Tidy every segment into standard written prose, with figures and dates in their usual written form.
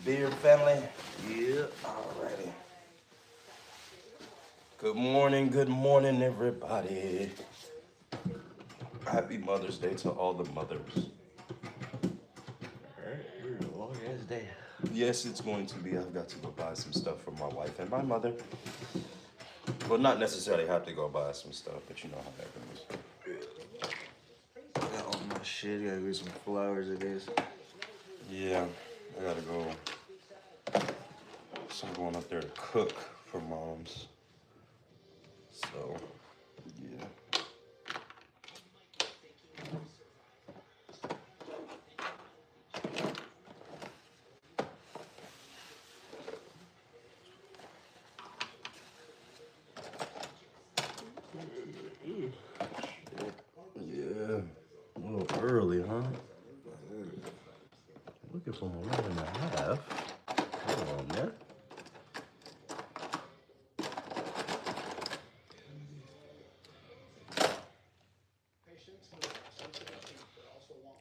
Beer family. Yeah. Alrighty. Good morning, everybody. Happy Mother's Day to all the mothers. Alright, here's a long ass day. Yes, it's going to be. I've got to go buy some stuff for my wife and my mother. Well, not necessarily have to go buy some stuff, but you know how that goes. Got all my shit, gotta get some flowers, I guess. Yeah, I gotta go. So I'm going up there to cook for moms. So, yeah. Yeah, a little early, huh? Looking for 11:30. Come on, man.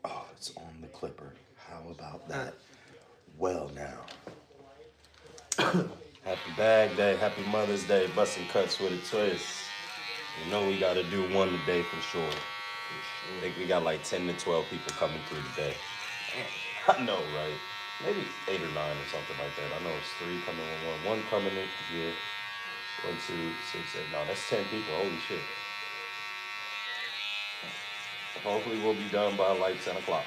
Oh, it's on the clipper. How about that? Well, now. Happy Bag Day, Happy Mother's Day, busting cuts with a twist. You know we gotta do one today for sure. I think we got like 10 to 12 people coming through today. I know, right? Maybe 8 or 9 or something like that. I know it's 3 coming in one coming in here. 1, 2, 6, 8. No, that's 10 people. Holy shit. Hopefully we'll be done by like 10 o'clock.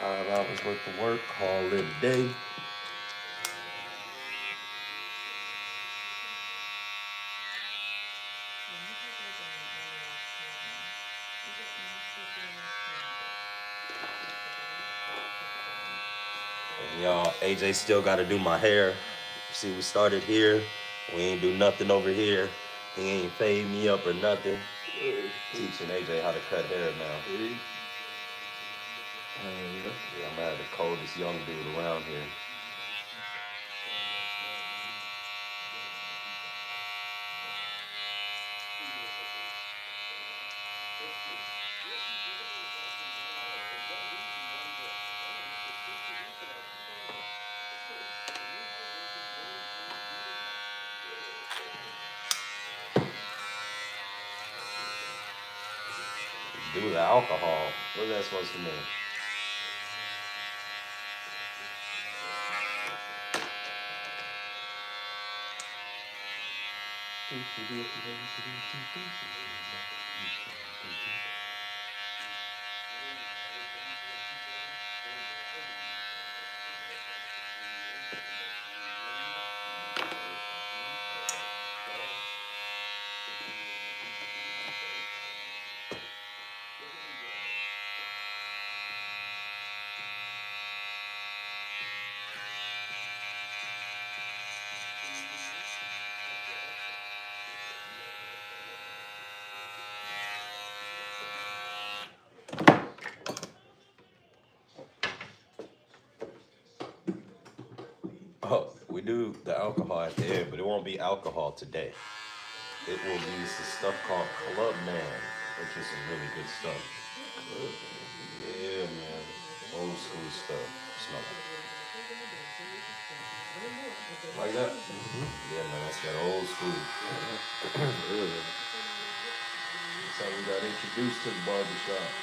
5 hours worth of work, call it a day. And y'all, AJ still got to do my hair. See, we started here. We ain't do nothing over here. He ain't fade me up or nothing. Teaching AJ how to cut hair now. Yeah, I'm at the coldest young dude around here. Do the alcohol. What's that supposed to mean? Oh, we do the alcohol at the end, but it won't be alcohol today. It will be some stuff called Club Man, which is some really good stuff. Yeah, man. Old school stuff. Smell it. Like that? Yeah, man. That's that old school. That's how we got introduced to the barbershop.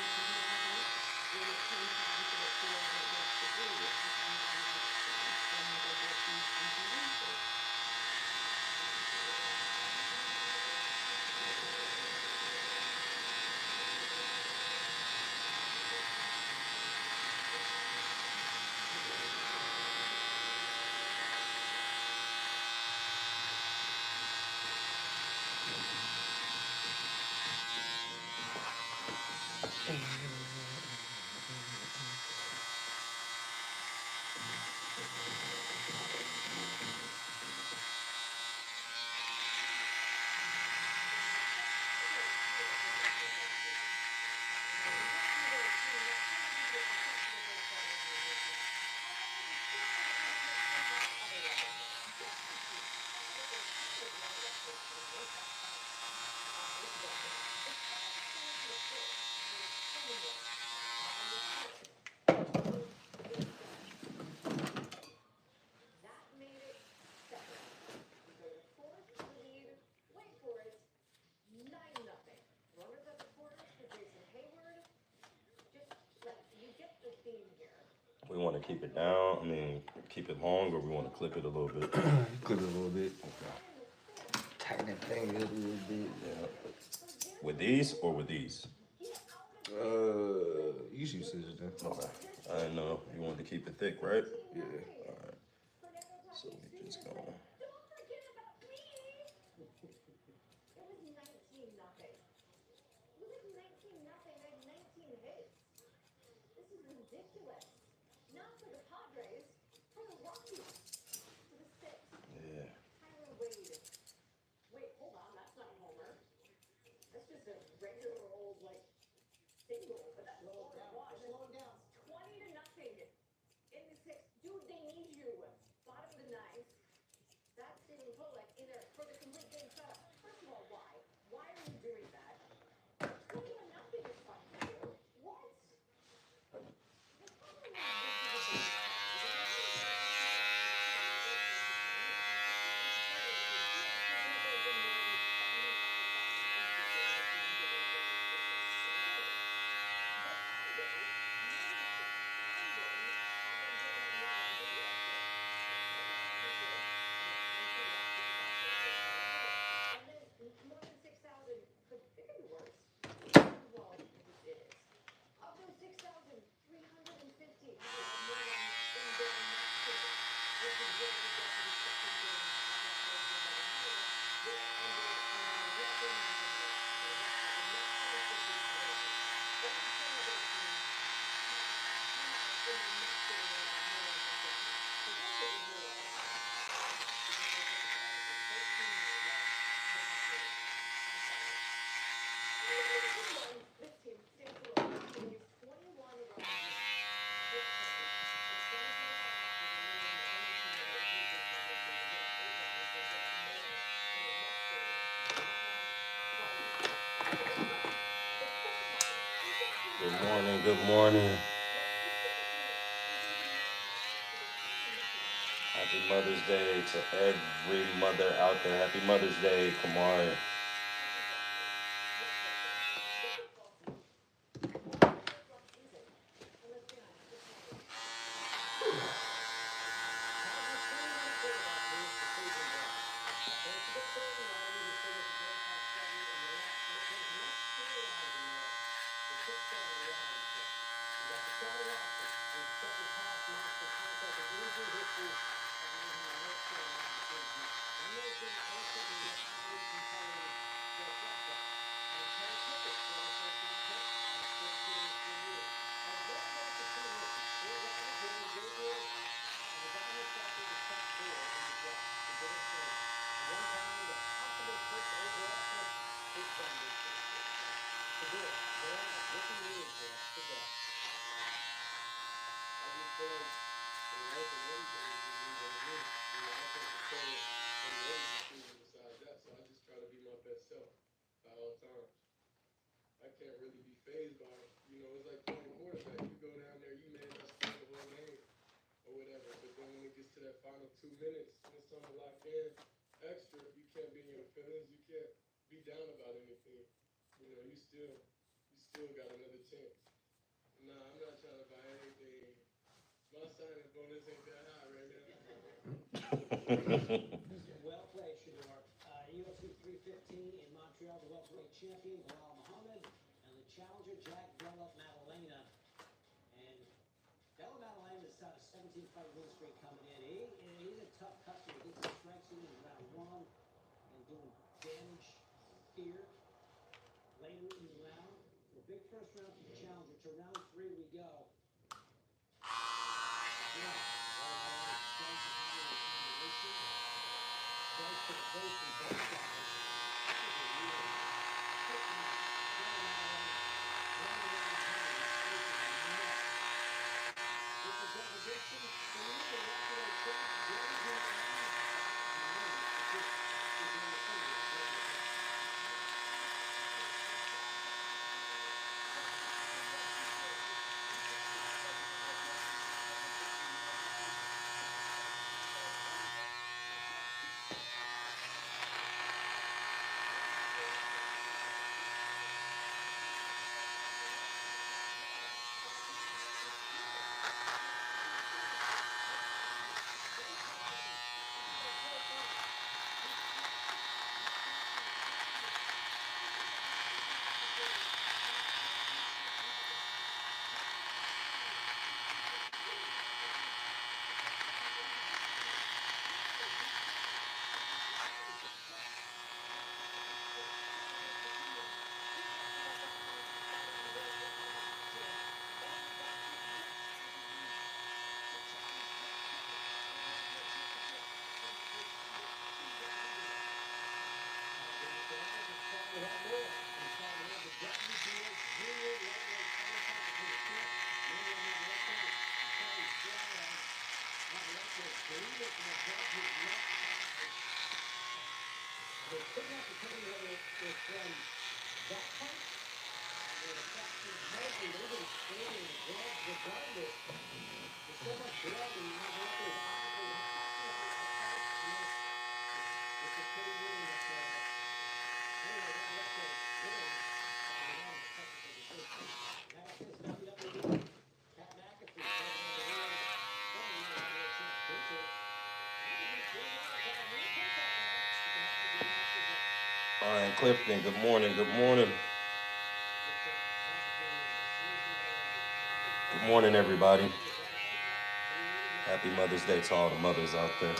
We want to keep it down. I mean, keep it long, or we want to clip it a little bit. Clip it a little bit. Okay. Tighten that thing up a little bit. Yeah. With these or with these? You should scissors then. Okay. I didn't know you wanted to keep it thick, right? Yeah. All right. So we just go. Yeah. Good morning. Good morning. Happy Mother's Day to every mother out there. Happy Mother's Day, Kamari. Ryan Clifton, good morning, good morning. Good morning, everybody. Happy Mother's Day to all the mothers out there.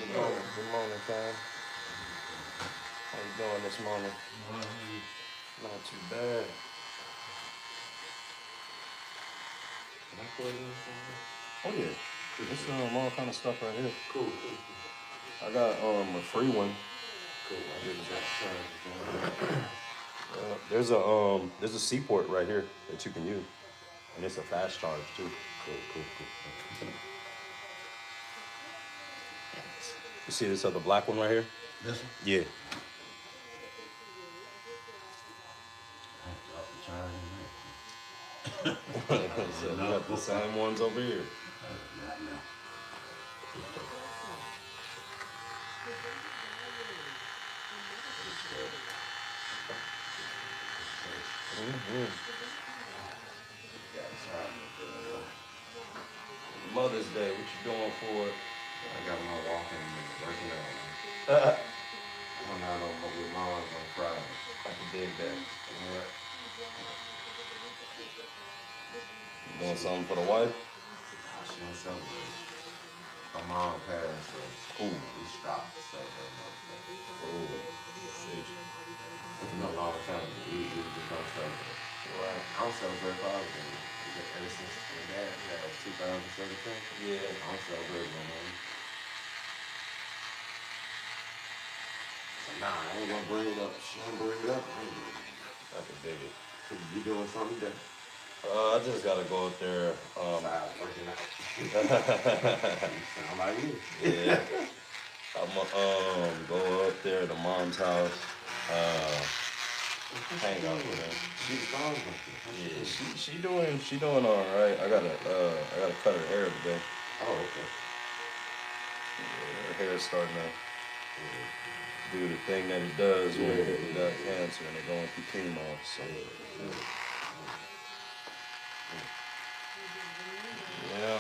Good morning, Cam. How you doing this morning? Not too bad. Oh yeah. There's all kind of stuff right here. Cool. I got a free one. Cool. There's a seaport right here that you can use. And it's a fast charge too. Cool. You see this other black one right here? This one? Yeah. So we got the same ones over here. Mother's Day, what you doing for it? I got my walking and working out. I went out with Mars on Friday. I can dig that. Yeah. You doing something for the wife? She done celebrated. My mom passed, so Ooh. we stopped to celebrate Mother's Day. Ooh. Shit. You know, all the time, we just don't celebrate. Right. I don't celebrate Father's Day. Ever since my dad died, 2017. Yeah. I don't celebrate no more. So, nah, I ain't gonna bring it up. She don't bring it up. I can dig it. You doing something different? I just gotta go out there. Working out. You sound like me. Yeah. I'm gonna go up there to mom's house. Hang out with her. Yeah, she doing all right. I gotta cut her hair today. Oh, okay. Yeah, her hair's starting to do the thing that it does when people got cancer and they're going through chemo. So yeah.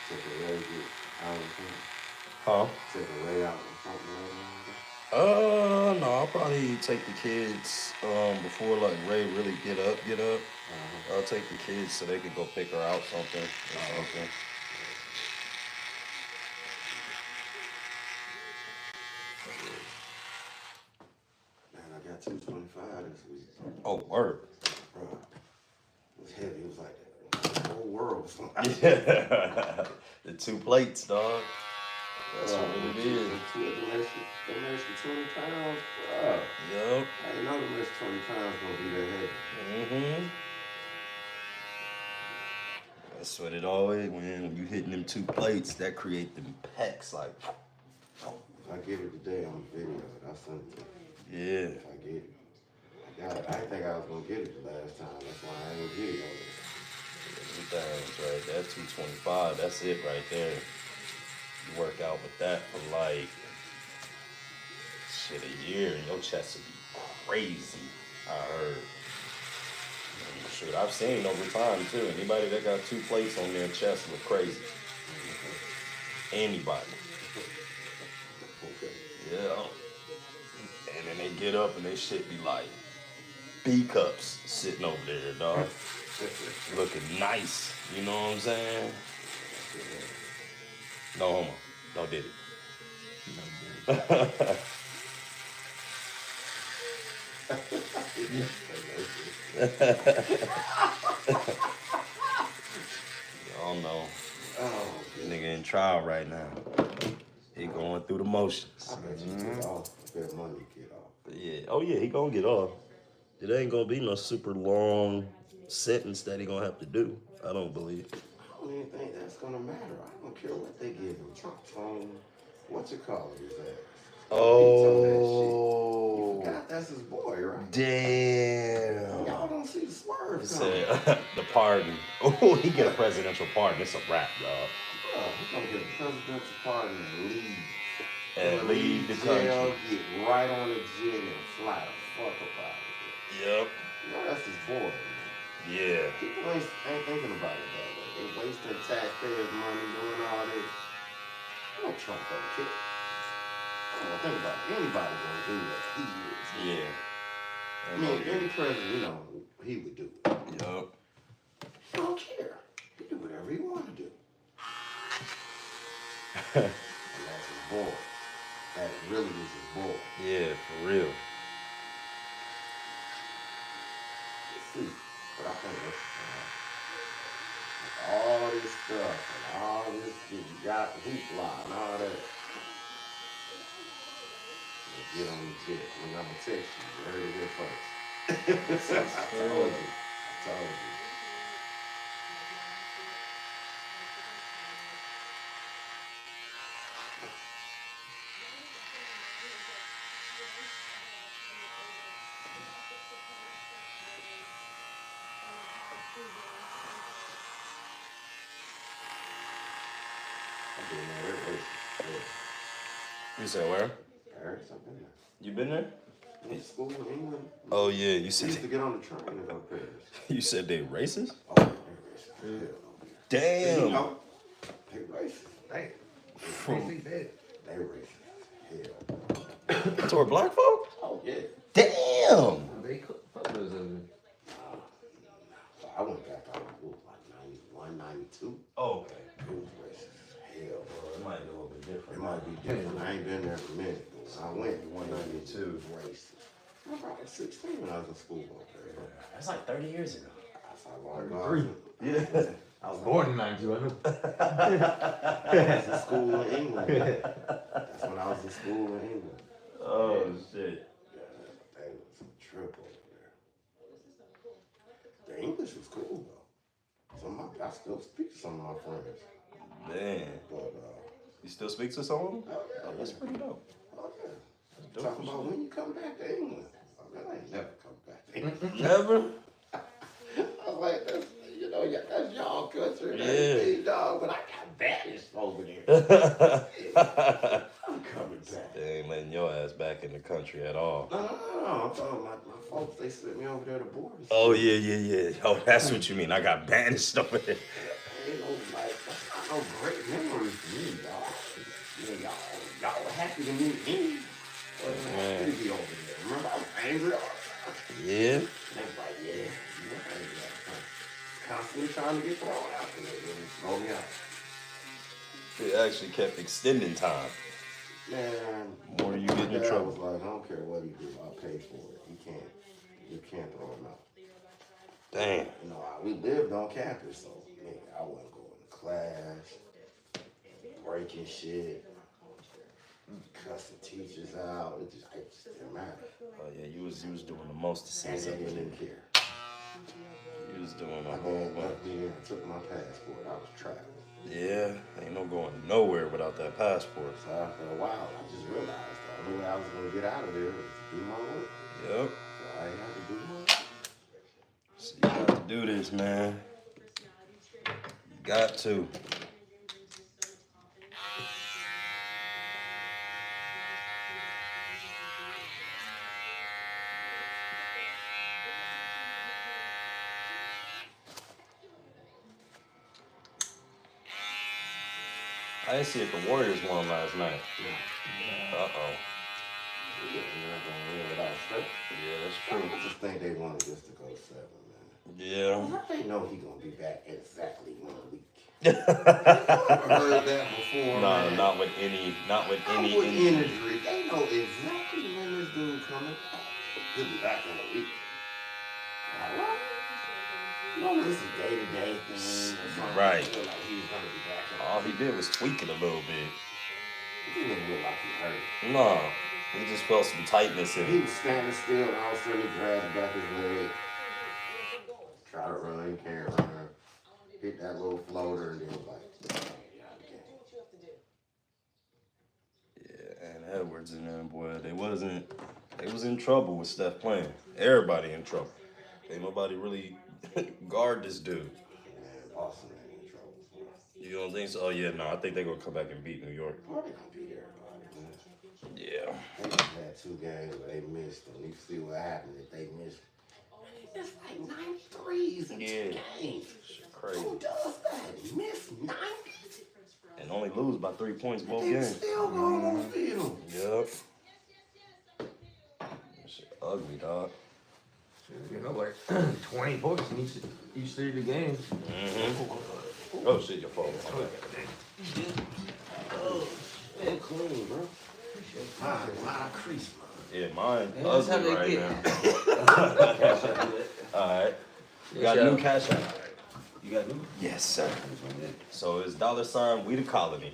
Took a way out of Huh? Took a way out or something. No, I'll probably take the kids before like Ray really get up. I'll take the kids so they can go pick her out something or something. Man, I got 225 this week. Oh, word. Bro, it was heavy. It was like the whole world was like Yeah. The 2 plates, dog. That's what it is. Them extra 20 pounds, bro. Yup. I didn't know them extra 20 pounds gonna be that heavy. Mm-hmm. That's what it always, when you hitting them 2 plates, that create them pecs like. If I get it today, I'm video it. I'll send it to you. Yeah. If I get it. I got it. I didn't think I was gonna get it the last time. That's why I ain't gonna get it. Them things right, that 225, that's it right there. You work out with that for like shit a year, and your chest will be crazy. I heard. Shoot, I've seen over time too. Anybody that got 2 plates on their chest look crazy. Anybody. Okay. Yeah. And then they get up and they shit be like B cups sitting over there, dog. Looking nice. You know what I'm saying? No homo. No diddy. Y'all know. Oh, Nigga in trial right now. He going through the motions. I bet you get off. I bet money get off. Yeah. Oh yeah, he gonna get off. It ain't gonna be no super long sentence that he gonna have to do. I don't believe. I don't even think that's gonna matter. I don't care what they give him. Trump's on what you call it, his ass. Oh. You forgot that's his boy, right? Damn. Y'all don't see the swerve coming. Said, the pardon. Oh, he get a presidential pardon. It's a wrap, y'all. Bro, he's gonna get a presidential pardon and leave. And leave the country. Get right on the jet and fly the fuck up out of here. Yep. You know that's his boy, man. Yeah. People ain't thinking about it that way. They wasting taxpayers' money doing all this. I know Trump don't care. I don't think about it. Anybody gonna do that. He is. Yeah. I mean, any president, you know, he would do it. Yup. I don't care. He do whatever he want to do. And that's his boy. That really is his boy. Yeah, for real. Let's see. But I think that's all this stuff and all this shit, you got hoopla and all that. Get on the jet. I'm gonna text you. You heard it here first. I told you. I've been there every race. You said where? Paris, I've been there. You been there? In school in England. Oh yeah, you We said used to get on the train and go to Paris. you said they racist? Oh, they racist. Damn. You know, they racist. They racist. Hell. Toward black folk? Oh, yeah. Damn. They cook photos of it. I went back to like 91, 92. Oh, okay. It was racist as hell, bro. It might be a little bit It different. might be different. I ain't been there for a minute, but when I went, 192. it was racist. I was like 16 when I was in school up there. That's like 30 years ago. That's how long ago I was 33. Yeah. I was born in 92, I know. I was in school in England. That's when I was in school in England. Oh shit. Yeah, they was a trip over there. The English was cool though. I still speak to some of my friends. Man. But You still speak to someone? oh yeah, Oh, that's pretty dope. Oh yeah. dope Talking for about sure. when you come back to England. I mean, I ain't never come back to England. Never? I was like, that's that's y'all country and Yeah. everything, dog. But I got banished over there. I'm coming back. They ain't letting your ass back in the country at all. No. I'm talking about my folks. They sent me over there to board. Oh yeah. Oh, that's what you mean. I got banished over there. Ain't no like, that's not no great memories for me, y'all. Yeah, y'all were happy to meet me. Wasn't happy to be over there. Remember, I was angry all the time. Yeah. They was like, yeah, you were angry all the time. Constantly trying to get thrown out there. They throw me out. It actually kept extending time. Man, More you get in my dad trouble. was like, I don't care what he do, I'll pay for it. You can't throw him out. Damn. You know, we lived on campus, so nigga, I wasn't going to class, breaking shit, cussing teachers out. It just didn't matter. Oh yeah, you was doing the most to say And they something. didn't care. You was doing My a whole dad bunch. left me and took my passport. I was traveling. Yeah, ain't no going nowhere without that passport. So after a while, I just realized the only way I was going to get out of there was to do my work. Yep. So I had to do my work. So you got to do this, man. You got to. I didn't see if the Warriors won last night. Uh-oh. Yeah, you're not going to win without strength. Yeah, that's I true. just think they wanted this to go 7, man. Yeah. They know he gonna be back exactly 1 week. Nah, I've heard that before, man. not with any Not with injury. injury. They know exactly when this dude coming back. He'll be back in a week. Like, what? No, this is day-to-day thing or something. Right. He looked like he was gonna be back in a All he did was tweak it a little bit. He didn't look like he hurt. No, he just felt some tightness in He it. was standing still and all of a sudden he grabbed back his leg. Try to run, he can't run. Hit that little floater and then was like, Yeah, and Edwards and them, boy, they was in trouble with Steph playing. Everybody in trouble. Ain't nobody really guard this dude. man, Boston ain't in trouble. You don't think so? Oh yeah, no, I think they're gonna come back and beat New York. Boy, they gonna beat everybody, man. Yeah. They just had 2 games where they missed, and you see what happened if they missed. That's like 93s in 2 games. Crazy. Who does that? Miss 90? And only lose by 3 points both And games. still going on the field. Yep. That shit ugly, dog. Get know, like 20 points in each three of the games. Mm-hmm. Oh shit, your phone. Oh, man, clean, bro. A lot of crease, man. Yeah, mine Yeah, that's how ugly they right get. now. All right. You got new cash app? You got new? Yes, sir. So it's $ we the colony.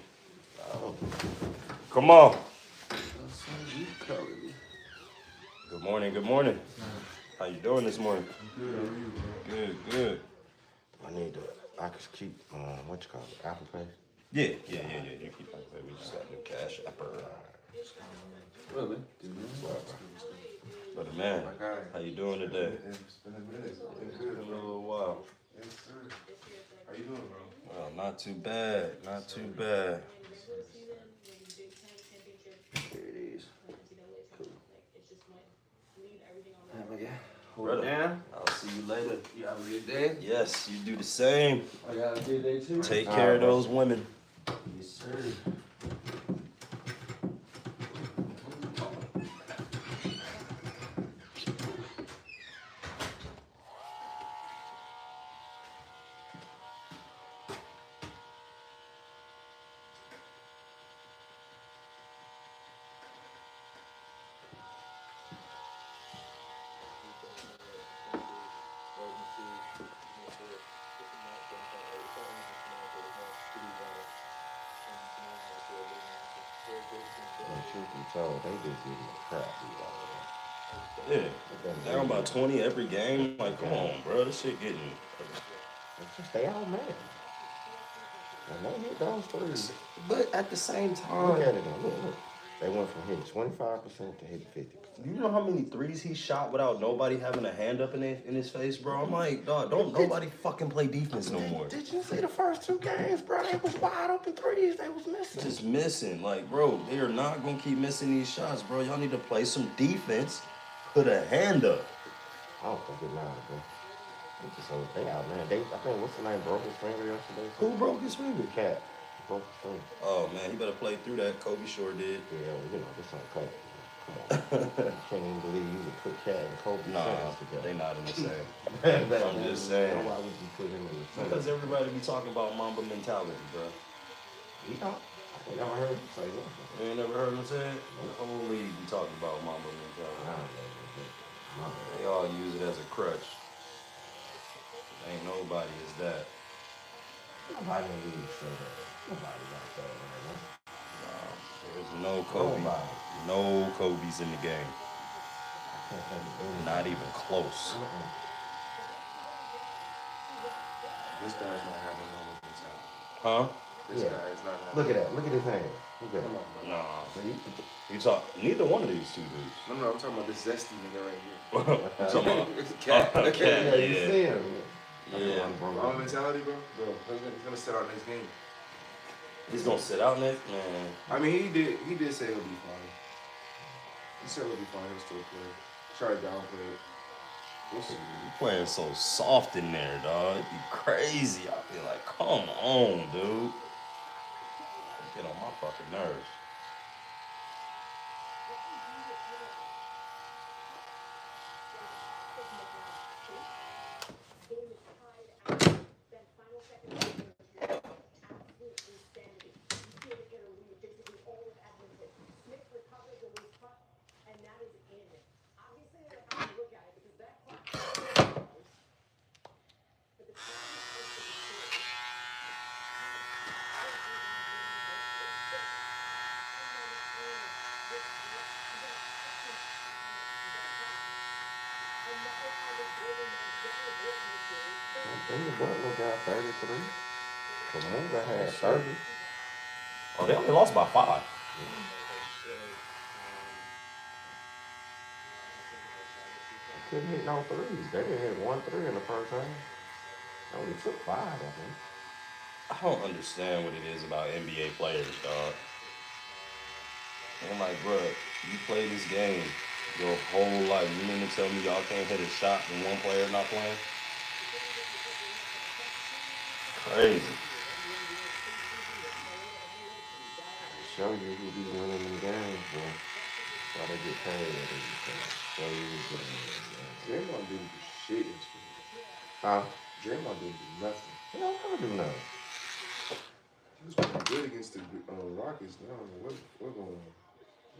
Come on. Good morning, good morning. How you doing this morning? Good. Good. I need to, I could keep, what you call it, Apple Pay? Yeah. You keep like that. We just got new cash app. Really? But man, how you doing today? It's been a minute. It's been a little while. Yes, sir. How you doing, bro? Well, not too bad. Not too bad. Here it is. Cool. Have a guy. Hold Brother, it down. I'll see you later. You have a good day. Yes, you do the same. I got a good day too. Take care of those women. Yes, sir. Truth be told, they just getting the crap beat out of them. Yeah. Down by 20 every game. Like, come on, bro. This shit getting. It's just they all mad. And they hit those threes. But at the same Look time, at it now. Look. They went from hitting 25% to hitting 50%. you know how many threes he shot without nobody having a hand up in his face, bro? I'm like, dog, don't nobody fucking play defense no more. Did you see the first two games, bro? They was wide open threes. They was missing. Just missing. Like, bro, they are not gonna keep missing these shots, bro. Y'all need to play some defense. Put a hand up. I don't think it matters, bro. It's just so they out, man. I think what's the name broke his finger yesterday? Who broke his finger? Cat. Broke his finger. Oh man, he better play through that. Kobe sure did. Yeah, well, you know, this ain't Kobe. Come on. I can't even believe you would put Cat and Kobe Nah, together. they not in the same. I'm just saying. Why would you put him in the same? Because everybody be talking about Mamba mentality, bro. You know, I never heard him say that. You ain't never heard him say it? The whole league be talking about Mamba mentality. They all use it as a crutch. Ain't nobody is that. Nobody in the league say that. Nobody got that, man. There's no Kobe. Nobody. No Kobe's in the game. I can't think of anybody. Not even close. This guy's not having no mentality. Huh? This Yeah. guy is not having. Look at that. Look at his hand. Look at Come that. on, bro. Nah. See? You talk. Neither one of these two dudes. No, I'm talking about this zesty nigga right here. You talking about? Cat. Okay. Yeah, you Yeah. see him. Yeah. All mentality, bro. He's gonna set out next game. He's gonna sit out next, man. I mean, he did say he'll be fine. He said he'll be fine. He'll still play. Try to downplay it. We'll see. You playing so soft in there, dog. It'd be crazy. I'd be like, come on, dude. Get on my fucking nerves. Then the Butler got 33. Kamunga had 30. Oh, they only lost by 5. Couldn't hit no threes. They didn't hit 1 3 in the first half. They only took 5, I think. I don't understand what it is about NBA players, dog. I'm like, bro, you play this game your whole life. You mean to tell me y'all can't hit a shot and one player not playing? Crazy. Show you who be winning them games, bro. That's why they get paid. Show you who's winning them games. They ain't gonna do Huh? Draymond didn't do nothing. He don't never do nothing. He was playing good against the Rockets. Now what's going on?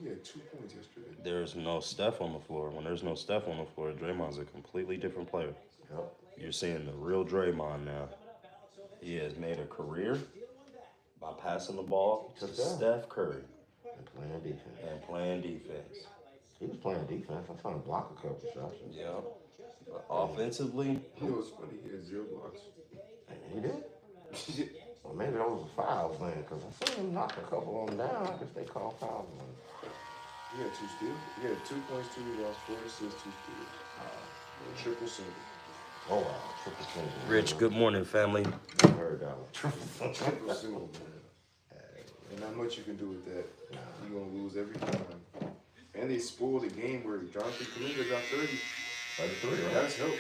He had 2 points yesterday. There's no Steph on the floor. When there's no Steph on the floor, Draymond's a completely different player. Yep. You're seeing the real Draymond now. He has made a career by passing the ball to Steph Curry And playing defense. and playing defense. He was playing defense. I'm trying to block a couple shots. Yeah. But offensively, You know what's funny? He had 0 blocks. He did? Well, maybe those were fouls then, because I seen him knock a couple of them down. I guess they call fouls on him. He had 2 steals. He had 2 points, 2 rebounds, 4 assists, 2 steals. Triple single. Oh, wow. Triple single. Rich, good morning, family. I heard that one. Triple single, man. And not much you can do with that. You're going to lose every time. And they spoiled the game where Jonathan Kuminga got 30. 33, right? That's help.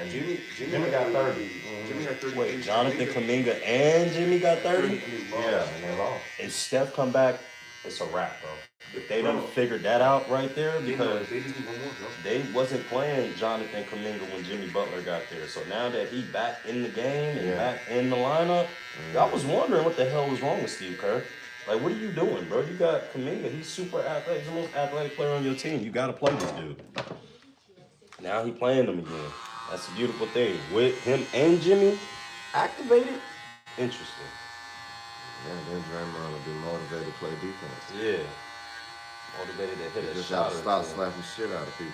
And Jimmy got 30. Jimmy got 30. Wait, Jonathan Kuminga and Jimmy got 30? Yeah, and they lost. If Steph come back, it's a wrap, bro. If they done figured that out right there, because They just need one more, bro. they wasn't playing Jonathan Kuminga when Jimmy Butler got there. So now that he back in the game and back in the lineup, I was wondering what the hell was wrong with Steve Kerr. Like, what are you doing, bro? You got Kuminga. He's super athletic. He's the most athletic player on your team. You got to play this dude. Now he playing them again. That's a beautiful thing. With him and Jimmy activated, interesting. Yeah, then Draymond will be motivated to play defense. Yeah. Motivated to hit a Just shot. stop slapping shit out of people.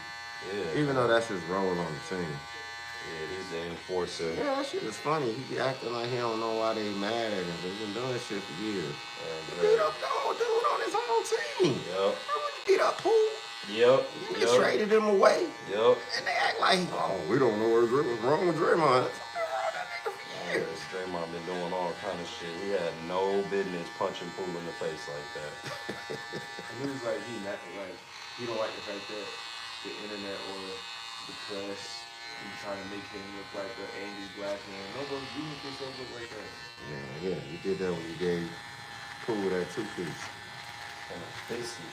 Yeah. Even though that's his role on the team. Yeah, he's the enforcer. Yeah, that shit is funny. He be acting like he don't know why they mad at him. They've been doing this shit for years. He beat up the whole dude on his own team. Yep. Why would you beat up Poole? Yep. You just traded him away. Yep. And they act like, oh, we don't know what's wrong with Draymond. That's been wrong with that nigga for years. Yes, Draymond been doing all kind of shit. He had no business punching Poole in the face like that. And he was like, he don't like the fact that the internet or the press is trying to make him look like an angry black man. Nobody do make yourself look like that. Yeah, you did that when you gave Poole that 2-piece. And a fisty.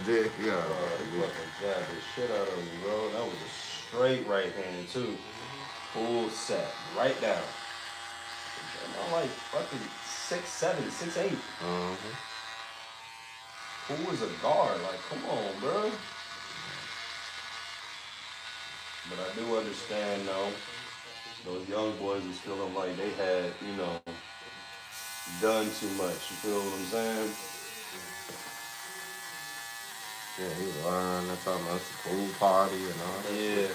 There you go. He fucking jabbed the shit out of him, bro. That was a straight right hand, too. Full set. Right down. I'm like fucking 6'7", 6'8". Who is a guard? Like, come on, bro. But I do understand, though, those young boys is feeling like they had, done too much. You feel what I'm saying? Yeah, he was lying. That's talking about the pool party and all that. Yeah.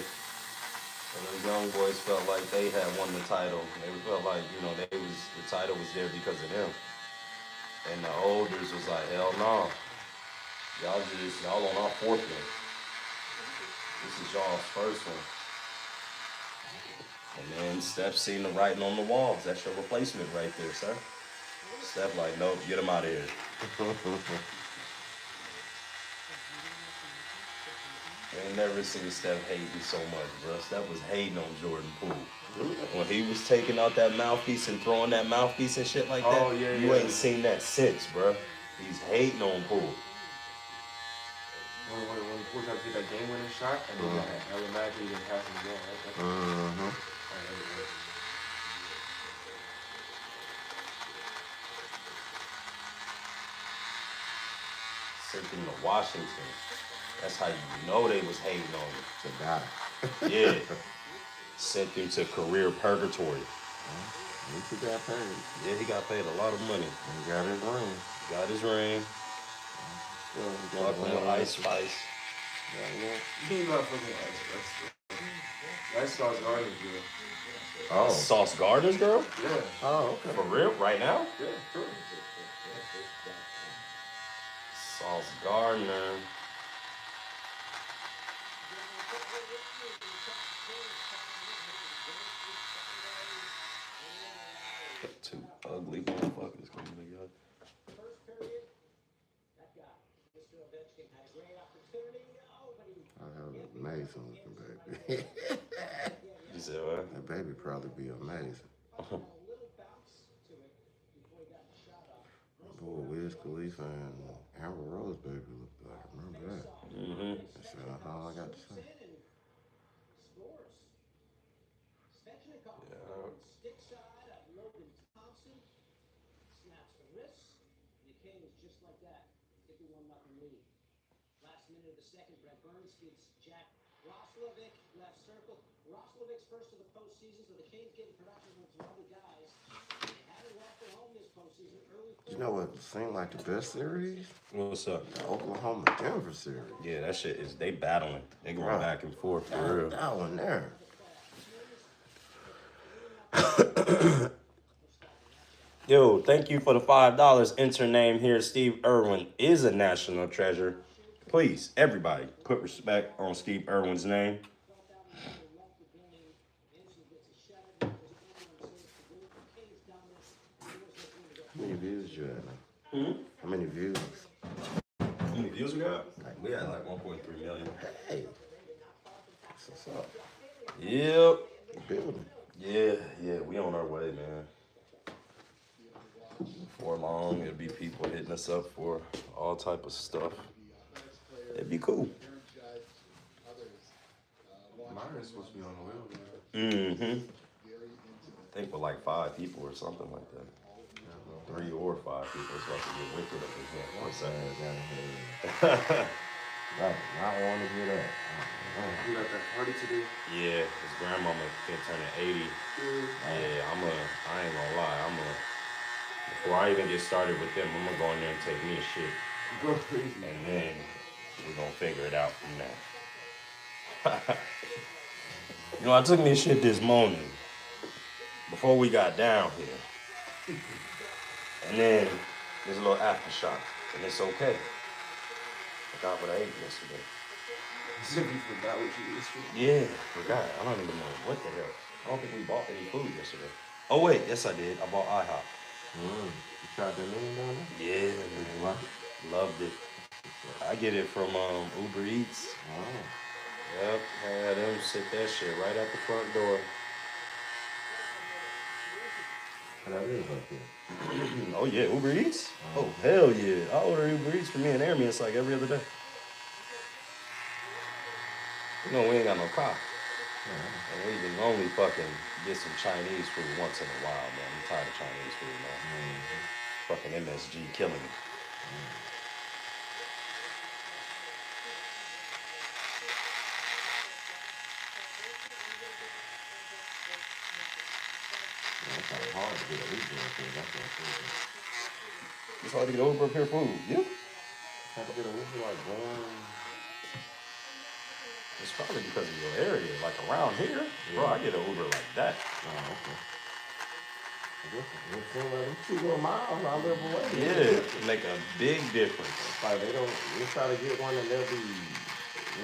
And those young boys felt like they had won the title. They felt like, the title was there because of them. And the olders was like, hell no. Y'all on our fourth one. This is y'all's first one. And then Steph seen the writing on the walls. That's your replacement right there, sir. Steph like, nope, get him out of here. I ain't never seen Steph hating so much, bro. Steph was hating on Jordan Poole. When he was taking out that mouthpiece and throwing that mouthpiece and shit like that, you ain't seen that since, bro. He's hating on Poole. When Poole tried to hit that game-winning shot, and then automatically didn't pass him again, right? Sent him to Washington. That's how you know they was hating on him. To die. Yeah. Sent him to career purgatory. At least he got paid. Yeah, he got paid a lot of money. He got his ring. Got his ring. Fucking with Ice Spice. He's not fucking Ice Spice. That's Sauce Gardner's girl. Oh. Sauce Gardner's girl? Yeah. Oh, okay. For real? Right now? Yeah, sure. Sauce Gardner. Two ugly motherfuckers coming together. I have an amazing looking baby. You said what? That baby probably be amazing. Boy, Wiz Khalifa and Amber Rose baby looked like. Remember that? Mm-hmm. That's all I got to say. You know what seemed like the best series? What's up? The Oklahoma Denver series. Yeah, that shit is they battling. They going Right. back and forth for real. That one there. Yo, thank you for the $5. Enter name here. Steve Irwin is a national treasure. Please, everybody, put respect on Steve Irwin's name. How many views you had? How many views? How many views we got? We had like 1.3 million. Hey. That's what's up. Yep. Building. Yeah, we on our way, man. Before long, it'll be people hitting us up for all type of stuff. It'd be cool. Mine is supposed to be on the wheel, man. I think with like 5 people or something like that. 3 or 5 people. It's about to get wicked up in here for a second. Right. I want to get up. You got that party today? Yeah, his grandmama been turning 80. Yeah, I ain't gonna lie. Before I even get started with them, I'm gonna go in there and take me a shit. Go crazy. And then we're gonna figure it out from there. You know, I took me a shit this morning before we got down here. And then there's a little aftershock, and it's okay. Forgot what I ate yesterday. You forgot what you ate? Yeah, forgot. I don't even know what the hell. I don't think we bought any food yesterday. Oh wait, yes I did. I bought IHOP. You tried that menu down there? Yeah, man. Loved it. I get it from Uber Eats. Oh. Yep, had them sit that shit right at the front door. That is up there. Oh yeah, Uber Eats? Oh hell yeah. I order Uber Eats for me and Amy. It's like every other day. You know, we ain't got no car. And we can only fucking get some Chinese food once in a while, man. I'm tired of Chinese food, man. Fucking MSG killing me. It's kind of hard to get a Uber up here. That's what I'm saying. It's hard to get Uber up here food. Yeah. Have to get a Uber like going. It's probably because of your area. Like around here, bro, I get an Uber like that. Oh, okay. It seems like them 2 little miles I live away. Yeah, make a big difference. It's like they try to get one and they'll be,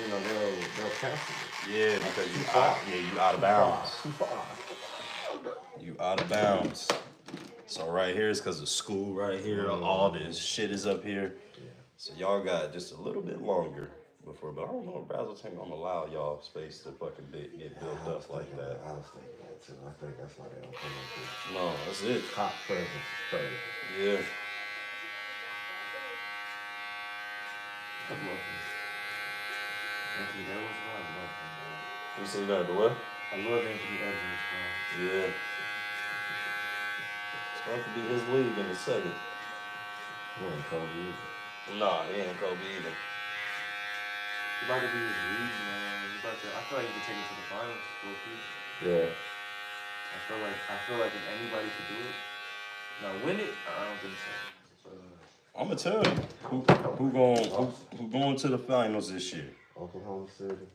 they'll cancel it. Yeah, because you out of bounds. Too far. You out of bounds. So right here is because of school right here. All this shit is up here. So y'all got just a little bit longer before, but I don't know if Brazos ain't gonna allow y'all space to fucking get built up like that. I was thinking that too. I think that's why they don't come up here. No, that's it. Cop presence is crazy. Yeah. You see that, the what? I love Anthony Edwards, bro. Yeah. It's going to be his league in the second. He ain't Kobe either. Nah, he ain't Kobe either. He's about to be his league, man. I feel like he can take it to the finals. Yeah. I feel like if anybody could do it, now win it, I don't think so. I'm gonna tell you who going to the finals this year. Oklahoma City.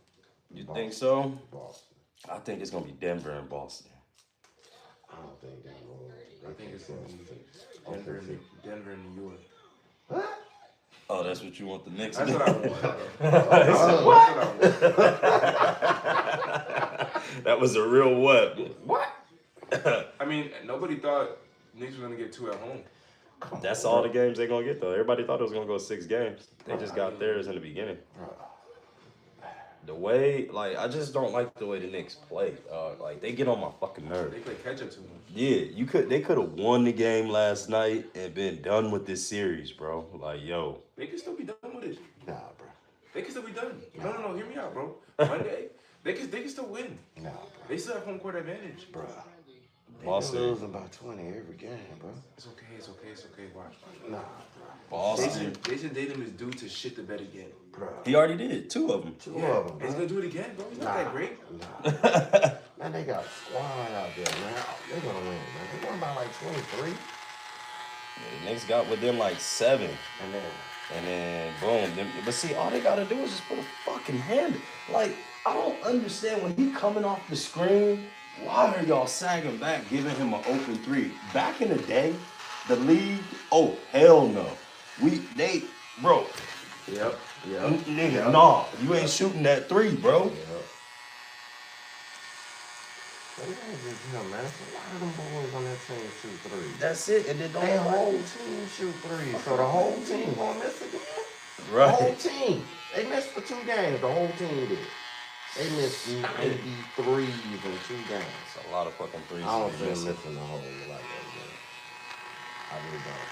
You Boston. think so? Boston. I think it's gonna be Denver and Boston. I don't think they're going. I think it's going to be Denver and New York. What? Oh, that's what you want the Knicks? That's what I want. That was a real what? What? I mean, nobody thought Knicks were gonna get 2 at home. That's all the games they're gonna get though. Everybody thought it was gonna go 6 games. They just got theirs in the beginning. The way, like, I just don't like the way the Knicks play. Like, they get on my fucking nerves. They play catch up too much. Yeah, they could have won the game last night and been done with this series, bro. Like, yo. They can still be done with it. Nah, bro. They can still be done. No, hear me out, bro. They can still win. Nah, They still have home court advantage. bro. They been Boston. losing by 20 every game, bro. It's okay. Watch. Nah, Boston. Jason Tatum is due to shit the bed again. bro. He already did 2 of them. Two of them, And he's bro. gonna do it again, bro. He's not that great. Nah. Man, they got squad out there, man. They're gonna win, man. They won by like 23. The Knicks got within like 7. And then, And then boom. But see, all they gotta do is just put a fucking hand. Like, I don't understand when he coming off the screen. Why are y'all sagging back, giving him an open 3? Back in the day, the league. Oh hell no. Bro. yep. Nigga, nah, you ain't shooting that 3, bro. Yep. But it ain't just him, man. It's a lot of them boys on that team shoot threes. That's it, and then Their don't. whole team shoot threes. So the whole team gonna miss again. The Right. whole team. They missed for 2 games. The whole team did. They missed 93s in 2 games. It's a lot of fucking 3s. I don't think they're missing the whole like that game. I really don't.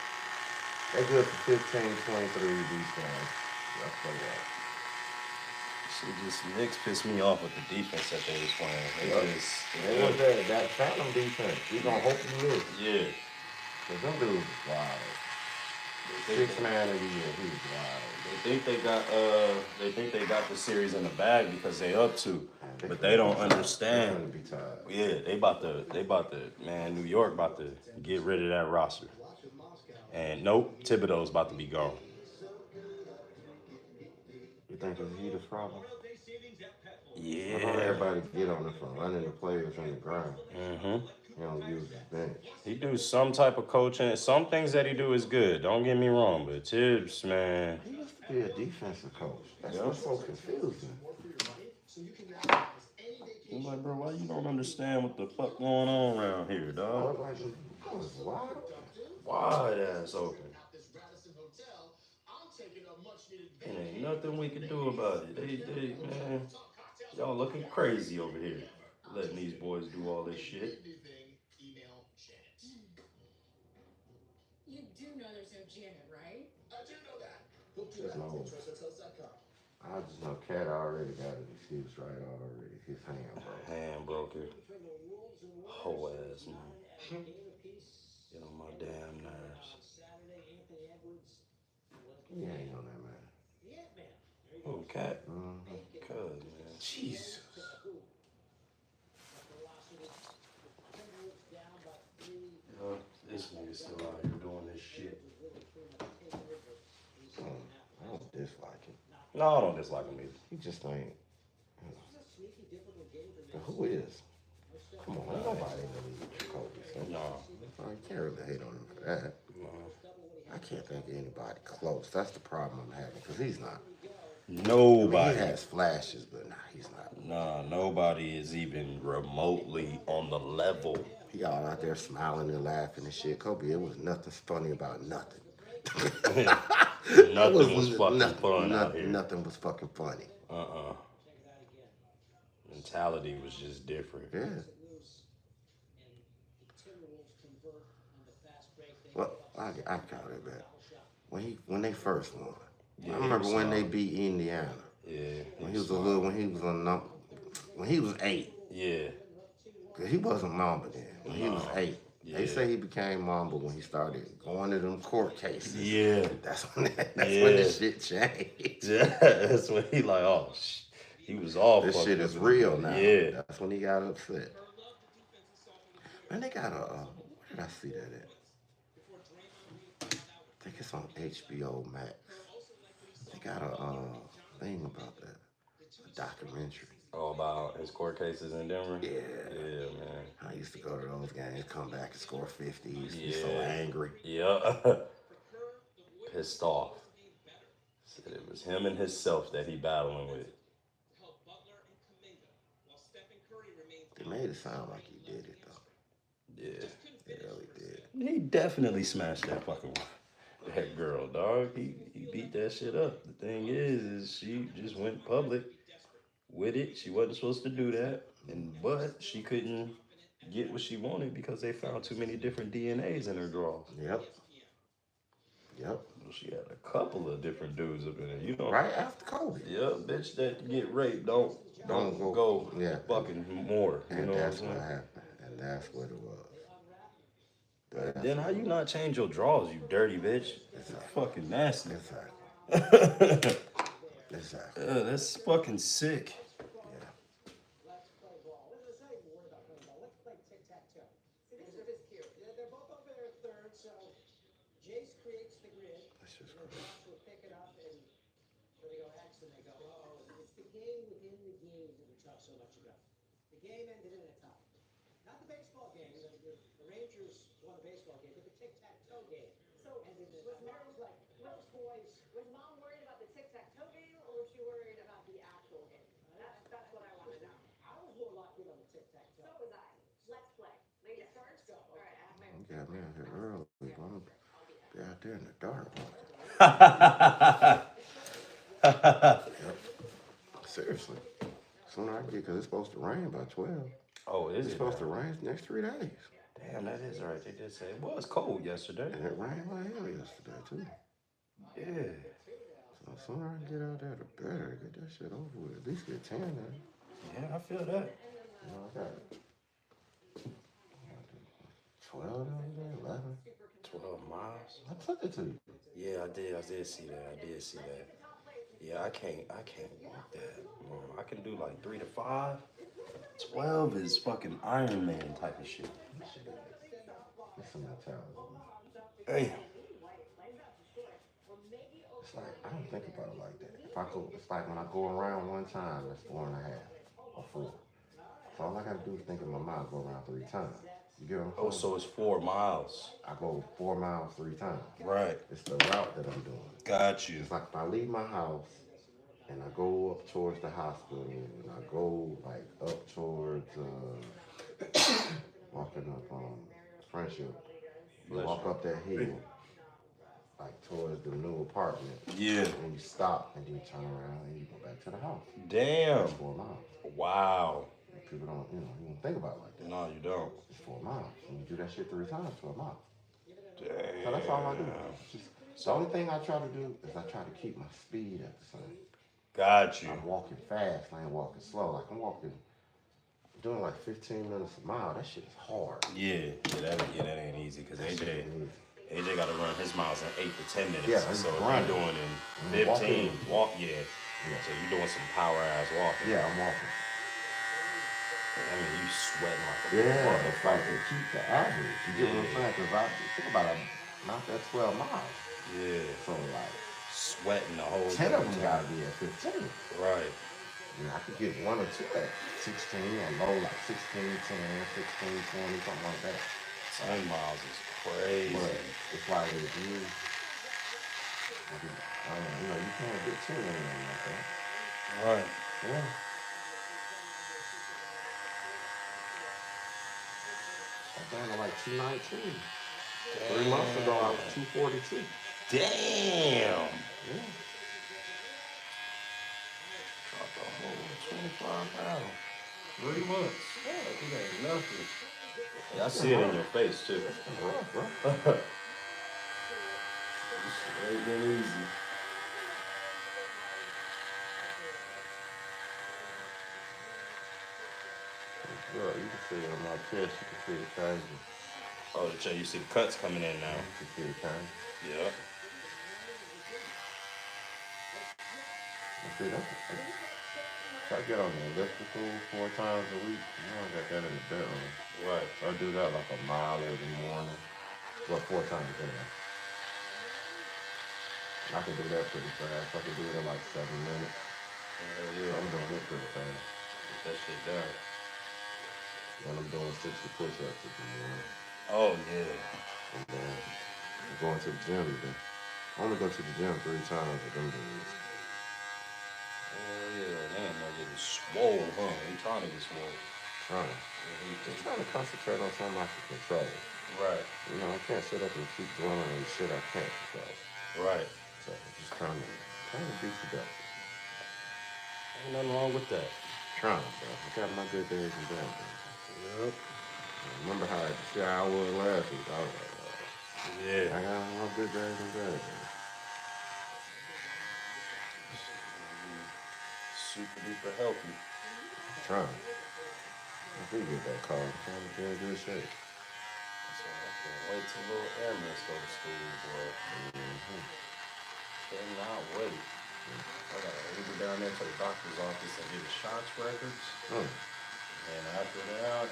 They good for 15, 23 these games. That's what they got. She just Knicks pissed me off with the defense that they was playing. They was that phantom defense. We gonna hope you miss. Yeah. Cause them dudes was wild. 6 man of the year, he was wild. They think they got the series in the bag because they up 2. But they don't understand. They be tired. Yeah, they about to, man, New York about to get rid of that roster. And nope, Thibodeau's about to be gone. You think it's he the problem? I don't Yeah. everybody get on it from running the players on the ground. Mm-hmm. He don't use his bench. He do some type of coaching. Some things that he do is good. Don't get me wrong, but Tibbs, man. He used to be a defensive coach. That's what's so confusing. I'm like, bro, why you don't understand what the fuck going on around here, I dog? was like, that was wild. Wide ass open. And ain't nothing we can do about it. They, man, y'all looking crazy over here, letting these boys do all this shit. You do know there's no Janet, right? Just know. I just know Cat already got an excuse right already. His hand broke. Hand broken. Whole ass, man. Get on my damn nerves. He ain't on that man. Oh, Cat. Mm-hmm. Cuz, man. Jesus. Yo, this nigga still out here doing this shit. I don't dislike him. No, I don't dislike him either. He just ain't. But who is? Come on, ain't nobody in the league for Kobe. So No. I can't really hate on him for that. No. I can't think of anybody close. That's the problem I'm having, because he's not. I mean, Nobody. he has flashes, but nah, he's not. Nah, nobody is even remotely on the level. He all out there smiling and laughing and shit. Kobe, it was nothing funny about nothing. Nothing was fucking fun out here. Nothing was fucking funny. Mentality was just different. Yeah. Well, I call it back. When they first won. Yeah, I remember when they solid. beat Indiana. Yeah. When he was 8. Yeah. Cause he wasn't Mamba then. When he was 8. Yeah. They say he became Mamba when he started going to them court cases. Yeah. That's when the shit changed. Yeah. That's when he like, oh, he was all This fucked shit up is in the real head. now. Yeah. That's when he got upset. Man, they got where did I see that at? I think it's on HBO Max. They got a thing about that. A documentary. Oh, about his court cases in Denver? Yeah. Yeah, man. I used to go to those games, come back and score 50. Used to be Yeah. so angry. Yeah. Pissed off. Said it was him and himself that he battling with. They made it sound like he did it though. Yeah. They really did. He definitely smashed that girl, dog. He beat that shit up. The thing is she just went public with it. She wasn't supposed to do that, but she couldn't get what she wanted because they found too many different DNAs in her drawers. Yep. She had a couple of different dudes up in there. You know, Right after Kobe. yeah, bitch that get raped don't go Yeah. fucking more. You And know what I'm that's what saying? happened. And that's what it was. Then how you not change your drawers, you dirty bitch? It's fucking nasty. Exactly. Exactly. That's fucking sick. Yeah. Let's play ball. What did I say? Worry about playing ball. Let's play tic-tac-toe. See, this is cute. They're both over there at third, so Jace creates the grid, That's and just then crazy. Josh will pick it up, and so they go X, and they go, oh, it's the game within the game that we talk so much about. The game ended in a tie. Not the baseball game. The Rangers won the baseball game, but the tic-tac-toe game ended in a tie. Mary's like, those boys. Was mom worried about the tic-tac-toe game, or was she worried about the actual game? That's what I want to know. I was more locked in on the tic-tac-toe. So was I. Let's play. Ladies first? Go. All right, I have my You got me out here early. I'm be out there in the dark. Yep. Seriously. Sooner I get, because it's supposed to rain by 12. Oh, is It's it? supposed to rain the next 3 days. Damn, that is right. They did say it was cold yesterday. And it rained like hell yesterday, too. Yeah. So the sooner I can get out there, the better. Get that shit over with. At least get 10 in. Yeah, I feel that. You know, I got 12 over there, 11. 12 miles. I took it to you. Yeah, I did see that. I did see that. Yeah, I can't walk that long. I can do like 3 to 5. 12 is fucking Iron Man type of shit. That's some mentality. Damn. It's like, I don't think about it like that. If I go, it's like when I go around one time, that's 4.5 or 4. So all I gotta do is think in my mind, go around 3 times. You get what I'm saying? Oh, so it's 4 miles. I go 4 miles 3 times. Right. It's the route that I'm doing. Got you. It's like if I leave my house and I go up towards the hospital and I go like up towards walking up Friendship. You walk up that hill like towards the new apartment. Yeah. And you stop and then you turn around and you go back to the house. Damn. That's 4 miles. Wow. People don't, you don't think about it like that. No, you don't. It's 4 miles. And you do that shit 3 times, 12 miles. Damn. So that's all I do. The only thing I try to do is I try to keep my speed at the same. Got you. I'm walking fast, I ain't walking slow. Like I'm walking, doing like 15 minutes a mile. That shit is hard. Yeah, that ain't easy because AJ got to run his miles in 8 to 10 minutes. Yeah, so if grinding. you're doing in 15, yeah. So you're doing some power ass walking. Yeah, I'm walking. I mean, you sweating like a Yeah, it's like to motherfucker. keep the average. You get what I'm saying? Because I think about it, not that 12 miles. Yeah. So like Sweating the whole 10 of them time. gotta be at 15. Right. You know, I could get 1 or 2 at 16 or low, like 16, 10, 16, 20, something like that. 10 miles is crazy. But it's like if you, you can't get too many like that. Right. Yeah. I'm down to like 219. 3 months ago, I was 242. Damn. Yeah. Dropped a whole 25 pounds. 3 months. Yeah, it ain't nothing. Yeah, I see it in your face too. Rough, bro. It's ain't easy. Bro, you can see it on my chest. You can see the changes. Oh, the check, you see the cuts coming in now. You can see the changes. Yeah. See, I get on the elliptical 4 times a week. I got that in the bedroom. Right. So I do that like a mile every morning. Well, 4 times a day. I can do that pretty fast. I can do it in like 7 minutes. Yeah. I'm doing it pretty fast. Get that shit done. And I'm doing 60 push-ups in the morning. Oh, yeah. And then I'm going to the gym today. I only go to the gym 3 times a them days. Oh, yeah. Damn, no, getting swole, huh? You trying to get swole. Trying. Just trying to concentrate on something I can control. Right. You know, I can't sit up and keep dwelling on shit I can't control. Right. So just trying to be productive. Ain't nothing wrong with that. Trying, bro. I got my good days and bad days. Yep. I remember how I was last week. I was like, I Yeah. got my good days and bad days. super duper healthy. Trying. I do get that call. I'm trying to get in good shape. So I can't wait till little Amos go to school, boy. Cannot wait. I gotta Uber down there to the doctor's office and get his shots records. And after that,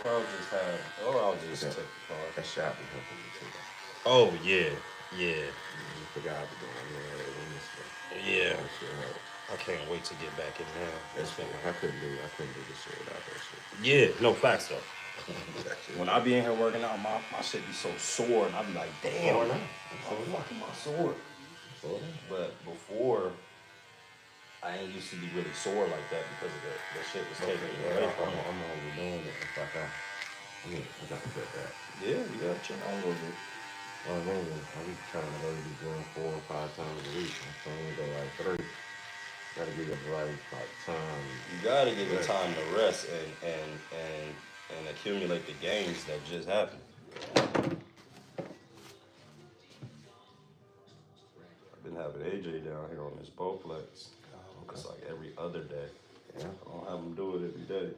I'll just have, or I'll just take the car. That shot be helping me too. Oh yeah. You forgot to go in there. Yeah. That shit help. I can't wait to get back in there. That's funny. I couldn't do this shit without that shit. Yeah, no facts though. When I be in here working out, my shit be so sore, and I be like, damn, I'm fucking my sore. But before, I ain't used to be really sore like that because of the shit was taking me away from me. I'm only doing it if I got. I got to get that. Yeah, you gotta check on with it. I'm trying to go to the gym 4 or 5 times a week. I'm trying to go like 3. Gotta give it like time. You gotta give it time to rest and accumulate the gains that just happened. I've been having AJ down here on this Bowflex. It's like every other day. Yeah. I don't have him do it every day.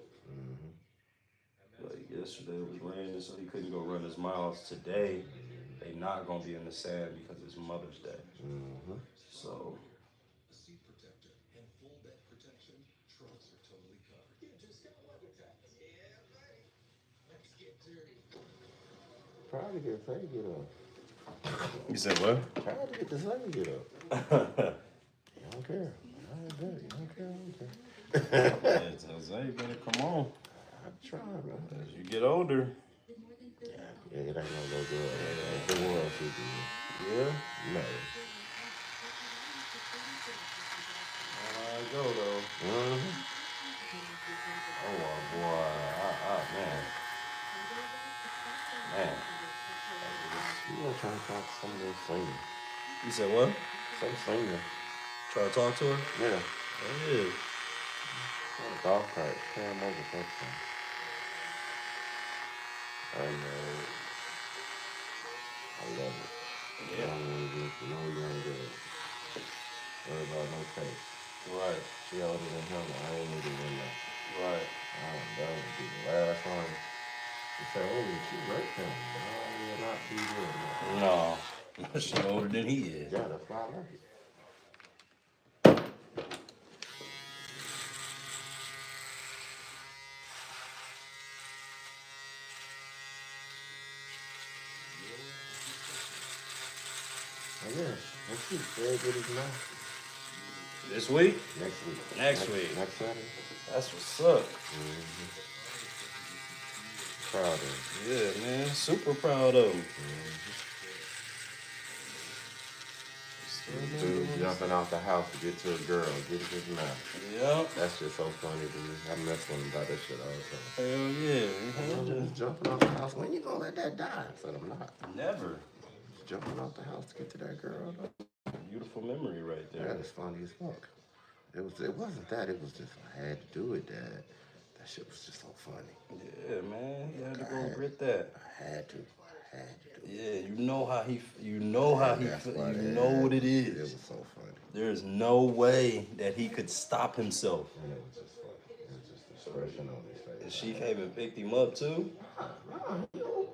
Like yesterday it was raining, so he couldn't go run his miles. Today, they not gonna be in the sand because it's Mother's Day. So. Try to get the get up. You said what? Try to get the sun get up. You don't care. I don't care. Yeah, Jose, you better come on. I try, man. As you get older. Yeah, it ain't gonna go good. The world should be. Yeah? No. How I go though. Oh boy. Man. You gonna try to talk to some of those singers. You said what? Some singer. Try to talk to her? Yeah. Oh yeah. Golf cart. Cam over something. I know. I love it. Yeah. You know you're gonna get it. Worry about no taste. Right. She older than him. I ain't even in that. Right. That would be the last one. You say, oh, she raped him. No, you'll not be good. No. She older than he is. Yeah, that's why I like it. Oh, yeah. Next week. Very good as now. This week? Next week. Next week. Next Saturday. That's what's up. Proud of him. Yeah, man. Super proud of him. Dude jumping out the house to get to a girl, get his mouth. Yep. That's just so funny to me. I mess with him about that shit all the time. Hell yeah. I'm just jumping out the house. When you gonna let that die? I said, I'm not. Never. Just jumping out the house to get to that girl. Beautiful memory right there. That is funny as fuck. It wasn't that. It was just I had to do it, Dad. That shit was just so funny. Yeah, man. You had to go grit that. I had to. Yeah, you know how he feel. You know what it is. It was so funny. There's no way that he could stop himself. And it was just funny. It was just the expression on his face. And she came and picked him up too. No,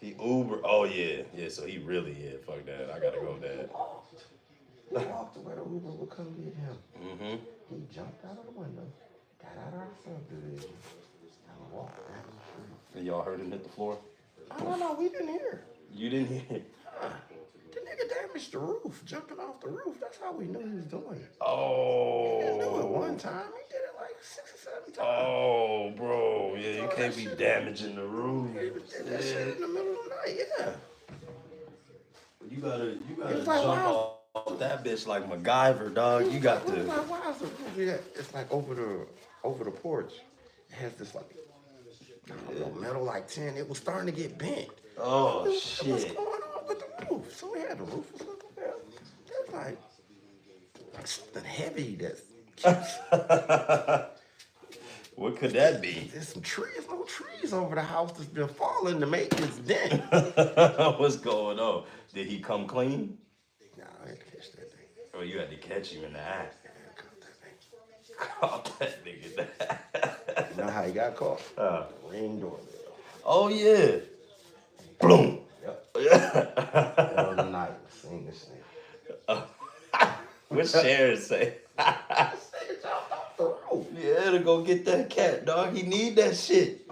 He Uber. Oh yeah. So he really fuck that. I gotta go, Dad. he walked to where the Uber would come get him. He jumped out of the window, got out of our subdivision, and walked down the street. And y'all heard him hit the floor? No, we didn't hear. You didn't hear? The nigga damaged the roof, jumping off the roof. That's how we knew he was doing it. Oh. He didn't do it one time. He did it like 6 or 7 times. Oh, bro. Yeah, you can't be damaging the roof. He did that shit in the middle of the night, yeah. You gotta It's like, jump off that bitch like MacGyver, dog. You got It was to. like, why is the roof? Yeah, it's like over the porch. It has this like, I don't know, metal like tin. It was starting to get bent. Oh, What's shit. going on with the roof? So we had the roof or something there. It's like something heavy that keeps. What could that be? There's some trees, little trees over the house that's been falling to make this dent. What's going on? Did he come clean? Nah, I had to catch that thing. Oh, you had to catch him in the act. Caught that nigga. You know how he got caught? Ring doorbell. Oh yeah. Boom. Yep. Yeah. Middle of the night, sing this nigga. What Sharon say? Nigga jumped off the roof. Yeah, to go get that cat, dog. He need that shit.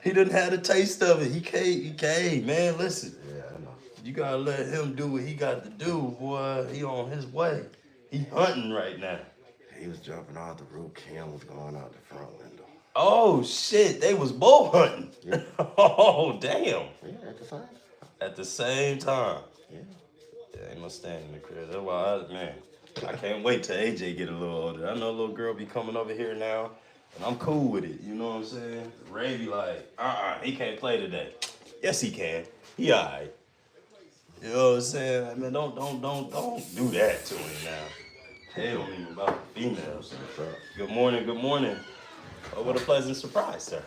He done had a taste of it. He came, man. Listen, Yeah, I know. you gotta let him do what he got to do, boy. He on his way. He hunting right now. He was jumping out the roof. Kim was going out the front window. Oh shit, they was both hunting. Yeah. Oh damn. Yeah, at the same time. At the same time. Yeah. Yeah, ain't no stand in the crib. That's why I can't wait till AJ get a little older. I know a little girl be coming over here now, and I'm cool with it. You know what I'm saying? Ray be like, he can't play today. Yes, he can. He alright. You know what I'm saying? Man, don't do that to him now. Tell him about the females. Good morning, good morning. Oh, what a pleasant surprise, sir.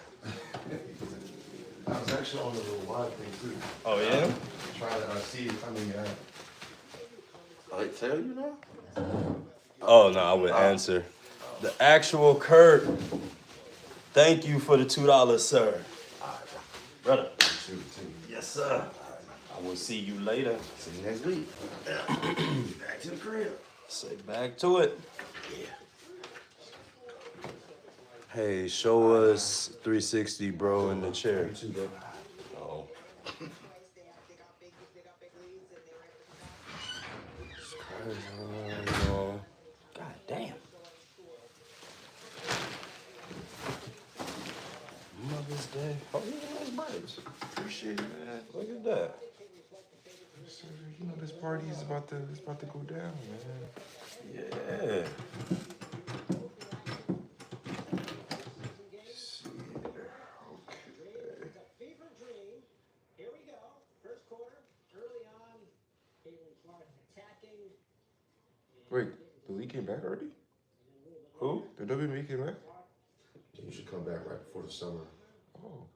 I was actually on the little wide thing too. Oh yeah? Trying to see if I mean, I tell you now? Oh no, I would answer. The actual Kurt. Thank you for the $2, sir. Brother. Yes, sir. I will see you later. See you next week. Back to the crib. Say back to it. Yeah. Hey, show us 360, bro, in the chair. Oh. God damn. Mother's Day. Oh, yeah, nice braids. appreciate it, man. Look at that. So, you know, this party is about to go down, man. Yeah. See here. Okay. Fever dream. Here we go. First quarter, early on, Caitlin Clark attacking. Wait, the league came back already? Who? The WNBA came back? You should come back right before the summer. Oh.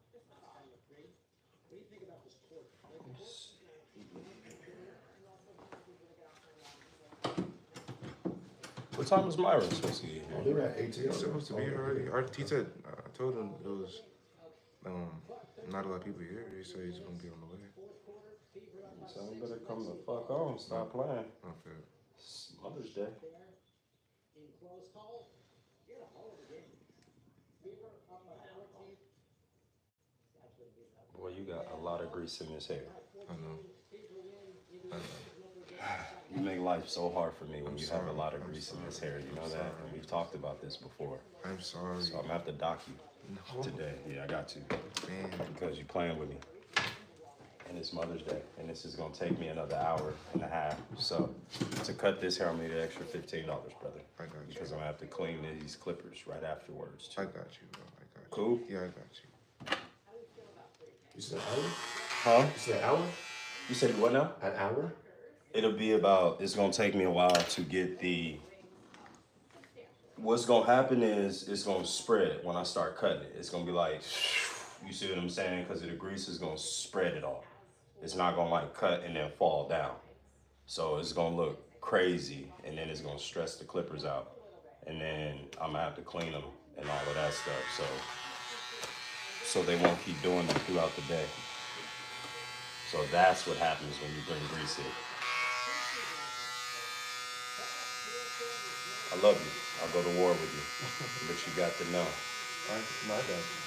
What time is Myron supposed to get Oh, here? they're at 18. He's supposed to be here already. He said, I told him it was not a lot of people here. He said he's going to be on the way. So I better come the fuck on. Stop playing. Okay. It's Mother's Day. In close call, get a hold of the game. Fever up by 14. Boy, you got a lot of grease in this hair. I know. You make life so hard for me when I'm you sorry. have a lot of I'm grease in this sorry. hair. You know I'm that? sorry. And we've talked about this before. I'm sorry. So I'm gonna have to dock you No. today. Yeah, I got to. Man. Because you're playing with me. And it's Mother's Day. And this is gonna take me another hour and a half. So to cut this hair, I'm gonna need an extra $15, brother. I got you. Because I'm gonna have to clean these clippers right afterwards. I got you, bro. I got you. Cool? Yeah, I got you. You said an hour? Huh? You said an hour? You said what now? An hour? It'll be about, it's gonna take me a while to get what's gonna happen is it's gonna spread when I start cutting it. It's gonna be like, you see what I'm saying? Because the grease is gonna spread it all. It's not gonna like cut and then fall down. So it's gonna look crazy and then it's gonna stress the clippers out. And then I'm gonna have to clean them and all of that stuff. So they won't keep doing that throughout the day. So that's what happens when you bring grease in. I love you. I'll go to war with you. But you got to know. No, I got you.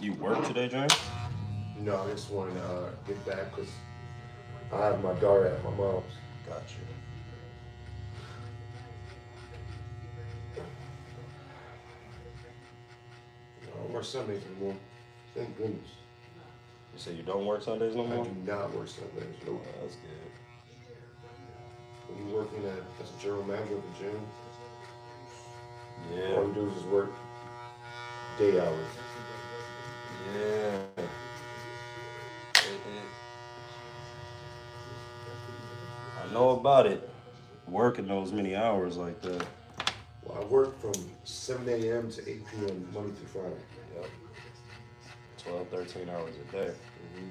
You work today, James? No, I just wanted to get back because I have my daughter at my mom's. Got you. I don't work Sundays anymore. Thank goodness. You say you don't work Sundays no I more? do not work Sundays. Nope. Oh, that's good. working as a general manager of the gym. Yeah. All you do is just work day hours. Yeah. I know about it. Working those many hours like that. Well, I work from 7 a.m. to 8 p.m. Monday through Friday. Yep. 12, 13 hours a day. Mm-hmm.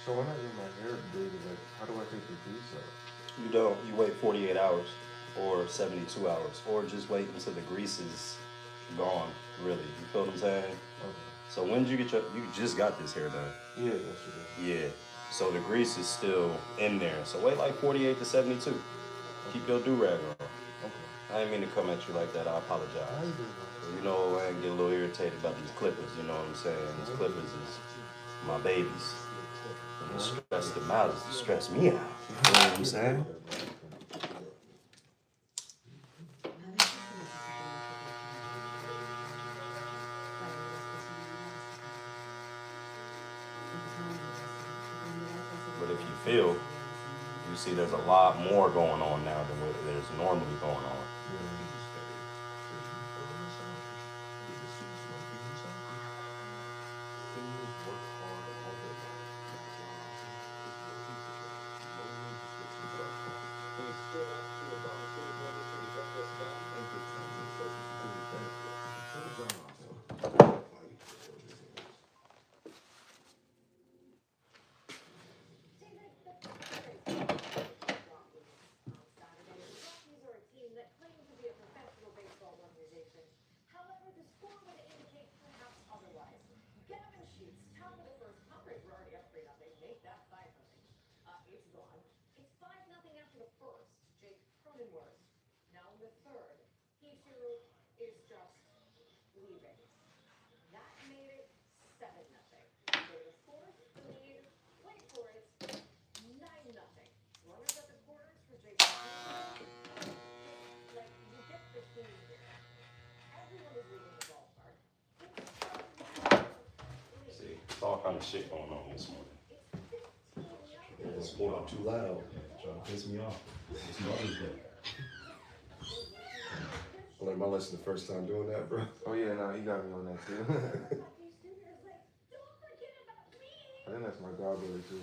So when I get my hair braided, like, how do I take the grease out? You don't. You wait 48 hours or 72 hours, or just wait until the grease is gone. Really, you feel what I'm saying? Okay. So when did you get your? You just got this hair done. Yeah, yesterday. Yeah. So the grease is still in there. So wait like 48 to 72. Keep your do rag on. Okay. I didn't mean to come at you like that. I How apologize. you doing, man? You know, I get a little irritated about these clippers. You know what I'm saying? These clippers is my babies. And the stress them out is to stress me out. You know what I'm saying? But if you feel, you see there's a lot more going on now than what there's normally going on. See, it's all kind of shit going on this morning. It's going too loud. Trying to piss me off. It's Mother's Day. I learned my lesson the first time doing that, bro. Oh yeah, no, he got me on that too. I think that's my godbrother too.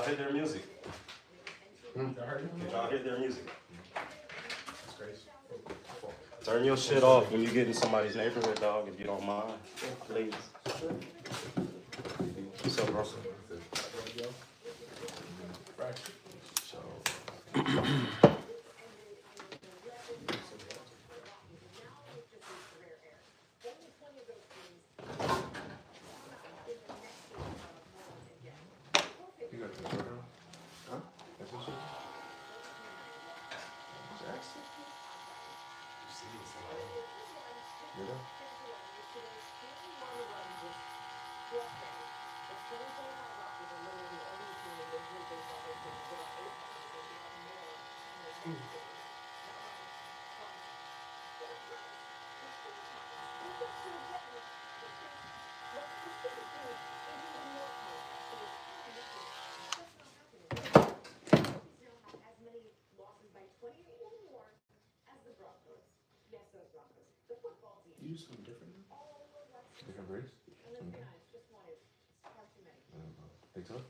hear their music? Did y'all hear their music? That's crazy. Turn your shit off when you get in somebody's neighborhood, dog, if you don't mind. Please. What's up, Russell? You got the Jordan? Huh? That's what you Jackson? Yeah. You do something different now? Different breeds? Okay. They tough?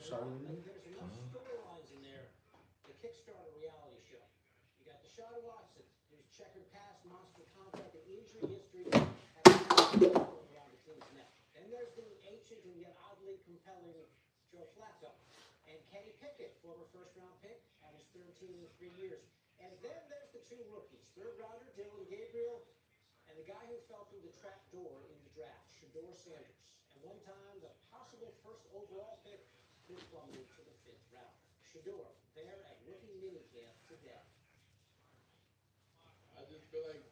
Sorry, there's enough storylines in there to kickstart a reality show. You got the Shaw Watson, whose checkered past, monster contract, and injury history around the team's neck. Then there's the ancient and yet oddly compelling Joe Flacco. And Kenny Pickett, former first-round pick, had his third team in 3 years. And then there's the two rookies, third-rounder Dylan Gabriel, and the guy who fell through the trap door in the draft, Shador Sanders. And one time, the possible first overall pick, who plummeted to the 5th round. Shador, there at rookie minicamp today. I just feel like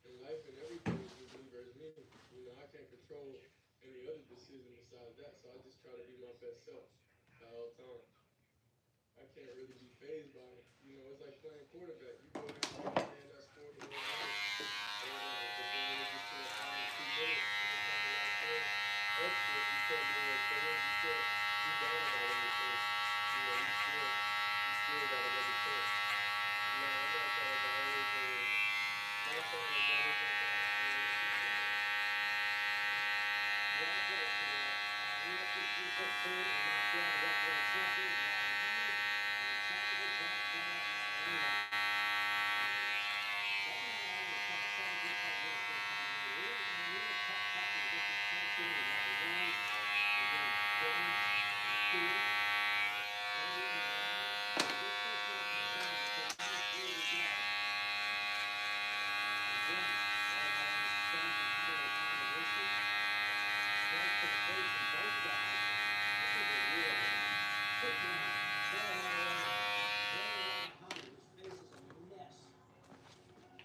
in life and everything is just me versus me. You know, I can't control any other decision besides that, so I just try to be my best self the whole time. I can't really be fazed by it. You know, it's like playing quarterback. You go out and man that scored the whole game. But then when it gets to the final 2 minutes, when it's time to lock in, extra, you start doing those things. You can't be down about anything. You know, you still got another chance. No, I'm not trying to buy anything. Last time I bought anything for the house, man, it's not like that. Well played, Shador. UFC 315 and knockdown welterweight champion Ryan Howard and the tactical Jack Bella Maddalena. Bella Maddalena is top 17-fight winner first time in the ring. Maddalena tough with vicious punching and level rounds. And then damage, speed. Very Maddalena. This first match is scheduled to take almost 3 weeks long. Again, Bella Maddalena's strength and power of combination. Strike to the face from both guys. This is a real quick round. Bella Maddalena throwing out Muhammad, whose face is a mess.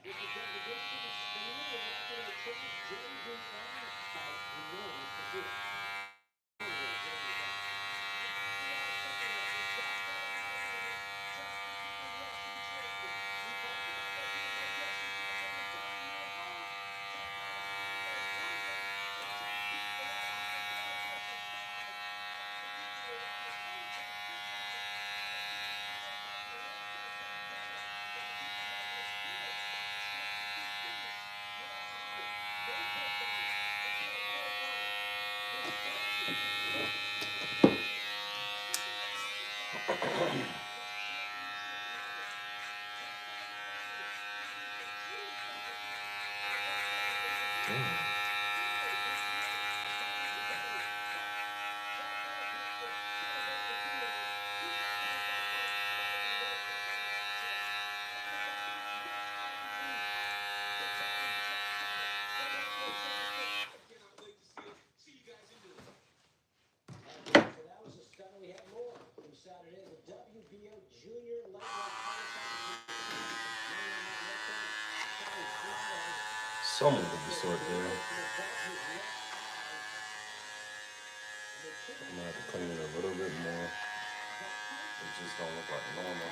This is the distance from new welterweight champ JBL fight. We know Mr. Good. Saturday, the WBO Junior Lightweight Title fight. Someone could be sort there. I'm gonna have to clean it a little bit more. It just don't look like normal.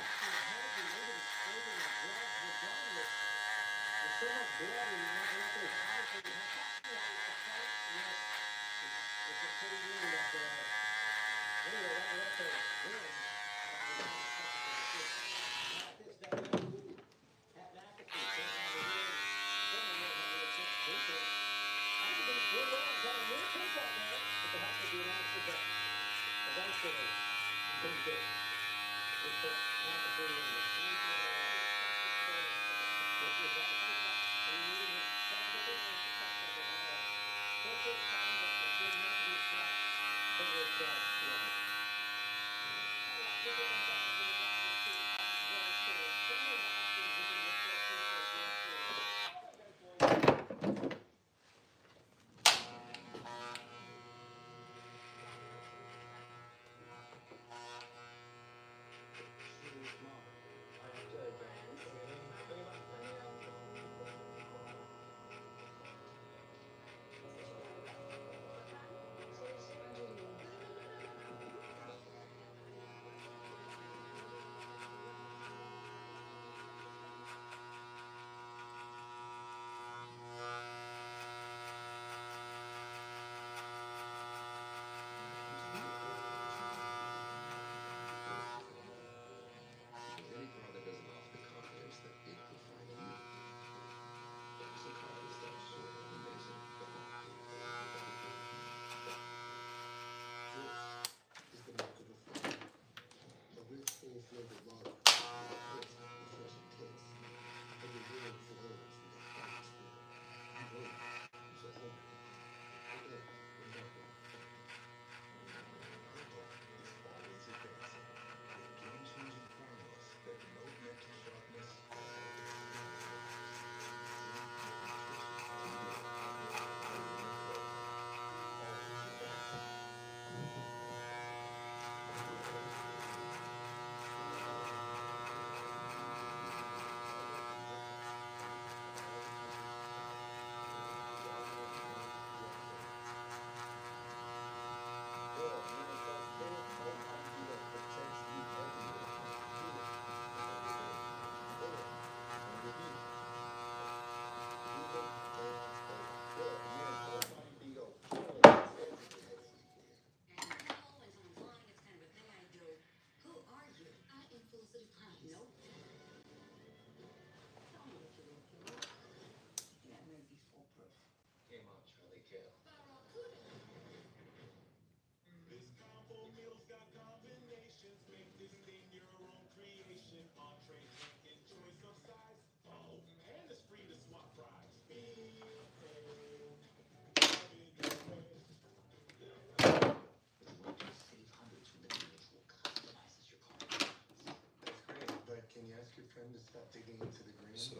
So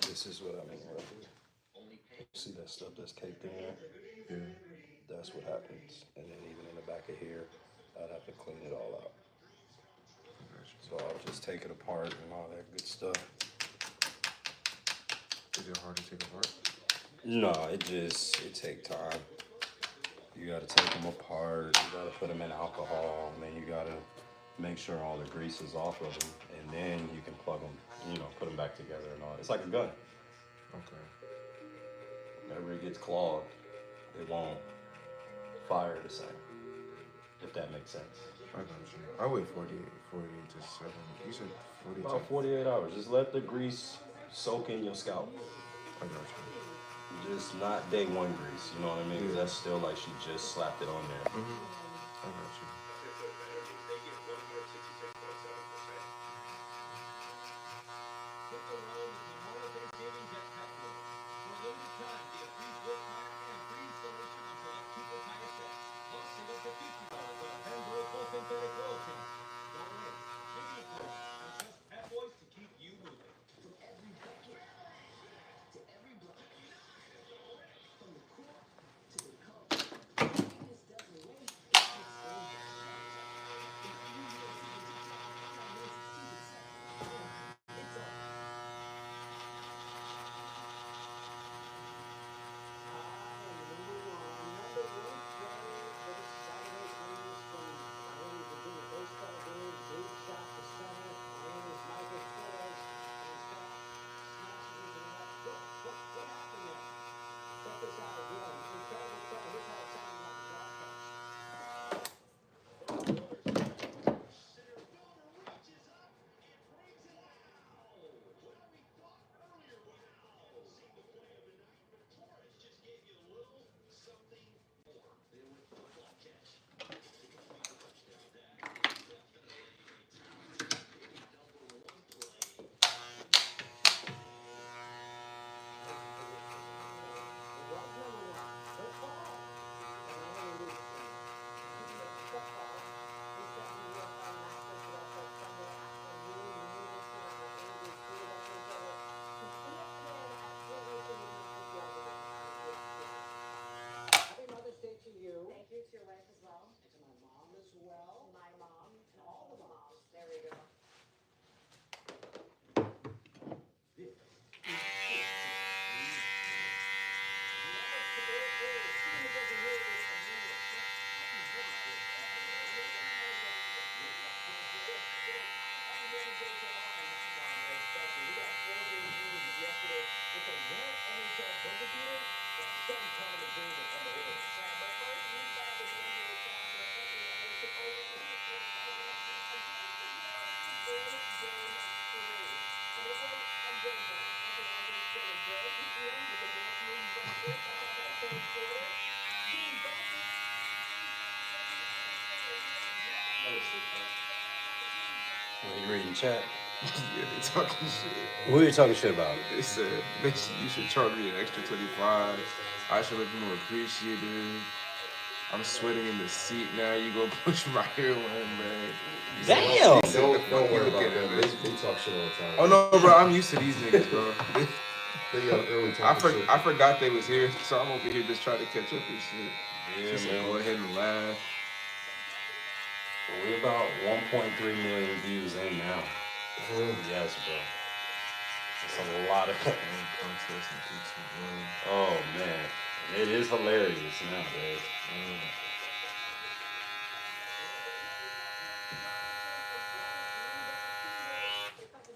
this is what I mean right here. See that stuff that's caked in there? Yeah. That's what happens. And then even in the back of here, I'd have to clean it all out. So I'll just take it apart and all that good stuff. Is it hard to take apart? No, it take time. You gotta take them apart, you gotta put them in alcohol, and then you gotta make sure all the grease is off of them, and then you can plug them, put them back together and all. It's like a gun. Okay. Whenever it gets clogged, it won't fire the same, if that makes sense. I got you. I wait 40 to 7. You said 40 to... About 48 hours. Just let the grease soak in your scalp. I got you. Just not day one grease, you know what I mean? 'Cause Yeah. that's still like she just slapped it on there. I got you. well. My mom and all the moms. There we go. What, you reading chat? Yeah, they talking shit. Who are you talking shit about? They said you should charge me an extra 25. I should look more appreciative. I'm sweating in the seat now. You go push my hair one, man. Damn! Don't worry Look about at them. him, man. They talk shit all the time. Oh no, bro, I'm used to these niggas, bro. They really talking shit. I forgot they was here, so I'm over here just trying to catch up and shit. Yeah, Just man. go ahead and laugh. We're about 1.3 million views in now. For real. Yes, bro. It's a lot of. Oh man, it is hilarious nowadays.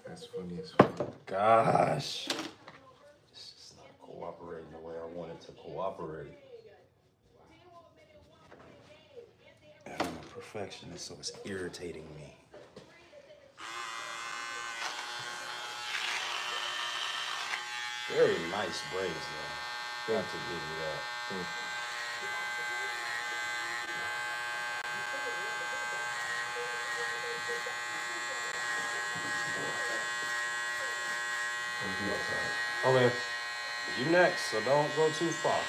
That's funny as fuck. Gosh, it's just not cooperating the way I want it to cooperate. And I'm a perfectionist, so it's irritating me. Very nice braids, though. Got to give you that. Okay. You next, so don't go too far.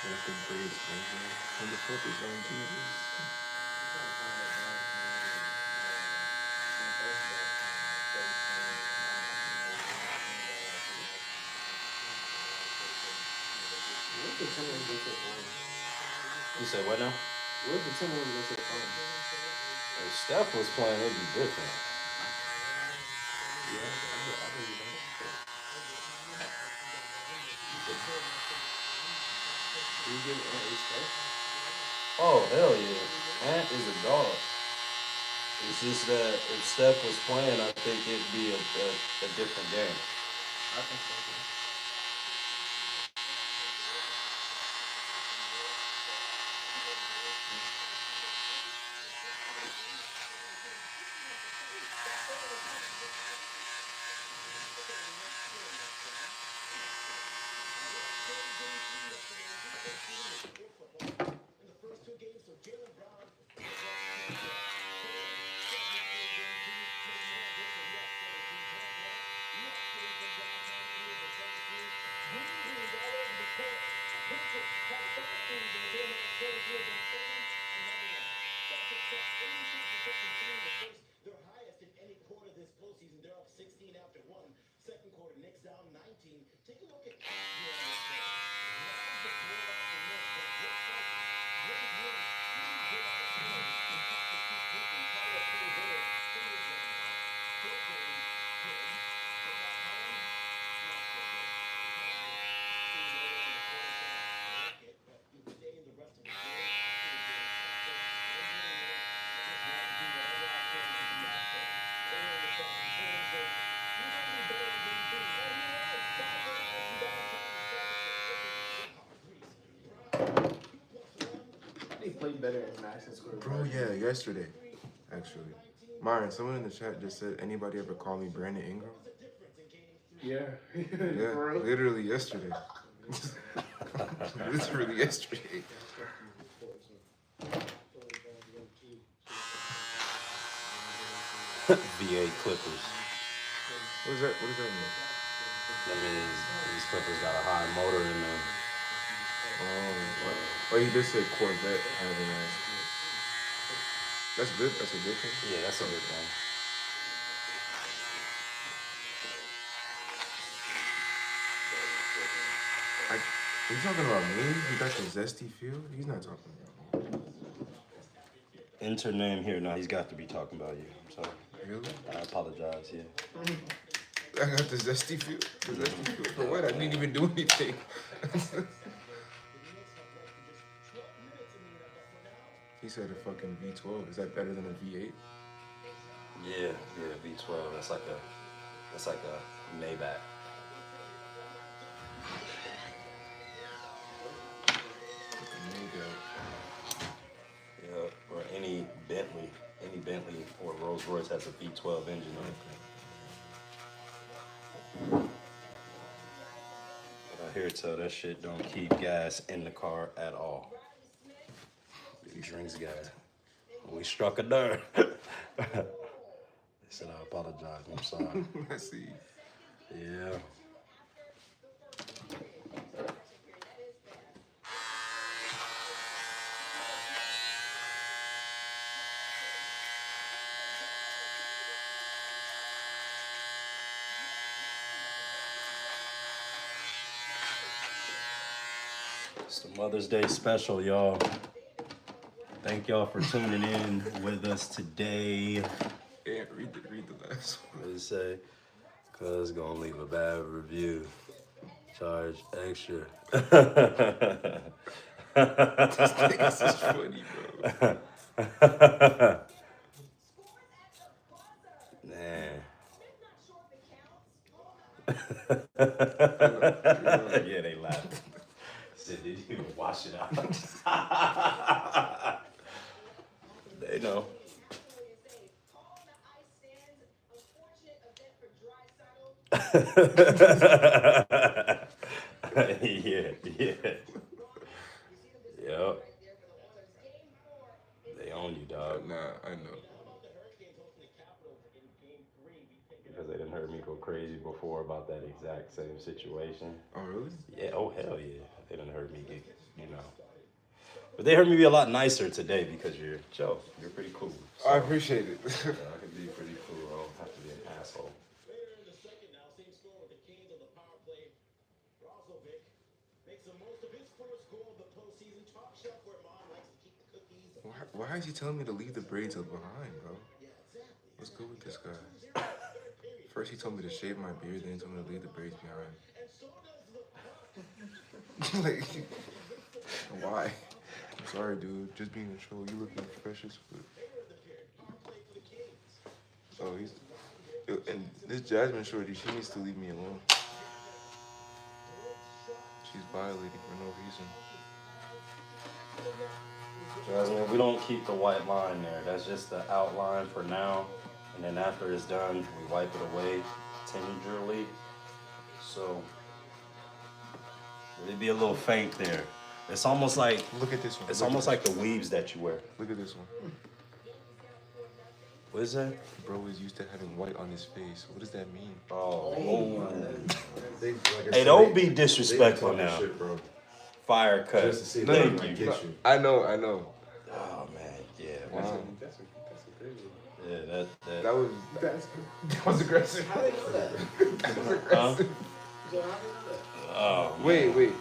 That's the braids, man. When the fuck is on Jesus? You say what now? What if the Timberwolves go to the finals? If Steph was playing, it'd be different. Yeah, I believe that. Do you give Ant respect? Oh, hell yeah. Ant is a dog. It's just that if Steph was playing, I think it'd be a different game. I think so. They played better as Madison Square Bro, yeah, yesterday, actually. Myron, someone in the chat just said, anybody ever call me Brandon Ingram? Yeah. Yeah, literally yesterday. Literally yesterday. VA Clippers. What does that mean? That means these Clippers got a high motor in them. Oh, you just said Corvette having a... That's good. That's a good thing. Yeah, that's a good thing. Are you talking about me? He got the zesty feel? He's not talking about me. Enter name here. No, he's got to be talking about you. I'm sorry. Really? I apologize. Yeah. I got the zesty feel. The zesty feel for what? I didn't even do anything. He said a fucking V12. Is that better than a V8? Yeah. V12. That's like a Maybach. Yeah. Or any Bentley. Any Bentley or Rolls Royce has a V12 engine on it. But I hear tell that shit don't keep gas in the car at all. It drinks gas. We struck a nerve. They said I apologize. I'm sorry. I see. Yeah. It's the Mother's Day special, y'all. Thank y'all for tuning in with us today. Yeah, read the last one. What did it say? Cuz gonna leave a bad review. Charge extra. This is funny, bro. Man. Yeah, they laughed. Said, did you wash it out? They know. Yeah. Yep. They own you, dog. Nah, I know. Because they didn't heard me go crazy before about that exact same situation. Oh, really? Yeah, oh hell yeah. They didn't heard me get, But they heard me be a lot nicer today because you're pretty cool. So, I appreciate it. I can be pretty cool. I don't have to be an asshole. Why is he telling me to leave the braids up behind, bro? What's good with this guy? First he told me to shave my beard, then he told me to leave the braids behind. Like, why? I'm sorry, dude. Just being a troll. You looking fresh as fuck. Oh, and this Jasmine shorty, she needs to leave me alone. She's violating for no reason. Jasmine, we don't keep the white line there. That's just the outline for now. And then after it's done, we wipe it away gingerly. So it'd be a little faint there. It's almost like, look at this one. It's almost like the weaves that you wear. Look at this one. What is that? Bro is used to having white on his face. What does that mean? Oh. Like Hey, don't be disrespectful now. Shit, bro. Fire cut. Just to see if Thank they you. might get you. I know. Oh man, yeah. Wow. That's crazy. Yeah, That was aggressive. How they know that? Huh? So how they know that? Oh. Wait.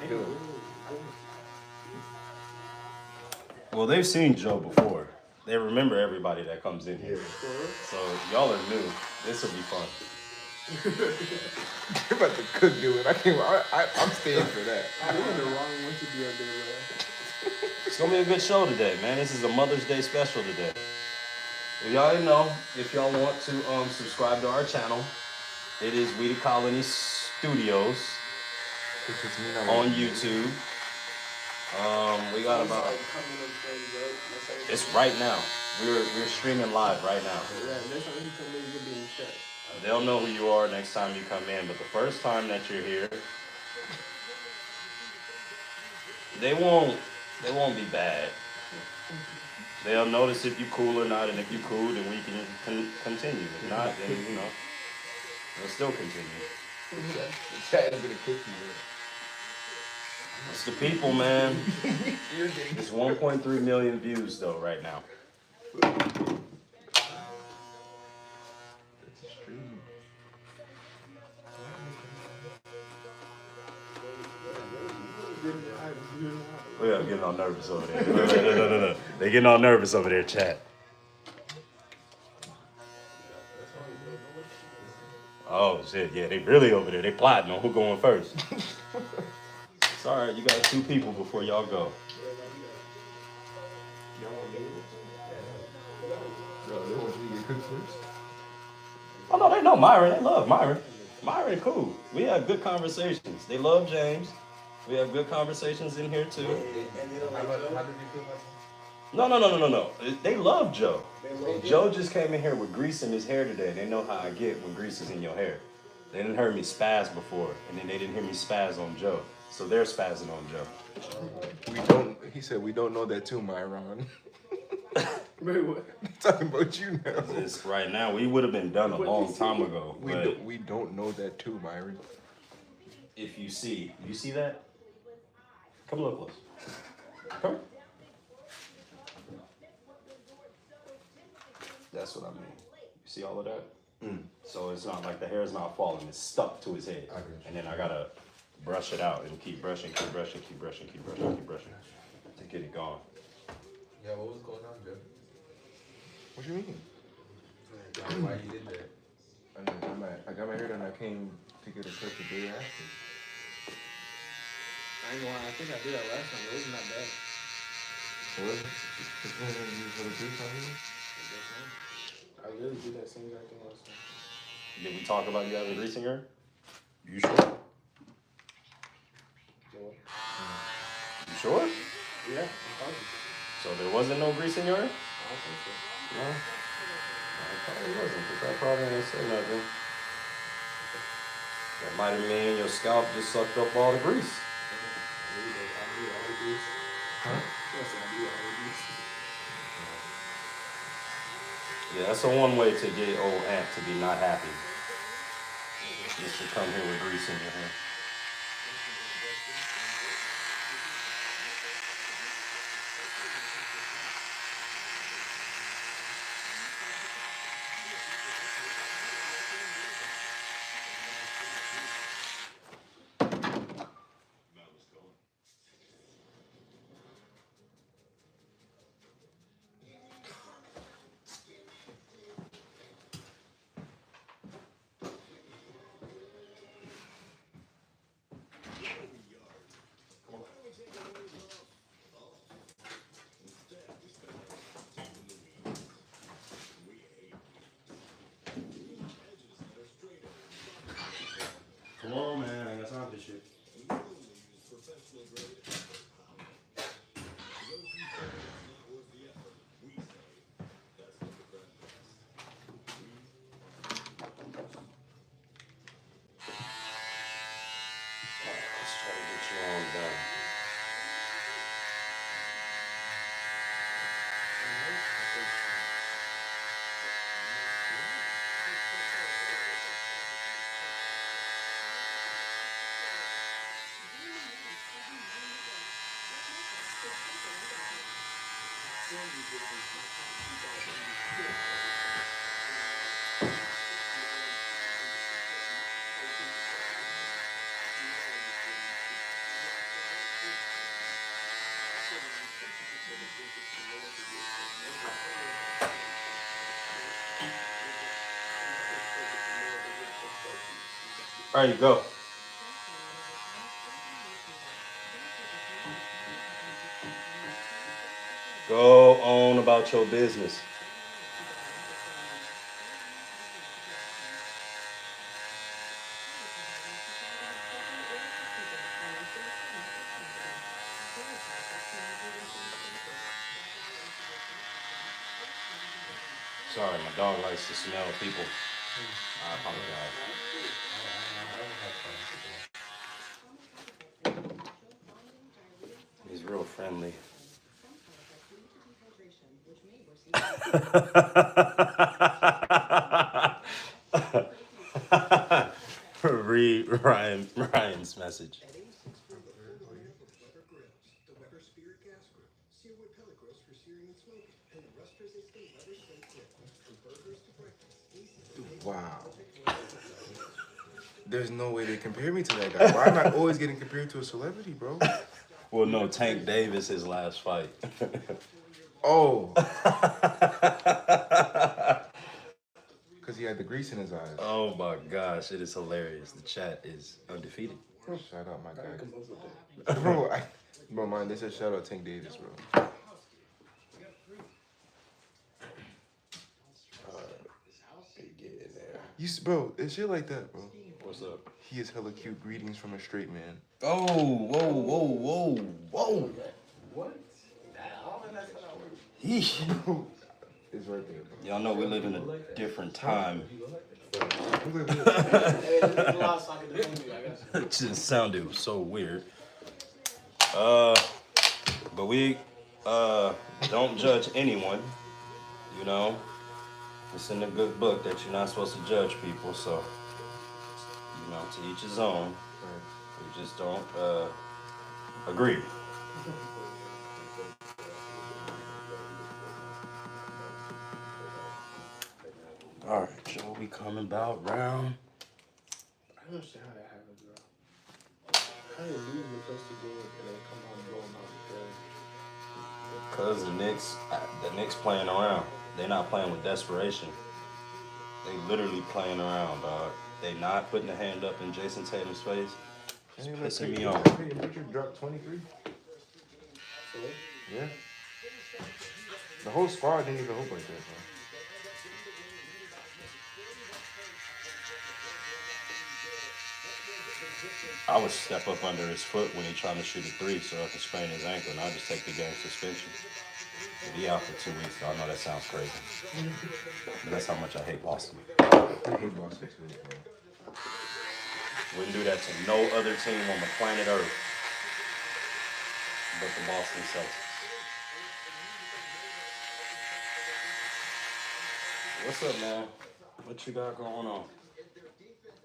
Well, they've seen Joe before. They remember everybody that comes in here. So y'all are new. This will be fun. You're about to cook, dude. I'm staying for that. You're the wrong one to be on there, bro. It's gonna be a good show today, man. This is a Mother's Day special today. Well, y'all already know, if y'all want to subscribe to our channel, it is We the Colony Studios on YouTube. We got about. It's right now. We're streaming live right now. Yeah, next time you come in, you'll be in the chat. They'll know who you are next time you come in, but the first time that you're here, they won't be bad. They'll notice if you're cool or not, and if you're cool, then we can continue. If not, then they'll still continue. The chat is gonna cook you, bro. It's the people, man. It's 1.3 million views though right now. Yeah, I'm getting all nervous over there. No. They getting all nervous over there, chat. Oh shit, yeah, they really over there. They plotting on who going first. Sorry, you got 2 people before y'all go. Bro, they want you to get cooked first. Oh no, they know Myron. They love Myron. Myron cool. We have good conversations. They love James. We have good conversations in here too. How did you feel like? No. They love Joe. Joe just came in here with grease in his hair today. They know how I get when grease is in your hair. They didn't hear me spaz before, and then they didn't hear me spaz on Joe. So they're spazzing on Joe. We don't. He said we don't know that too, Myron. Wait, what? I'm talking about you now. This right now, we would have been done a long time ago. We don't know that too, Myron. If you see that? Come a little close. Come. That's what I mean. You see all of that? So it's not like the hair is not falling, it's stuck to his head. And then I gotta brush it out and keep brushing to get it gone. Yeah, what was going on, Joe? What you mean? Why you did that? I got my hair done. I came to get a cut the day after. I ain't gonna lie, I think I did that last time. It wasn't that bad. What? Just for the grease on you? I really did that same exact thing last time. Did we talk about you having grease in your hair? You sure? You sure? Yeah, I'm positive. So there wasn't no grease in your hair? I don't think so. No. It probably wasn't, because I probably didn't say nothing. That might have mean your scalp just sucked up all the grease. I need all the grease. Huh? Yes, I need all the grease. Yeah, that's the one way to get old Ant to be not happy. Just to come here with grease in your hair. Come on, man. I got time for this shit. Let's try to get you on done. All right, you go. Go on about your business. Sorry, my dog likes to smell people. I apologize. He's real friendly. Read Ryan's message. Wow. There's no way they compare me to that guy. Why am I always getting compared to a celebrity, bro? Well, no, Tank Davis, his last fight. Oh. Because he had the grease in his eyes. Oh my gosh, it is hilarious. The chat is undefeated. Shout out my guy. Bro, man, they said shout out Tank Davis, bro. Bro, it's shit like that, bro. What's up? He is hella cute. Greetings from a straight man. Oh, whoa. What? Yeesh. It's right there, bro. Y'all know we live in a different time. It just sounded so weird. But we don't judge anyone, you know. It's in the good book that you're not supposed to judge people, so you know, to each his own. We just don't agree. All right, Joe, we coming about round. I don't understand how that happens, bro. How you lose in the first two games and then come out and blow them out? Cause the Knicks playing around. They're not playing with desperation. They literally playing around, dog. They not putting a hand up in Jason Tatum's face. It's pissing me off. Richard dropped 23. Yeah. The whole squad didn't even hoop like that, bro. I would step up under his foot when he trying to shoot a three so I can sprain his ankle, and I'll just take the game suspension. But he out for 2 weeks, so I know that sounds crazy. But that's how much I hate Boston. I hate Boston too, bro. Wouldn't do that to no other team on the planet Earth but the Boston Celtics. What's up, man? What you got going on?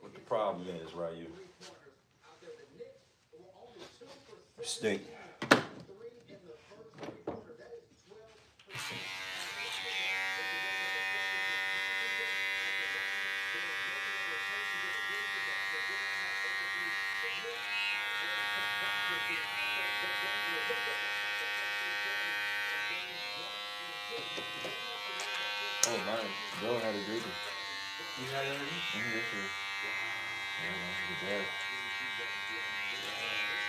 What the problem is, Ryu? You stink. Oh, mine. Joe had a great one. You had it already? Yeah, man, good job.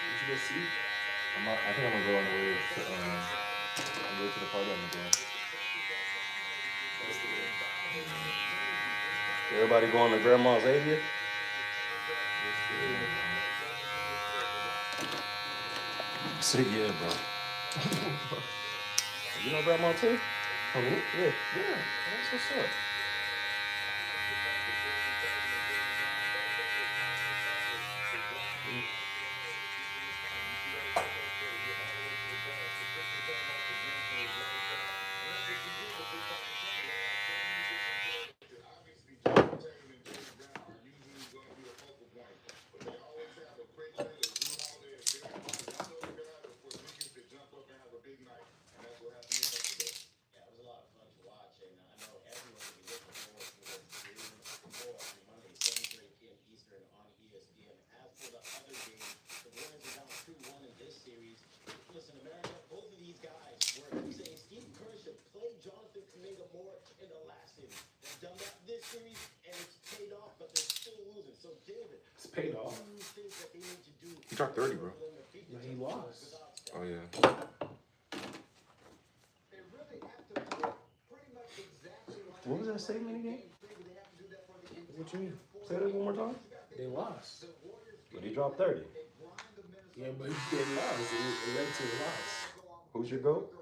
Did you go see? I think I'm gonna go on the way to the party I'm going. Everybody going to Grandma's 80th? Say yeah, bro. You know Grandma too? Oh, really? Yeah. That's what's up. It's paid off. He dropped 30, bro. No, he lost. Oh, yeah. What was that statement again? What you mean? Say that one more time. They lost. But he dropped 30. Yeah, but they lost. It led to a loss. Who's your GOAT?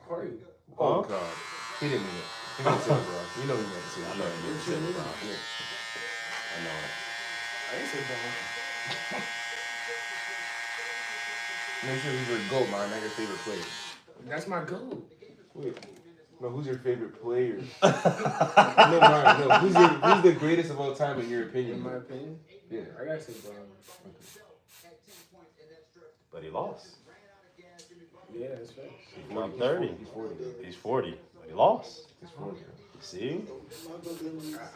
Curry. Oh, God. He didn't mean it. He meant to say LeBron. You know he meant to say I know he didn't say LeBron. I know it. I didn't say Bron. Make sure he's your GOAT, man, not your favorite player. That's my goal. Wait. No, who's your favorite player? No, man, no. Who's the greatest of all time in your opinion? In my opinion? Yeah. I gotta say Bron. But he lost. Yeah, that's right. He dropped 30. He's 40. He's 40. But he lost. He's 40. See?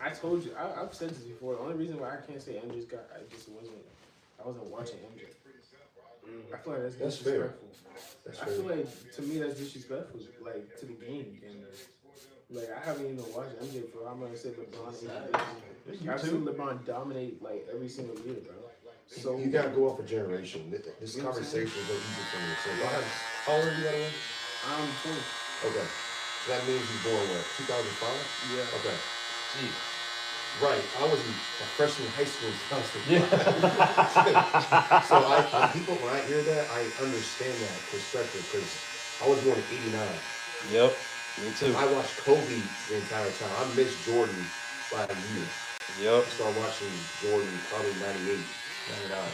I told you. I've said this before. The only reason why I can't say MJ's got, I wasn't watching MJ. I feel like that's fair. disrespectful. That's I fair. feel like to me that's disrespectful, like to the game. And like I haven't even watched MJ for. I'm gonna say LeBron. I've seen LeBron dominate like every single year, bro. So You gotta go off a generation. This conversation is so easy for me. So how old are you, by the way? I'm 20. Okay. So that means you born what? 2005? Yeah. Okay. Gee. Right. I was a freshman in high school in 2005. Yeah. So people, when I hear that, I understand that perspective because I was born in '89. Yep. Me too. I watched Kobe the entire time. I missed Jordan by a year. Yep. I started watching Jordan probably 98, 99.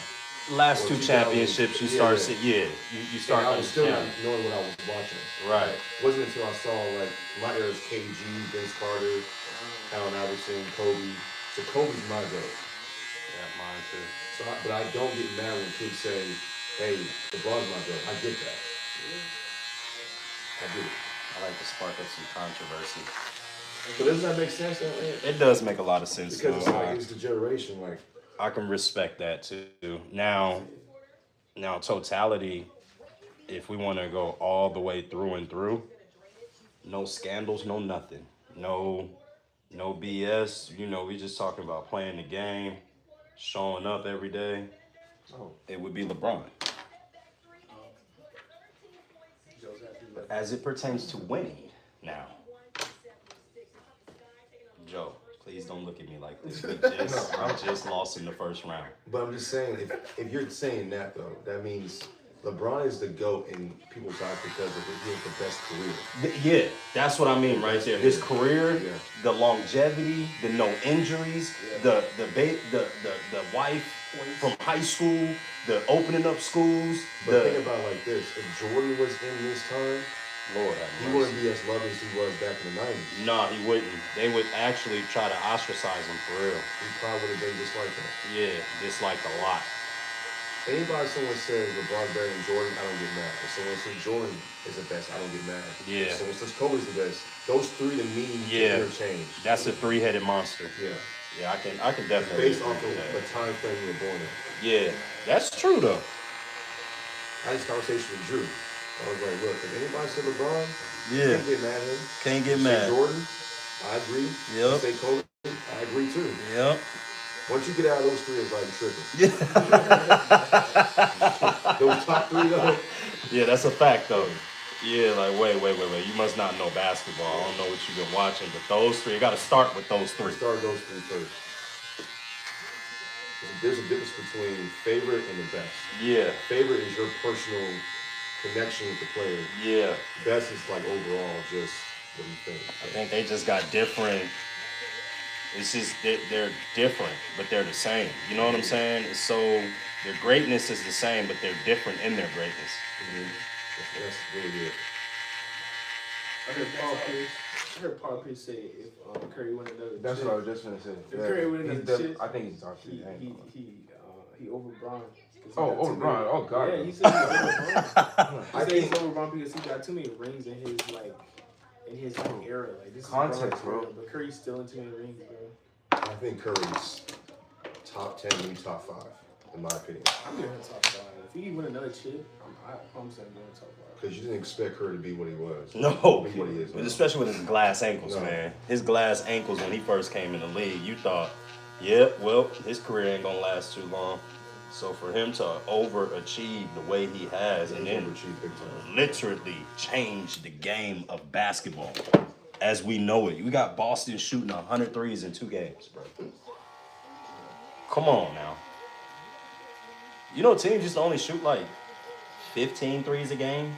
Last Or 2 2000. championships, you start seeing, you start And I was still not understanding. knowing what I was watching. Right. It wasn't until I saw like my era's KG, Vince Carter, Allen Iverson, Kobe. So Kobe's my goat. Yeah, mine too. So, but I don't get mad when kids say, "Hey, LeBron's my goat." I get that. I get it. I like to spark up some controversy. But doesn't that make sense? It does make a lot of sense. Because it's though. like it's the generation. Like I can respect that too. Now, totality. If we want to go all the way through and through, no scandals, no nothing, no BS. You know, we just talking about playing the game, showing up every day. oh, It would be LeBron. But as it pertains to winning, now, Joe, please don't look at me like this. We just lost in the first round. but I'm just saying, if you're saying that though, that means LeBron is the GOAT in people's eyes because of he has the best career. Yeah, that's what I mean right there. His career, Yeah. the longevity, the no injuries, the wife from high school, the opening up schools. But think about it like this: if Jordan was in this time, Lord, he wouldn't be as loved as he was back in the '90s. No, he wouldn't. They would actually try to ostracize him for real. He probably would have been just like that. Yeah, disliked a lot. Anybody, someone says LeBron better than Jordan, I don't get mad. If someone says Jordan is the best, I don't get mad. Yeah. If someone says Kobe's the best, those three to me Yeah. interchange. That's a 3-headed monster. Yeah. Yeah, I can definitely. Based off agree of with the that. time frame you were born in. Yeah, that's true though. I had this conversation with Drew. I was like, look, if anybody said LeBron, Yeah. can't get mad at him. Can't get You mad. say Jordan, I agree. Yep. You say Kobe, I agree too. Yep. Once you get out of those three, it's like tripping. Yeah. Those top three though. Yeah, that's a fact though. Yeah, like wait. You must not know basketball. I don't know what you've been watching, but those three, you got to start with those three. Start those three first. There's a difference between favorite and the best. Yeah. Favorite is your personal connection with the player. Yeah. Best is like overall just what you think. I think they just got different. It's just they're different, but they're the same. You know what I'm saying? So their greatness is the same, but they're different in their greatness. Mm-hmm. That's really good. I heard Paul Pierce say if Curry win another That's chip, what I was just gonna say. If Curry win another chip, I think he's top three. he over Bron. Over Bron. Oh God. Yeah, he said he's over Bron. I He said think he's over Bron because he got too many rings in his era. Like this Context, is Bron's bro. era, but Curry's still in too many rings, bro. I think Curry's top 10, maybe top 5, in my opinion. I'm giving him top 5. If he win another chip, I'm saying going top 5. Because you didn't expect Curry to be what he was. No, Be what he is now. especially with his glass ankles, No. man. His glass ankles when he first came in the league, you thought, yeah, well, his career ain't gonna last too long. So for him to overachieve the way he has, and then Overachieved big time. literally change the game of basketball as we know it. We got Boston shooting 100 threes in 2 games, bro. Come on now. You know, teams used to only shoot like 15 threes a game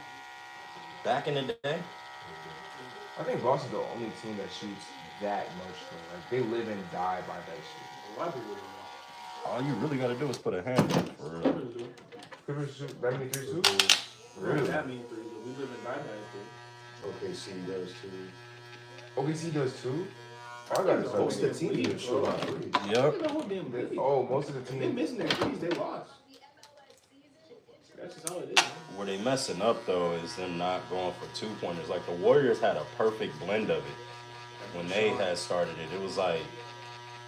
back in the day. I think Boston's the only team that shoots that much. Though. Like they live and die by that shit. A lot of people do. All you really got to do is put a hand in for real. Clippers shoot that many threes too? Really? That many threes, but we live in die by OKC does too. OKC does too. I got Most of the team didn't shoot a lot of threes. Yep. the whole damn league. Oh, most of the If they team. missing their threes, they lost. That's just how it is, man. Where they messing up though is them not going for 2-pointers. Like the Warriors had a perfect blend of it. when they had started it. It was like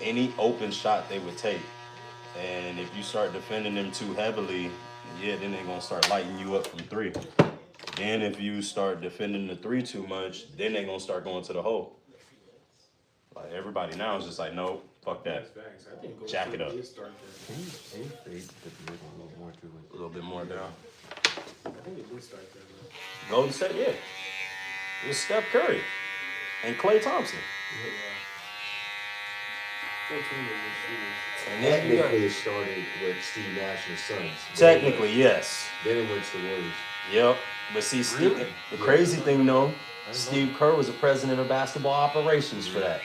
any open shot they would take. And if you start defending them too heavily, yeah, then they're gonna start lighting you up from three. Then if you start defending the three too much, then they're gonna start going to the hole. Like everybody now is just like, no, fuck that. Facts. I think Golden Jack State it up. did start that. Can you fade the middle a little more to it? A little bit more down. I think it did start that. Man. Golden State, yeah. It was Steph Curry and Klay Thompson. 14 of those shooters. And then you got, Technically, it started with Steve Nash and the Suns. technically, yes. Then it went to the Warriors. Yep. But see, Steve, the crazy thing though, Steve Kerr was the president of basketball operations for that.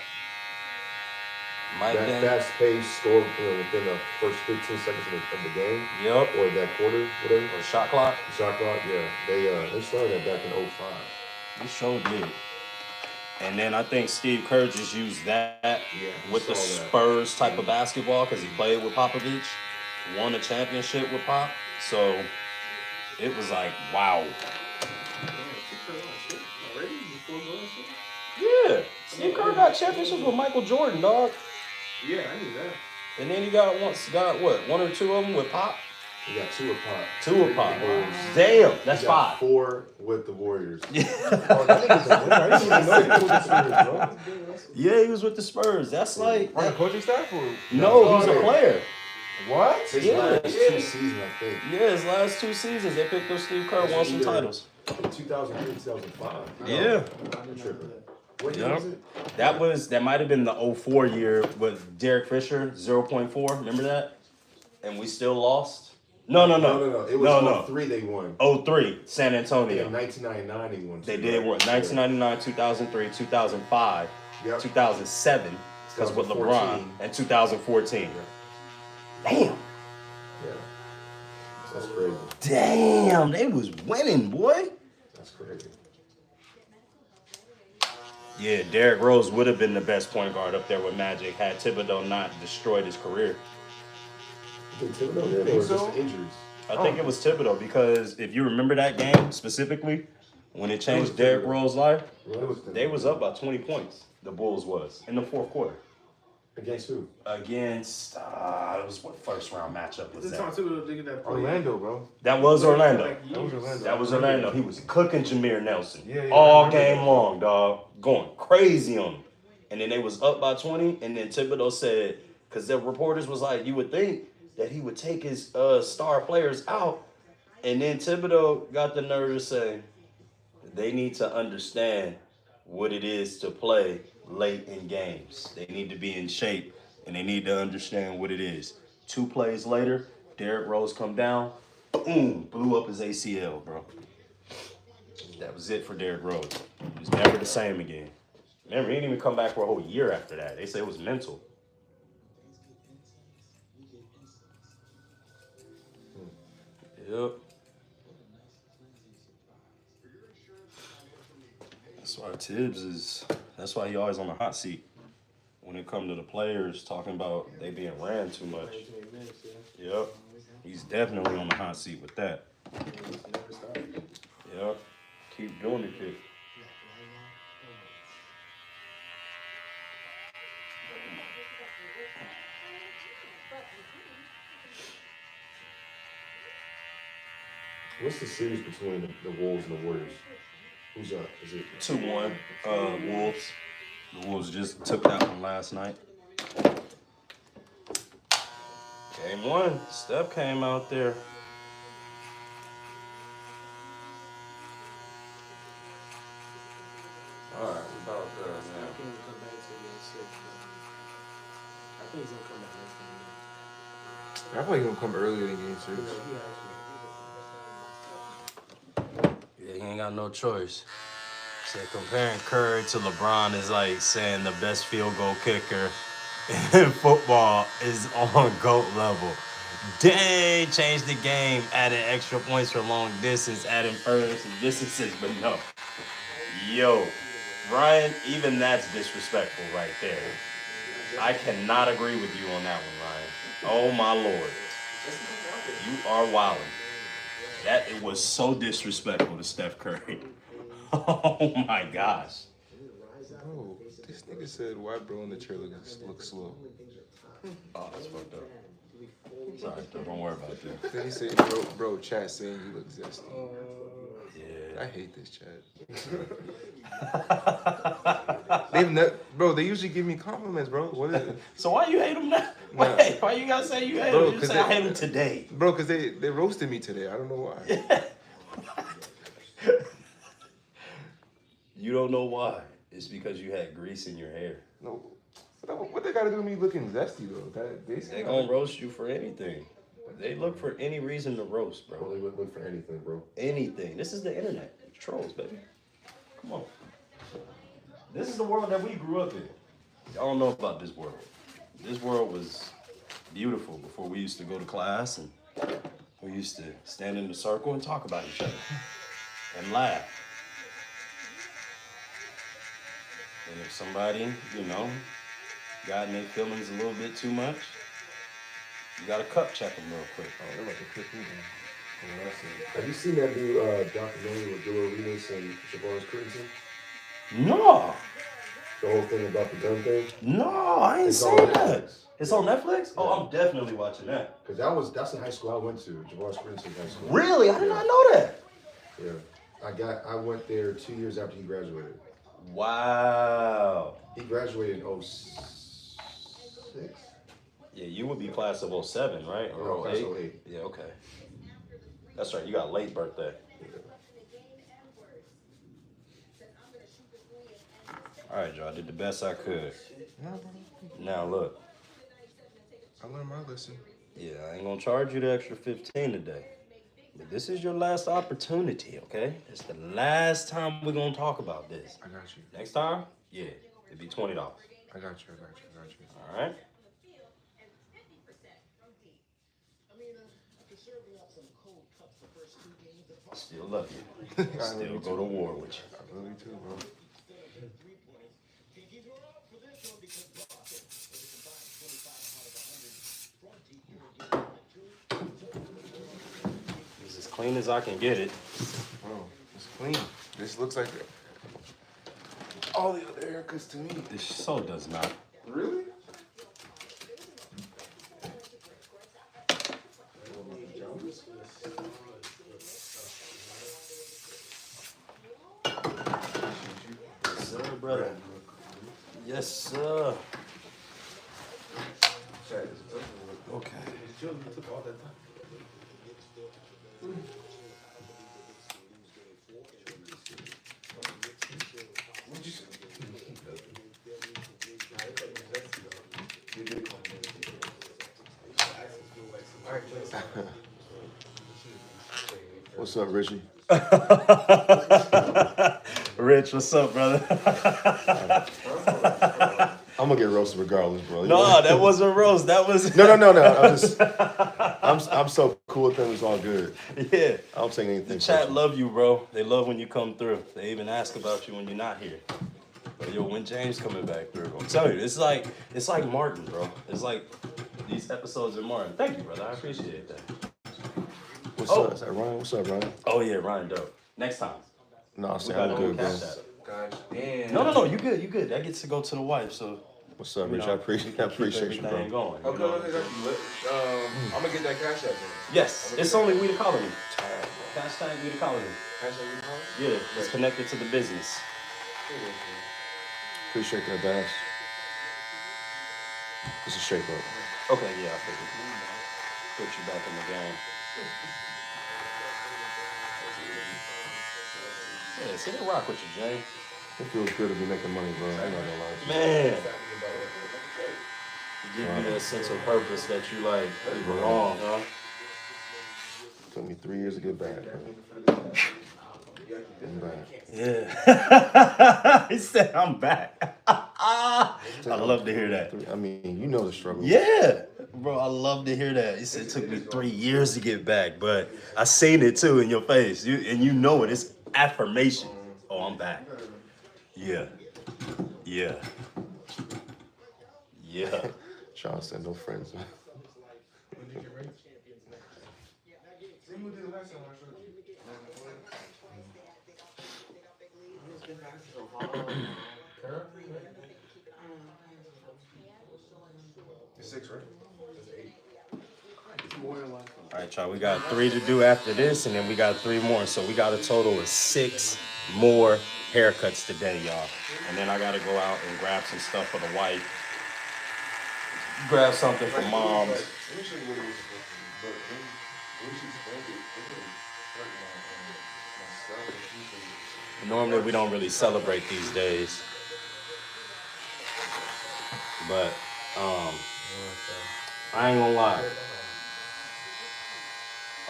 Mike That then, fast pace score within the first 15 seconds of the game, yep. or that quarter, whatever. Or shot clock. Shot clock, yeah. They started that back in 05. He sure did. And then I think Steve Kerr just used that with the Spurs type of basketball because he played with Popovich, won a championship with Pop. So it was like, wow. Already before Golden State? Yeah. Steve Kerr got championships with Michael Jordan, dog. Yeah, I knew that. And then he got one or two of them with Pop? He got 2 with Pop. 2 with Pop. Damn, that's He got 5. 4 with the Warriors. Yeah, he was with the Spurs. That's like On the coaching staff or? no, he's a player. What? His Yeah. last 2 seasons, I think. Yeah, his last 2 seasons they picked up Steve Kerr, won some titles. 2003, 2005. Yeah. I didn't know that. What year Yep. was it? That might have been the 04 year with Derek Fisher, 0.4. Remember that? And we still lost? No. It was 03 they won. 03, San In Antonio. 1999 they won. They did what? 1999, 2003, 2005, Yep. 2007, because with LeBron, 2014. and 2014. Damn. Yeah. That's crazy. Damn, they was winning, boy. That's crazy. Yeah, Derrick Rose would have been the best point guard up there with Magic had Thibodeau not destroyed his career. You think Thibodeau did, or was it just injuries? I think it was Thibodeau because if you remember that game specifically, when it changed Derrick Rose's life, they was up by 20 points. The Bulls was in the fourth quarter. Against who? Against it was what first round matchup was This that? time Thibodeau did that play. Orlando, bro. That was Orlando. That was Orlando. That was Orlando. He was cooking Jameer Nelson Yeah, all I remember game that. long, dog, going crazy on him. And then they was up by 20, and then Thibodeau said, because the reporters was like, you would think that he would take his star players out, and then Thibodeau got the nerve to say, they need to understand what it is to play late in games. They need to be in shape, and they need to understand what it is. 2 plays later, Derrick Rose come down, boom, blew up his ACL, bro. That was it for Derrick Rose. He was never the same again. Remember, he didn't even come back for a whole year after that. They say it was mental. Yep. That's why Tibbs is. That's why he always on the hot seat when it come to the players talking about they being ran too much. Yep. He's definitely on the hot seat with that. Yep. Keep doing it, kid. What's the series between the Wolves and the Warriors? Who's up? Is it 2-1, Wolves. The Wolves just took that one last night. Game 1, Steph came out there. All right, we about there now. I think he'll come back to the 6, I think he's gonna come back next game. I feel like he's gonna come earlier than game 6. He has Yeah, he ain't got no choice. Said comparing Curry to LeBron is like saying the best field goal kicker in football is on GOAT level. They changed the game, added extra points for long distance, adding further distances, but no. Yo, Ryan, even that's disrespectful right there. I cannot agree with you on that one, Ryan. Oh my Lord. You are wilding. That it was so disrespectful to Steph Curry. Oh my gosh. Bro, this Nigga said, why bro in the chair look slow? Oh, that's fucked up. Sorry, don't worry about that. Then he said, bro, chat saying you look zesty. Yeah. I hate this chat. Bro, they usually give me compliments, bro. What is it? So why you hate him now? Nah. Wait, why you gotta say you hate Bro, him? You say I hate him today. Bro, because they roasted me today. I don't know why. You don't know why. It's because you had grease in your hair. No. What they gotta do with me looking zesty, though? They gonna roast you for anything. They look for any reason to roast, Bro, bro. they would look for anything, bro. Anything. This is the internet. It's trolls, baby. Come on. This is the world that we grew up in. Y'all don't know about this world. This world was beautiful before we used to go to class and we used to stand in the circle and talk about each other and laugh. And if somebody, got in their feelings a little bit too much, you gotta cup check them real quick. Oh, they're about to cook me, man. Have you seen that new documentary with Bill Arenas and Javaris Crittenton? No, The whole thing about the gun thing? no, I ain't It's seen on that. Netflix. It's on Netflix? Oh, I'm definitely watching that. Because that's the high school I went to, Javaris Crittenton High School. Really? I did not know that. Yeah. I went there 2 years after he graduated. Wow. He graduated in 06? Yeah, you would be class of 07, right? Or Class 08? 08. Yeah, okay. That's right, you got late birthday. All right, Joe, I did the best I could. Now, look. I learned my lesson. Yeah, I ain't gonna charge you the extra 15 today. But this is your last opportunity, okay? It's the last time we're gonna talk about this. I got you. Next time, yeah, it'd be $20. I got you. All right? Still love you. Still go to war with you. I love you too, bro. It's as clean as I can get it. Bro, it's clean. This looks like all the other haircuts to me. This so does not. Really? Yes, sir, brother. Yes, sir. Okay. What's up, Richie? Rich, what's up, brother? I'm gonna get roasted regardless, bro. No, that wasn't a roast. That was No. I'm so cool with them. It's all good. yeah. I don't take anything. The chat personal. love you, bro. They love when you come through. They even ask about you when you're not here. But yo, when James coming back through, I'm telling you, it's like Martin, bro. It's like these episodes of Martin. Thank you, brother. I appreciate that. What's up? Is that Ryan? What's up, Ryan? Oh yeah, Ryan, dope. Next time. No, I'm We saying got I'm a good, bro. cash app. Gosh damn. No, you good. That gets to go to the wife, so What's up, you Rich? know, I appreciate keep you, bro. everything going. you Okay, know? I'm gonna get that cash app then. Yes, it's only We the Colony. Hashtag We the Colony. Cash app you call? Yeah, it's connected to the business. Appreciate that, Bass. It's a shake up. Okay, yeah, I figured. Put you back in the game. Yeah, sit and rock with you, Jay. It feels good to be making money, bro. I'm not gonna lie to you. Man. Give you that sense of purpose that you like, you belong, huh? Took me 3 years to get back, bro. I'm back. Yeah. He said, I'm back. I love to hear that. I mean, you know the struggle. Yeah. Bro, I love to hear that. He said it took me 3 years to get back, but I seen it too in your face. You know it. It's affirmation. Oh, I'm back. Yeah. Yeah. Yeah. Sean said no friends. 6, right? That's 8. It's more than last one. All right, y'all. We got 3 to do after this, and then we got 3 more. So we got a total of 6 more haircuts today, y'all. And then I gotta go out and grab some stuff for the wife. Grab something for moms. Let me show you what it was supposed to be. But when she explained it, it didn't hurt my scalp. Normally we don't really celebrate these days, but I ain't gonna lie.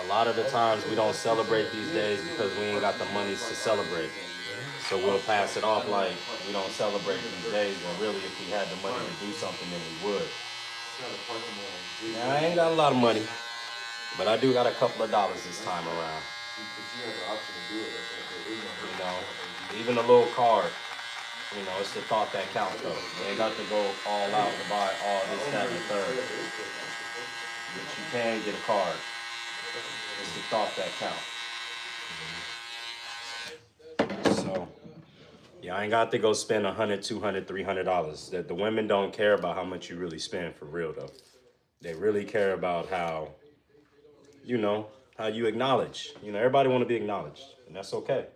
A lot of the times we don't celebrate these days because we ain't got the monies to celebrate. So we'll pass it off like we don't celebrate these days, when really if we had the money to do something, then we would. Now, I ain't got a lot of money, but I do got a couple of dollars this time around. You know, even a little card. You know, it's the thought that counts, though. You ain't got to go all out to buy all this, that, and the third. But you can get a card. It's the thought that counts. So, yeah, I ain't got to go spend $100, $200, $300. That the women don't care about how much you really spend for real, though. They really care about how, you know, how you acknowledge. You know, everybody want to be acknowledged, and that's okay.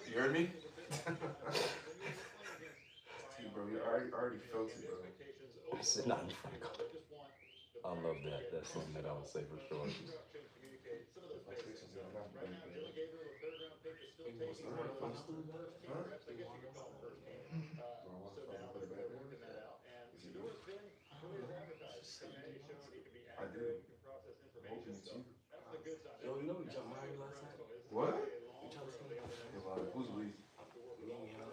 You heard me? Bro, you already felt it, bro. It's not I love that. That's something that I would say for sure. I do. I'm hoping it's you. Yo, you know we jumped Mario last night? What? We jumped somebody. Who's we? Me and Yana.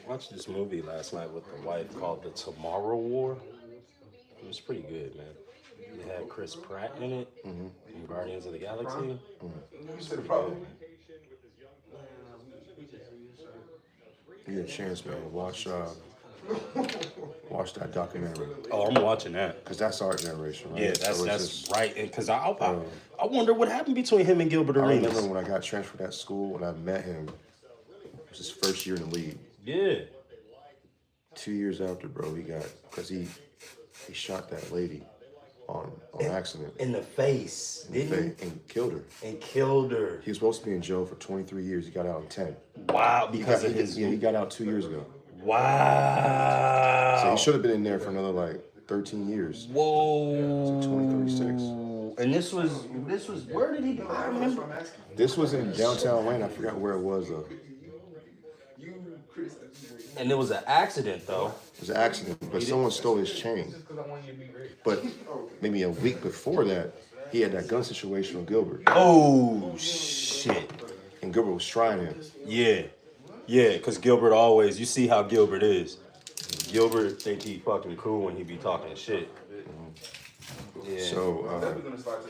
I watched this movie last night with the wife called The Tomorrow War. It was pretty good, man. It had Chris Pratt in it, in Guardians of the Galaxy. You said probably. You get a chance, man. Watch that documentary. Oh, I'm watching that. Because that's our generation, right? Yeah, So that's it's just, right. Because I wonder what happened between him and Gilbert I Arenas. remember when I got transferred at school and I met him. It was his first year in the league. Yeah. 2 years after, bro, because he shot that lady on accident. In the face, didn't he? And killed her. And killed her. He was supposed to be in jail for 23 years. He got out in 10. Wow, because of his... Yeah, he got out 2 years ago. Wow. So he should have been in there for another, like, 13 years. Whoa. So 2036. And this was, where did he... I remember. This was in downtown Atlanta. I forgot where it was, though. And it was an accident, though. It was an accident, but someone stole his chain. But maybe a week before that, he had that gun situation with Gilbert. Oh, shit. And Gilbert was trying him. Yeah. Yeah, because Gilbert always, you see how Gilbert is. Gilbert think he fucking cool when he be talking shit. Yeah. So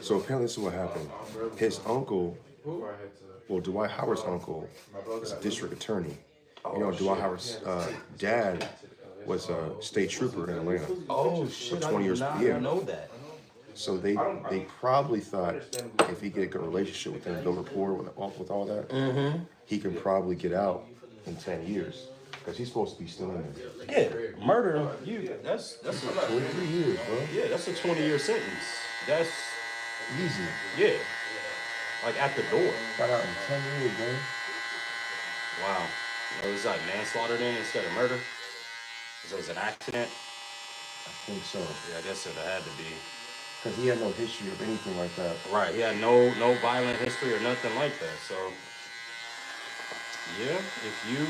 apparently this is what happened. His uncle, well, Dwight Howard's uncle is a district attorney. You know, Dwight Howard's dad was a state trooper in Atlanta. Oh, shit, for 20 years. I didn't know that. So they probably thought if he get a good relationship with him, build rapport with all that, he can probably get out in 10 years. Because he's supposed to be still in there. Yeah, murder, that's a 23 years, bro. Yeah, that's a 20-year sentence. That's Easy. Yeah. Like at the door. Got out in 10 years, man. Wow. It was like manslaughter then instead of murder? Because it was an accident? I think so. Yeah, I guess it had to be. Because he had no history of anything like that. Right, he had no violent history or nothing like that. So, yeah, if you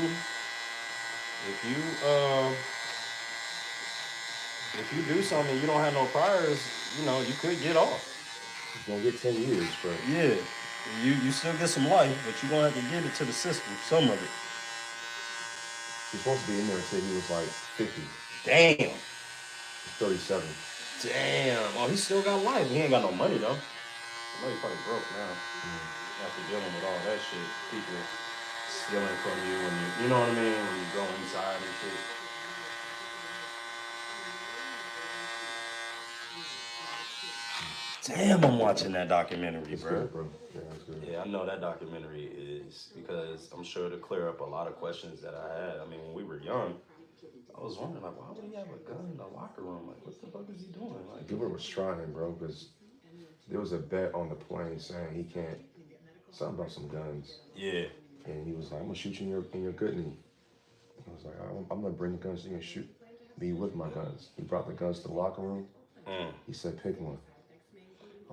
do something you don't have no priors, you know, you could get off. You're going to get 10 years, but... Yeah, you still get some life, but you're going to have to give it to the system, some of it. He's supposed to be in there until he was like 50. Damn. He's 37. Damn. Oh, he still got life. He ain't got no money, though. I know he's probably broke now. After dealing with all that shit, people stealing from you when you know what I mean, when you go inside and shit. Damn, I'm watching that documentary, It's bro. good, bro. Yeah, it's good. Yeah, I know that documentary is because I'm sure to clear up a lot of questions that I had. I mean, when we were young, I was wondering, like, why would he have a gun in the locker room? Like, what the fuck is he doing? Like, Gilbert was trying, bro, because there was a bet on the plane saying he can't, something about some guns. yeah. And he was like, I'm going to shoot you in your good knee. I was like, I'm going to bring the guns to you and shoot me with my guns. He brought the guns to the locker room. He said, pick one.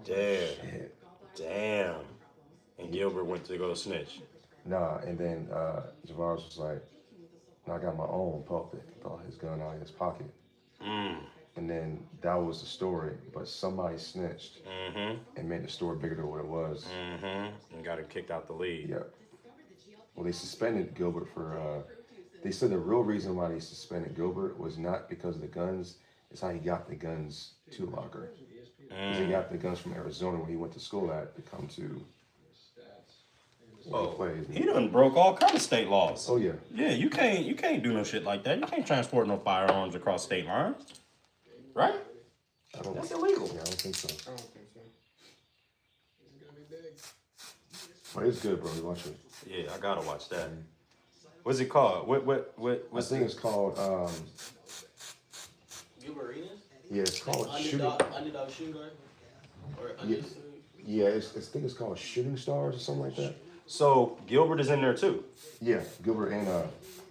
Damn. Shit. Damn. And Gilbert went to go snitch. Nah, and then Javaris was like, no, I got my own. Pulled his gun out of his pocket. And then that was the story, but somebody snitched and made the story bigger than what it was. And got him kicked out the league. Yeah. Well, they suspended Gilbert for, they said the real reason why they suspended Gilbert was not because of the guns, it's how he got the guns to the locker. Because he got the guns from Arizona where he went to school at to come to where he plays. He done broke all kind of state laws. Oh, yeah. Yeah, you can't do no shit like that. You can't transport no firearms across state lines. Right? That's illegal. Yeah, I don't think so. I don't think so. It's gonna be big. But it's good, bro. You watch it. Yeah, I gotta watch that. What's it called? I think it's called, Gilbert Arenas? yeah, it's called Shooting. Underdog Shooting Guard? Or Yeah, yeah, I think it's called Shooting Stars or something like that. So Gilbert is in there too. Yeah, Gilbert and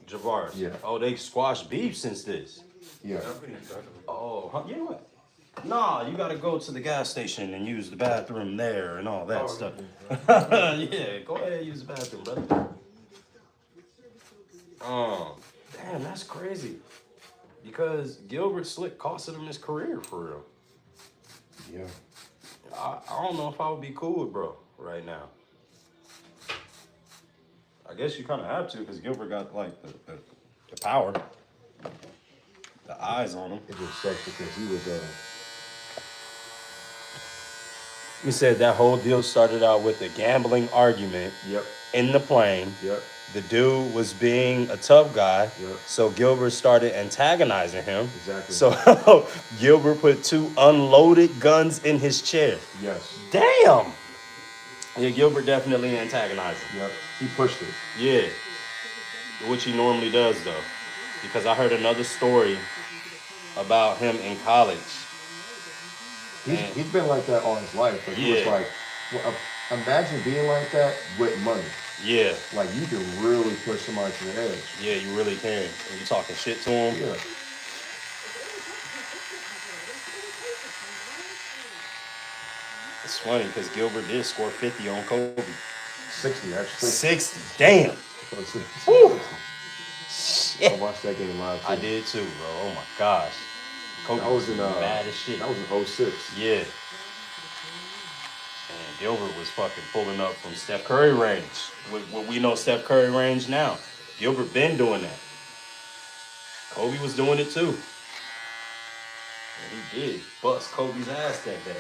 Javaris. Yeah. Oh, they squashed beef since this. yeah. Oh, huh? You know what? Nah, you gotta go to the gas station and use the bathroom there and all that stuff. Yeah, go ahead and use the bathroom, brother. Damn, that's crazy. Because Gilbert Slick costed him his career for real. Yeah. I don't know if I would be cool with bro right now. I guess you kind of have to because Gilbert got like the power, the eyes on him. It just sucks because he was He said that whole deal started out with a gambling argument Yep. in the plane. Yep. The dude was being a tough guy, Yep. so Gilbert started antagonizing him. Exactly. So Gilbert put 2 unloaded guns in his chair. Yes. Damn! Yeah, Gilbert definitely antagonized him. Yep. He pushed it. Yeah, which he normally does though, because I heard another story about him in college. He's been like that all his life. But he was Yeah. like, well, imagine being like that with money. Yeah, Like you can really push somebody to the edge. yeah, you really can. When you talking shit to him. Yeah. It's funny because Gilbert did score 50 on Kobe. 60 actually. 60, damn. Woo. Shit. I watched that game live too. I did too, bro. Oh my gosh. Kobe That was in mad as shit. That was in 06. Yeah. And Gilbert was fucking pulling up from Steph Curry range. What we know Steph Curry range now. Gilbert been doing that. Kobe was doing it too. And he did bust Kobe's ass that day.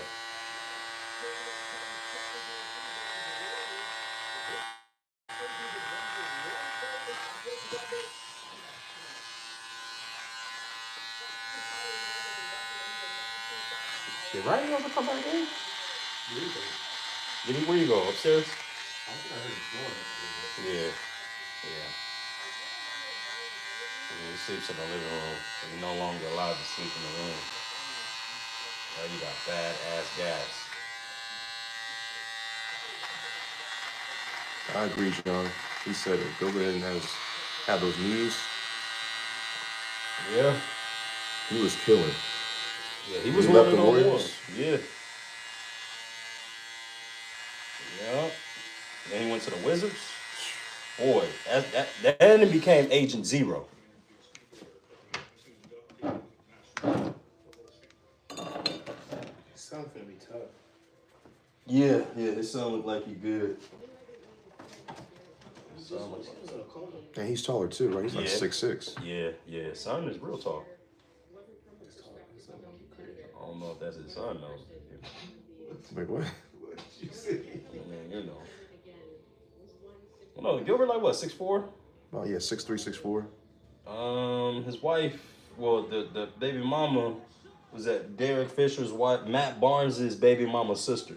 Did Ryan ever come back in? Did he? Where you go? Upstairs? I think I heard him blowing it. Yeah. Yeah. He sleeps in the living room. He's no longer allowed to sleep in the room. Now you got bad ass gas. I agree, John. He said that Gilbert didn't have those knees. Yeah. He was killing. Yeah, he was He one left of the those Warriors? ones. Yeah. Yeah. Then he went to the Wizards. Boy, that then became Agent Zero. Something's gonna be tough. Yeah, his son looked like he good. And he's taller too, right? He's like Yeah. 6'6". Yeah, son is real tall. It's not gonna be crazy. I don't know if that's his son though. Like what? I mean, you know. No, Gilbert like what, 6'4"? Oh yeah, 6'3", 6'4". His wife, well, the baby mama was that Derek Fisher's wife, Matt Barnes's baby mama's sister.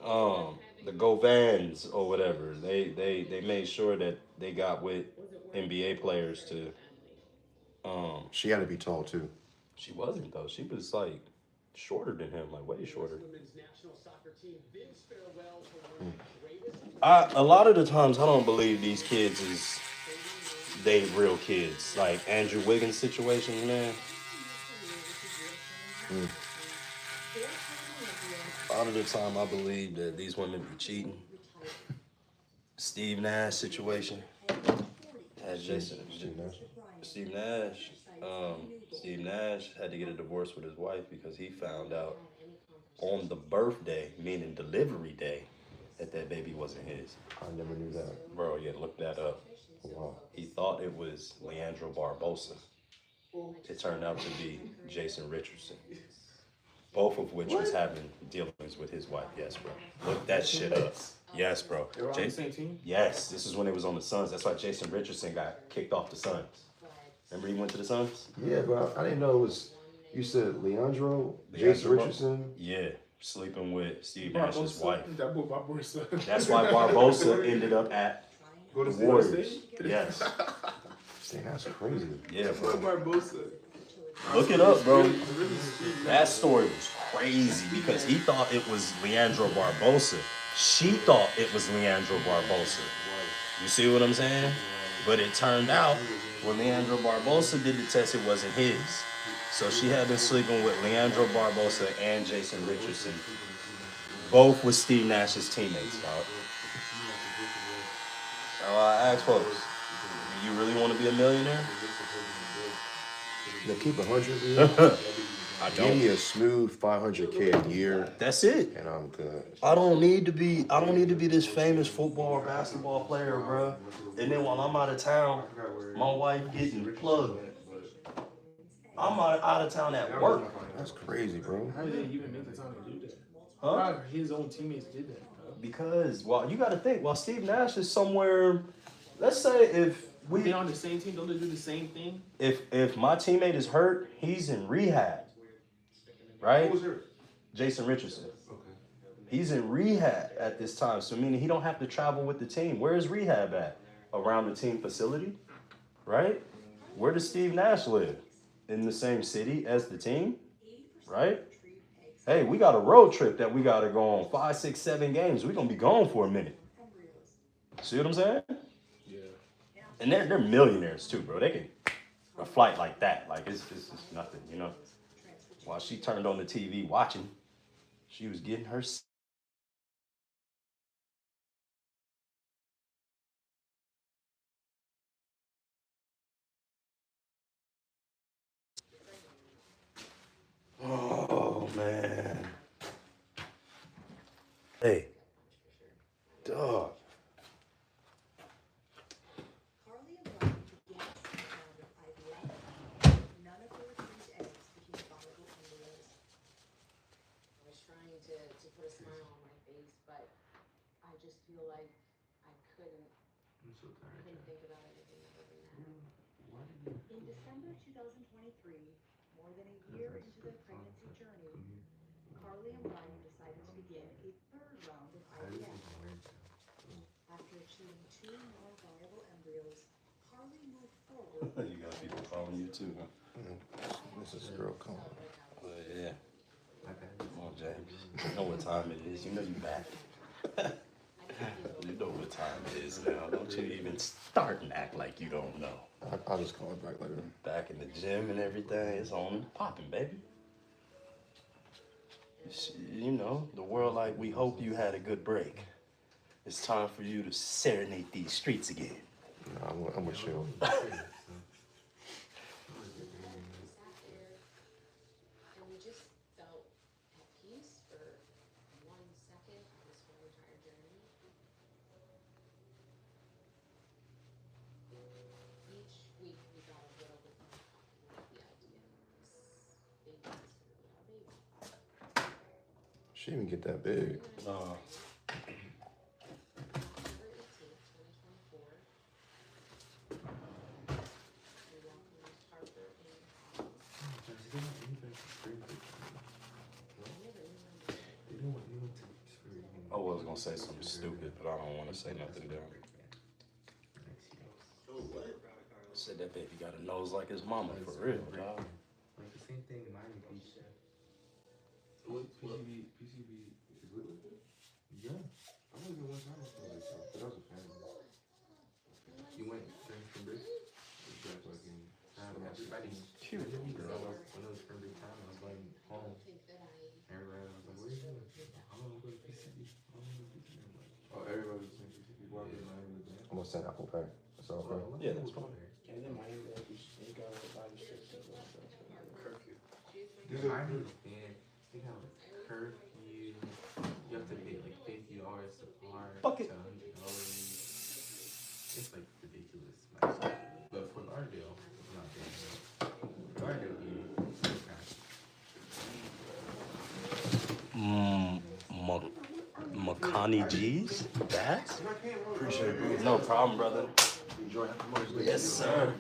The Govans or whatever. They made sure that they got with NBA players to. She had to be tall too. She wasn't though. She was like shorter than him, like way shorter. A lot of the times I don't believe these kids is they real kids. Like Andrew Wiggins situations, man. A lot of the time I believe that these women be cheating. Steve Nash situation. As Jason Steve Nash. Steve Nash had to get a divorce with his wife because he found out on the birthday, meaning delivery day, that baby wasn't his. I never knew that. Bro, yeah, look that up. Wow. He thought it was Leandro Barbosa. It turned out to be Jason Richardson. Both of which was having dealings with his wife. Yes, bro. Look that shit up. Yes, bro. They were on the same team? Yes, this is when it was on the Suns. That's why Jason Richardson got kicked off the Suns. Remember he went to the Suns? Yeah, but I didn't know it was. You said Leandro Jason Richardson. Yeah, sleeping with Steve Nash's wife. That boy Barbosa. That's why Barbosa ended up at Go to the Warriors. State? Yes. Dang, that's crazy. Yeah, bro. Barbosa. Look it up, bro. That story was crazy because he thought it was Leandro Barbosa. She thought it was Leandro Barbosa. You see what I'm saying? But it turned out when Leandro Barbosa did the test, it wasn't his. So she had been sleeping with Leandro Barbosa and Jason Richardson. Both with Steve Nash's teammates, dog. So I asked folks, do you really want to be a millionaire? Now keep 100. I Give me a smooth 500K a year, That's it. and I'm good. I don't need to be this famous football or basketball player, bro. And then while I'm out of town, my wife getting plugged. I'm out of town at work. That's crazy, bro. How did he even make the time to do that? Huh? How his own teammates did that, bro? Because you got to think, while Steve Nash is somewhere, let's say if They on the same team, don't they do the same thing? if my teammate is hurt, he's in rehab, right? Who's hurt? Jason Richardson. Okay. He's in rehab at this time, so meaning he don't have to travel with the team. Where is rehab at? Around the team facility, right? Where does Steve Nash live? In the same city as the team, right? Hey, we got a road trip that we got to go on 5, 6, 7 games. We're going to be gone for a minute. See what I'm saying? Yeah. And they're millionaires too, bro. They can a flight like that, like it's nothing, you know. While she turned on the TV watching, she was getting her. Oh man. Hey, dog. Carly and Brian began to sit down with IVF. None of her refused eggs became viable embryos. I was trying to put a smile on my face, but I just feel like I couldn't think about anything other than that. In December 2023, more than a year into their pregnancy journey, Carly and Brian decided to begin a third round of IVF. After achieving 2 more viable embryos, Carly moved forward. You got people calling you too, huh? This is a girl calling. But yeah. Come on, James. You know what time it is. You know you back. You know what time it is now. Don't you even start and act like you don't know. I'll just call it back later. Back in the gym and everything. It's on and popping, baby. You know, the world like we hope you had a good break. It's time for you to serenade these streets again. No, I'm with you. We sat there, and we just felt at peace for 1 second of this whole entire journey. Each week we got a little bit more comfortable with the idea. This baby is gonna be our baby. She didn't get that big. No. November 18th, gonna say something stupid, but I don't want to say nothing dumb. Oh, what? I said that baby got a nose like his mama, for real, dog. Like the same thing Miami Beach. PCB is lit like that? Yeah. I only been one time I felt like that, but that was a family. You went during spring break? Back like in everybody. Cute little girl. When it was spring break time, I was going home. Everybody was like, what are you doing? I'm gonna go to PCB. I'm gonna go to PCB. I'm like, oh, everybody was saying PCB. Why did Miami do that? I'm gonna send Apple Pay. So okay. Yeah, that's fine. And then Miami, like, they got a lot of restrictions on stuff. Curfew. Miami, man, they have like curfew. You have to pay like $50 to park. Fuck it. To $100. It's like ridiculous. But for Lauderdale, it's not bad. Lauderdale, Makani G's? That? Appreciate it. No problem, brother. Enjoy Happy Mother's Day. Yes, sir.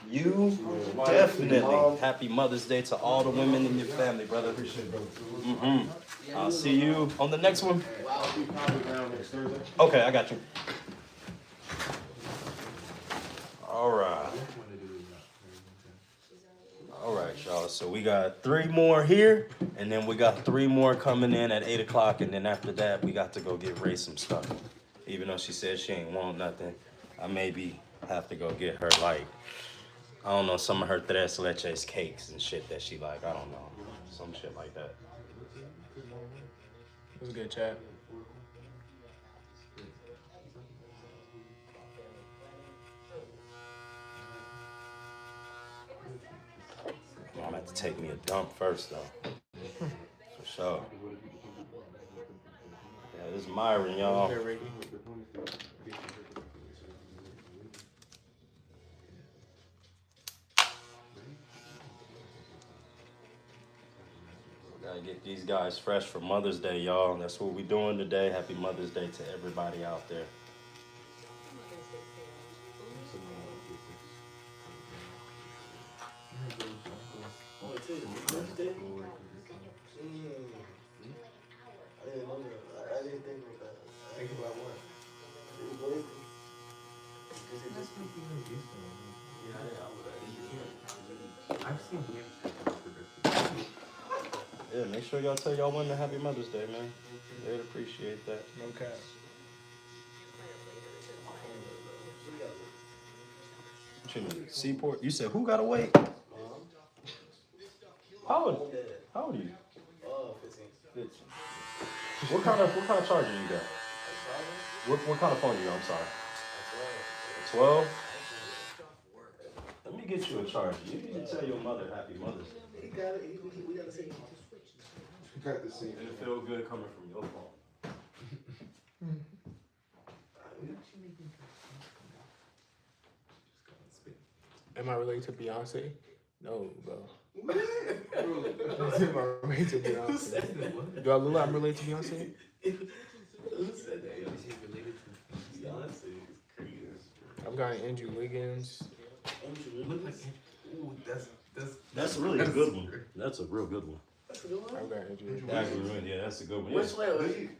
You definitely. Happy Mother's Day to all the women in your family, brother. Appreciate it, brother. Mm-hmm. I'll see you on the next one. I'll be probably down next Thursday. Okay, I got you. All right. All right, y'all. So we got 3 more here, and then we got 3 more coming in at 8 o'clock, and then after that, we got to go get Ray some stuff. Even though she said she ain't want nothing, I maybe have to go get her, like, I don't know, some of her tres leches cakes and shit that she like. I don't know. Some shit like that. It was a good chat. I'm gonna have to take me a dump first, though. For sure. Yeah, this is Myron, y'all. Okay, Ricky. Gotta get these guys fresh for Mother's Day, y'all. That's what we doing today. Happy Mother's Day to everybody out there. Oh, it's his birthday? I didn't know that. I didn't think like that. Think about what? His birthday. I've seen him. Yeah, make sure y'all tell y'all women Happy Mother's Day, man. They'd appreciate that. No cap. What you mean? Seaport? You said who gotta wait? How old are you? 15. What kind of charger you got? What kind of phone you got? I'm sorry. 12? Let me get you a charger. You need to tell your mother Happy Mother's Day. He got it. We got to see. You got the same. It'll feel good coming from your phone. Am I related to Beyonce? No, bro. Am I related to Beyonce? Yo, Lula, I'm related to Beyonce? Who said that? Is he related to Beyonce? It's crazy. I've got Andrew Wiggins. Andrew Wiggins? Ooh, That's really a good one. That's a real good one. that's a good one. I've got Andrew Wiggins. That's a good one. Which way?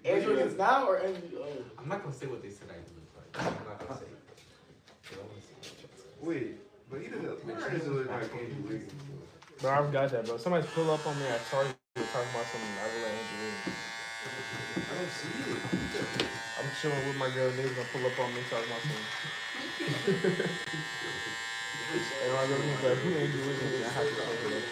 Andrew Wiggins now or Andrew? I'm not gonna say what they said I look like. I'm not gonna say. Wait, but he doesn't look like Andrew Wiggins. Bro, I've got that, bro. Somebody pull up on me at Target talking about something. I will let Andrew Wiggins. I don't see it. I'm chilling with my girl. Niggas gonna pull up on me talking about something. And I go to him like, who Andrew Wiggins? I have to talk to him.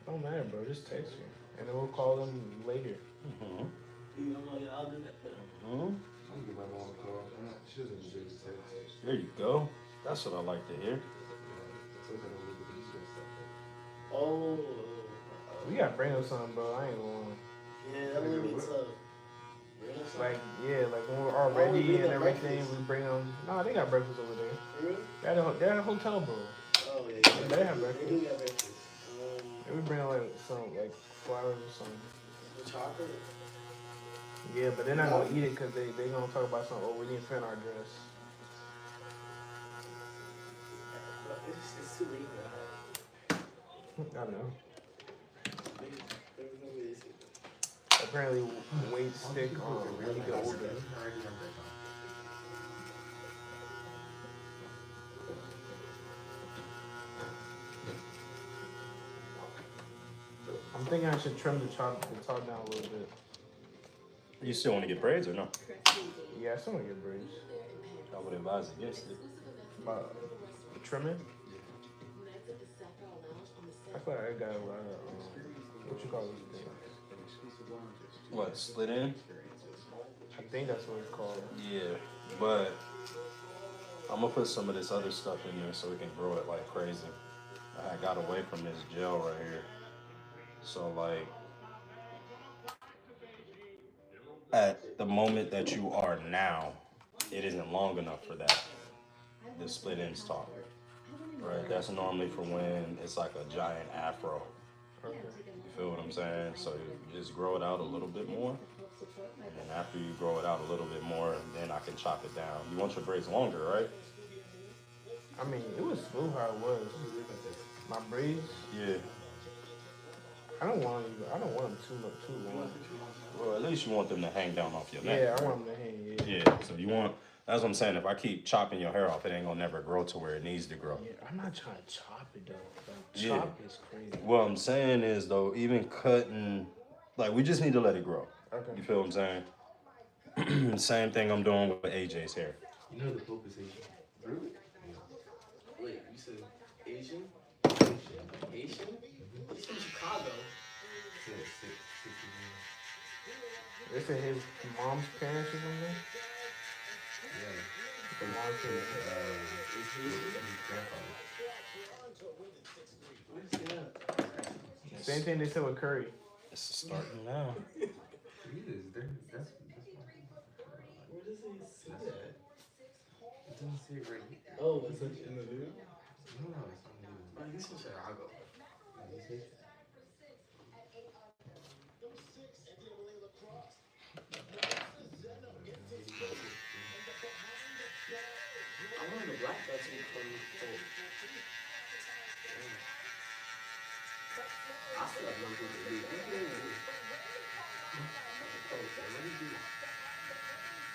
Don't matter, bro. Just text me. And then we'll call them later. Mm-hmm. I'll do that. Mm-hmm. I'm gonna give my mom a call. She doesn't deserve to text. There you go. That's what I like to hear. Oh, We gotta bring them something, bro. I ain't going. Yeah, that would be tough. Bring us Like, something. yeah, like when we're all Why don't we ready bring and them everything, breakfast? we bring them. Nah, they got breakfast over there. For real? They're at a hotel, bro. Oh yeah, Yeah, they have they do breakfast. got breakfast. They would bring like some like flowers or something. With chocolate. Yeah, but they're not gonna eat it because they gonna talk about something. Oh, we didn't fit in our dress. But it's too late I know. There's no way to see Apparently, weight stick when you get older. I'm thinking I should trim the top down a little bit. You still want to get braids or no? Yeah, I still want to get braids. I would advise against it. Trimming? I feel like I got a lot of what you call those things? What, split in? I think that's what it's called. Yeah, but I'm gonna put some of this other stuff in there so we can grow it like crazy. I got away from this gel right here. So like at the moment that you are now, it isn't long enough for that. The split ends talk. Right? That's normally for when it's like a giant afro. Okay. You feel what I'm saying? So you just grow it out a little bit more. And then after you grow it out a little bit more, then I can chop it down. You want your braids longer, right? I mean, it was smooth how it was. My braids. Yeah. I don't want them too long. Well, at least you want them to hang down off your neck. Yeah, I right? want them to hang. Yeah. Yeah. So you want. That's what I'm saying. If I keep chopping your hair off, it ain't gonna never grow to where it needs to grow. Yeah, I'm not trying to chop it though. Like, Yeah. chop is crazy. What I'm saying is though, even cutting, like we just need to let it grow. Okay. You feel what I'm saying? Same thing I'm doing with AJ's hair. You know the Pope is Asian. Really? Wait, you said Asian? Asian? He's from Chicago. They said his mom's parents or something. The mom's parents. Same thing they said with Curry. It's starting now. It is. That's Where does it say that? it doesn't say it right here. Oh, it's like in the video? No, it's not in the Oh, he's from Chicago. I wanted the black guy to be from Pope. I feel like one people do. What do you do? Pope, what do you do?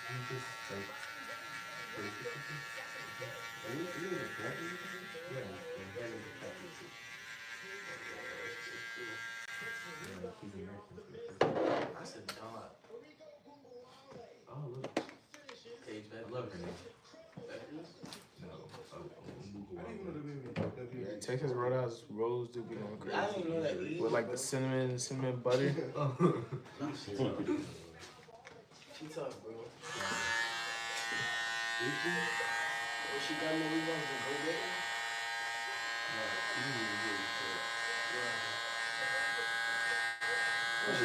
You just like are you the black? Yeah, he's American. I said God. Oh look. Paige I love her name. No, Texas Roadhouse rolls do be going crazy. I didn't know that either. With like the cinnamon butter. Nah, she tough. She tough, bro. If she got no reasons to go get her. But she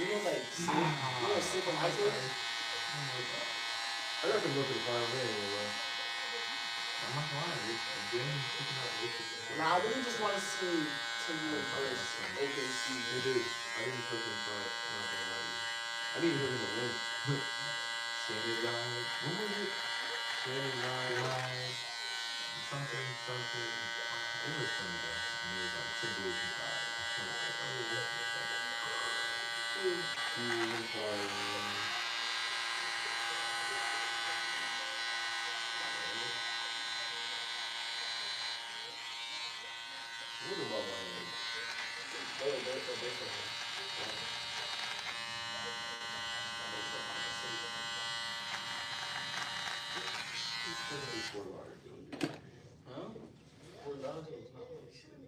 was like, sick from high school? I got to go to the final anyway, bro. I'm not lying. Nah, I really just want to see Timberlake versus OKC. It is. I didn't put him for not gonna lie to you. I didn't hear him a win. Shannon Live. What was it? Shannon Live. Something. It was funny though. And it was like Timberlake and Five. I was like, oh, this is funny. What about my name? Huh? Fort Lauderdale is not really shit.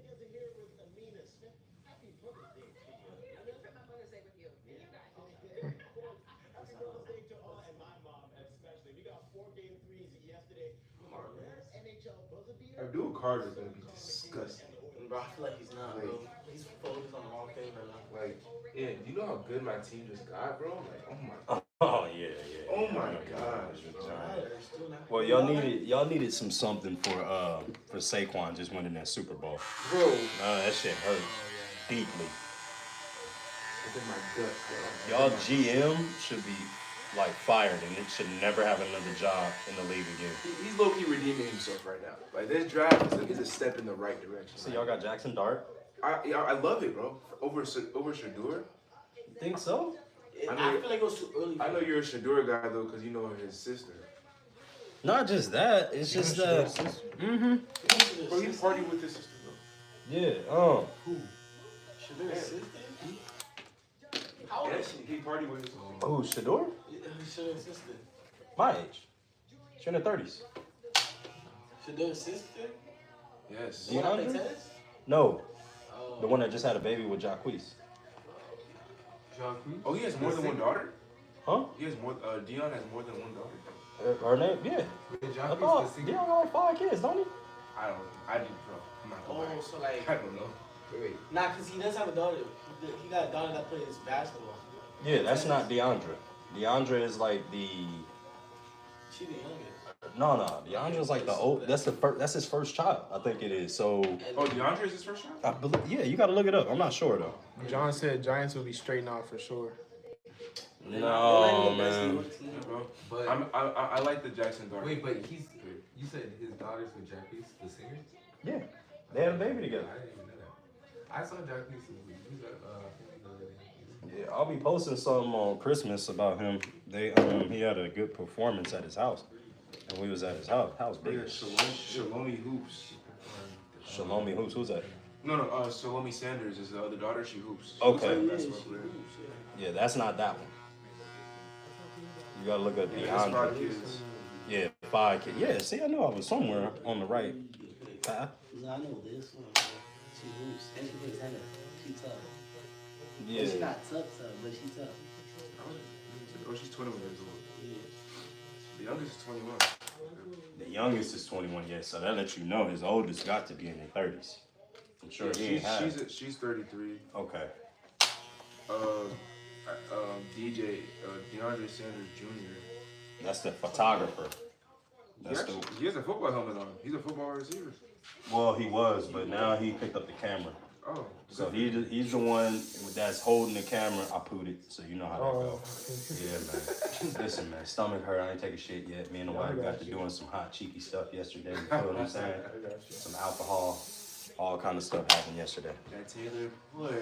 Abdul Carter's gonna be disgusting. disgusting. Bro, I feel like he's not, bro. He's focused on the wrong thing right now. Like, yeah, you know how good my team just got, bro? Like, oh my, Oh yeah, yeah. oh yeah. my I know you gosh, know, bro. Tyler, still not. well, y'all needed something for Saquon just winning that Super Bowl. Bro, That shit hurt deeply. it's in my gut, bro. Y'all GM should be like fired and it should never have another job in the league again. He's low key redeeming himself right now. Like this draft is a step in the right direction. So y'all got Jackson Dart. I love it, bro. Over Shador. You think so? I feel like it was too early. I know you're a Shador guy though, because you know his sister. Not just that. It's just that. Mm-hmm. Bro, he partied with his sister though. Yeah. Who? Shador's sister? How old is she? He partied with his sister. Who? Shador? Shador's sister. My age. She's in her 30s. Shador's sister? Yes. The one that play tennis? No. Oh. The one that just had a baby with Jacquees. Oh, he has more than one daughter? Huh? He has more. Dion has more than one daughter. Her name? Yeah. I thought Dion got like 5 kids, don't he? I didn't know. I'm not gonna lie. Oh, so like. I don't know. Wait. Nah, because he does have a daughter. He got a daughter that plays basketball. Yeah, that's not DeAndre. DeAndre is like the. She the youngest. No. DeAndre is like the old. That's the first. That's his first child. I think it is. So. Oh, DeAndre is his first child? I believe. Yeah, you got to look it up. I'm not sure though. John said Giants will be straightened out for sure. No, man. Yeah, bro. But I like the Jackson Dart. wait, but you said his daughter's with Jacquees, the singer? Yeah, they had a baby together. I didn't even know that. I saw Jacquees. He was at Yeah, I'll be posting something on Christmas about him. He had a good performance at his house, and we was at his house big. Shalomi Hoops. Shalomi Hoops, who's that? No, Shalomi Sanders is the other daughter. She hoops. She Okay. looks like a basketball player. Yeah, that's not that one. You gotta look at Yeah, that's 5 DeAndre. kids. Yeah, 5 kids. Yeah, see, I know I was somewhere on the right path. I know this one. She moves. And she plays tennis. She tough. Yeah. She's not tough, but she tough. Oh, she's 21 years old. Yeah. The youngest is 21. The youngest is 21, yeah, so that lets you know his oldest got to be in their 30s. I'm sure he ain't had. She's 33. Okay. DJ DeAndre Sanders Jr. That's the photographer. He has a football helmet on. He's a football receiver. Well, he was, but now he picked up the camera. Oh. So he's the one that's holding the camera. I put it, so you know how that goes. Yeah, man. Listen, man, stomach hurt. I ain't taking shit yet. Me and the wife got to doing some hot cheeky stuff yesterday. You feel what I'm saying? Some alcohol, all kind of stuff happened yesterday. That Taylor Blurt.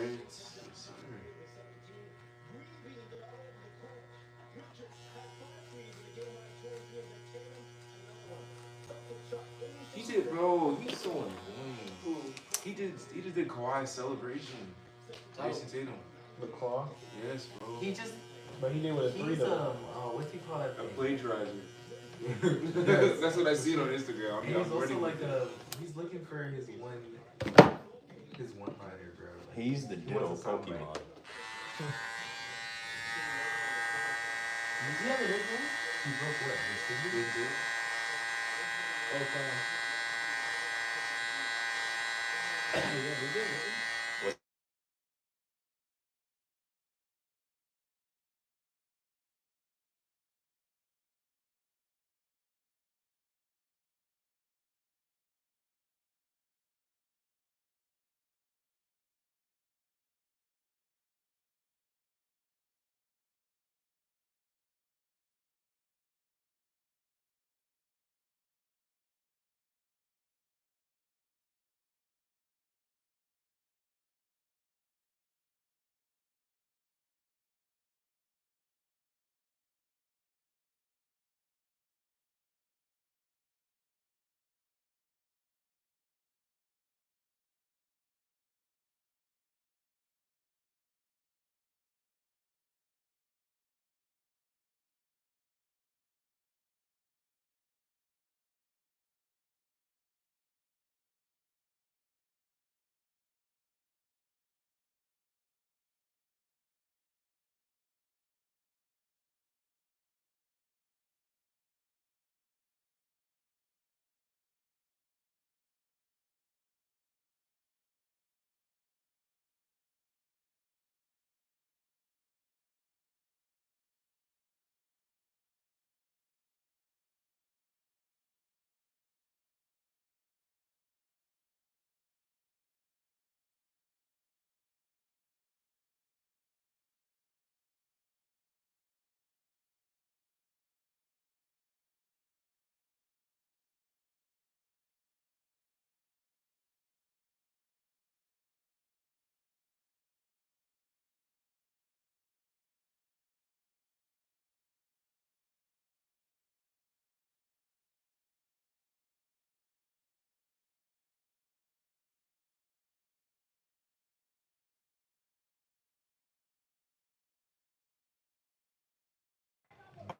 He did, bro. He's so annoying. He just did Kawhi's celebration. Jason Tatum. The claw? Yes, bro. But he did with a 3 He's though. what's he call that A thing? plagiarizer. That's what I seen on Instagram. And he's also like he's looking for his one liner, bro. He's the ditto wants a soundbite. Pokemon. Does he have a nickname? He broke what? His finger? Okay. Yeah, we did.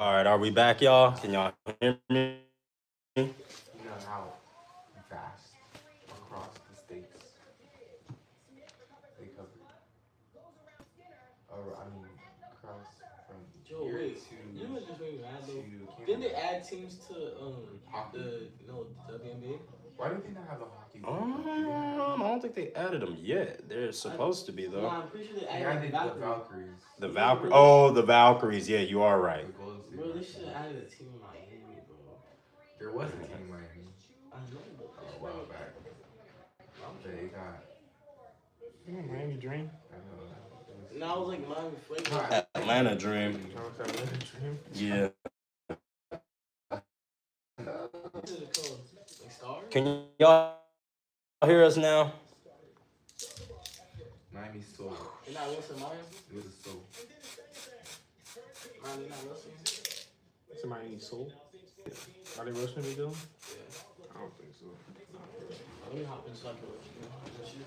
All right, are we back, y'all? Can y'all hear me? You know how vast across the states they covered. Or I mean, across from Joe, here wait. to You know what just made me mad though? Canada. Didn't they add teams to Hockey? the WNBA? Why don't they not have the hockey? I don't think they added them yet. They're supposed to be No, though. I'm pretty sure they They added added like, the Valkyrie. Valkyries. The Valkyrie. Oh, the Valkyries. Yeah, you are right. The Golden State Bro, they Valkyries. should have added a team in Miami, bro. There was a team in Miami I know, but a while back. They got. Miami Dream. I know. Now I was like Miami Flame. Atlanta Dream. Atlanta Dream. Yeah. What is it called? Like Stars? Can y'all hear us now? Miami Soul. You're not listening, Miami? It was a Soul. Man, you're not listening? It's a Miami Soul. Are they roasting me, Dylan? Yeah. I don't think so. Let me hop in so I can let you.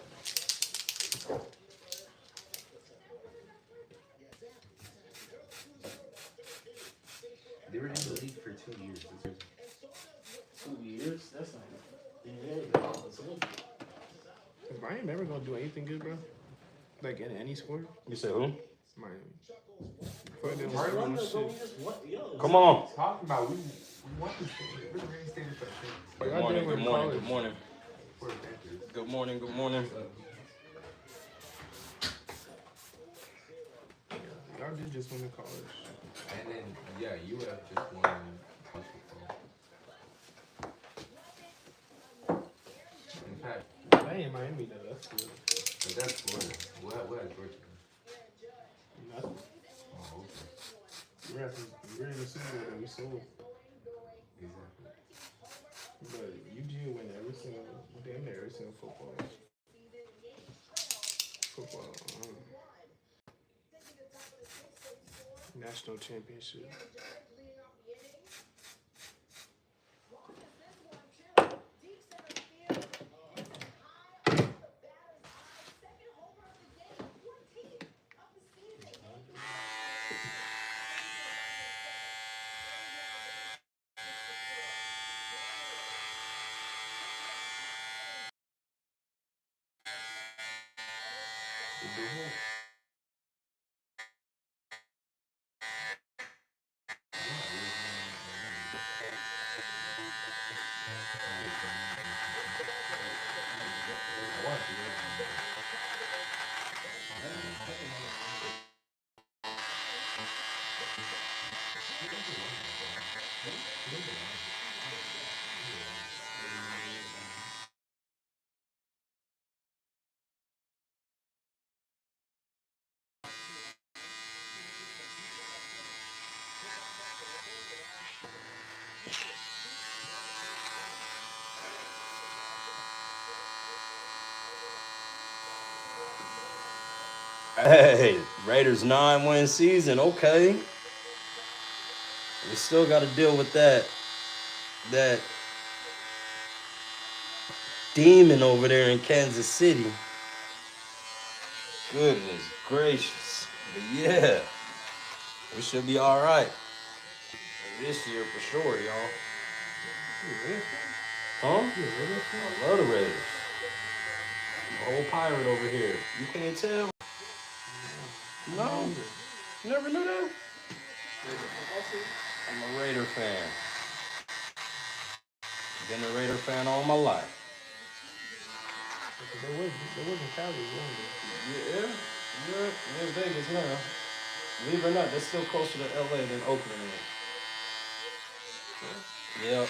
They were in the league for 2 years. 2 years? That's not good. Is Miami ever gonna do anything good, bro? Like in any sport? You said who? Miami. I feel like they don't do shit. Come on. Talking about we won this thing. We're the reigning standard for the thing. Good morning. Good morning. Good morning. For the Panthers. Good morning. Good morning. Y'all did just win the college. And then UF just won college football. In fact, That ain't Miami though. That's good. but that's Florida. What has Georgia done? Nothing. Oh, okay. We're in the Super Bowl and we sold. Exactly. But UG win damn near every single football. National championship. Hey, Raiders 9-win season. Okay. We still got to deal with that demon over there in Kansas City. Goodness gracious. But yeah, we should be all right this year for sure, y'all. Huh? I love the Raiders. I'm a whole pirate over here. You can't tell? No? You never knew that? I'm a Raider fan. Been a Raider fan all my life. There wasn't Cali, wasn't Yeah, in Vegas now. Believe it or not, they're still closer to LA than Oakland is. Yep.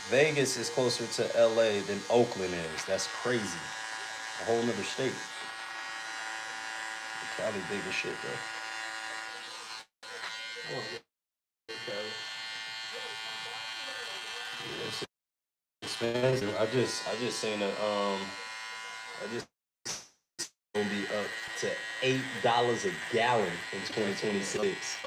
Vegas is closer to LA than Oakland is. That's crazy. A whole nother state. Cali big as shit though. Yeah, it's expensive. I just seen I just gonna be up to $8 a gallon in 2026.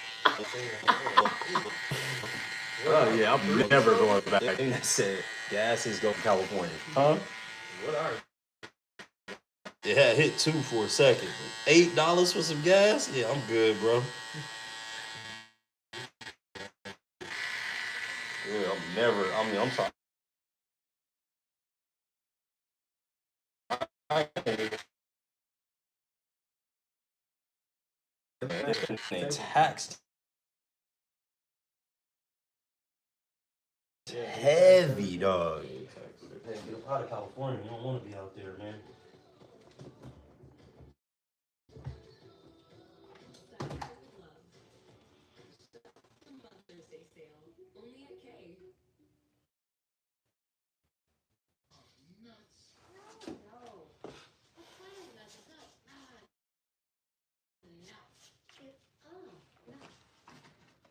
Oh yeah, I'm never going back. I think that said gas is going to California. Huh? What are Yeah, hit 2 for a second. $8 for some gas? Yeah, I'm good, bro. never. I mean, I'm sorry. They taxed heavy, dog. Hey, get up out of California. You don't want to be out there, man.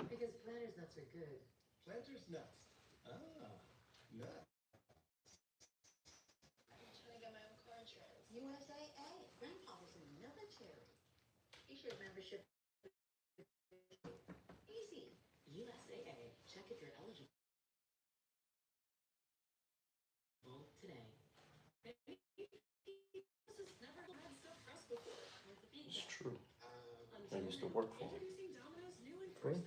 Because Planters nuts are good. Planters nuts. Ah, nuts. I'm trying to get my own car insurance. USAA. Grandfather's in the military. He should have membership. Easy. USAA. Check if you're eligible today. It's true. I used to work for him. Really?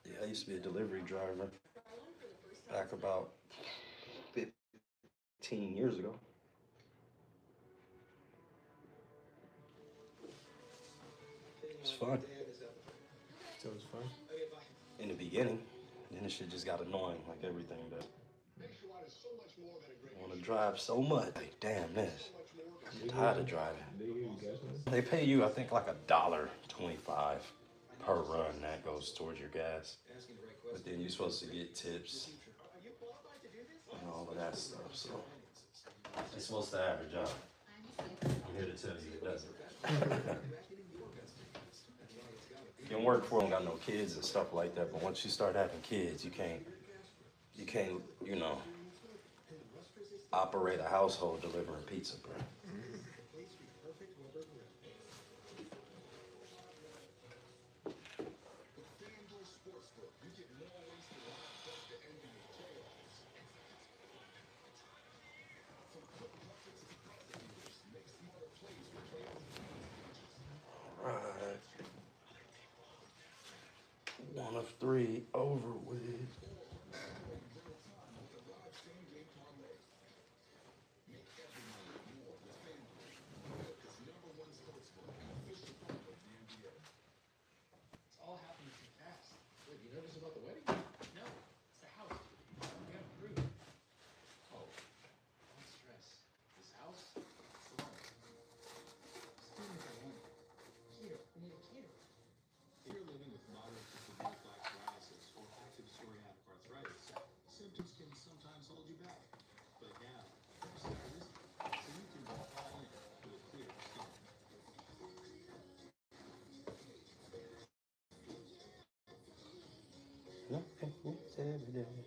Yeah, I used to be a delivery driver back about 15 years ago. It's fun. So it's fun. In the beginning, then the shit just got annoying, like everything does. I want to drive so much. Like, damn this. I'm tired of driving. They pay you, I think, like $1.25 per run that goes towards your gas. But then you're supposed to get tips and all of that stuff. So it's supposed to average out. I'm here to tell you it doesn't. You can work for them, got no kids and stuff like that. But once you start having kids, you can't, you know, operate a household delivering pizza, bro. Alright. 1 of 3 over with. It's all happening too fast. Wait, you nervous about the wedding? No, it's the house. We gotta prove it. Oh, don't stress. This house, it's the one. Students at home. Keto. We need a keto. If you're living with moderate to severe plaque psoriasis or active psoriatic arthritis, symptoms can sometimes hold you back. But now, start this so you can go all in with clear skin. Nothing is evident.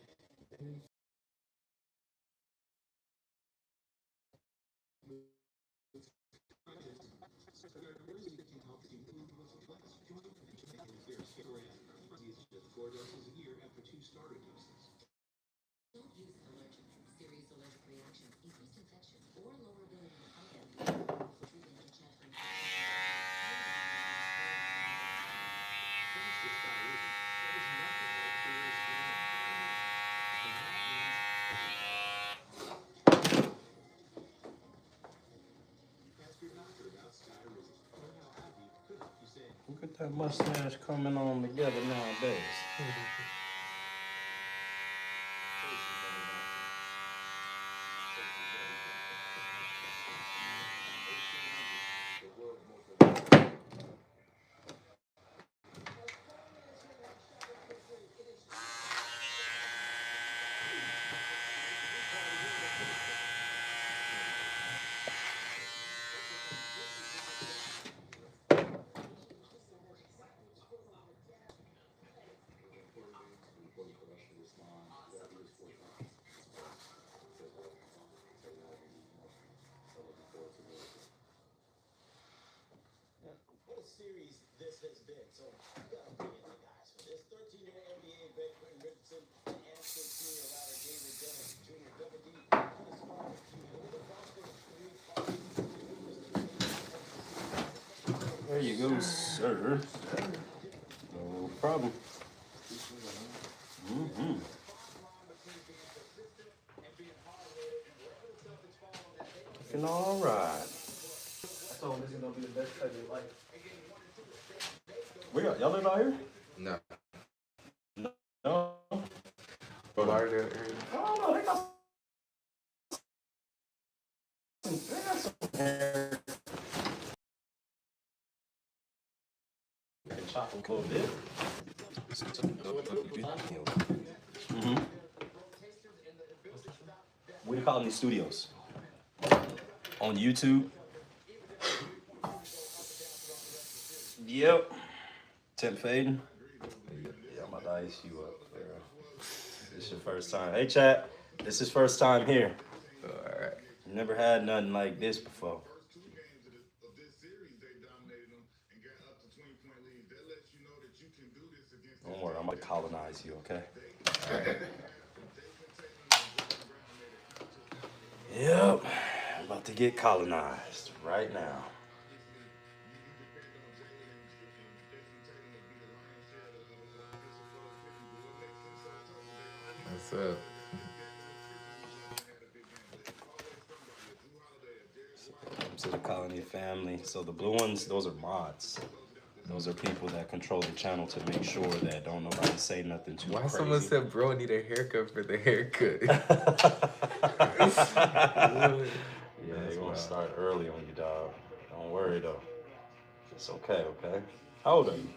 Four doses a year after 2 starter doses. Don't use allergen, serious allergic reaction, increased infection, or lower ability to function. Treatment can check for Thanks to Skyrizi, there is nothing like clear skin and brightening. And that means ask your doctor about Skyrizi. Learn how AbbVie could help you save. Look at that mustache coming on together nowadays. What a series this has been. So we gotta bring in the guys for this. 13-year NBA vet Quentin Richardson and Aston Senior ladder David Dennis Jr. Double D. There you go, sir. No problem. looking all right. I told him this is gonna be the best cut of your life. Where y'all live out here? No. No. Lauderdale area. Oh no, they got some hair. Can chop a little bit. Mm-hmm. What do you call these studios? On YouTube? Yep. Temp fading? Yeah, I'm about to ice you up, girl. This is your first time. Hey, chat. This is first time here. Alright. Never had nothing like this before. Don't worry, I'm gonna colonize you, okay? Alright. Yep. I'm about to get colonized right now. What's up? To the colony family. So the blue ones, those are mods. Those are people that control the channel to make sure that don't nobody say nothing too Why crazy. someone said bro need a haircut for the haircut? Yeah, they're gonna start early on you, dog. Don't worry though. It's okay, okay? How old are you?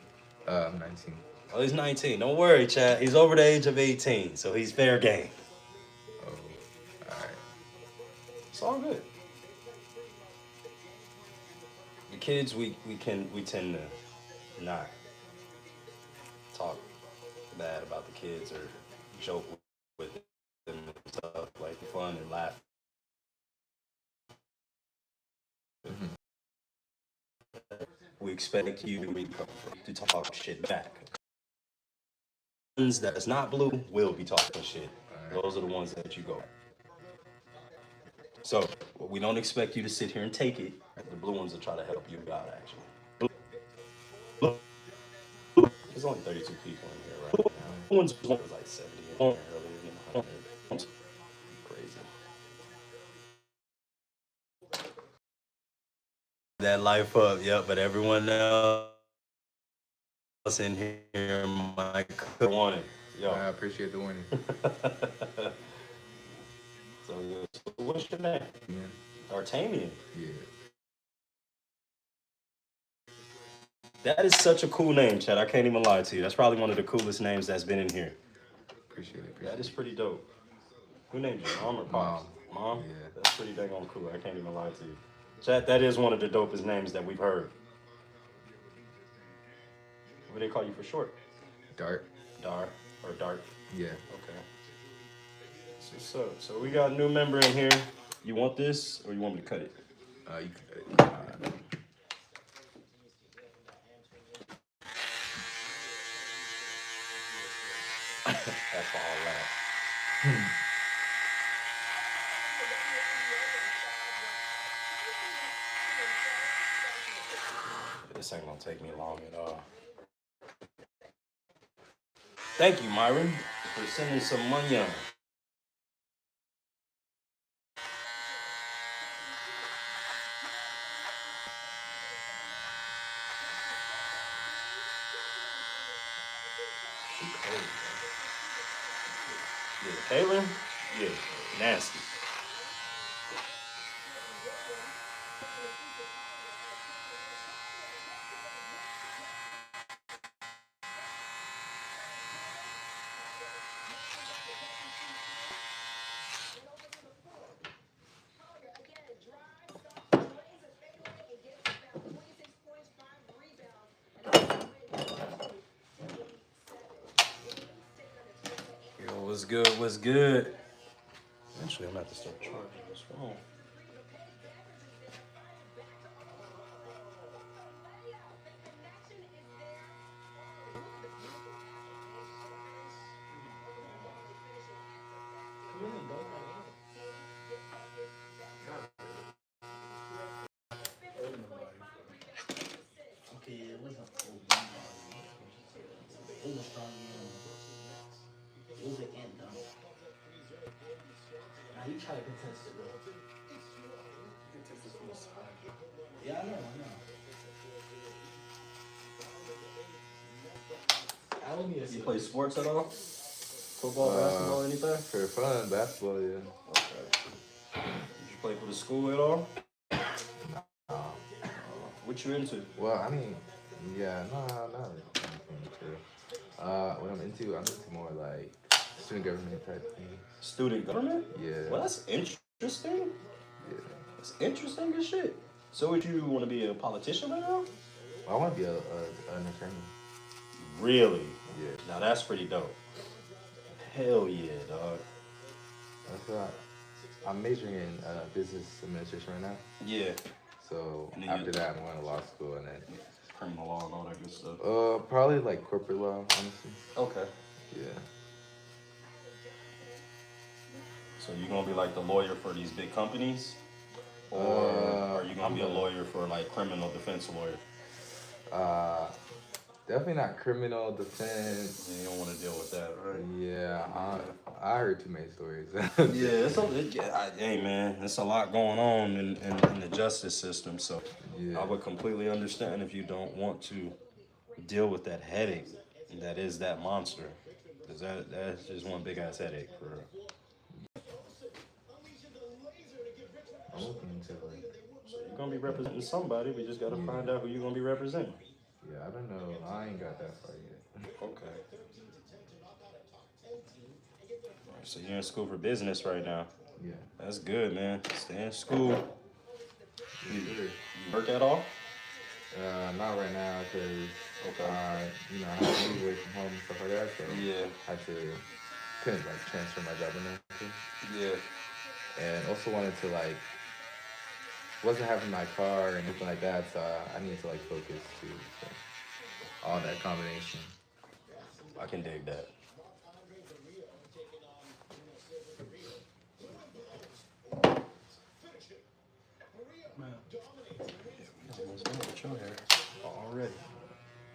I'm 19. Oh, he's 19. Don't worry, Chad. He's over the age of 18, so he's fair game. Oh, alright. It's all good. The kids, we tend to not talk bad about the kids or joke with them and stuff, like fun and laugh. We expect you to talk shit back. Ones that's not blue will be talking shit. Those are the ones that you go. So we don't expect you to sit here and take it. The blue ones will try to help you out, actually. There's only 32 people in here right now. The ones was like 70 in here earlier. Crazy. That life up, yep, but everyone else in here might want it. Yo. I appreciate the warning. So what's your name? Yeah. Artamian. Yeah. That is such a cool name, Chad. I can't even lie to you. That's probably one of the coolest names that's been in here. Appreciate it. That is pretty dope. Who named you? Mom or Pops? Mom? Yeah. That's pretty dang on cool. I can't even lie to you. Chad, that is one of the dopest names that we've heard. What do they call you for short? Dart. Dar or Dart? Yeah. Okay. So we got a new member in here. You want this or you want me to cut it? You can cut it. That's all that. This ain't gonna take me long at all. Thank you, Myron, for sending some money on. Yeah, Kaylin? Yeah, nasty. Yo, what's good? What's good? Eventually, I'm gonna have to start charging this phone. Okay, it wasn't old body. It was a strong animal. It was an ant dog. Now he tried to contest it though. Yeah, I know. I owe me a You play sports at all? Football, basketball, anything? For fun, basketball, yeah. Okay. Did you play for the school at all? What you into? Well, I mean, yeah, no, not really. True. What I'm into more like student government type things. Student government? Yeah, Well, that's interesting. yeah. It's interesting as shit. So would you want to be a politician right now? I want to be an attorney. Really? Yeah, Now that's pretty dope. Hell yeah, dog. that's what I'm majoring in business administration right now. Yeah. So And then after you- that, I'm going to law school and then Criminal law and all that good stuff. probably like corporate law, honestly. Okay. Yeah. So you gonna be like the lawyer for these big companies? Or are you gonna be a lawyer for like criminal defense lawyer? Definitely not criminal defense. Yeah, you don't want to deal with that, right? Yeah, I heard too many stories. Hey man, there's a lot going on in the justice system, so Yeah. I would completely understand if you don't want to deal with that headache that is that monster. Because that's just one big ass headache for real. I'm looking into like, So you're gonna be representing somebody, we just gotta find out who you're gonna be representing. yeah, I don't know. I ain't got that far yet. Okay. Alright, so you're in school for business right now. Yeah. That's good, man. Stay in school. You You work at all? not right now because Okay. I have to move away from home and stuff like that. So Yeah. I had to couldn't like transfer my job and everything. Yeah. And also wanted to like wasn't having my car and anything like that, so I needed to like focus too. So all that combination. I can dig that. Almost done with your hair already.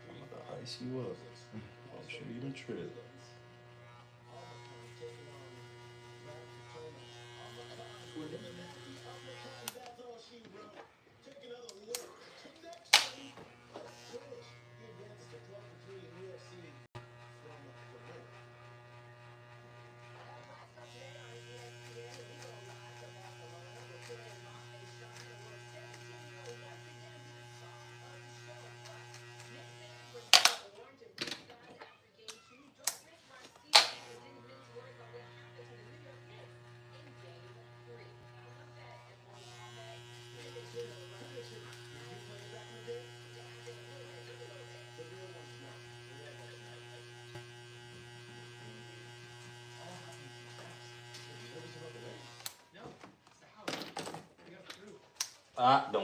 I'm about to ice you up. Don't you even trip.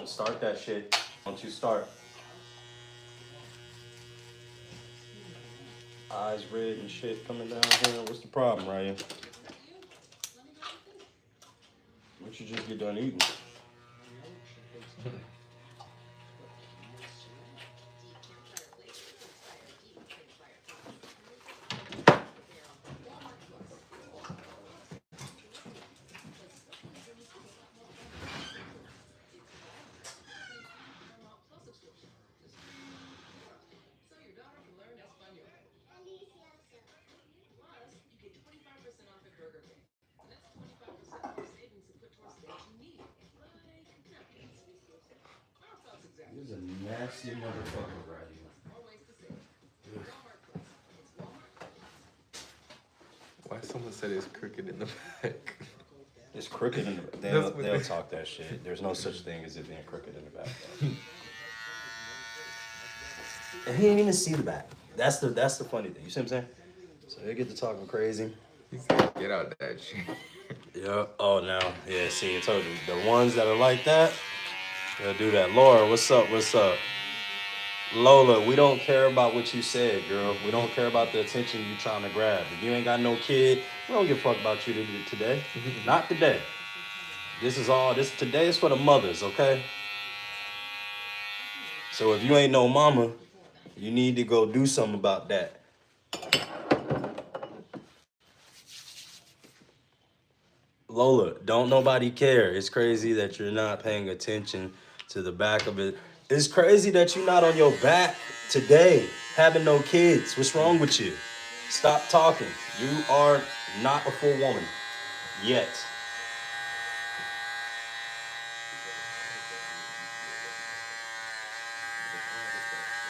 Don't start that shit. Don't you start. Eyes red and shit coming down here. What's the problem, Ryan? Why don't you just get done eating? This is a nasty motherfucker right here. Why someone said it's crooked in the back? It's crooked in the back. They'll talk that shit. There's no such thing as it being crooked in the back. And he didn't even see the back. That's the funny thing. You see what I'm saying? So they get to talking crazy. He said, get out that shit. Yeah. Oh, no. Yeah, see, I told you. The ones that are like that, they'll do that. Laura, what's up? What's up? Lola, we don't care about what you said, girl. We don't care about the attention you trying to grab. If you ain't got no kid, we don't give a fuck about you today. Not today. Today is for the mothers, okay? So if you ain't no mama, you need to go do something about that. Lola, don't nobody care. It's crazy that you're not paying attention to the back of it. It's crazy that you're not on your back today, having no kids. What's wrong with you? Stop talking. You are not a full woman yet.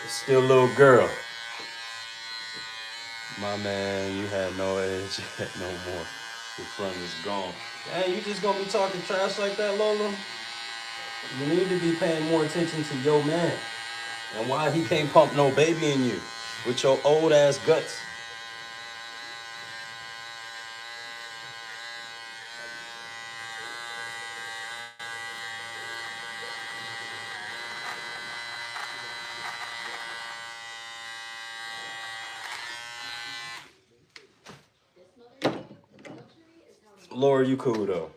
Still a little girl. My man, you had no edge yet no more. The front is gone. Hey, you just gonna be talking trash like that, Lola? You need to be paying more attention to your man and why he can't pump no baby in you with your old ass guts. Laura, you cool though.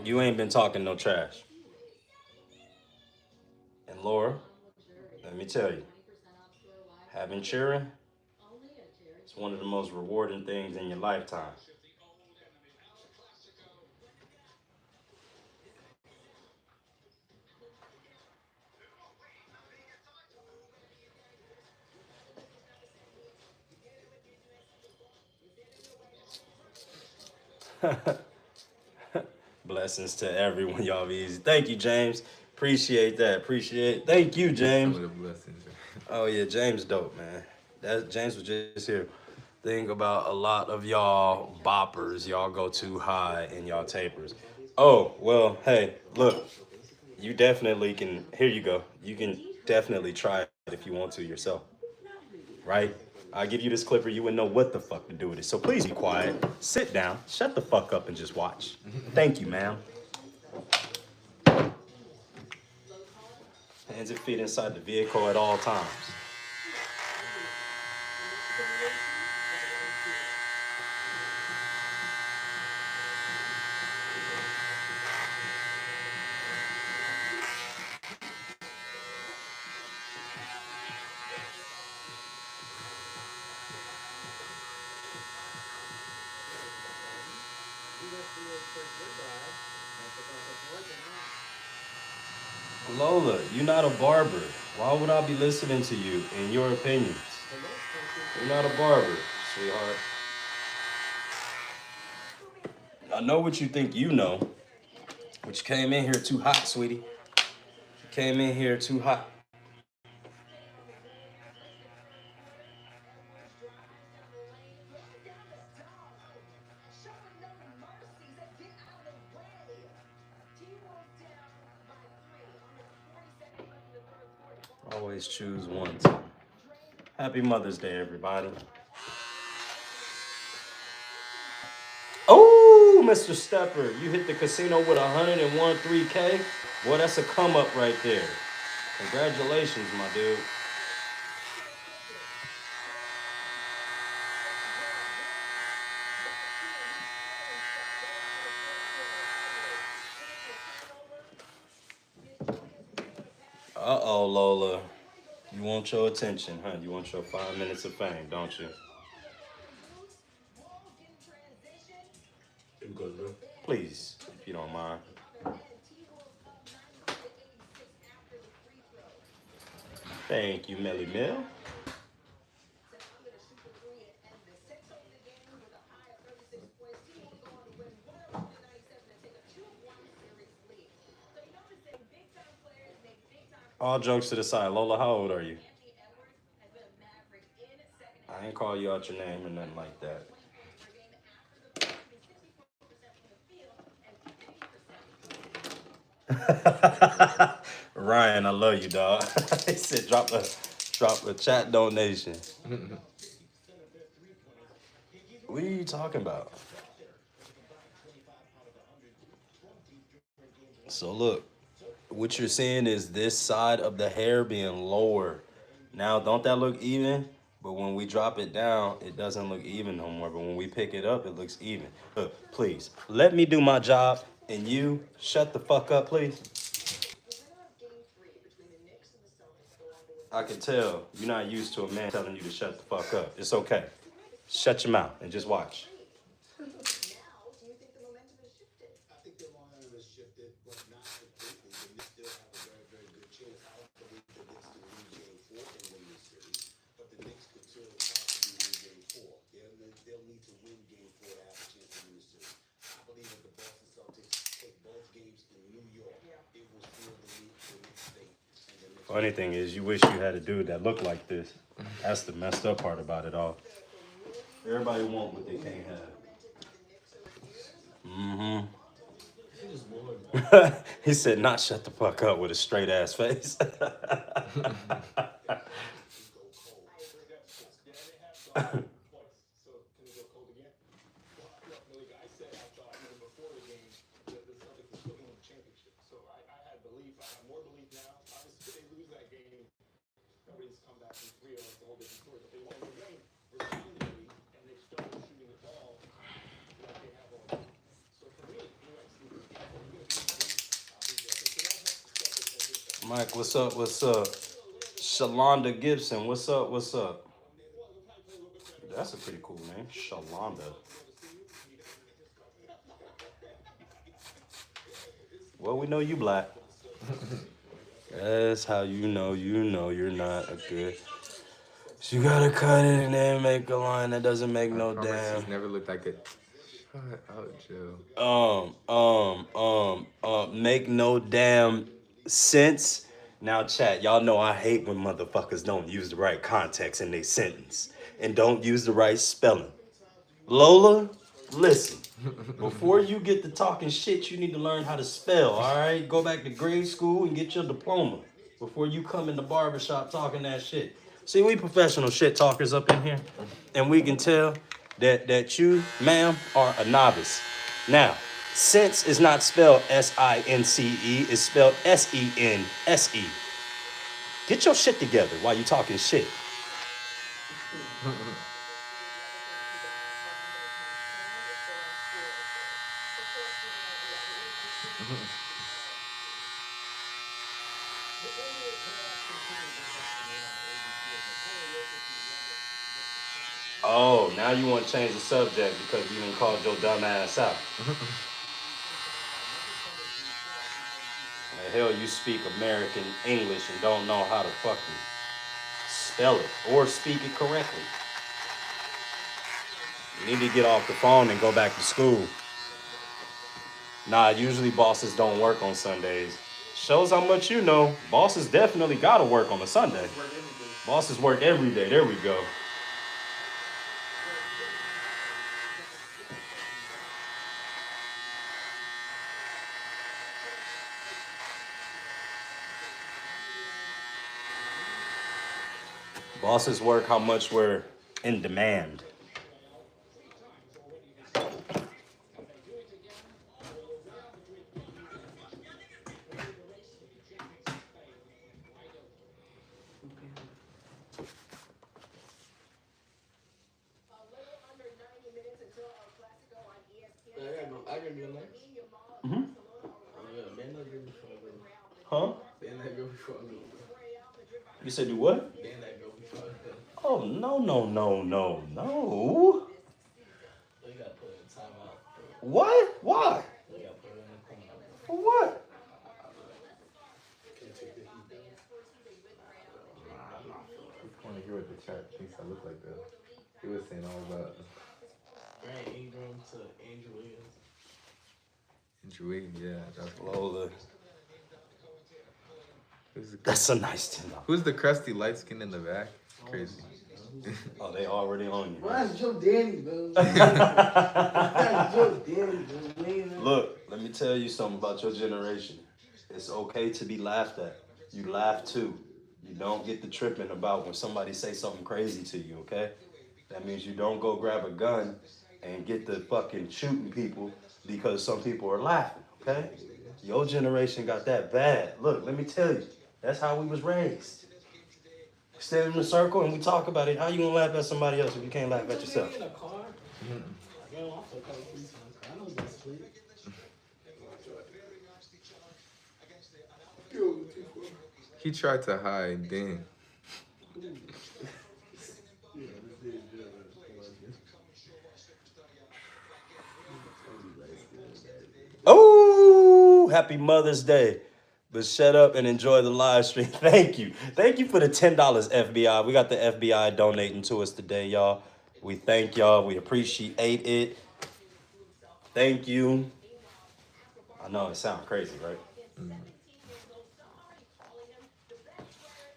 You ain't been talking no trash. And Laura, let me tell you, having children is one of the most rewarding things in your lifetime. Blessings to everyone, y'all be easy. Thank you, James. Appreciate that. Appreciate it. Thank you, James. Some of the blessings. Oh yeah, James dope, man. That James was just here. Think about a lot of y'all boppers, y'all go too high in y'all tapers. Oh, well, hey, look, you definitely can, here you go. You can definitely try it if you want to yourself, right? I give you this clipper, you wouldn't know what the fuck to do with it. So please be quiet, sit down, shut the fuck up and just watch. Thank you, ma'am. Hands and feet inside the vehicle at all times. Lola, you're not a barber. Why would I be listening to you and your opinions? You're not a barber, sweetheart. I know what you think you know, but you came in here too hot, sweetie. You came in here too hot. Always choose one team. Happy Mother's Day, everybody. Oh, Mr. Stepper, you hit the casino with 101 3K. Boy, that's a come up right there. Congratulations, my dude. Uh-oh, Lola. You want your attention, huh? You want your 5 minutes of fame, don't you? Please, if you don't mind. Thank you, Melly Mill. All jokes to the side. Lola, how old are you? I ain't call you out your name or nothing like that. Ryan, I love you, dog. He said drop a chat donation. What are you talking about? So look, what you're seeing is this side of the hair being lower. Now, don't that look even? But when we drop it down, it doesn't look even no more. But when we pick it up, it looks even. Look, please, let me do my job and you shut the fuck up, please. I can tell you're not used to a man telling you to shut the fuck up. It's okay. Shut your mouth and just watch. Funny thing is, you wish you had a dude that looked like this. That's the messed up part about it all. Everybody want what they can't have. Mm-hmm. He said, "Not shut the fuck up" with a straight ass face. Mike, what's up? What's up? Shalonda Gibson, what's up? What's up? That's a pretty cool name, Shalonda. Well, we know you black. That's how you know you're not a good. So you gotta cut it and then make a line that doesn't make no damn. He's never looked like it. Shut up, Joe. Make no damn sense. Now, chat, y'all know I hate when motherfuckers don't use the right context in their sentence and don't use the right spelling. Lola, listen. Before you get to talking shit, you need to learn how to spell, all right? Go back to grade school and get your diploma before you come in the barbershop talking that shit. See, we professional shit talkers up in here, and we can tell that you, ma'am, are a novice. Now, sense is not spelled S-I-N-C-E, it's spelled S-E-N-S-E. Get your shit together while you talking shit. Oh, now you want to change the subject because you didn't call your dumb ass out. The hell, you speak American English and don't know how to fucking spell it or speak it correctly. You need to get off the phone and go back to school. Nah, usually bosses don't work on Sundays. Shows how much you know. Bosses definitely gotta work on a Sunday. Bosses work every day. There we go. Bosses work how much we're in demand. I can go next. Mm-hmm. Yeah, man, that girl before I go. Huh? Ban that girl before I go. You said do what? Ban that girl before I go. Oh, no. You gotta put her in timeout. What? Why? You gotta put her in the corner. For what? Can't take the heat down. I want to hear what the chat thinks I look like though. He was saying all about Grant Ingram to Andrew Williams. Andrew Williams, yeah. That's Lola. Who's the That's a nice $10. Who's the crusty light skin in the back? Crazy. Oh, they already on you. Well, that's Joe Danny, bro. That's Joe Danny, bro. Look, let me tell you something about your generation. It's okay to be laughed at. You laugh too. You don't get the tripping about when somebody say something crazy to you, okay? That means you don't go grab a gun and get the fucking shooting people because some people are laughing, okay? Your generation got that bad. Look, let me tell you. That's how we was raised. Stand in a circle and we talk about it. How you gonna laugh at somebody else if you can't laugh at yourself? In a car. I got off a couple of times. I know that's sweet. He tried to hide, dang. Oh, happy Mother's Day. But shut up and enjoy the live stream. Thank you. Thank you for the $10, FBI. We got the FBI donating to us today, y'all. We thank y'all. We appreciate it. Thank you. I know it sounds crazy, right?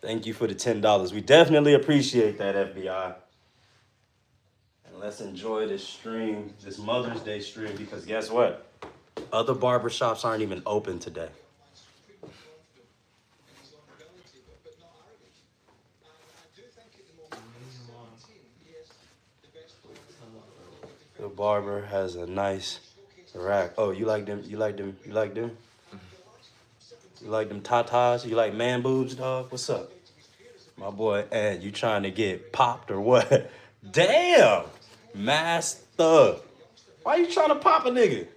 Thank you for the $10. We definitely appreciate that, FBI. And let's enjoy this stream, this Mother's Day stream, because guess what? Other barbershops aren't even open today. The barber has a nice rack. Oh, you like them? You like them? You like them? You like them tatas? You like man boobs, dog? What's up? My boy, Ed, you trying to get popped or what? Damn! Mass thug. Why you trying to pop a nigga?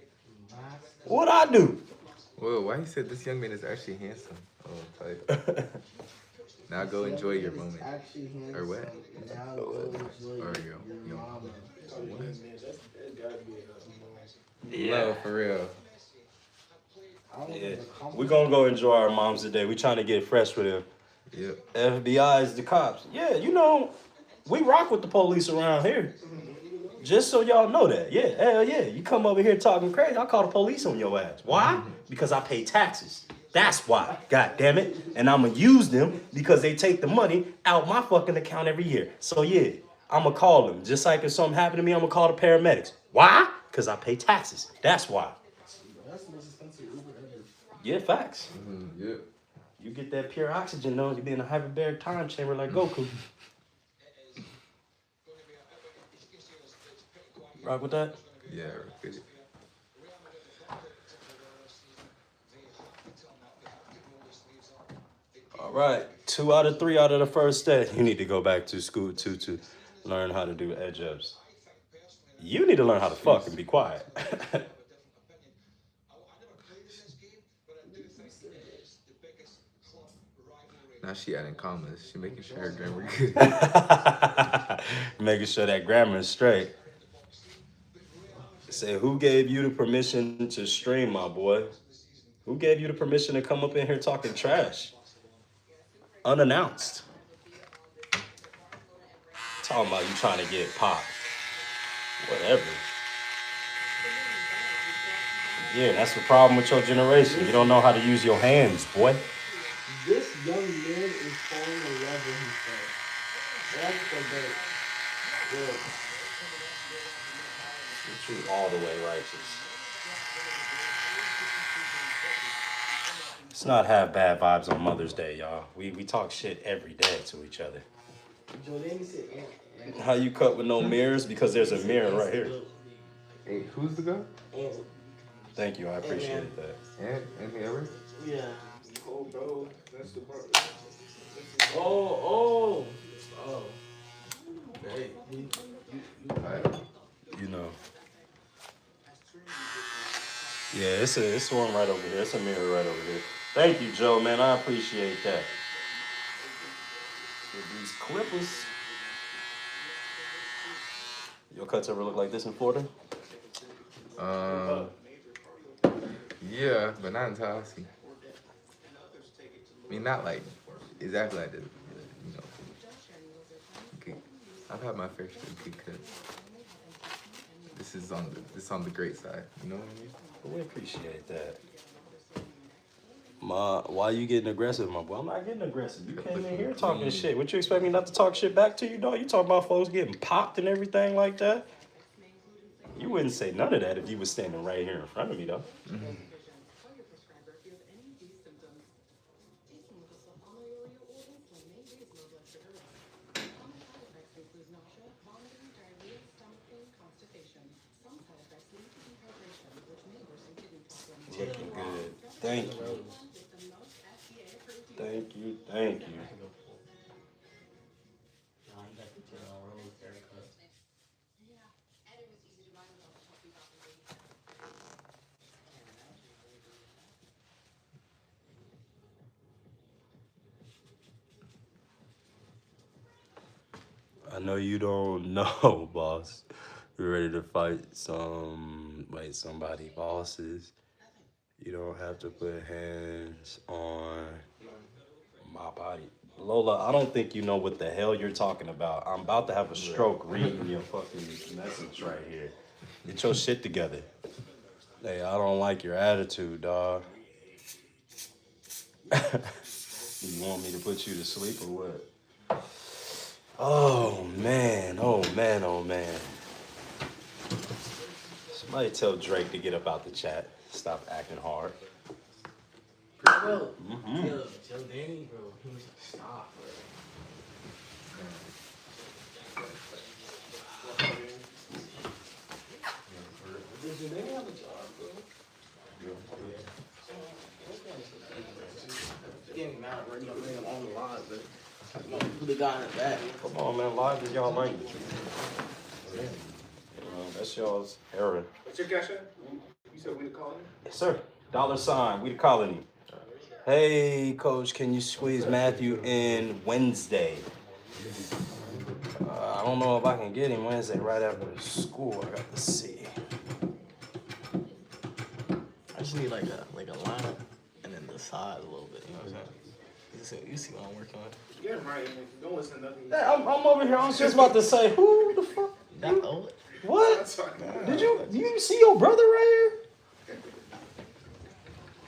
What'd I do? Whoa, why you said this young man is actually handsome? Oh, type. Now go enjoy your moment. Or what? Now go enjoy Or your mama. Yeah. No, for real. Yeah. We gonna go enjoy our moms today. We trying to get fresh with them. Yep. FBI is the cops. Yeah, you know, we rock with the police around here. Just so y'all know that. Yeah, hell yeah. You come over here talking crazy, I'll call the police on your ass. Why? Because I pay taxes. That's why. God damn it. And I'm gonna use them because they take the money out my fucking account every year. So yeah, I'm gonna call them. Just like if something happened to me, I'm gonna call the paramedics. Why? Because I pay taxes. That's why. That's the most expensive Uber ever. Yeah, facts. Yep. You get that pure oxygen though, you be in a hyperbaric time chamber like Goku. Rock with that? Yeah, good. All right, 2 out of 3 out of the first day. You need to go back to school too to learn how to do edge ups. You need to learn how to fuck and be quiet. Now she adding commas. She making sure her grammar good. Making sure that grammar is straight. Say, who gave you the permission to stream, my boy? Who gave you the permission to come up in here talking trash? Unannounced. Talking about you trying to get popped. Whatever. Yeah, that's the problem with your generation. You don't know how to use your hands, boy. This young man is falling in love with himself. That's the best. Good. You're all the way righteous. Let's not have bad vibes on Mother's Day, y'all. We talk shit every day to each other. How you cut with no mirrors? Because there's a mirror right here. Hey, who's the guy? Thank you, I appreciate that. Anthony Edwards? Yeah. Oh, bro, that's the part. Oh. Hey, You know. Yeah, it's one right over here. It's a mirror right over here. Thank you, Joe, man. I appreciate that. With these clippers. Your cuts ever look like this in Florida? Yeah, but not in Tallahassee. I mean, not like exactly like this. You know, good. I've had my fair share of good cuts. This is on the great side. You know what I mean? We appreciate that. Why you getting aggressive, my boy? I'm not getting aggressive. You came in here talking shit. What you expect me not to talk shit back to you, dog? You talking about folks getting popped and everything like that? You wouldn't say none of that if you was standing right here in front of me, though. Looking good. Thank you. Thank you. Thank you. I know you don't know, boss. You're ready to fight somebody bosses. You don't have to put hands on my body. Lola, I don't think you know what the hell you're talking about. I'm about to have a stroke reading your fucking message right here. Get your shit together. Hey, I don't like your attitude, dog. You want me to put you to sleep or what? Oh man, oh man, oh man. Somebody tell Drake to get up out the chat. Stop acting hard. Bro, Mm-hmm. tell Danny, bro, he needs to stop, bro. Does your Danny have a job, bro? Getting mad right now, man. I'm on the line, but who the guy in the back? Come on, man. Live is y'all language. That's y'all's errand. What's your cash app? You said we to call him? Yes, sir. $, we the colony. Hey, coach, can you squeeze Matthew in Wednesday? I don't know if I can get him Wednesday right after school. I got to see. I just need like a lineup and then the side a little bit. You know what I'm saying? You see what I'm working on? Get him right, man. Don't listen to nothing. I'm over here. I was just about to say, who the fuck? What? Did you see your brother right here?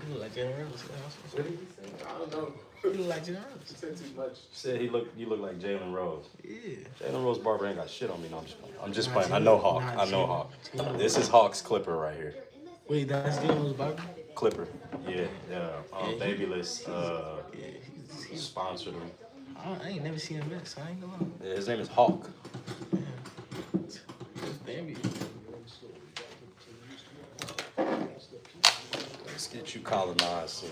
You look like Jalen Rose. What did he say? I don't know. You look like Jalen Rose. He said too much. Said you look like Jalen Rose. Yeah. Jalen Rose Barber ain't got shit on me. No, I'm just playing. I know Hawk. I know Hawk. This is Hawk's Clipper right here. Wait, that's Jalen Rose Barber? Clipper. Yeah. Babyless sponsored him. I ain't never seen him miss. I ain't gonna lie. Yeah, his name is Hawk. Damn. Let's get you colonized so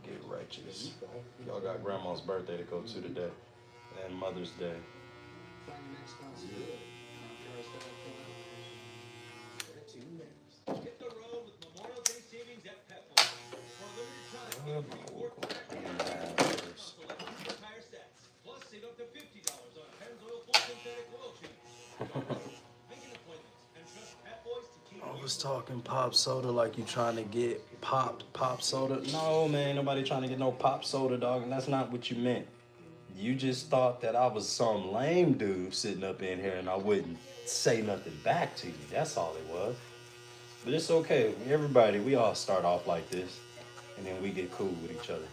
get righteous. Y'all got grandma's birthday to go to today and Mother's Day. Hit the road with Memorial Day savings at Petco. For a limited time, tire sets. Plus, save up to $50 on Penn's Oil Full Synthetic Oil Change. Make an appointment and trust Pet Boys to keep I was talking pop soda like you trying to get popped pop soda. No, man, nobody trying to get no pop soda, dog, and that's not what you meant. You just thought that I was some lame dude sitting up in here and I wouldn't say nothing back to you. That's all it was. But it's okay. Everybody, we all start off like this, and then we get cool with each other.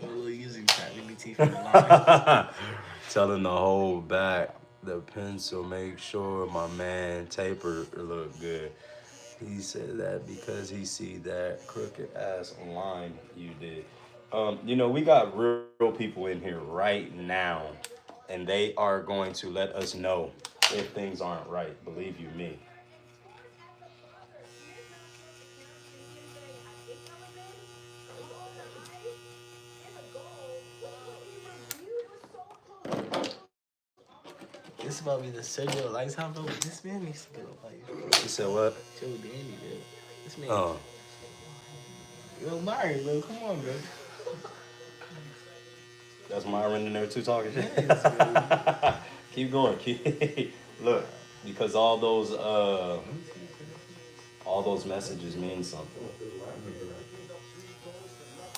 We'll using ChatGPT for the line. Telling the whole back the pencil, make sure my man Taper look good. He said that because he see that crooked ass line you did. We got real people in here right now, and they are going to let us know if things aren't right. Believe you me. This about to be the Sergio Lifetime, bro. This man needs to get up like you. You said what? Joe Danny, bro. This man. Oh. Yo, Myron, bro. Come on, bro. That's Myron in there too talking shit. Keep going. Look, because all those messages mean something.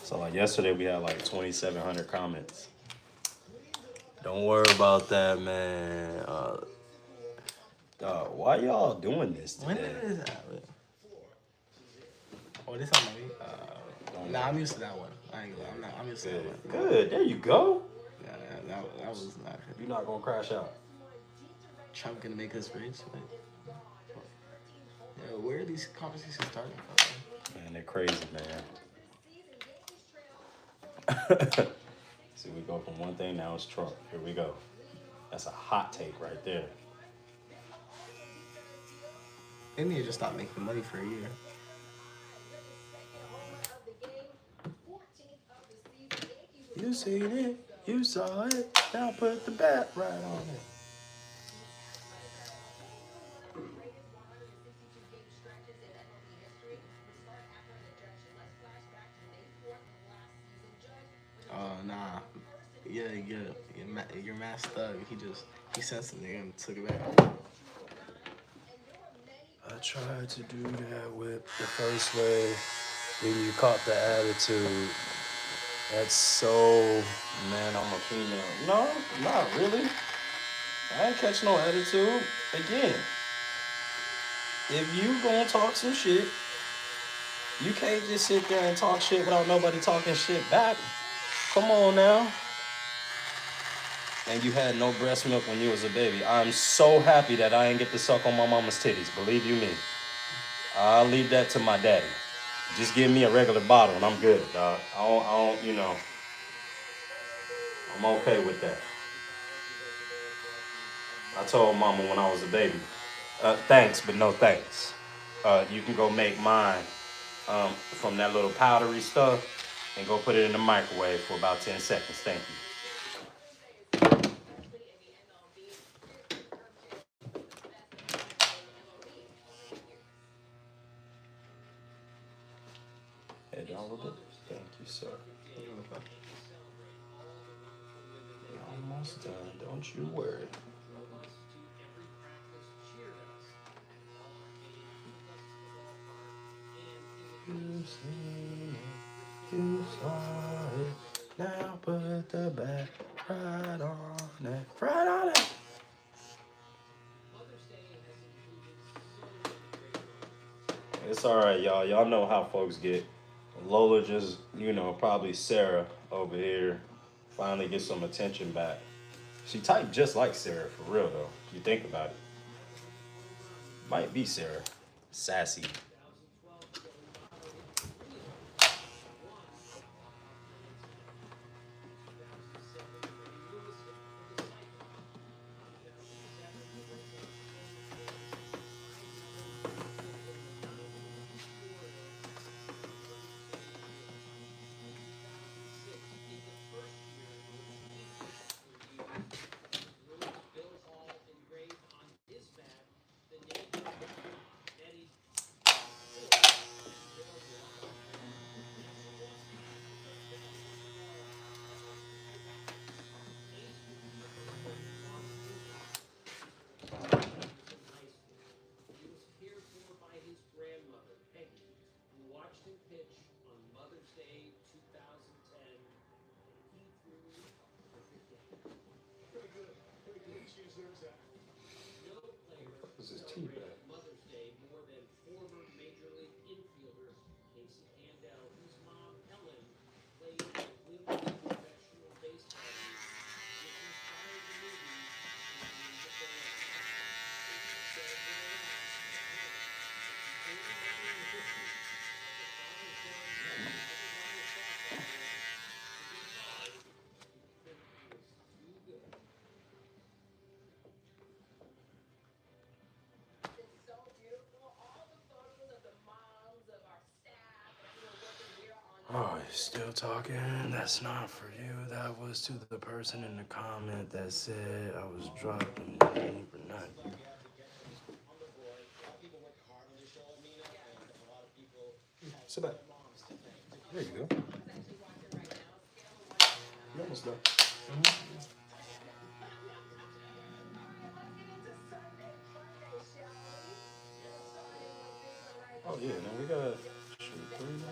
So like yesterday we had like 2,700 comments. Don't worry about that, man. Why y'all doing this today? When is that? Oh, this on me. Nah, I'm used to that one. I ain't gonna lie. I'm used to that one. Good. There you go. Nah, that was not. You're not gonna crash out. Trump gonna make us rich. Yeah, where are these conversations starting from? Man, they're crazy, man. See, we go from one thing, now it's Trump. Here we go. That's a hot take right there. They need to just stop making money for a year. You seen it, you saw it, now put the bat right on it. Nah. Yeah, your mass thug. He sensed something and took it back. I tried to do that whip the first way, then you caught the attitude. That's so, man, I'm a female. No, not really. I ain't catch no attitude. Again, if you gonna talk some shit, You can't just sit there and talk shit without nobody talking shit back. Come on now. And you had no breast milk when you was a baby. I'm so happy that I ain't get to suck on my mama's titties. Believe you me. I'll leave that to my daddy. Just give me a regular bottle and I'm good, dog. I'm okay with that. I told mama when I was a baby, thanks, but no thanks. You can go make mine from that little powdery stuff and go put it in the microwave for about 10 seconds. Thank you. Head down a little bit. Thank you, sir. Almost done. Don't you worry. You seen it, you saw it. Now put the back right on it. Right on it. It's all right, y'all. Y'all know how folks get. Lola just, probably Sarah over here finally get some attention back. She typed just like Sarah, for real, though. If you think about it. Might be Sarah. Sassy. This is tea bag. Oh, you're still talking? That's not for you. That was to the person in the comment that said I was dropping overnight. Sit back. There you go. You almost done. Oh yeah, now we gotta shoot 3 now.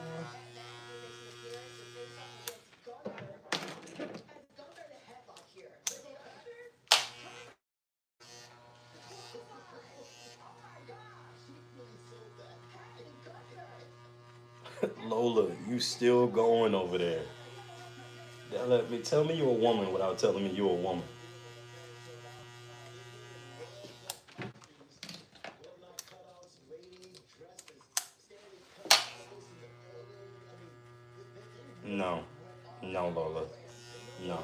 Lola, you still going over there? Tell me you're a woman without telling me you're a woman. No, no, Lola, no.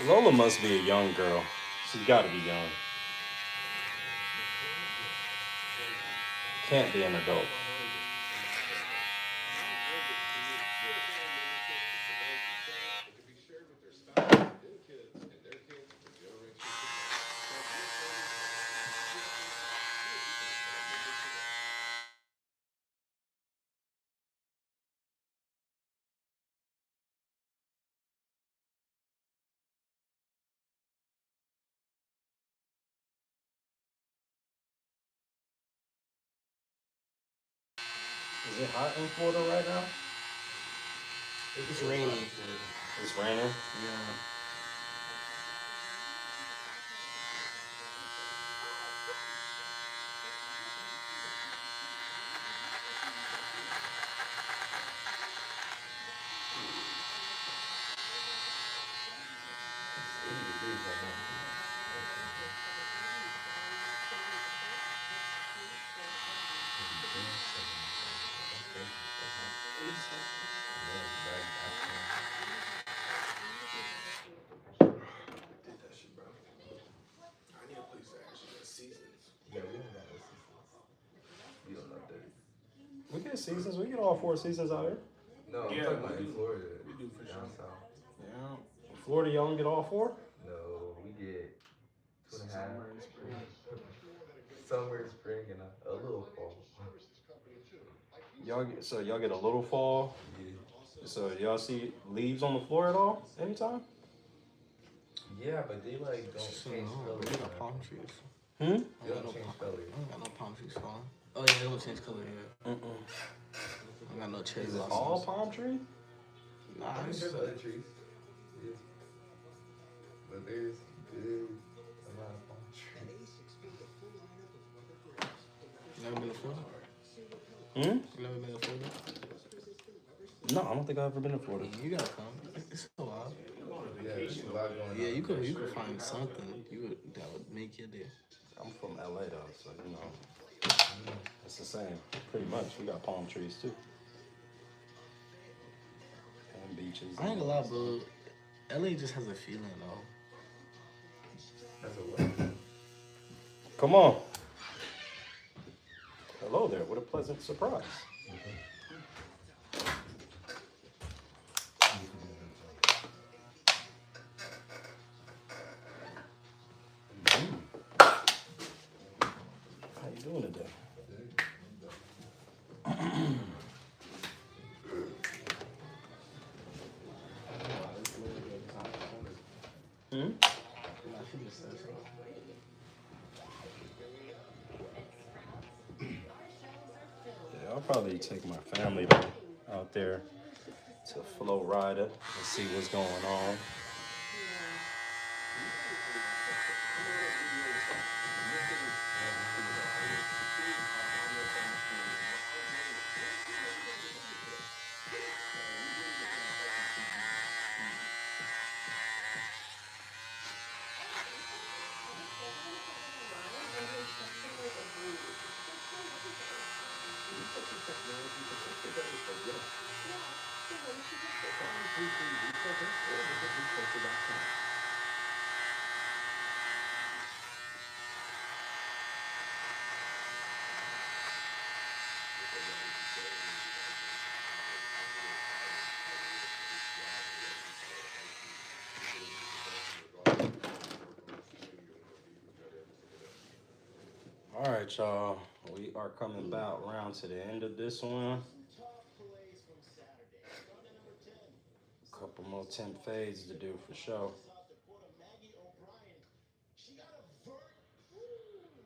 Lola must be a young girl. She's got to be young. Can't be an adult. Is it hot in Florida right now? It's raining. It's raining. Yeah. It's 80 degrees right now. That's crazy. That's hot. Yeah, it's bright afternoon. Did that shit, bro. I need a place that actually got seasons. Yeah, we don't got no seasons. We don't know that. We get seasons. We get all 4 seasons out here. No, I'm Yeah, talking we about in do. Florida. We do for Down sure. south. Yeah. In Florida, y'all don't get all 4? No, we get 2.5. Summer and spring. Summer, spring, and a little fall. Y'all get a little fall. Yeah. So y'all see leaves on the floor at all? Anytime? Yeah, but they like don't So, change color. we got man. palm trees. Hmm? They don't change color. I don't got no palm trees falling. Oh yeah, they don't change color yet. Mm-mm. I don't got no cherry Is it blossoms. all palm tree? Nah, I mean, it's there's other trees. Yeah. But there's good amount of palm trees. never been to Florida. Hmm? You never been to Florida? No, I don't think I've ever been to Florida. You gotta come. It's so wild. Yeah, there's a lot going on. Yeah, you could find something that would make your day. I'm from LA though, so you know it's the same. Pretty much, we got palm trees too, and beaches. I ain't gonna lie, bro. LA just has a feeling though. That's a what? Come on. Hello there. What a pleasant surprise. How you doing today? Hmm? Yeah, I'll probably take my family out there to Flow Rider and see what's going on. All right, y'all. We are coming back around to the end of this one. Couple more 10 fades to do for sure.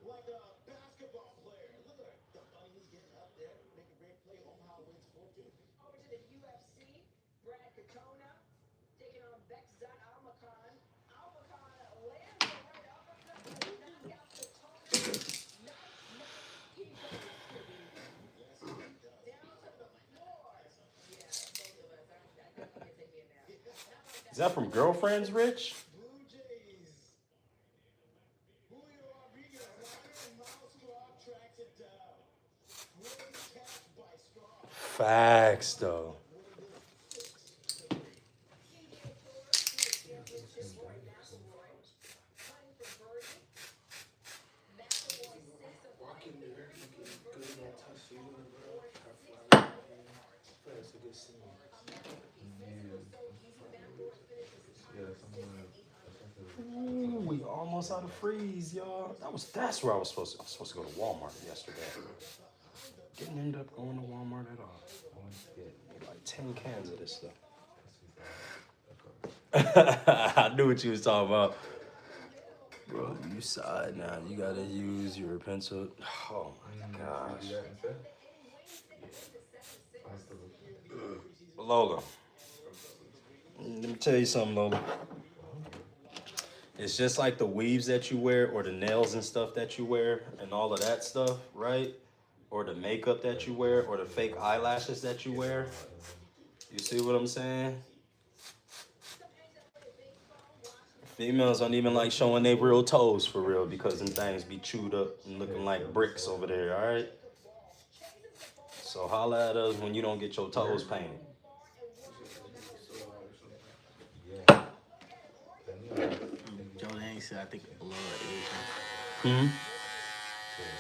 Like a basketball player. Look at her. The bunny, he's getting up there, making great play. Omaha wins 4-2. Over to the UFC, Brad Katona taking on Bekzat Almakhan. Almakhan lands the right uppercut to knock out Katona. Nice ego scooping. Down to the floor. Yeah, both of us. I think you can take me in there. Is that from Girlfriends, Rich? Blue Jays. Julio Rodriguez, liner and mouse claw tracks it down. Great catch by Straw. Facts, though. Walking there, looking good in that tuxedo, bro. Got flowers in there. I feel like it's a good scene. Ooh, we almost out of freeze, y'all. That's where I was supposed to. Go to Walmart yesterday. Didn't end up going to Walmart at all. Like 10 cans of this stuff. I knew what you was talking about. Bro, you side now. You gotta use your pencil. Oh my gosh. Lola, let me tell you something, Lola. It's just like the weaves that you wear or the nails and stuff that you wear and all of that stuff, right? Or the makeup that you wear or the fake eyelashes that you wear. You see what I'm saying? Females don't even like showing their real toes for real because them things be chewed up and looking like bricks over there, all right? So holla at us when you don't get your toes painted. Joe said I think Laura Hmm?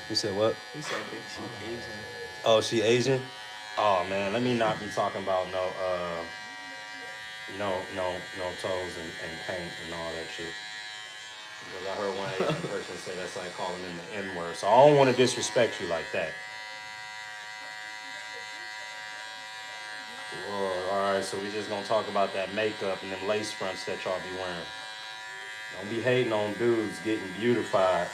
You said what? He said I think she's Asian. Oh, she Asian? Oh man, let me not be talking about no toes and paint and all that shit. Because I heard one Asian person say that's like calling them the N-word. So I don't want to disrespect you like that. Well, all right, so we just gonna talk about that makeup and them lace fronts that y'all be wearing. Don't be hating on dudes getting beautified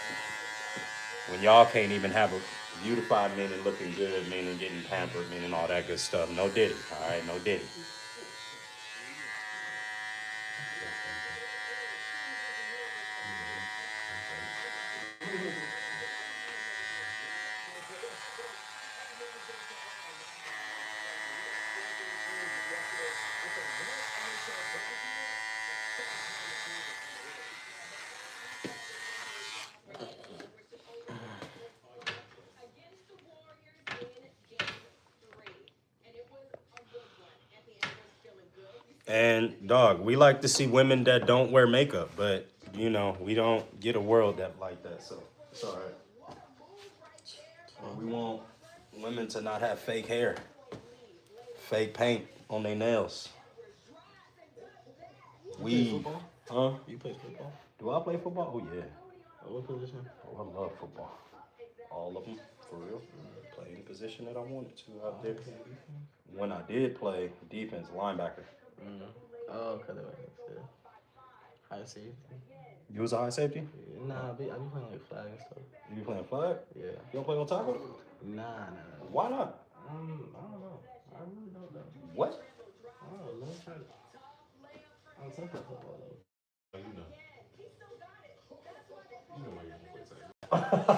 when y'all can't even have a beautified meaning looking good, meaning getting pampered, meaning all that good stuff. No diddy, all right, no diddy. And dog, we like to see women that don't wear makeup, but you know, we don't get a world that like that, so it's all right. We want women to not have fake hair, fake paint on their nails. Huh? You play football? Do I play football? Oh yeah. What position? Oh, I love football. All of them, for real. Play any position that I wanted to out there. When I did play defense, linebacker. Oh, okay, that makes sense. High safety. You was a high safety? Nah, I be playing like flag and stuff. You be playing flag? Yeah. You don't play on tackle? Nah. Why not? I don't know. I really don't know. What? I don't know. Let me try it. I'm talking about football though.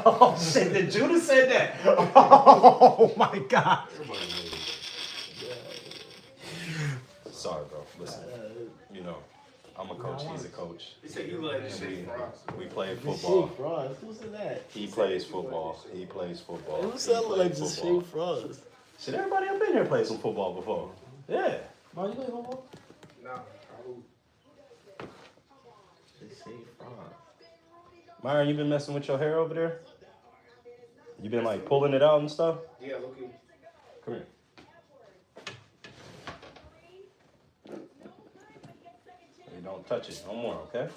Oh shit, did Judah say that? Oh my god. Sorry, bro. Listen, you know, I'm a coach, he's a coach. He said you like We play football. Frost. Who said that? He plays football. He plays football. Who said like just Shea Frost? Shit, everybody up in here played some football before. Yeah. Mom, you play football? Nah, Shea Frost. Myron, you been messing with your hair over there? You been like pulling it out and stuff? yeah, look at. Come here. Hey, don't touch it no more, okay?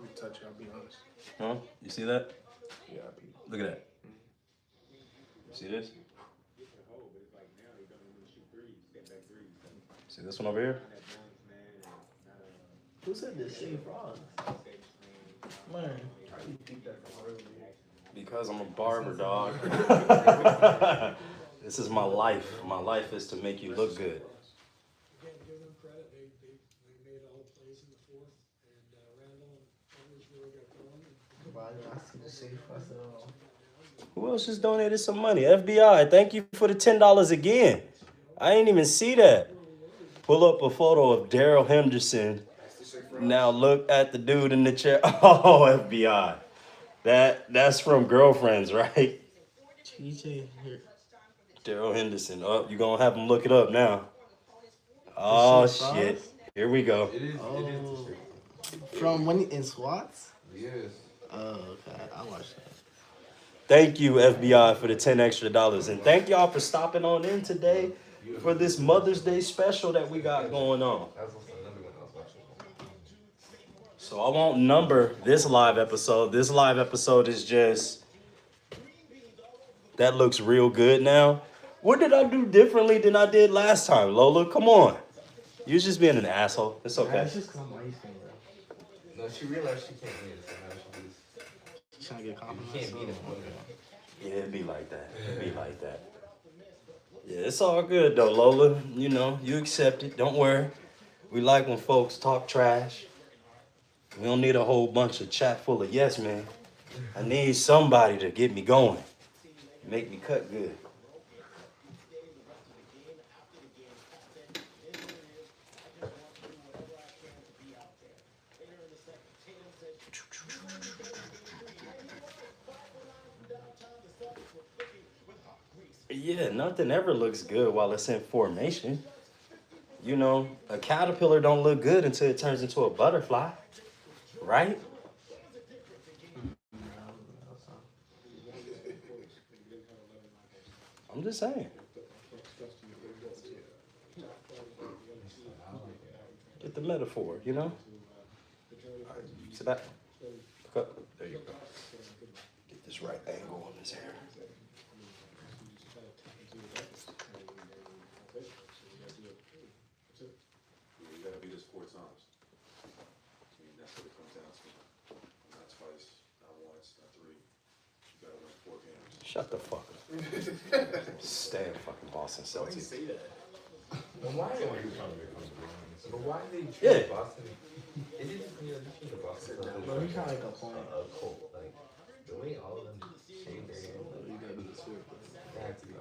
We touch it, I'll be honest. Huh? You see that? Yeah, I'll be. Look at that. You see this? See this one over here? Who said this? Shea Frost. Man. Because I'm a barber, dog. This is my life. My life is to make you look good. Again, give them credit. They made all the plays in the fourth, and Randall and others really got going. Why did I see the Shea Frost at all? Who else just donated some money? FBI, thank you for the $10 again. I didn't even see that. Pull up a photo of Daryl Henderson. Now look at the dude in the chair. Oh, FBI. That's from Girlfriends, right? TJ here. Daryl Henderson. Oh, you're going to have him look it up now. Oh, shit. Here we go. It is. From when in SWATs? Yes. Oh, okay. I watched that. Thank you, FBI, for the $10 extra. And thank y'all for stopping on in today for this Mother's Day special that we got going on. That's also another one I was watching. So I won't number this live episode. This live episode is just, that looks real good now. What did I do differently than I did last time, Lola? Come on. You was just being an asshole. It's Nah, okay. it's just because I'm ice cream, bro. No, she realized she can't win, so now she just. She's trying to get You compromised. can't beat him. Yeah, it'd be like that. It'd be like that. Yeah, it's all good though, Lola. You know, you accept it. Don't worry. We like when folks talk trash. We don't need a whole bunch of chat full of yes men. I need somebody to get me going. Make me cut good. Yeah, nothing ever looks good while it's in formation. You know, a caterpillar don't look good until it turns into a butterfly, right? I'm just saying. Get the metaphor, you know? Sit back. Look up. There you go. Get this right angle on his hair. You gotta beat us 4 times. I mean, that's what it comes down to. Not twice, not once, not 3. You gotta win 4 games. Shut the fuck up. Stand fucking Boston Celtics. Say that. But why? But why they treat Yeah. Boston? It is you know they treat the Boston Celtics Bro, he kind of like a point. a cult. Like the way all of them shave their hair. You gotta do this here, bro. They have to be.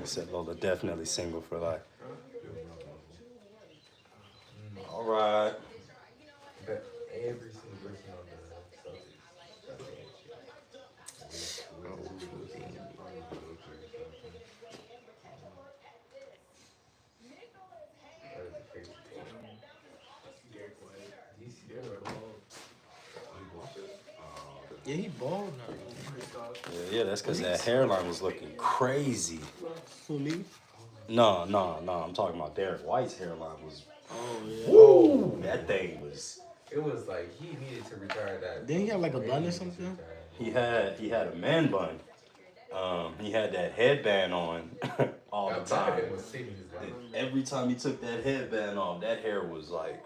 Said Lola definitely single for life. All right. But every single person on the Yeah, he bald now. Yeah, that's because that hairline was looking crazy. Who, me? No, I'm talking about Derek White's hairline was. Oh, yeah. Woo! That thing was. It was like he needed to retire that. Didn't he have like a bun or something? He had a man bun. He had that headband on all the time. And every time he took that headband off, that hair was like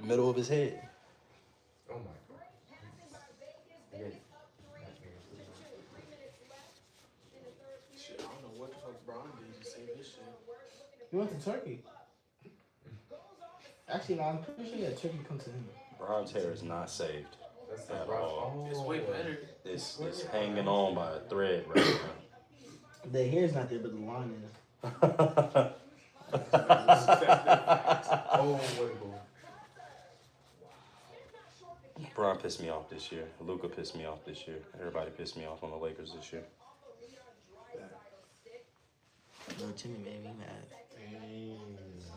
middle of his head. Oh my god. Shit, I don't know what the fuck Brian did to say this shit. He went to Turkey. Actually, no, I'm pretty sure that Turkey comes to him. Bron's hair is not saved at all. It's way better. It's hanging on by a thread right now. The hair's not there, but the line is. Oh, wait, Bron pissed me off this year. Luka pissed me off this year. Everybody pissed me off on the Lakers this year. No, Jimmy made me mad.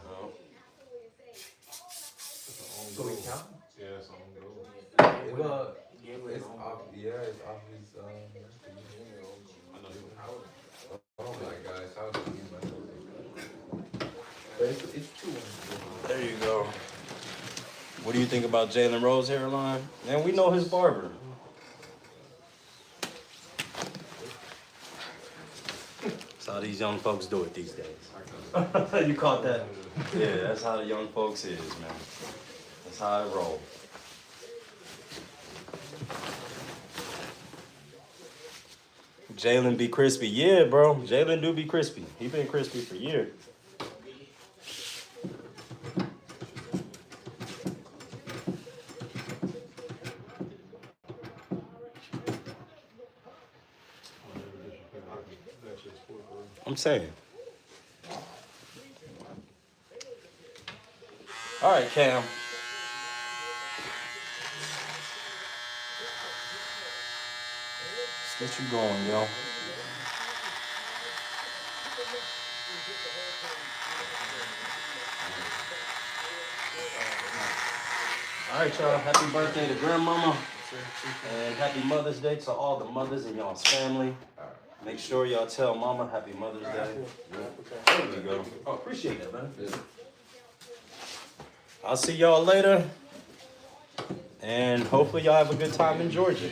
No. So we count? Yeah, it's on goal. Well, it's off. Yeah, it's off his. Oh my gosh, how did you use my? But it's 2-1. There you go. What do you think about Jalen Rose's hairline? Man, we know his barber. That's how these young folks do it these days. You caught that? Yeah, that's how the young folks is, man. That's how it rolls. Jalen be crispy. Yeah, bro. Jalen do be crispy. He been crispy for years. I'm saying. All right, Cam. Let's get you going, yo. All right, y'all. Happy birthday to Grandmama. And happy Mother's Day to all the mothers in y'all's family. Make sure y'all tell Mama Happy Mother's Day. There we go. Oh, appreciate that, man. I'll see y'all later. And hopefully y'all have a good time in Georgia.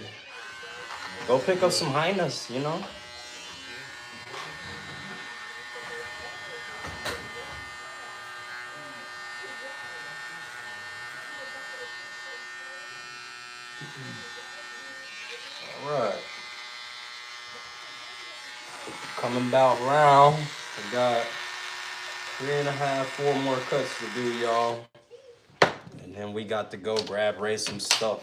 Go pick up some Highness, you know? All right. Coming about round. We got 3.5, 4 more cuts to do, y'all. And then we got to go grab Ray some stuff.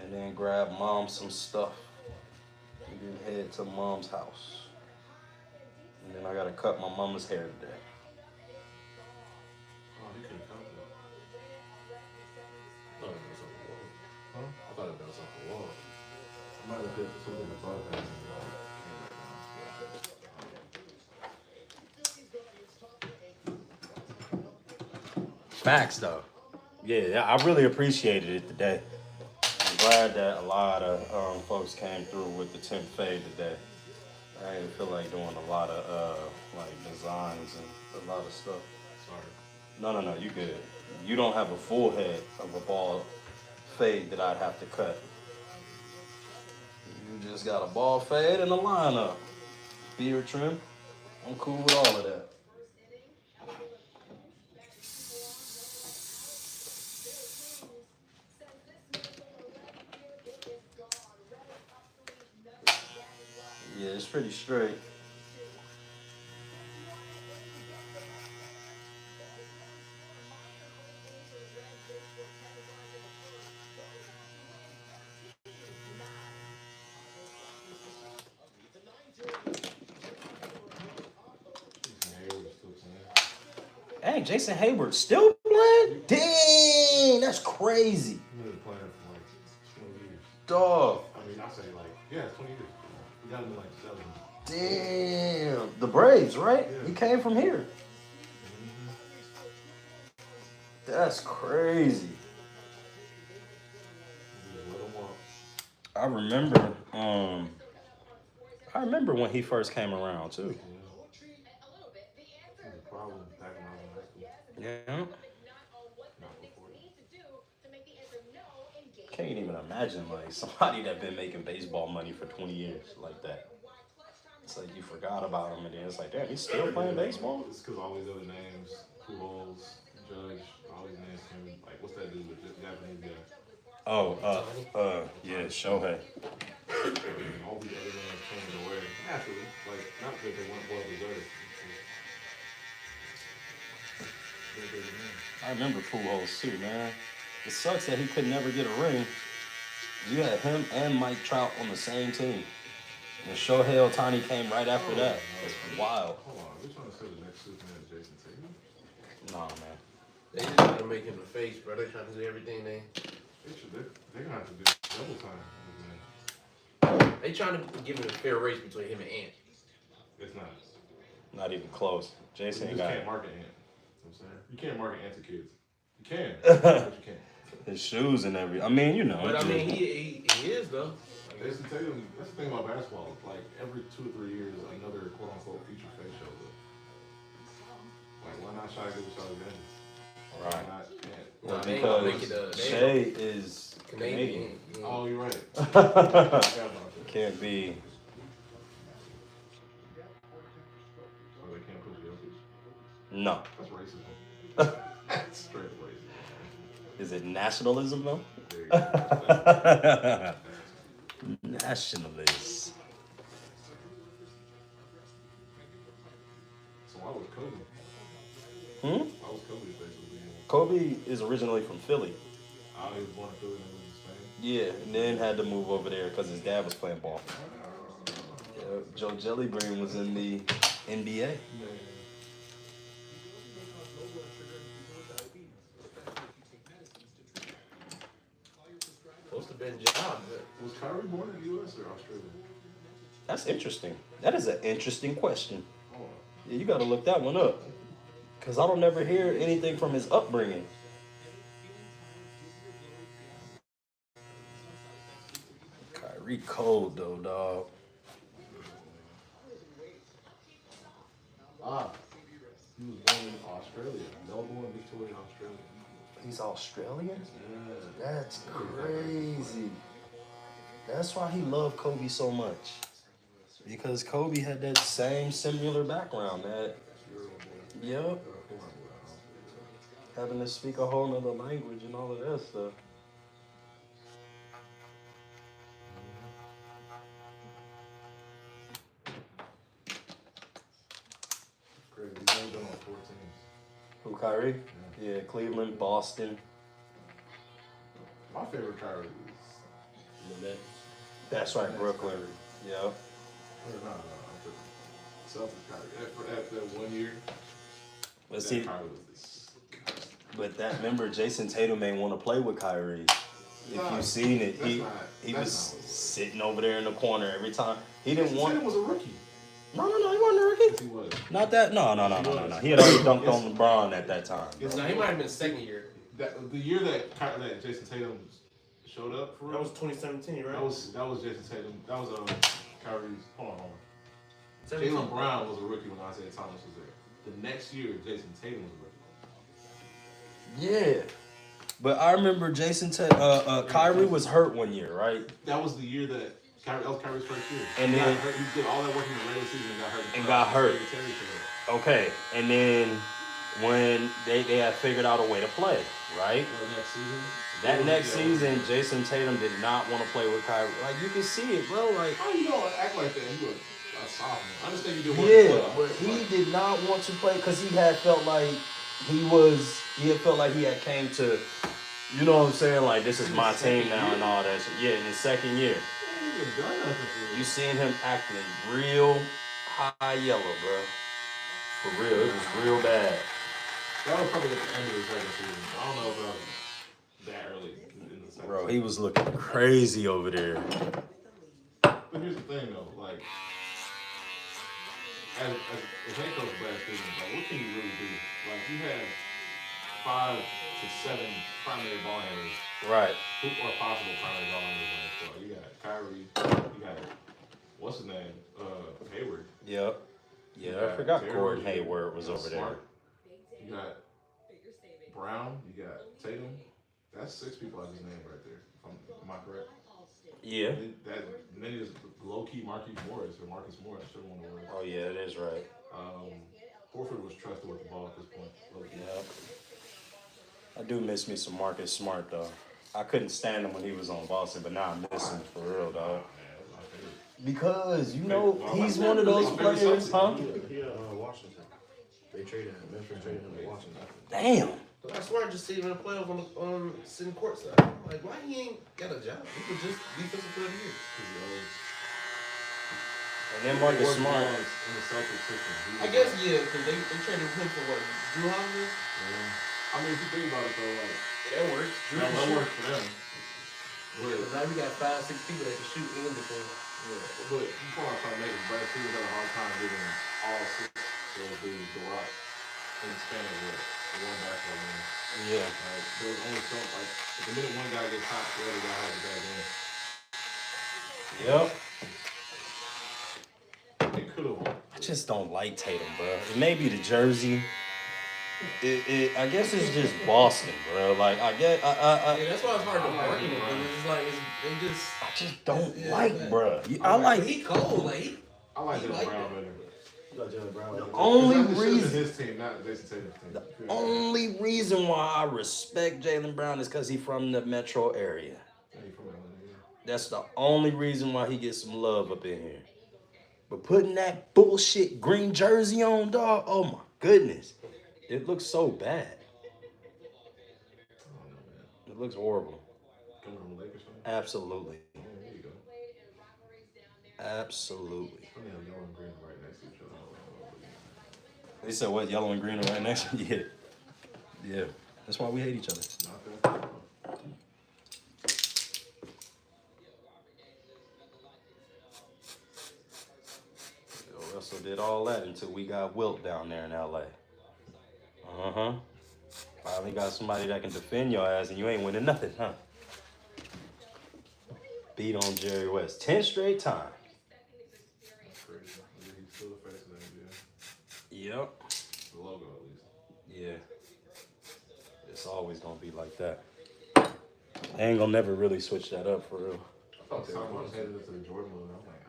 And then grab Mom some stuff. And then head to Mom's house. And then I gotta cut my mama's hair today. Oh, he couldn't come to it. I thought it was off the wall. I might have hit something above that. Facts though. Yeah, I really appreciated it today. I'm glad that a lot of folks came through with the 10th fade today. I didn't feel like doing a lot of like designs and a lot of stuff. Sorry. No, you good. You don't have a full head of a bald fade that I'd have to cut. You just got a bald fade and a lineup. Beard trim. I'm cool with all of that. Yeah, it's pretty straight. Hey, Jason Hayward still playing? Dang, that's crazy. He's been playing for like 20 years. Dog. I mean, I say like, yeah, 20 years. He got him in like 7. Damn. The Braves, right? Yeah. He came from here. That's crazy. I remember when he first came around too. Yeah. Can't even imagine like somebody that been making baseball money for 20 years like that. It's like you forgot about him and then it's like, damn, he's still playing baseball? It's because all these other names, Pujols, Judge, all these names came, like, what's that dude, the Japanese guy? Yeah, Shohei. All these other names came to where, naturally, like, not that they weren't well deserved. I remember Pujols too, man. It sucks that he could never get a ring. You had him and Mike Trout on the same team. And Shohei Ohtani came right after that. It's wild. Hold on, we're trying to say the next Superman is Jason Tatum? Nah, man. They just trying to make him the face, bro. They trying to do everything They're gonna have to do double time. They trying to give him a fair race between him and Ant. It's not. Not even close. Jason You ain't just got can't it. market Ant. You know what I'm saying? You can't market Ant to kids. You can, but you can't. His shoes and everything. I mean, you know. But I mean, he is though. Jason Tatum, that's the thing about basketball. Like, every 2 or 3 years, another quote-unquote feature face shows up. Like, why not Shai give a shot again? Right. Why not Ant? Well, they ain't gonna make because it, Shea is Canadian. Oh, you're right. Can't be. So they can't push Jokic? No. That's racism. That's straight racism. Is it nationalism though? There you go. Nationalist. So why was Kobe? Hmm? Why was Kobe basically? Kobe is originally from Philly. Oh, he was born in Philly and moved to Spain. Yeah, and then had to move over there because his dad was playing ball. Yeah, Joe Jellybean was in the NBA. Supposed to been job. Was Kyrie born in the U.S. or Australia? That's interesting. That is an interesting question. Oh. Yeah, you got to look that one up. Because I don't never hear anything from his upbringing. Kyrie cold though, dog. He was born in Australia. Melbourne, Victoria, Australia. He's Australian? Yeah. That's crazy. That's why he loved Kobe so much. Because Kobe had that same similar background. Yep. Having to speak a whole nother language and all of that stuff. Crazy. He's only been on 4 teams. Who, Kyrie? Yeah, Cleveland, Boston. My favorite Kyrie is The Nets. That's right, Brooklyn. Yep. Or not, I'm tripping. Celtics Kyrie. At that 1 year, But that see, Kyrie was this. but that remember Jason Tatum ain't want to play with Kyrie. If Nah, you've seen it, he that's was not what it was. sitting over there in the corner every time. He didn't want. Tatum was a rookie. No, he wasn't a rookie. Yes, he was. Not that. No. He had already dunked on LeBron at that time. Yes, No, he might have been second year. The year that Jason Tatum showed up for real. That was 2017, right? That was Jason Tatum. That was Kyrie's. Hold on. 17. Jaylen Brown was a rookie when Isaiah Thomas was there. The next year, Jason Tatum was a rookie. Yeah, but I remember Kyrie was hurt 1 year, right? That was the year that was Kyrie's first year. And he then- got hurt. He did all that work in the regular season and got hurt. Terry to Okay, and then when they had figured out a way to play, right? next season. That next season, Jason Tatum did not want to play with Kyrie. Like, you can see it, bro. Like, How you gonna act like that? He was a sophomore. I understand you did work. yeah, but he did not want to play because he had felt like he had felt like he had came to, you know what I'm saying? Like, this is my team now and all that shit. Yeah, in his second year. He ain't even done nothing for You seen him acting real high yellow, bro. For real, it was real bad. That was probably at the end of his regular season. I don't know if that was that early in the second. Bro, he was looking crazy over there. But here's the thing, though. Like, as head coach of last season, like, what can you really do? Like, you have 5 to 7 primary ball handlers. Right. Who are possible primary ball handlers on the squad? You got Kyrie. You got, what's his name? Hayward. Yep. You Yeah, I got forgot Terry Gordon Rozier. Hayward was You got over there. Smart. You got Brown. You got Tatum. That's 6 people out his name right there. Am I correct? Yeah. Then there's low-key Marcus Morris, should have won the award. Oh, yeah, it is right. Horford was trusted with the ball at this point. Low-key. Yeah. I do miss me some Marcus Smart, though. I couldn't stand him when he was on Boston, but now I miss him for real, dog. Because, you know, he's one of those players, huh? Washington. They traded him. Memphis traded him to Washington. Damn. But I swear I just see him in the playoffs on sitting courtside. Like, why he ain't got a job? He was just defensive player of the year. And then Marcus Smart. In the Celtics system. I guess, yeah, because they traded him for what? Drew Holiday? I mean, if you think about it, though, like, That works. Drew that can shoot. worked for them. Because now we got 5, 6 people that can shoot and defend. But the point I'm trying to make is Brad Stevens had a hard time giving all 6 to the Rock in the span of one basketball game. Yeah. Like, there was only so, like, the minute one guy gets hot, the other guy has a bad game. Yep. They could have won. I just don't like Tatum, bro. It may be the jersey. I guess it's just Boston, bro. Like, I get, Yeah, that's why it's hard to argue with them. It's like, they just... I just don't like, man. bro. I like. He cold, like, I like he Jaylen like Brown that. better. You got Jaylen Brown. The only It should've been reason. his team, not Jason Tatum's team. The only reason why I respect Jaylen Brown is because he's from the metro area. Yeah, he from Atlanta, yeah. That's the only reason why he gets some love up in here. But putting that bullshit green jersey on, dog, oh my goodness. It looks so bad. It looks horrible. Coming from a Lakers fan? Absolutely. Yeah, there you go. Absolutely. Funny how yellow and green are right next to each other. They said what? Yellow and green are right next to you? Yeah. Yeah. That's why we hate each other. Not that. Russell did all that until we got Wilt down there in LA. Uh-huh. Finally got somebody that can defend your ass and you ain't winning nothing, huh? beat on Jerry West 10 straight times. That's crazy. He's still the face of the NBA. Yep. The logo, at least. Yeah. It's always gonna be like that. They ain't gonna never really switch that up for real. I thought someone headed to the Jordan move. I'm like,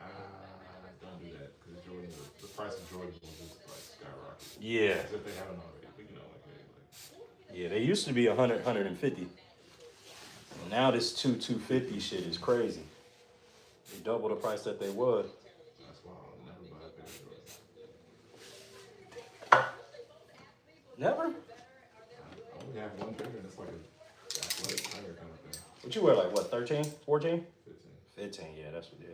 don't do that because Jordan, the price of Jordan was just like skyrocket. Yeah. As if they haven't already, but Yeah, they used to be 100, 150. And now this 250 shit is crazy. They double the price that they was. That's why I'll never buy a pair of Jordan. Never? I only have one pair, and it's like a athletic player kind of thing. What you wear, like what, 13, 14? 15. 15, yeah, that's what, yeah.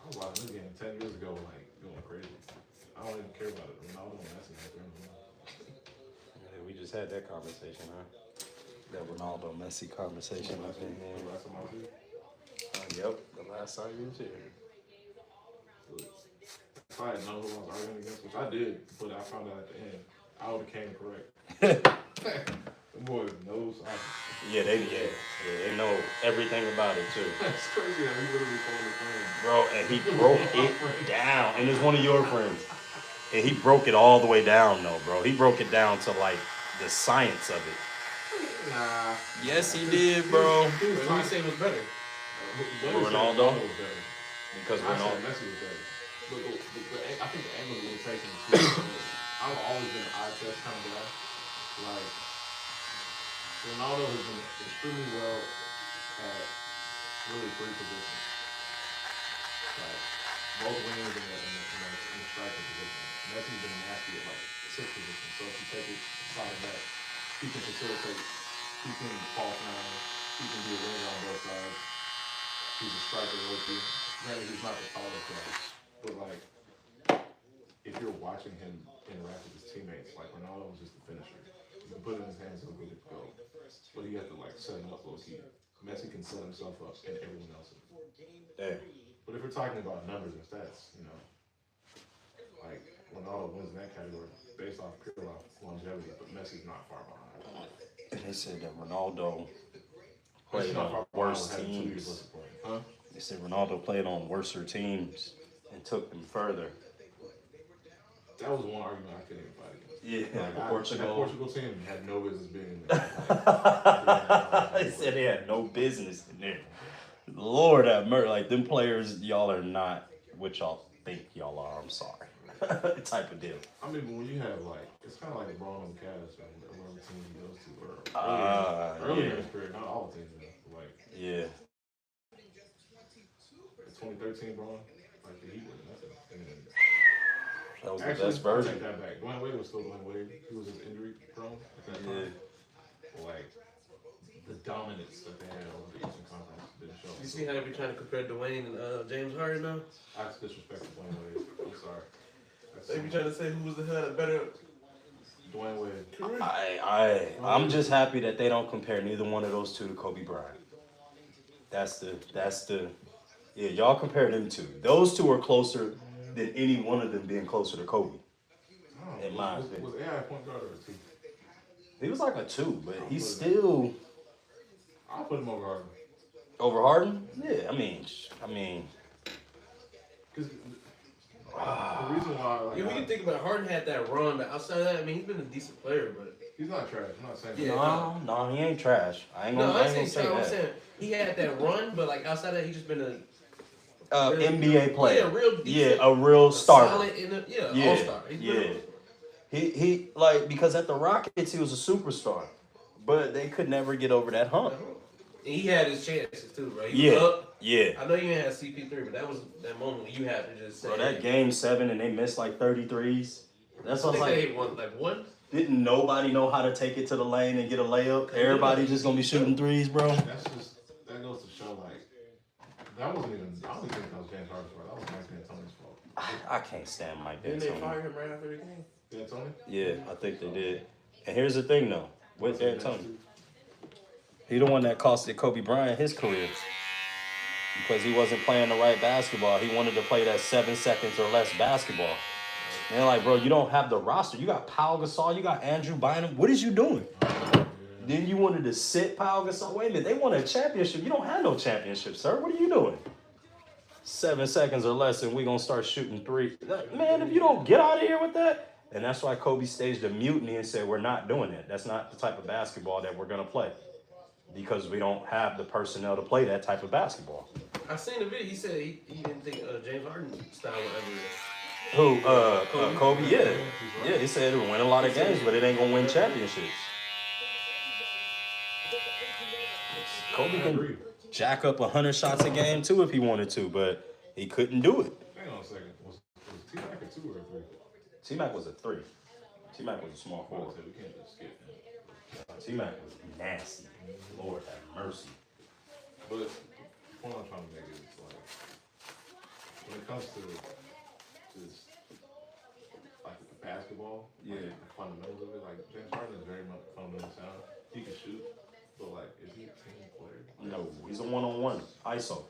I was watching this game 10 years ago, like going crazy. I don't even care about it. Ronaldo and Messi out there anymore. Yeah, we just had that conversation, huh? That Ronaldo Messi conversation. I think, man. Last time I was here. Yep, the last time you was here. If I had known who I was arguing against, which I did, but I found out at the end, I would have came correct. The boy knows. Yeah, they know everything about it too. That's crazy how he literally phoned the friend. Bro, and he broke it down. And it's one of your friends. And he broke it all the way down though, bro. He broke it down to like the science of it. Nah. Yes, he did, bro. Who you say was better? Ronaldo? Was better. Because I Ronaldo. said Messi was better. But I think the angle that we're taking too. I've always been an eye test kind of guy. Like Ronaldo has been extremely well at really three positions. Like both wingers and the striker position. Messi's been nasty at like 6 positions. So if you take it side back, he can facilitate, he can fall down, he can be a winger on both sides. He's a striker rookie. Granted, he's not the tallest guy, but like if you're watching him interact with his teammates, like Ronaldo was just the finisher. You can put it in his hands and go to go, but he has to like set him up low key. Messi can set himself up and everyone else. Damn. But if we're talking about numbers and stats, you know, like Ronaldo wins in that category based off pure longevity, but Messi's not far behind. And they said that Ronaldo played on worse teams. Huh? They said Ronaldo played on worser teams and took them further. That was one argument I couldn't even fight against. Yeah, like Portugal. That Portugal team had no business being in there. They said they had no business in there. Lord have mercy. Like, them players, y'all are not what y'all think y'all are. I'm sorry. Type of deal. I mean, when you have, like, it's kind of like LeBron and the Cavs, man. Whatever team he goes to. Earlier in his career, not all the teams, though. Like, yeah. The 2013 Braun, like, the Heat wasn't nothing. That was Actually, the best version. I take that back. Dwayne Wade was still Dwayne Wade. He was just injury prone at that time. Like, the dominance that they had over the Eastern Conference didn't show. You see how they be trying to compare Dwayne and James Harden now? That's disrespectful, Dwayne Wade. I'm sorry. They be trying to say who was the hell better. Dwayne Wade. I'm just happy that they don't compare neither one of those two to Kobe Bryant. That's the yeah, y'all compare them two. Those two are closer than any one of them being closer to Kobe. In my opinion. Was AI point guard or a 2? He was like a 2, but he's still. I'll put him over Harden. Over Harden? Yeah, I mean. Because the reason why. Like, Yeah, when you think about it, Harden had that run, but outside of that, I mean, he's been a decent player, but. He's not trash. I'm not saying Yeah, no, he ain't trash. I ain't gonna say that. I'm saying he had that run, but like outside of that, he just been a. NBA player. Yeah, a real starter. Solid all-star. He like, because at the Rockets he was a superstar, but they could never get over that hump. And he had his chances too, right? Yeah. I know you ain't had CP3, but that was that moment when you had to just say. Bro, that game 7 and they missed like 33s. That's what I was like. They won like one. Didn't nobody know how to take it to the lane and get a layup? Everybody just gonna be shooting threes, bro. That goes to show like that wasn't even. I don't even think that was James Harden's fault. That was Mike D'Antoni's fault. I can't stand Mike D'Antoni. Didn't they fire him right after the game? D'Antoni? Yeah, I think they did. And here's the thing though, with D'Antoni, he the one that costed Kobe Bryant his career. because he wasn't playing the right basketball. He wanted to play that 7 seconds or less basketball. And they're like, bro, you don't have the roster. You got Pau Gasol, you got Andrew Bynum. What is you doing? Then you wanted to sit Pau Gasol. Wait a minute, they won a championship. You don't have no championship, sir. What are you doing? 7 seconds or less, and we're gonna start shooting three. Like, man, if you don't get out of here with that, and that's why Kobe staged a mutiny and said, we're not doing it. That's not the type of basketball that we're gonna play. Because we don't have the personnel to play that type of basketball. I seen the video. He said he didn't think James Harden style would ever. Who? Kobe? Yeah. Yeah, he said it'll win a lot of games, but it ain't gonna win championships. Kobe can jack up 100 shots a game too if he wanted to, but he couldn't do it. Hang on a second. Was T-Mac a 2 or a 3? T-Mac was a 3. T-Mac was a small forward. We can't just skip him. T-Mac was nasty. Lord have mercy. But the point I'm trying to make is like when it comes to just like basketball, Yeah. like, the fundamentals of it, like James Harden is very much fundamentally sound. He can shoot, but like is he a team player? No, he's a one-on-one ISO.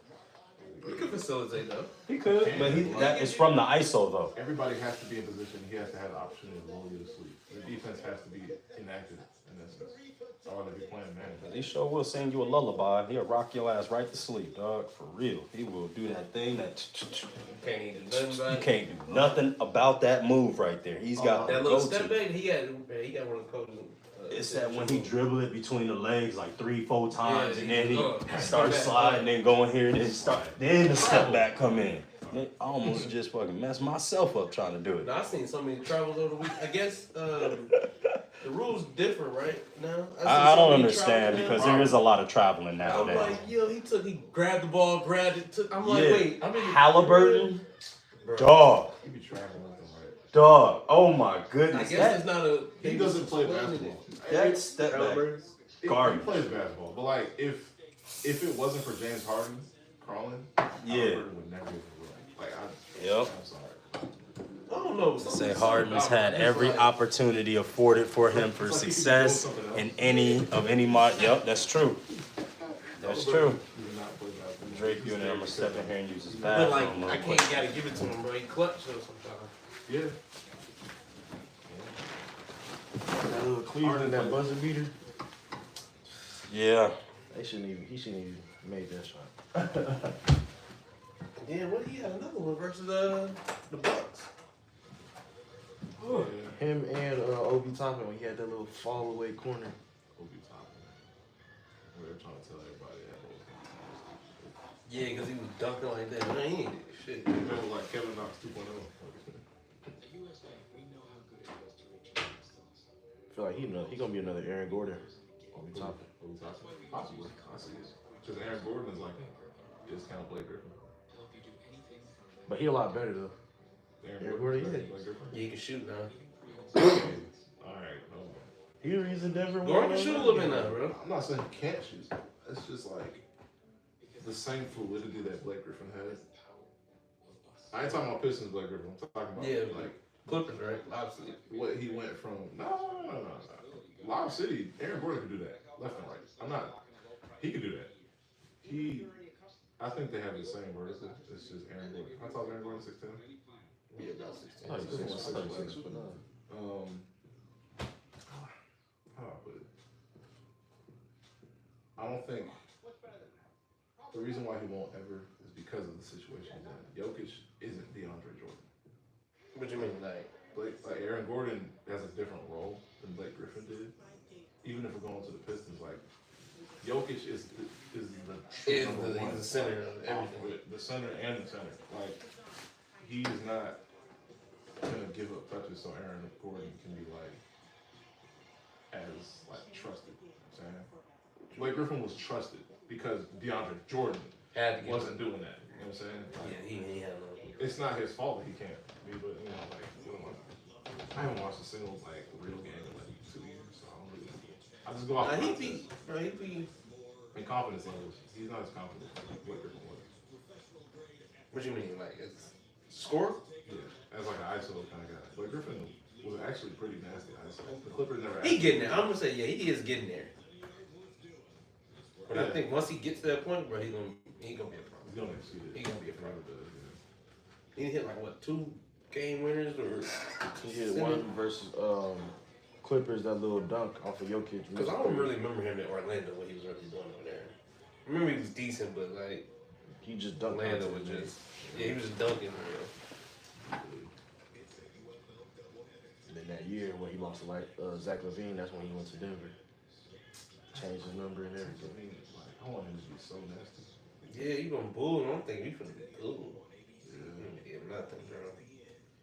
He could facilitate though. He could, but that is from the ISO though. Everybody has to be in position. He has to have the opportunity to lull you to sleep. The defense has to be inactive in that sense. Or they be playing man. He sure will sing you a lullaby. He'll rock your ass right to sleep, dog. For real. He will do that thing that Can't even do nothing about you it. can't do nothing about that move right there. He's got That the little go-to. step back. He got one of the coaches. It's that when he dribble it between the legs like 3-4 times, Yeah, and then he he starts back. sliding, then going here, then the step back come in. I almost just fucking messed myself up trying to do it. Now, I seen so many travels over the week. I guess the rules different right now. I don't understand because there is a lot of traveling I'm nowadays. like, yo, he grabbed the ball, grabbed it. I'm like, Yeah. wait, I mean, Halliburton, bro. dog, He be traveling with them, right? dog. Oh my I goodness, guess it's not a. He doesn't play basketball. That's step back. He Garbage. plays basketball, but like if it wasn't for James Harden crawling, Yeah. Halliburton would never even win. Like Yep. I'm sorry. I don't know. Say Harden's had every opportunity afforded for him for success in any mod. Yep, that's true. That's true. He did not play basketball. Drake, you and I'm gonna step in here and use his But like, bathroom. I can't gotta give it to him, bro. He clutch or sometimes. Yeah. That little Cleveland, that buzzer beater. Yeah. He shouldn't even made that shot. Yeah, what he had another one versus the Bucks. Him and Obi Toppin when he had that little fall away corner. Obi Toppin. We're trying to tell everybody that. Yeah, because he was dunking like that. Man, he ain't did shit. It was like Kevin Knox 2.0. I feel like he gonna be another Aaron Gordon. Obi Toppin. Obi Toppin. Possibly. I see it. Because Aaron Gordon is like discount Blake Griffin. But he a lot better though. Aaron Gordon, Blake yeah. Griffin. Yeah, he can shoot now. Alright, no. He the reason Denver won. Gordon can shoot a little bit now, bro. I'm not saying he can't shoot. It's just like the same fluidity that Blake Griffin had. I ain't talking about Pistons Blake Griffin. I'm talking about like Clippers, right? Lob City. What he went from. No. Lob City, Aaron Gordon could do that. Left and right. He could do that. I think they have the same vertical. It's just Aaron Gordon. I thought Aaron Gordon 6'10". Yeah, about 16. How do I put it? I don't think the reason why he won't ever is because of the situation that Jokic isn't DeAndre Jordan. What you mean, like Aaron Gordon has a different role than Blake Griffin did. Even if we're going to the Pistons, like Jokic is the number one. He's the center of everything. The center and the center. Like he is not gonna give up touches so Aaron Gordon can be like as like trusted. You know what I'm saying? Blake Griffin was trusted because DeAndre Jordan wasn't doing that. You know what I'm saying? Like, yeah, he had no. it's not his fault that he can't be, but you know, like I haven't watched a single like real game in like 2 years, so I don't really. I just go off. He be. In confidence levels, he's not as confident as Blake Griffin was. What you mean, like it's score? Yeah, as like an ISO kind of guy. Blake Griffin was actually pretty nasty ISO. The Clippers never. He getting there. I'm gonna say, yeah, he is getting there. But I think once he gets to that point, bro, he gonna be a problem. He's gonna exceed it. He gonna be a problem. Yeah. He hit like what 2 game winners or? He hit one versus Clippers, that little dunk off of Jokic. Because I don't really remember him in Orlando what he was really doing over there. I remember he was decent, but like He just dunked. Orlando was just he was just dunking. And then that year when he lost to like Zach LaVine, that's when he went to Denver. Changed his number and everything. Like, I want him to be so nasty. Yeah, you gonna bull? I don't think we finna be bull. Yeah, nothing, bro.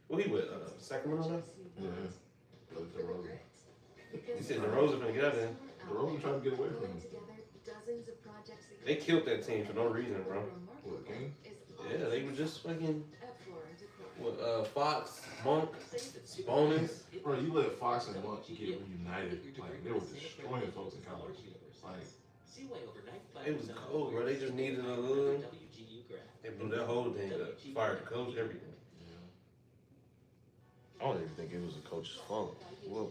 Well, he with Sacramento now? Yeah. But DeRozan. He said DeRozan finna get out there. DeRozan trying to get away from him. They killed that team for no reason, bro. What, King? Yeah, they were just fucking with Fox, Monk, Bonus. Bro, you let Fox and Monk get reunited. Like, they were destroying folks in college. Like, It was cold, bro. They just needed a little. They blew that whole thing up. Fired the coach, everything. I don't even think it was a coach's fault. Well,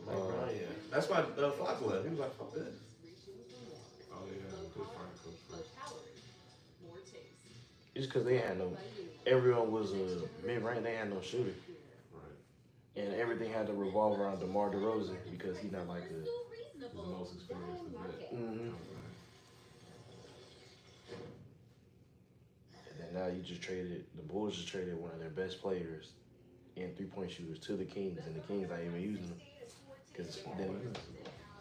Yeah. That's why Fox left. He was like, fuck that. oh yeah, good find coach first. it's because they had no. Everyone was a mid-range. They had no shooter, Right. and everything had to revolve around DeMar DeRozan because he's not like a. He's the most experienced vet. Mm-hmm. And then now you just traded the Bulls just traded one of their best players and 3-point shooters to the Kings, and the Kings not even using them because then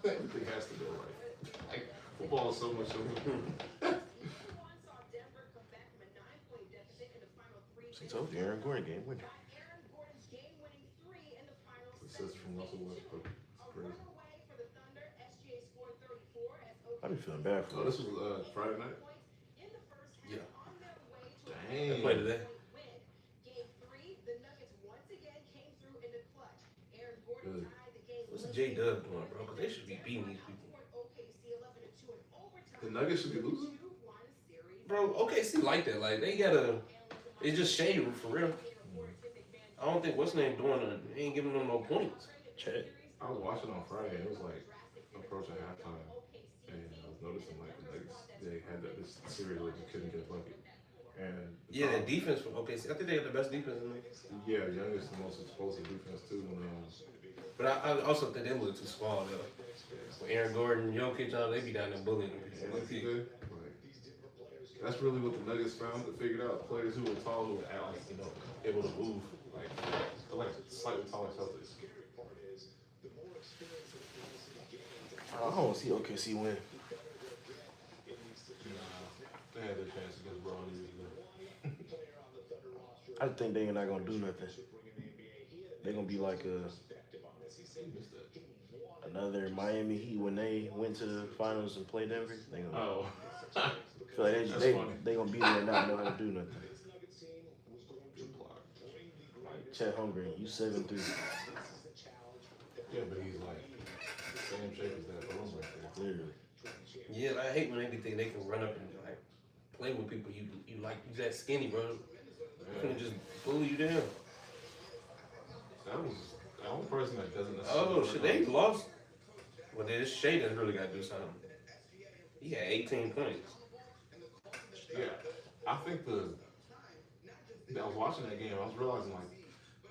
Everything has to go right. Like, football is so much so. I told you Aaron Gordon game winner. Assists from Russell Westbrook. It's crazy. I be feeling bad for Oh, him. this was Friday night? Yeah. Dang. They played today. Good. What's J-Dub doing, bro? Because they should be beating these people. The Nuggets should be losing? Bro, OKC like that. Like, they gotta. It's just shade for real. I don't think what's name doing it. He ain't giving them no points. Chet. I was watching on Friday. It was like approaching halftime, and I was noticing like the Nuggets, they had this series where they couldn't get a bucket. And Yeah, that defense for OKC. I think they got the best defense in the league. yeah, Young is the most explosive defense too. And, But I also think they look too small though. With Aaron Gordon, Jokic, they be down there bullying them. that's good. Like, that's really what the Nuggets found. They figured out players who were tall, who were like, able to move. Like, they're like slightly taller Celtics. I don't want to see OKC win. They had their chance against Braun. I think they're not gonna do nothing. They're gonna be like another Miami Heat when they went to the finals and played Denver. They gonna Oh. feel like they gonna be there and not know how to do nothing. Like Chet Holmgren, you 7'3". Yeah, but he's like the same shape as that room right there. Literally. Yeah, I hate when they think they can run up and like play with people you like. You that skinny, bro. They can just bully you down. That was the only person that doesn't necessarily. Oh shit, they lost. Well, this Shea doesn't really got to do something. He had 18 points. Yeah, I think I was watching that game. I was realizing like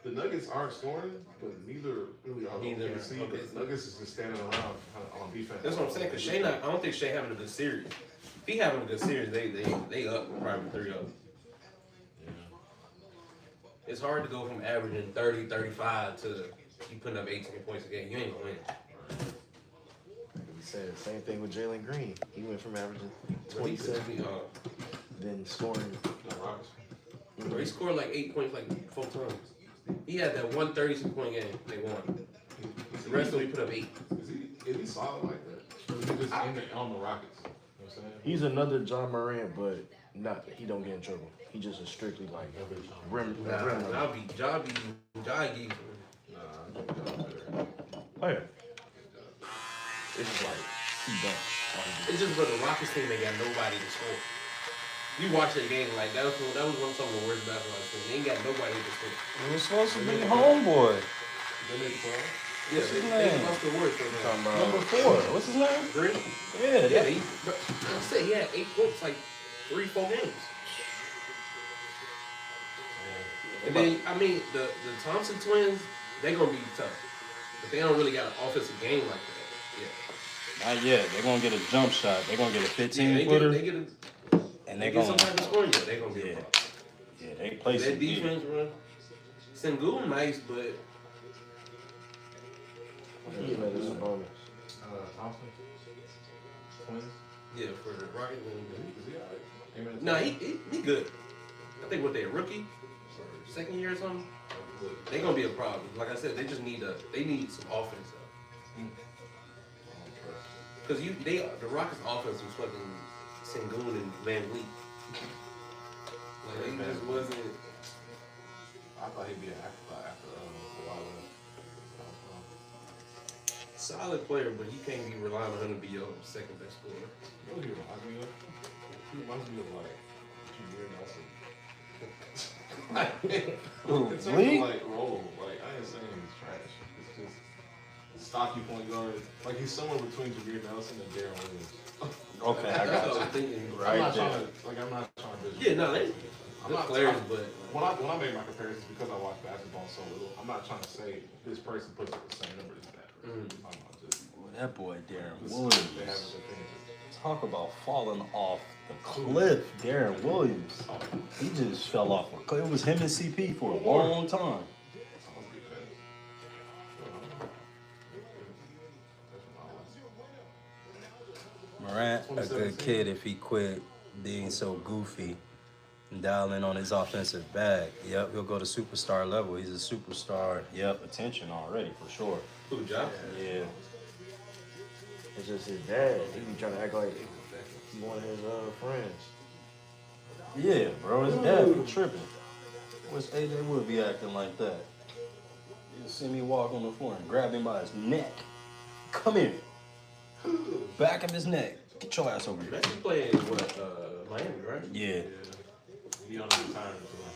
the Nuggets aren't scoring, but neither really are Neither. OKC. Okay. But the Nuggets is just standing around kind of on defense. That's what I'm saying. Cause Shea I don't think Shea having a good series. If he having a good series, they up probably 3-0. Yeah. It's hard to go from averaging 30, 35 to you putting up 18 points a game. You ain't gonna win. We said the same thing with Jalen Green. He went from averaging Bro, he could 27, be, then scoring. bro, he scored like 8 points like 4 times. He had that 1 36-point game. They won. The rest of them he put up 8. Is he solid like that? Or is he just in it on the Rockets? You know what I'm saying? He's another John Morant, but he don't get in trouble. He just a strictly like rim. I'll be Jobby. Oh yeah. It's just like he dunks. It's just for the Rockets team, they got nobody to score. You watch that game, like that was one of some of the worst basketball teams. They ain't got nobody to score. It was supposed to be homeboy. They make the playoffs? Yeah, What's his they name? lost the worst for them. Number 4. What's his name? Green? Yeah, Yeah, I said he had 8 points like 3-4 games. And then I mean the Thompson twins, they gonna be tough, but they don't really got an offensive game like that. Yeah. Not yet. They're gonna get a jump shot. They're gonna get a 15 They footer. get a, and they they're get gonna some type of scoring. Yeah, they gonna be a problem. Yeah, they play That some defense, bro. Sengun nice, but Who's made this bonus? Thompson. Twins. yeah, for the Rockets. Is he alright? No, he good. I think what they a rookie, or second year or something. They gonna be a problem. Like I said, they just need some offense though. Because the Rockets offense was fucking Sengun and Van Vliet. Like he just wasn't. I thought he'd be an after Kawhi. Solid player, but you can't be relying on him to be your second best scorer. You know who he reminds me of? He reminds me of like Jameer Nelson. In terms of like role, like I ain't saying he's trash. It's just stocky point guard. Like he's somewhere between Jameer Nelson and Darren Williams. Okay, I got you. I'm thinking Right I'm there. not trying to. Yeah, no, they good players, but when I made my comparisons because I watch basketball so little, I'm not trying to say this person puts up the same numbers as that person. I'm not just That boy Darren they Williams. have their things. Talk about falling off the cliff. Darren Williams. He just fell off a cliff. It was him and CP for a long time. Morant, a good kid if he quit being so goofy and dial in on his offensive bag. Yep, he'll go to superstar level. He's a superstar. Yep, attention already for sure. Who, Ja? Yeah. It's just his dad. He be trying to act like he one of his friends. Yeah, bro, his dad be tripping. Wish AJ would be acting like that. You see me walk on the floor and grab him by his neck. Come here. Back of his neck. Get your ass over here. He playing what? Miami, right? Yeah. He on the retirement tour.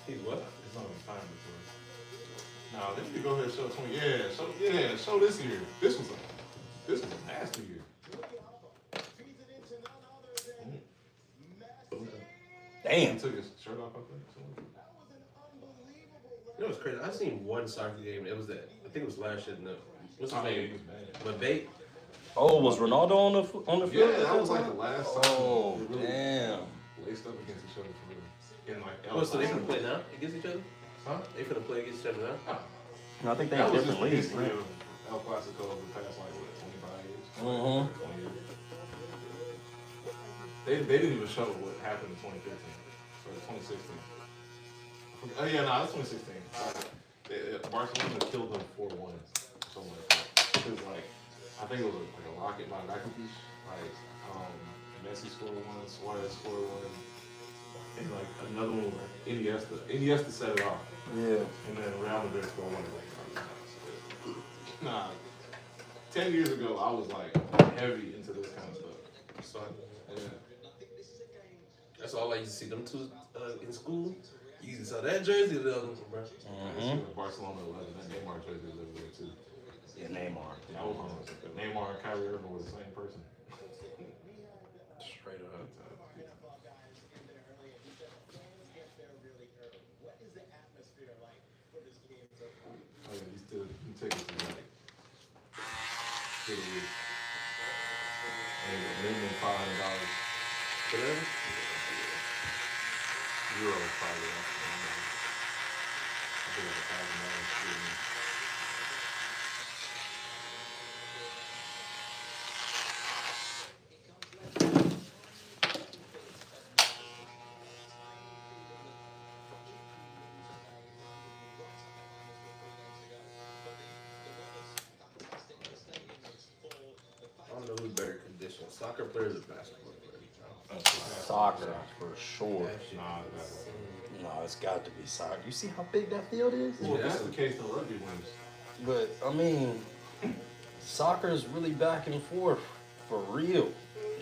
He's what? He's on the retirement tour. Now they need to go ahead and show 20. Show this year. This was a nasty year. Damn. He took his shirt off, I think. You know what's crazy? I seen one soccer game. It was that. I think it was last year. No, what's his Oh, yeah, name? he was bad. But they. Oh, was Ronaldo on the field? Yeah, that was like the last time. Oh, they really damn. Laced up against each other for real. In like Oh, so they finna play now against each other? Huh? They finna play against each other now? No, I think they That have was different just the leagues, history right? of El Clasico over the past like what 25 years. 20 years. They didn't even show what happened in 2015 or 2016. Oh yeah, no, that's 2016. Barcelona killed them 4-1, something like that. Because like I think it was like a rocket by Rakitic. Like Messi scored one, Suarez scored one, and like another one where Iniesta set it off. Yeah. And then Real Madrid scored one. Nah, 10 years ago I was like heavy into this kind of stuff. So Yeah. that's all I used to see them two in school. You used to saw that jersey or the other one, bro. Barcelona 11, that Neymar jersey was over there too. Yeah, Neymar. That was on Neymar and Kyrie Irving were the same person. Straight up. Oh yeah, you take it to like to the week. And minimum $500 For them? euros probably. I think it's $1,000. I don't know who's better conditioned, soccer players or basketball players. Soccer, for sure. No, it's got to be soccer. You see how big that field is? Well, if that's the case, then rugby wins. But, I mean, soccer is really back and forth for real.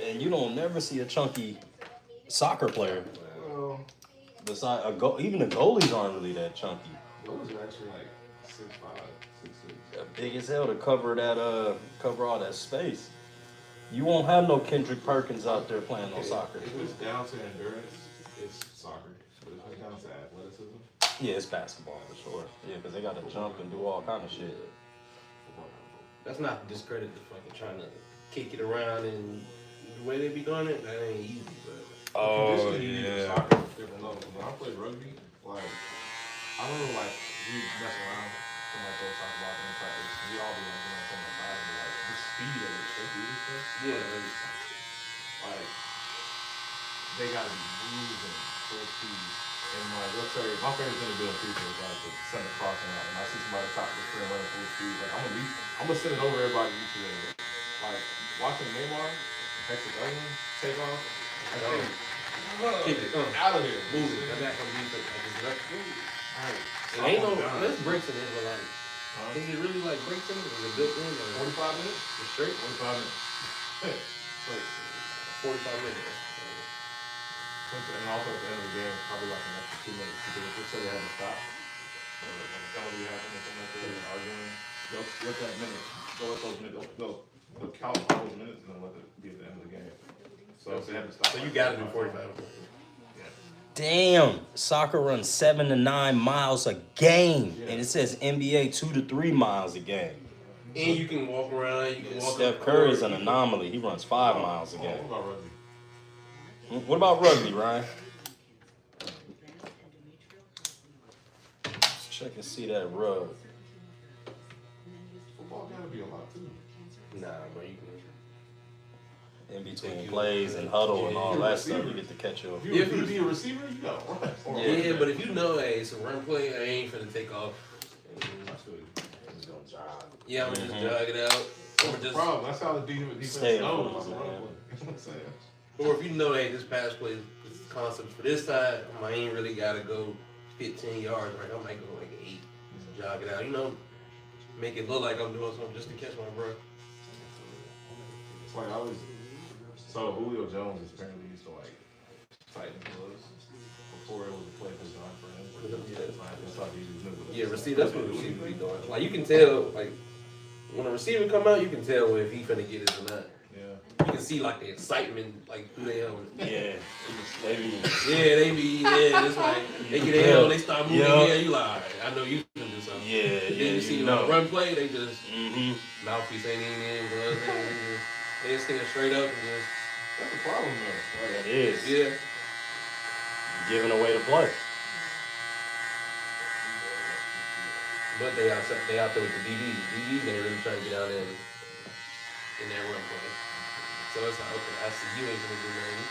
And you don't never see a chunky soccer player. Well, Besides, even the goalies aren't really that chunky. those are actually like 6'5", 6'6". Big as hell to cover all that space. You won't have no Kendrick Perkins out there playing no soccer. If it's down to endurance, it's soccer. But if it's down to athleticism, Yeah, it's basketball for sure. Yeah, because they got to jump and do all kind of shit. That's not to discredit the fucking trying to kick it around and the way they be doing it. That ain't easy, but. Oh, Conditioning you need yeah. soccer is different level. When I played rugby, like I remember like we mess around from like those talk about in practice. We all be like doing something like that, but like the speed at which they do this stuff, Yeah. like they gotta be moving full speed. And like let's say my favorite thing to do in FIFA is like the center crossing out. And I see somebody top the screen running full speed, like I'm gonna send it over everybody to each of them. Like watching Neymar, Hector Bellerin take off. I think Kick it, out of here, move it. Come back on defense. I just left. Right. It ain't no. There's breaks in it, but like, is it really like breaks in it? Is it built in or 45 minutes? it's straight? 45 minutes. Like 45 minutes. And also at the end of the game, probably like an extra 2 minutes because if they say they had to stop, or when a penalty happened or something like that, they're arguing, they'll let that minute, they'll let those minutes, they'll count all those minutes and then let it be at the end of the game. So if they had to stop. So you gotta do 45. Damn, soccer runs 7 to 9 miles a game, and it says NBA 2 to 3 miles a game. And you can walk around. You can walk. Steph Curry's an anomaly. He runs 5 miles a What game. about rugby? What about rugby, Ryan? Let's check and see that rug. Football gotta be a lot too. Nah, bro, you can. In between plays and huddle and all that stuff, you get to catch your. If you be a receiver, you gotta run. Yeah, but if you know, hey, it's a run play, I ain't finna take off. Yeah, I'm gonna just jog it out. Or That's the just, problem. That's how the defense Stay knows. in It's a front, run man. play. You know what I'm saying? or if you know, hey, this pass play is concept for this side, I ain't really gotta go 15 yards, right? I might go like 8, jog it out. You know, make it look like I'm doing something just to catch my breath. It's like I was. So Julio Jones is apparently used to like tighten gloves before it was a play designed for him. That's how he was. Yeah, receiver. That's what receivers be doing. Like you can tell, like when a receiver come out, you can tell if he finna get it or not. Yeah. You can see like the excitement, like through their helmet. Yeah, They be, it's like they get their helmet, they start moving. Yeah, you like, all right, I know you can do something. Yeah, Then yeah, you see you them know. run play, they just mouthpiece ain't even in, gloves ain't in. They just stand straight up and just. That's the problem though. It is. Yeah. Giving away the play. But they out there with the DBs. The DBs ain't really trying to get out there in that run play. So it's like, okay, I see you ain't gonna do nothing.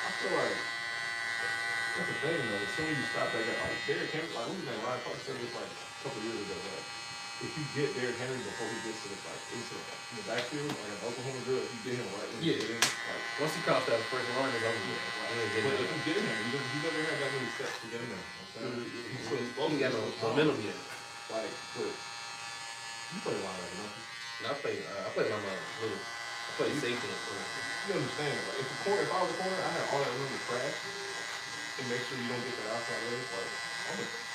I feel like that's the thing though. As soon as you stop that guy, like Derrick Henry, like who's his name? Ryan Clark said this like a couple years ago. Like if you get Derrick Henry before he gets to the like into the backfield, like an Oklahoma drill, if you get him right when you get in, like Once he crossed that first line, it's over. but if you get him, he never had that many steps to get in there. He's so He got no momentum yet. Like, but you play linebacker, don't you? I play my little. I play safety. You understand? Like, if I was a corner, I had all that room to crash and make sure you don't get that outside edge.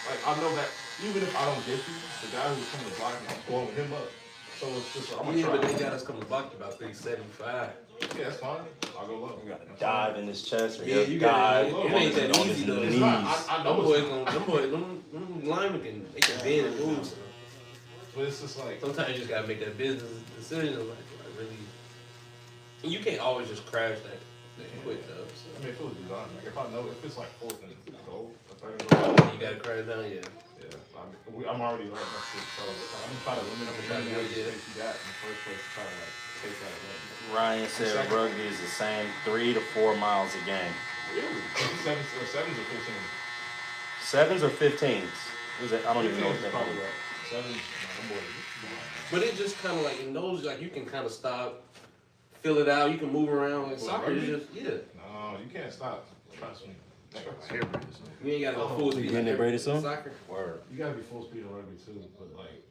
Like I know that even if I don't get you, the guy who's coming to block me, I'm blowing him up. So it's just like, I'm gonna Yeah, try. but they got us coming to block you about 375. Yeah, that's fine. I'll go low. You gotta dive in his chest. Or Yeah, you gotta. dive. It ain't that on easy his though. knees. I know Them linemen can bend and move. So. But it's just like Sometimes you just gotta make that business decision. Like really, and you can't always just crash that quick though. So. I mean, if it was designed, like if I know if it's like 4th and goal, You gotta crash down, yeah. I'm already learning that shit, so I'm trying to limit how much space you got in the first place to try to like take that away. Ryan said rugby is the same 3 to 4 miles a game. Really? Sevens or 15? 7s or 15s? Is it? I don't even know what that Probably is. right. 7s, But it just kind of like in those, like you can kind of stop, fill it out. You can move around. Like soccer is just No, you can't stop. Trust me. You ain't gotta go full speed. You getting it braided soon? Soccer. Word. You gotta be full speed in rugby too, but like,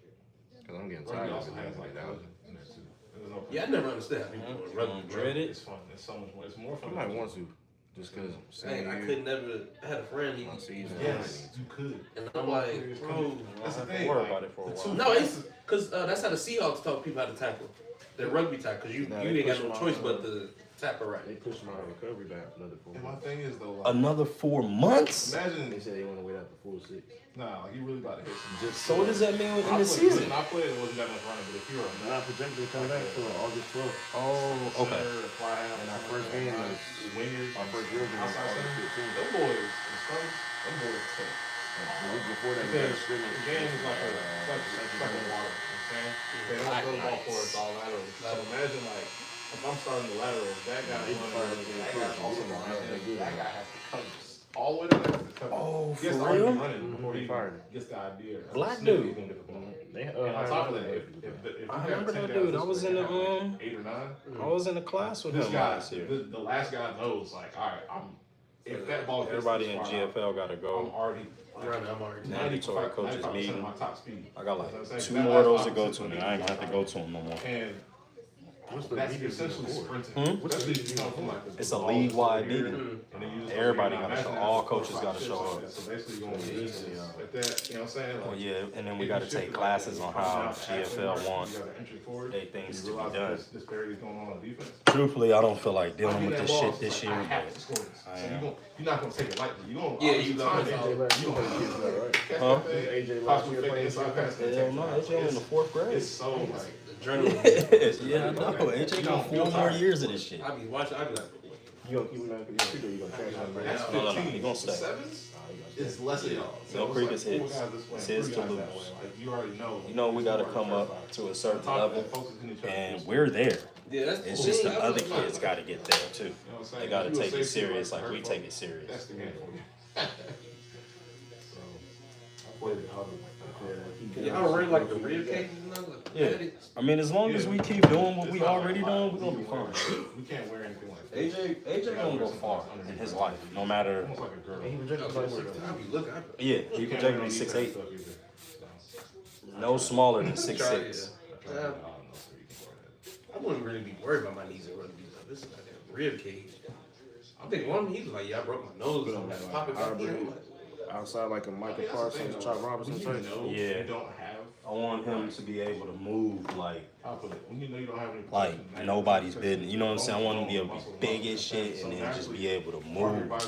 Cause I'm getting rugby tired of also it. has like collision in there too. There's no Yeah, I never understood how people do rugby. Dreaded. It's fun. It's so much more. It's more I fun. might want to, just cause Hey, I could never. I had a friend. He, Yes, you could. and I'm like, bro, That's the Don't thing. worry like, about it for a the while. two no, it's passes- because that's how the Seahawks taught people how to tackle. They're rugby tackle because you ain't got no choice but to Tap her right. They pushed him out of recovery back another 4 And my months. thing is though, like, Another 4 months? They imagine. said they want to wait out the full 6. Nah, like, you really about to hit some. Just So what does that mean in the When season? I played, it wasn't that much running, but if you're They're not projected to come back till August 12th. Oh, okay. fly out, And our first game is wingers, our first real game is outside August center, 15th. them boys, them boys tough. The week before that, we got a Because scrimmage. the game is like a water. You know what I'm saying? They don't throw the ball for us all lateral. So imagine like if I'm starting the lateral, that guy that guy has to come all the way to the cover. Oh, He has to for already real? be running before he Fired. gets the idea. Black Sniff, dude. he's gonna get the ball. And On on top of that, if you I got remember 10 that guys dude. this I was way, in the you have, like 8 or 9. I was in the class with This him guy, last year. the last guy knows like, all right, if that ball gets Everybody this in far out, GFL got to I'm go. already I'm already. Mandatory coaches 95% meeting. of my top speed. I got You know what I'm like saying? 2 That more of last those to go 5% to, of man. me, I ain't gonna have to go to them no more. And What's the that's media essentially for? sprinting. Especially if you come from like It's a league-wide here, meeting. and then you just Everybody go, gotta imagine show- that all for 4 or coaches 5 gotta shifts show like up. that. So basically you're going to use like that, you know what I'm saying? Oh Like, yeah, and then we if got to you shift take it classes like on this, how punch out, action GFL mark, want you got an entry forward, they things you to be realize done. this disparity is going on defense. Truthfully, I don't feel like dealing I'll with give this that ball, shit this it's year, like, I have to but score this. I So am. you're not going to take it lightly. You're going to Yeah, you time time it. it. You're going to catch Huh? that thing, AJ last possibly year fake playing inside pass. Hell no, AJ in the 4th grade. It's so like, Adrenaline. Yeah, I know. AJ got 4 more years of this shit. I be watching. I be like, You gonna keep him out because you gonna trash him? that's No, no, no, 15. he gonna stay. Sevens is less of y'all. No it's previous like 4 hits. guys this way, It's 3 his to guys that lose. way. Like, you already know. You know, we got to come up to a certain Top of level, that, focus on each other. and we're there. yeah, that's It's cool. just the That's other what I'm kids got to get there too. You know what I'm saying? They got to You a take it safety serious like like we hurt take it folks. serious. That's the game for you. So, I played it out. Yeah, I really like the rib cages and all that. Yeah, I mean, as long as we keep doing what we already doing, we're gonna be fine. We can't wear anything like that. AJ gonna go far in his life, no matter. Almost like a girl. And he projected like 6. I be looking. Yeah, he projected to be 6'8", no smaller than 6'6". I wouldn't really be worried about my knees and rugby. This is like a rib cage. I'm thinking one of them, he was like, yeah, I broke my nose. So I'm like, pop it back in. Outside like a Michael Parsons, Chop Robinson type. Yeah. You don't have. I want him to be able to move like I'll put it. When you know you don't have any. like nobody's business. You know what I'm saying? I want him to be able to be big as shit and then just be able to move, bro.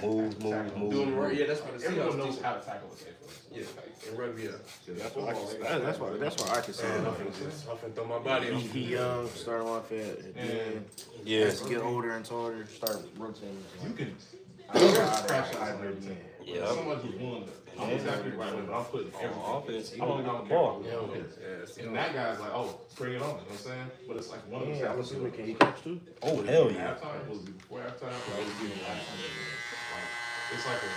Move. Doing right, yeah, that's what the Everyone Seahawks knows do. how to tackle a safe. Yeah, in rugby, yeah. That's why I can say I'm finna throw my body on. he young, start off at then Yeah. as he get older and taller, start rotating. You can. I don't know how that I've never been. Yeah. Someone who's willing to. I'm exactly right, but I'm putting everything. Offense, he I don't don't get the ball. care. And that guy's like, oh, bring it on. You know what I'm saying? But it's like one of the Yeah, I'm assuming can he catch too? Oh hell yeah. halftime was before halftime. Or was it halftime? Like, it's like a.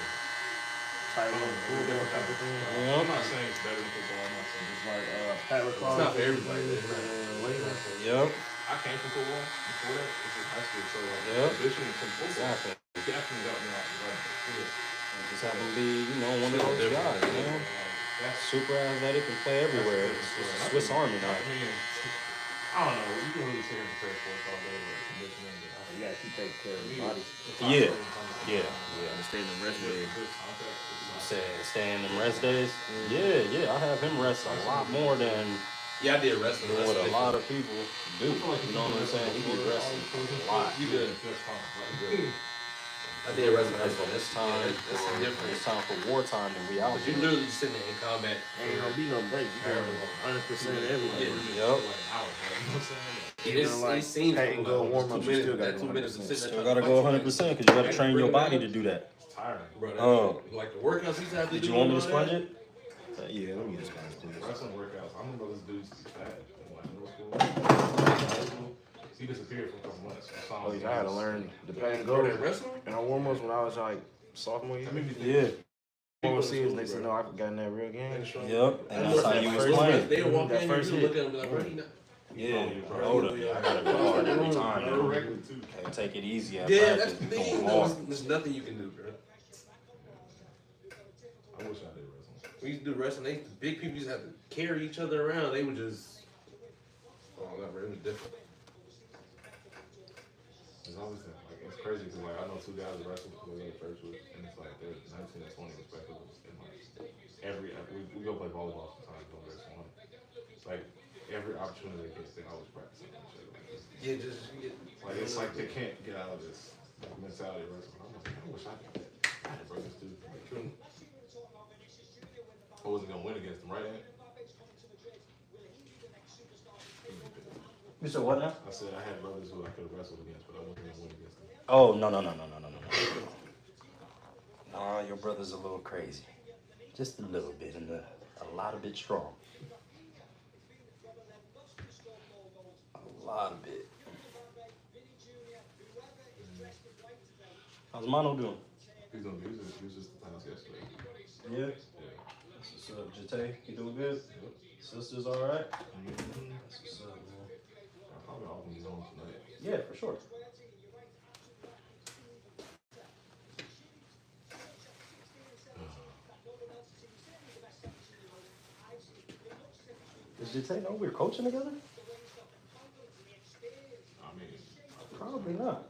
Tight end, full down type of thing. I'm not saying it's better than football. I'm not saying It's like Pat It's not for everybody. later. Yep. I came from football before that. This is high school, so like Yep. tradition from football Exactly. definitely got me out. Like, Just happen to be, you know, one of those guys, you know. that's Super athletic and play everywhere. It's a Swiss Army I knife. mean, I don't know. You can really sit here and prepare for it all day, but conditioning. You gotta keep taking care of your body. Yeah. Understand the rest of it. Staying them rest days. Yeah. I have him rest a lot more than Yeah, I did wrestling. what a lot of people do. You know what I'm saying? He be resting a lot. You good? I did wrestling. It's time. That's different. It's time for wartime and we out. But you literally just sitting there in combat. Ain't gonna be no break. You got 100% everything. Yep. It seems Payton go warm up, 2 you still minutes. gotta That 2 minutes of sitting Still there gotta trying go to fight 100% because you gotta train your body to do that. Tiring. Bro, that Oh. shit, like the workouts he's had to do. Did you want me to and all sponge that. it? Yeah, let me get sponge please. Wrestling workouts. I remember this dude used to be fat in like middle school. High school. He disappeared for a couple months. Oh, yeah, I had to learn the pain Bro, go. that wrestling? And I warm ups when I was like sophomore year. I mean, Yeah. People see us, they say, no, I got in that real game. Yep. And that's how you was First playing. hit. They would walk That in here, first you hit. look at him and be like, bro, he not. Yeah, older. I gotta go hard every time. Man. Can't take it easy at Yeah, that's practice. the Be thing. going No, hard. there's nothing you can do, bro. I wish I did wrestling. We used to do wrestling. The big people used to have to carry each other around. They would just, oh, that bro, it was different. It's always like it's crazy because like I know 2 guys that wrestle who they first with, and it's like they're 19 and 20 respectively, and like we go play volleyball sometimes, go wrestle one. It's like every opportunity they get, they always practicing each other. Yeah, just get. Like Like it's like they can't get out of this mentality of wrestling. I'm like, I wish I could. I had brothers too. Like, kill me. I wasn't gonna win against them, right? Ant? You said what now? I said I had brothers who I could have wrestled against, but I wasn't gonna win against them. Oh, no. Nah, your brother's a little crazy. Just a little bit, and a lot of bit strong. A lot of bit. How's Mono doing? He's doing good. He was just the house yesterday. Yeah. Yeah. What's up, Jate? You doing good? Yep. Sisters all right? Mm-hmm. That's what's up, man. I'll probably all be home tonight. Yeah, for sure. Does Jate know we're coaching together? I mean, Probably not.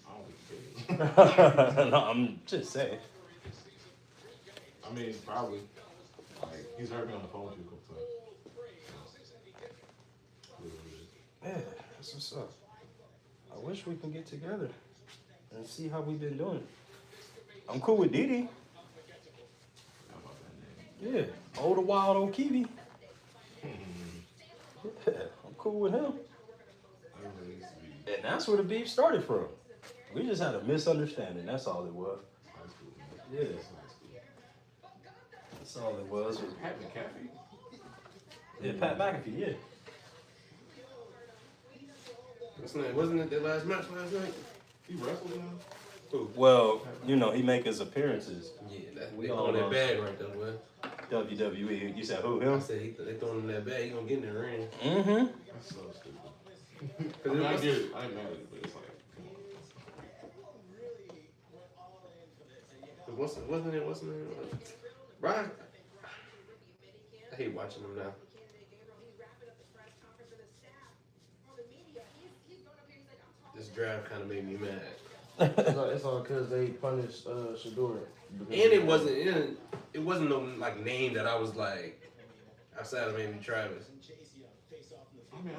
I don't think he No, I'm just saying. I mean, probably. Like, he's heard me on the phone with you a couple times. Yeah, that's what's up. I wish we can get together and see how we've been doing. I'm cool with Didi. Yeah, old wild old Kiwi. Yeah, I'm cool with him. And that's where the beef started from. We just had a misunderstanding. That's all it was. Yeah. That's all it was. Pat McAfee? Yeah, Pat McAfee, yeah. Wasn't it their last match last night? He wrestled now? Who? Well, you know, he make his appearances. Yeah, We they all throwing that know. bag right there, man. WWE. You said who, I him? said they throwing him that bag. He gonna get in the ring. Mm-hmm. That's so stupid. I mean, I get it. I ain't mad at it, but it's like, come on. Wasn't it? Brian? I hate watching him now. This draft kind of made me mad. It's all because they punished Shador. And it wasn't no like name that I was like outside of maybe Travis. I mean,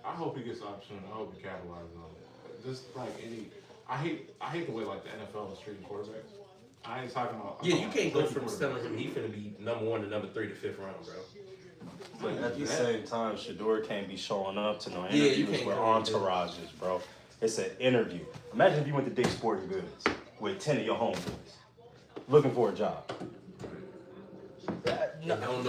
I hope he gets the opportunity. I hope he capitalizes on it. Just like I hate the way like the NFL is treating quarterbacks. I ain't talking about. Yeah, you can't go from telling him he finna be number 1 to number 3 to 5th round, bro. But at the same time, Shador can't be showing up to no Yeah, you interviews can't with go and do entourages, bro. It's an interview. Imagine if you went to Dick's Sporting Goods with 10 of your homeboys looking for a job. Don't know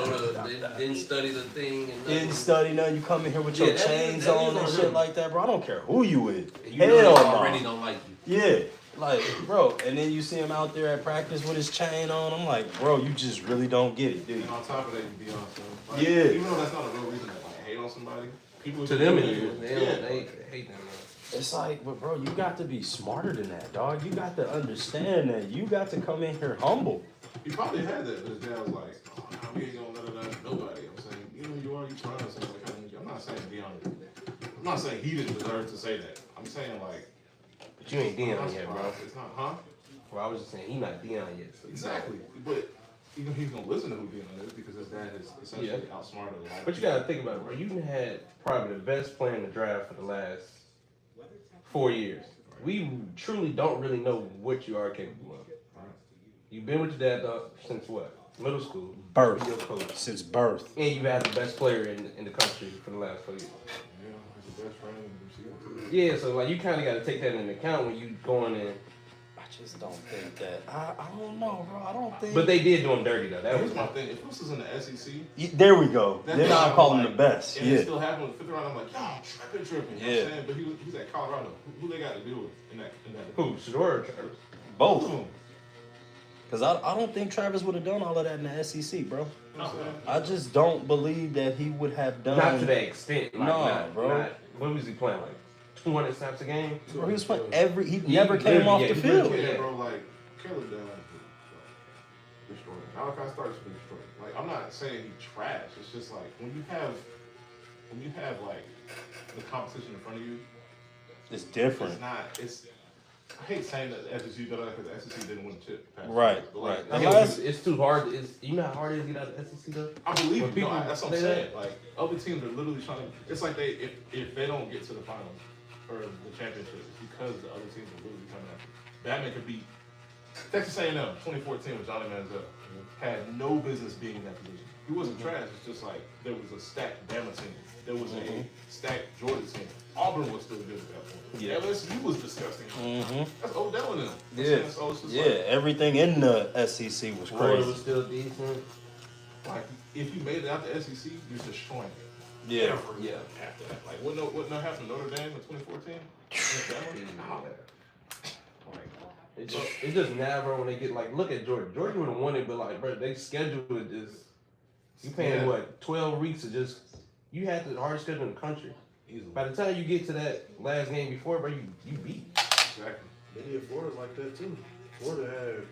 didn't study the thing. And Didn't study nothing. You come in here with your Yeah, that chains is- that on is and on shit him. like that, bro. I don't care who you with. And you know Hell they no. already don't like you. Yeah, like, bro. And then you see him out there at practice with his chain on. I'm like, bro, you just really don't get it, dude. And on top of that, you be on some. Like, Yeah. Even though that's not a real reason to like hate on somebody, people To them, it do is. They hate them. It's like, but bro, you got to be smarter than that, dog. You got to understand that you got to come in here humble. He probably had that, but his dad was like, "Oh, no, we ain't gonna let it nobody." I'm saying, you know, you are trying to say like, I'm not saying Deion. I'm not saying he didn't deserve to say that. I'm saying like, But you ain't Deion yet, bro. It's not, huh? Well, I was just saying he not Deion yet. So Exactly, but he's gonna listen to who Deion is because his dad is essentially outsmarted a lot. But you gotta think about it, bro. You had probably the best player in the draft for the last 4 years. We truly don't really know what you are capable of. You've been with your dad since what? Middle school. Birth. Your coach. Since birth. And you've had the best player in the country for the last 4 years. Yeah, he's the best friend in the receiver. Yeah, so like you kind of got to take that into account when you going in. I just don't think that. I don't know, bro. I don't think. But they did do him dirty though. That was Here's my thing. If this was in the SEC, There we go. that's Then what I'll I'm call him like, the best. And Yeah. it still happened in the 5th round. I'm like, y'all tripping. You know what I'm saying? But he's at Colorado. Who they got to deal with in that? Who? Shador or Travis? Both. Because I don't think Travis would have done all of that in the SEC, bro. I just don't believe that he would have done. Not to that extent. Like, No, bro. What was he playing like? 200 snaps a game? Bro, he was playing He never came off the field. Yeah, bro. Like Caleb down. Destroyed. Malachi starts to be destroyed. Like I'm not saying he's trash. It's just like when you have like the competition in front of you, It's different. it's not. I hate saying that the SEC better because the SEC didn't win the chip. Right, But like, right. It's too hard. You know how hard it is to get out of the SEC though? I believe When you. people That's what I'm say saying. Like other teams are literally trying to. It's like if they don't get to the finals, or the championship is because the other teams are really coming after. Batman could beat Texas A&M 2014 with Johnny Manziel. Had no business being in that position. He wasn't trash. It's just like there was a stacked Bama team. There was a stacked Georgia team. Auburn was still good at that point. Yeah. LSU was disgusting. That's Odell in them. Yeah, So it's just yeah. like, Everything in the SEC was Florida crazy. was still decent. like, if you made it out the SEC, you're destroying it. Yeah, Yeah. After that, like what not happened to Notre Dame in 2014? It just never when they get like look at Georgia. Georgia would have won it, but like bro, they schedule it just you paying what 12 weeks to just you had the hardest schedule in the country. Easily. By the time you get to that last game before, bro, you beat. Exactly. They did Florida like that too. Florida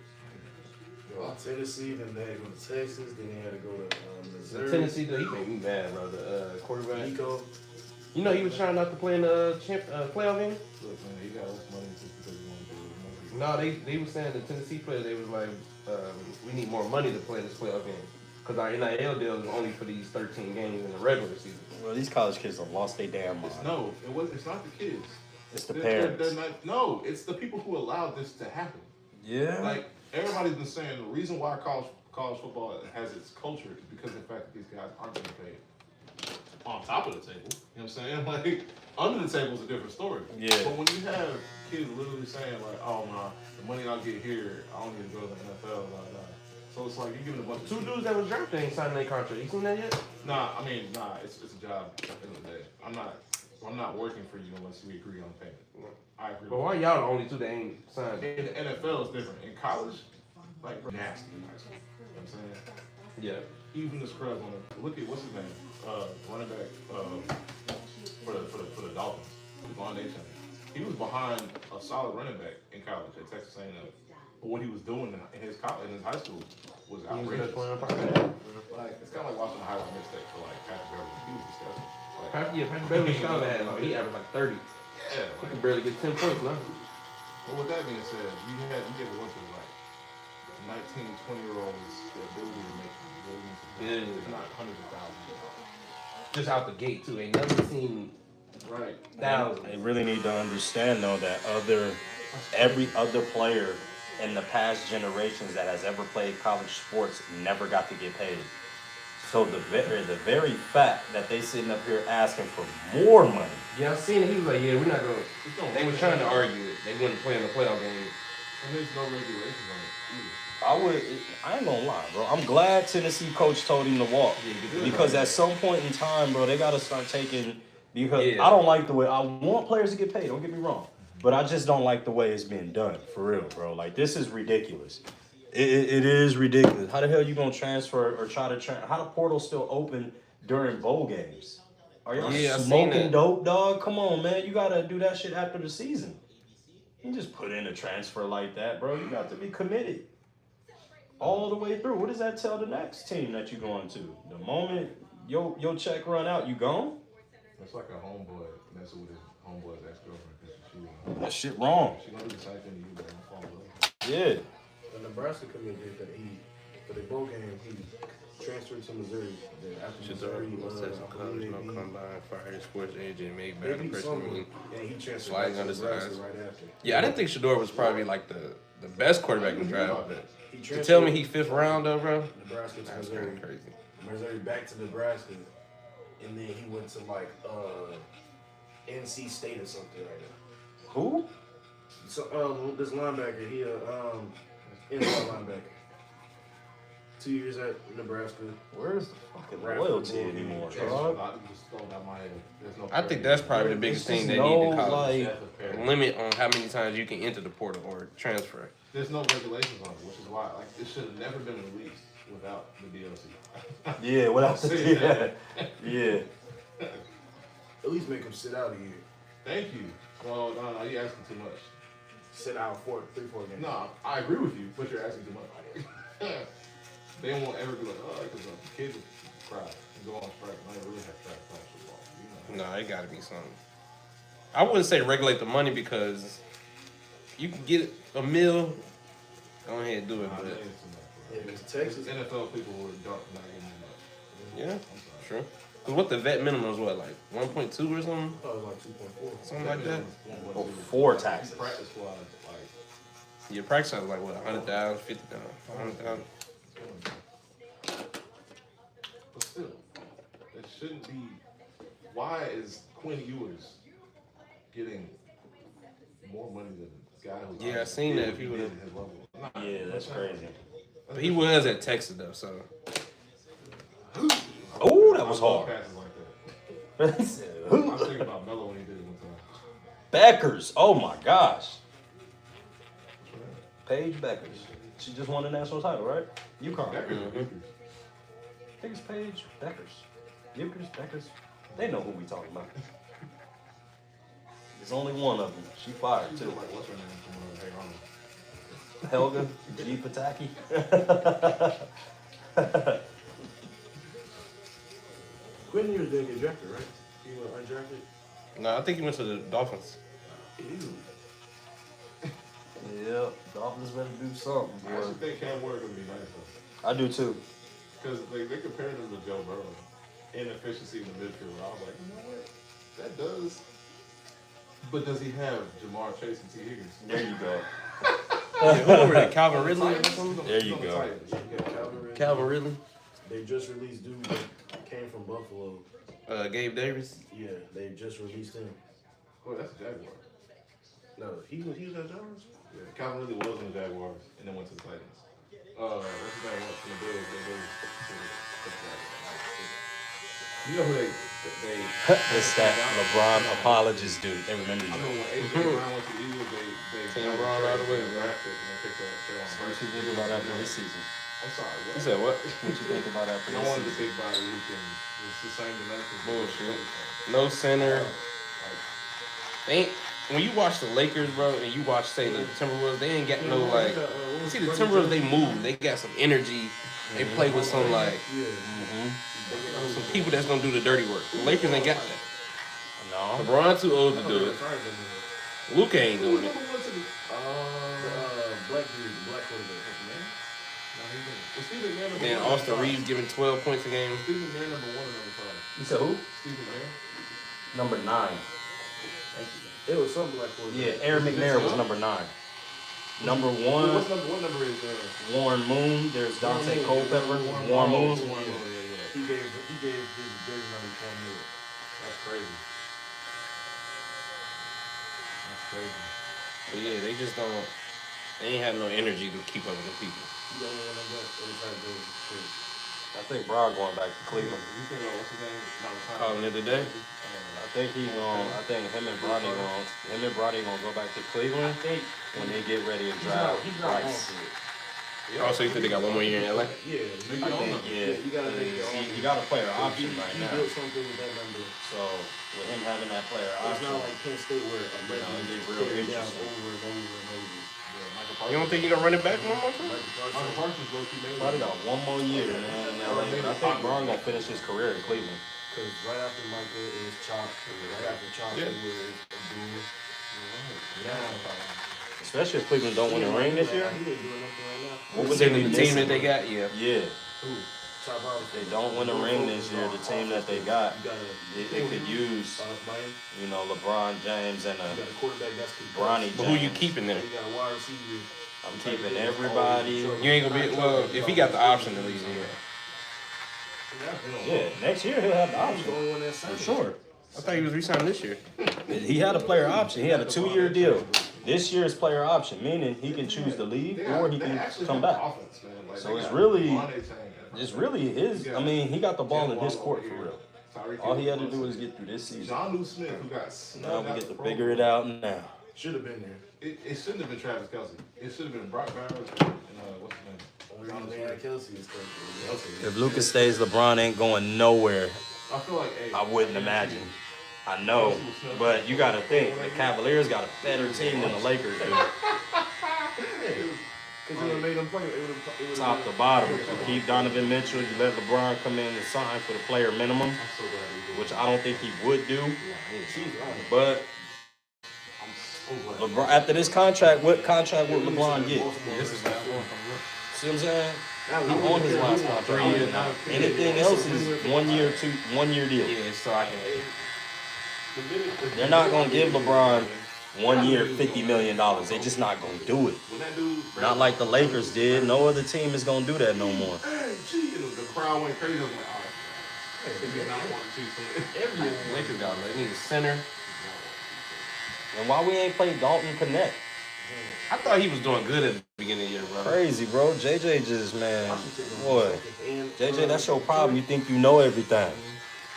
had Tennessee, then they had to go to Texas, then they had to go to Missouri. Tennessee, though, he made me mad, bro. The quarterback. Nico. You know he was trying not to play in the playoff game. Look, man, he got less money just because he wanted to do it. No, they were saying the Tennessee players, they was like, we need more money to play this playoff game. Because our NIL deal is only for these 13 games in the regular season. Well, these college kids have lost their damn mind. It's not the kids. It's the parents. No, it's the people who allowed this to happen. Yeah. Like, everybody's been saying the reason why college football has its culture is because of the fact that these guys aren't getting paid on top of the table. You know what I'm saying? Like, under the table is a different story. Yeah. But when you have kids literally saying, like, oh, my, the money I'll get here, I don't need to go to the NFL, blah, blah. So it's like, you're giving a bunch of Two dudes that was drafted ain't signed their contract. You seen that yet? Nah, it's a job at the end of the day. I'm not working for you unless we agree on payment. I agree. But why y'all the only two that ain't signed? In the NFL is different. In college, like nasty. You know what I'm saying? Yeah. Even the scrubs on it. Look at what's his name? Running back for the Dolphins. Devon Nation. He was behind a solid running back in college at Texas A&M. But what he was doing in his high school was outrageous. Like, it's kind of like watching a highlight mistake for like Patrick Beverly. He was disgusting. Like, Patrick Beverly Scott had he averaged like 30. yeah. He can barely get 10 points now. But with that being said, you get a bunch of like 19, 20-year-olds the ability to make millions of dollars. It's not hundreds of thousands. Just out the gate too. Ain't never seen Right. thousands. They really need to understand though that every other player in the past generations that has ever played college sports never got to get paid. So the very fact that they sitting up here asking for more money. Yeah, I seen it. He was like, yeah, we're not going to. They were trying to argue it. They wouldn't play in the playoff game. And there's no regulations on it either. I ain't gonna lie, bro. I'm glad Tennessee coach told him to walk. Because at some point in time, bro, they gotta start taking because I don't like the way I want players to get paid, don't get me wrong. But I just don't like the way it's being done, for real, bro. Like, this is ridiculous. It is ridiculous. How the hell you gonna transfer or try to transfer? How the portal's still open during bowl games? Are y'all smoking dope, dog? Come on, man. You gotta do that shit after the season. You just put in a transfer like that, bro. You got to be committed all the way through. What does that tell the next team that you're going to? The moment your check run out, you gone? It's like a homeboy messing with his homeboy's ex-girlfriend because she That shit wrong. She gonna do the same thing to you, but I'm falling Yeah. The Nebraska committee did that. For the bowl game, he transferred to Missouri. Then after Missouri, combine, fired sports agent, made they beat someone, and he transferred sliding to on the Nebraska sides. right after. Yeah, I didn't think Shador was probably like the best quarterback in the draft. But He to transferred tell me he fifth round though, bro, Nebraska to that's Missouri. kind of crazy. Missouri back to Nebraska, and then he went to like NC State or something like that. Who? So this linebacker, he inside linebacker. 2 years at Nebraska. Where's the fucking loyalty anymore, dog? I think that's probably the biggest thing they need to college. Limit on how many times you can enter the portal or transfer. There's no regulations on it, which is why like it should have never been released without the DLC. Yeah, without the yeah. At least make him sit out a year. Thank you. Well, no, you're asking too much. Sit out 3-4 games. No, I agree with you, but you're asking too much. They won't ever be like, oh, because the kids will cry and go on strike. And I really have track college football. No, it got to be something. I wouldn't say regulate the money because you can get a meal. Go ahead and do it. But yeah, because Texas NFL people were not getting that much. Yeah, sure. Cause what the vet minimum is what, like 1.2 or something? Probably like 2.4. Something like that. Oh, 4 taxes. Practice squad, like, Your practice is like what, 100,000, 50,000, 100,000. but still, it shouldn't be. Why is Quinn Ewers getting more money than the guy who? Yeah, I seen that. If he did would've- his level. Yeah, that's crazy. But he was at Texas though, so. Oh, that was I love hard. passes like that. I'm thinking about Melo when he did it one time. Beckers. Oh my gosh. Paige Beckers. She just won the national title, right? UConn. Beckers or I Beckers? think it's Paige Beckers. Beckers. They know who we talking about. There's only one of them. She fired too. Like, what's her name from Hey Arnold? Helga G. Pataki. Quinn Ewers didn't get drafted, right? He went undrafted. No, I think he went to the Dolphins. Ew. Yeah, Dolphins better do something, I actually boy. think Cam Ward gonna be nice though, I do too. because they compared him to Joe Burrow in efficiency in the midfield. I was like, you know what, that does. But does he have Jamar Chase and T Higgins? There you go. Yeah, who over there? Calvin Ridley or something? There you go. Yeah, Calvin Ridley. Calvin Ridley. They just released dude that came from Buffalo. Gabe Davis. Yeah, they just released him. Oh, that's a Jaguar. No, he was at Jaguars. Yeah, Calvin really was in the Jaguars and then went to the Titans. What's his name went from the Bills? You know who they It's that LeBron apologist dude. They remember I you. know when AJ Brown went to the Eagles, they Taking Brown right away, bro. drafted and they picked up Trayvon So what Burton. you think about after this season? I'm sorry. You said what? What you think about after I this wanted a season? big body who can. It's the same dimensions. Bullshit. No center. They ain't, when you watch the Lakers, bro, and you watch, say, the Timberwolves, they ain't got no, like, you see the Timberwolves, they move. They got some energy. They play with some, like, some people that's going to do the dirty work. The Lakers ain't got that. No. LeBron too old to do it. Luka ain't doing it. Black dude, black quarterback. Was Steve McNair number Man, one? Austin Reeves giving 12 points a game. Steve McNair number 1 or number 5? You said who? Steve McNair. Number 9. It was some black quarterback. Yeah, Aaron McNair was number 9. Number 1, What number is Warren Moon. There's Dante Culpepper. Warren Moon. He gave his jersey number to Cam Newton. That's crazy. That's crazy. But yeah, they just don't, they ain't have no energy to keep up with the people. He the only one that got every time jersey. I think Brown going back to Cleveland. You think what's his name? Calling it a day. I think he going. I think him and Bronny gonna go back to Cleveland when they get ready to draft Rice. Also, you think they got one more year in LA? Yeah, I think you gotta make your own. you got a player option right He now. built something with that number. So with him having that player It's option, not like Penn State where a You know, legend it'd be is real carried down interesting. over and over and over. You don't think you gonna run it back one more time? Michael Parsons low key made probably got one more year, man. In LA. But I think Brown gonna finish his career in Cleveland. Because right after Michael is Chop, right after Chop Yeah. it was Abdul. Especially if Cleveland don't win a ring this year. He ain't doing nothing right now. What would they Considering be the team missing? that they got, yeah. Yeah. Who? Chop If they don't win a ring this year, the team that they got, You got they could use, you know, LeBron James and You got a quarterback that's Bronny But who you James. keeping there? You got a wide receiver. I'm keeping everybody. You ain't gonna be, well, if he got the option to leave, yeah. Yeah, next year he'll have the He's the option only one that's for sure. I thought he was re-signing this year. He had a player option. He had a 2-year deal. This year is player option, meaning he can choose to leave or he can come back. So it's really his. I mean, he got the ball in his court for real. All he had to do is get through this season. John Smith, who got Now we get to figure it out now. Should have been there. It shouldn't have been Travis Kelce. It should have been Brock Bowers and what's his name? Only reason they had Kelsey is because If Lucas stays, LeBron ain't going nowhere. I feel like, hey, I wouldn't imagine. I know, but you got to think the Cavaliers got a better team than the Lakers do. Because it would have made them play. It would've Top to bottom, you keep Donovan Mitchell. You let LeBron come in and sign for the player minimum, which I don't think he would do. But LeBron, after this contract, what contract would LeBron get? See what I'm saying? Now He on his last contract. 3 years now. Anything else is 1 year, 1 year deal. Yeah, so I can. They're not gonna give LeBron 1 year, $50 million. They're just not gonna do it. Not like the Lakers did. No other team is gonna do that no more. Hey, gee, the crowd went crazy. I was like, all right, they did not want to choose Every Lakers got they need a center. And why we ain't played Dalton Connect? I thought he was doing good at the beginning of the year, bro. Crazy, bro. JJ just, man, boy. JJ, that's your problem. You think you know everything.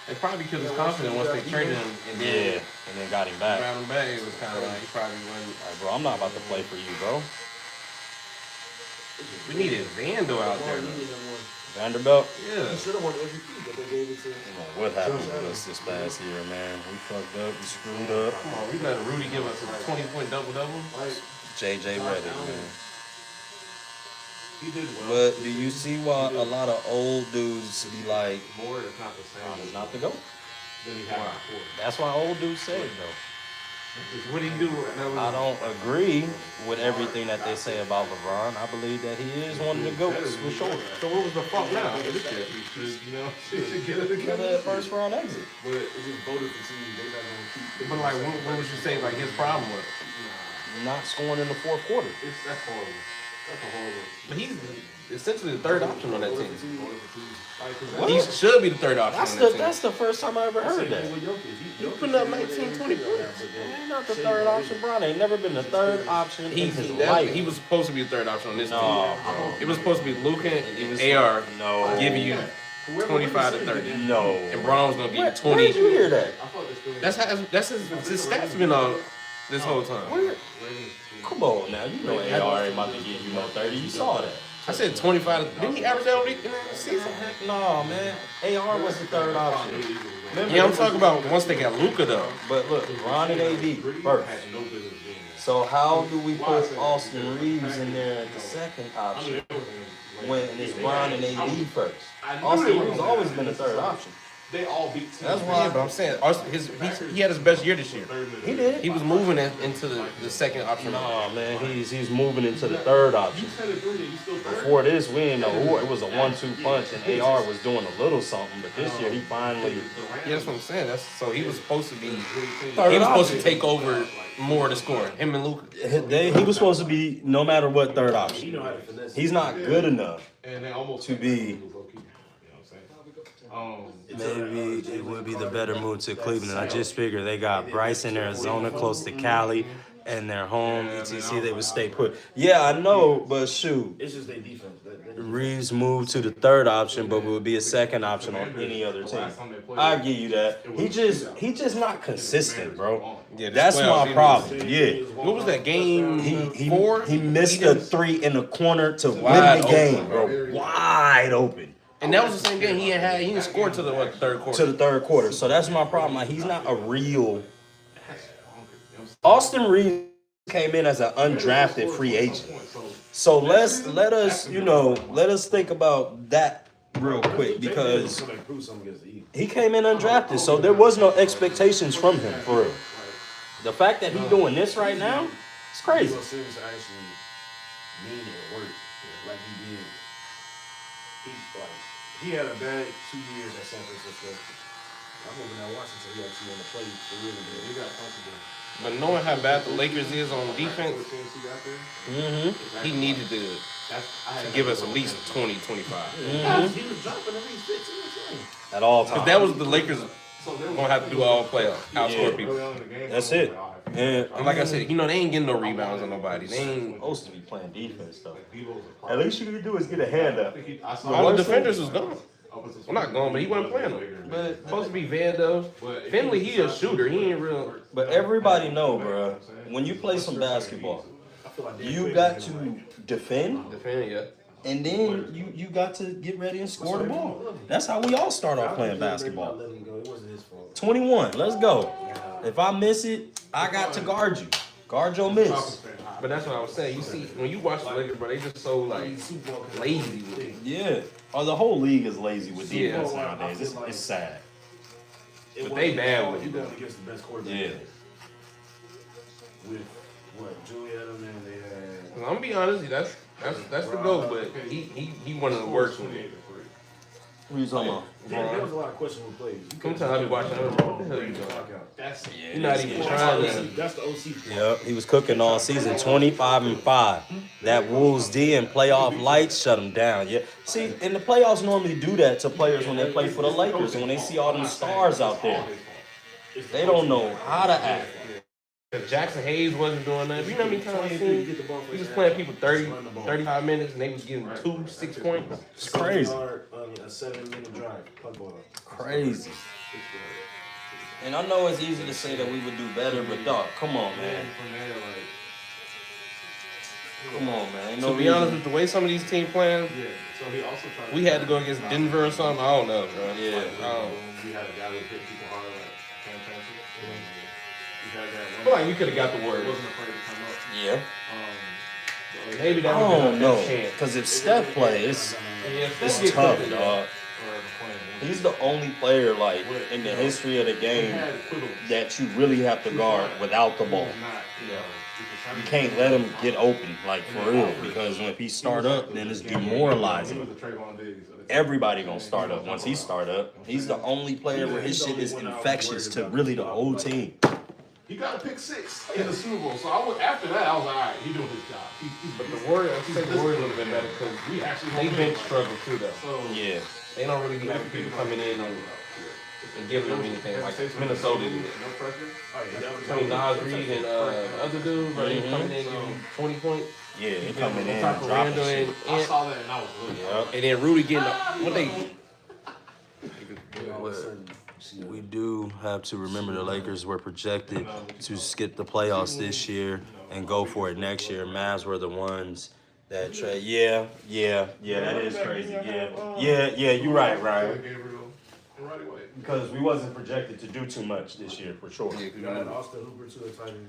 It's probably because he's confident once they traded him. And then And then got him back. got him back. It was kind of like he probably wasn't. Like, bro, I'm not about to play for you, bro. We needed Vando out there. Vanderbilt. Yeah. He should have won MVP, but they gave it to What happened to us this past year, man? We fucked up. We screwed up. Come on, we let Rudy give us a 20-point double-double. JJ Redick, man. He did well. But do you see why a lot of old dudes be like, More is not the same it's not the GOAT? than he had before. That's why old dudes say it, though. What do you do? I don't agree with everything that they say about LeBron. I believe that he is one of the GOATs for sure. So what was the fault now? You know, should get it Got together. that first round exit. But it's just voted for teams. They're not going to keep. But like, what would you say like his problem was? Not scoring in the fourth quarter. That's horrible. That's a horrible. But he's essentially the third option on that team. What? He should be the third option That's on the that team. that's the first time I ever heard that. He's putting up 19, 20 points. He's not the third option, Bron. Ain't never been the third option in his life. He was supposed to be the third option on this No, team. bro. It was supposed to be Luka and AR No. giving you 25 to 30. No. And Braun was gonna give you Where 20. did you hear that? That's his stats been on this whole time. Where? Come on now, you know AR ain't about to give you no 30. You saw that. I said 25. Didn't he average that in the season? Heck no, man. AR was the third option. Yeah, I'm talking about once they got Luka though. But look, Ron and AD first. So how do we put Austin Reeves in there at the second option when it's Ron and AD first? Austin Reeves always been the third option. They all beat teams. That's Yeah, why. but I'm saying he had his best year this year. He did. He was moving into the second option. No, man, he's moving into the third option. Before this, we didn't know who it was a 1-2 punch, and AR was doing a little something. But this year, he finally. Yeah, that's what I'm saying. So he was supposed to be. Third He was supposed option. to take over more of the scoring. Him and Luka. He was supposed to be no matter what third option. He's not good enough And they almost to be. Maybe Maybe it would be the better move to Cleveland. I just figured they got Bryce in Arizona, close to Cali, and their home. ETC, they would stay put. Yeah, I know, but shoot. It's just their defense. Reeves moved to the third option, but would be a second option on any other team. I give you that. He just not consistent, bro. Yeah, That's my problem. Yeah. What was that game? He missed a 3 in the corner to win Wide the game, bro. Wide open. And that was the same game he had. He didn't score to the third quarter. To the third quarter. So that's my problem. Like, he's not a real. Austin Reeves came in as an undrafted free agent. So let us think about that real quick, because he came in undrafted. So there was no expectations from him for real. The fact that he's doing this right now, it's crazy. Actually mean it work like he did. He had a bad 2 years at San Francisco. I'm hoping that Washington he actually want to play for real. He got comfortable. But knowing how bad the Lakers is on defense, he needed to give us at least 20, 25. He was dropping at least 15 or 20. At all times. Because that was the Lakers gonna have to do all playoff, outscore people. That's it. And like I said, they ain't getting no rebounds on nobody. They ain't. Supposed to be playing defense though. At least you can do is get a hand up. All the defenders was gone. Well, not gone, but he wasn't playing them. But supposed to be Vando. Finley, he a shooter. He ain't real. But everybody know, bro, when you play some basketball, you got to defend, Yeah. and then you got to get ready and score the ball. That's how we all start off playing basketball. 21, let's go. If I miss it, I got to guard you. Guard your miss. But that's what I was saying. You see, when you watch the Lakers, bro, they just so like lazy with it. Yeah. Or the whole league is lazy with defense nowadays. It's sad. But they bad with You it going though. against the best quarterback. Yeah. With what? Julian and they had. I'm gonna be honest, That's the goal, but he one of the worst ones. Who you talking about? There was a lot of questionable plays. Sometimes I be watching. What the hell you doing? That's You're not even trying to. That's the OC. Yep, he was cooking all season, 25-5. That Wolves D and playoff lights shut him down. Yeah, see, and the playoffs normally do that to players when they play for the Lakers and when they see all them stars out there. They don't know how to act. Because Jackson Hayes wasn't doing nothing. You know how many times I've seen he was playing people 30, 35 minutes and they was getting 6 points? It's crazy. A 7-minute drive. Puck ball. Crazy. And I know it's easy to say that we would do better, but dog, come on, man. Come on, man. Ain't no To be honest with the way some of these teams playing, we had to go against Denver or something. I don't know, bro. Yeah. We had a guy who hit people hard like Cam Thompson. I feel like we could have got the word. Wasn't afraid to come up. Yeah. Maybe that I would don't be know. our chance. Because if Steph plays, it's tough, dog. He's the only player, like, in the history of the game that you really have to guard without the ball. You can't let him get open, like, for real. Because when he start up, then it's demoralizing. Everybody gonna start up once he start up. He's the only player where his shit is infectious to really the whole team. He got a pick 6 in the Super Bowl. So after that, I was like, all right, he's doing his job. But the Warriors, I think the Warriors would have been better because we actually they bench struggle too, though. So Yeah. They don't really be having people coming in and giving them anything like Minnesota did. No pressure. Between Nas Reed and other dudes, bro, they coming in and giving you 20 points. Yeah, they coming in, Randall dropping shit. I saw that and I was really And then Rudy getting what they. We do have to remember the Lakers were projected to skip the playoffs this year and go for it next year. Mavs were the ones that trade. Yeah, that is crazy. Yeah, you're right, Ryan. Because we wasn't projected to do too much this year, for sure. You got Austin Hooper to the tight end.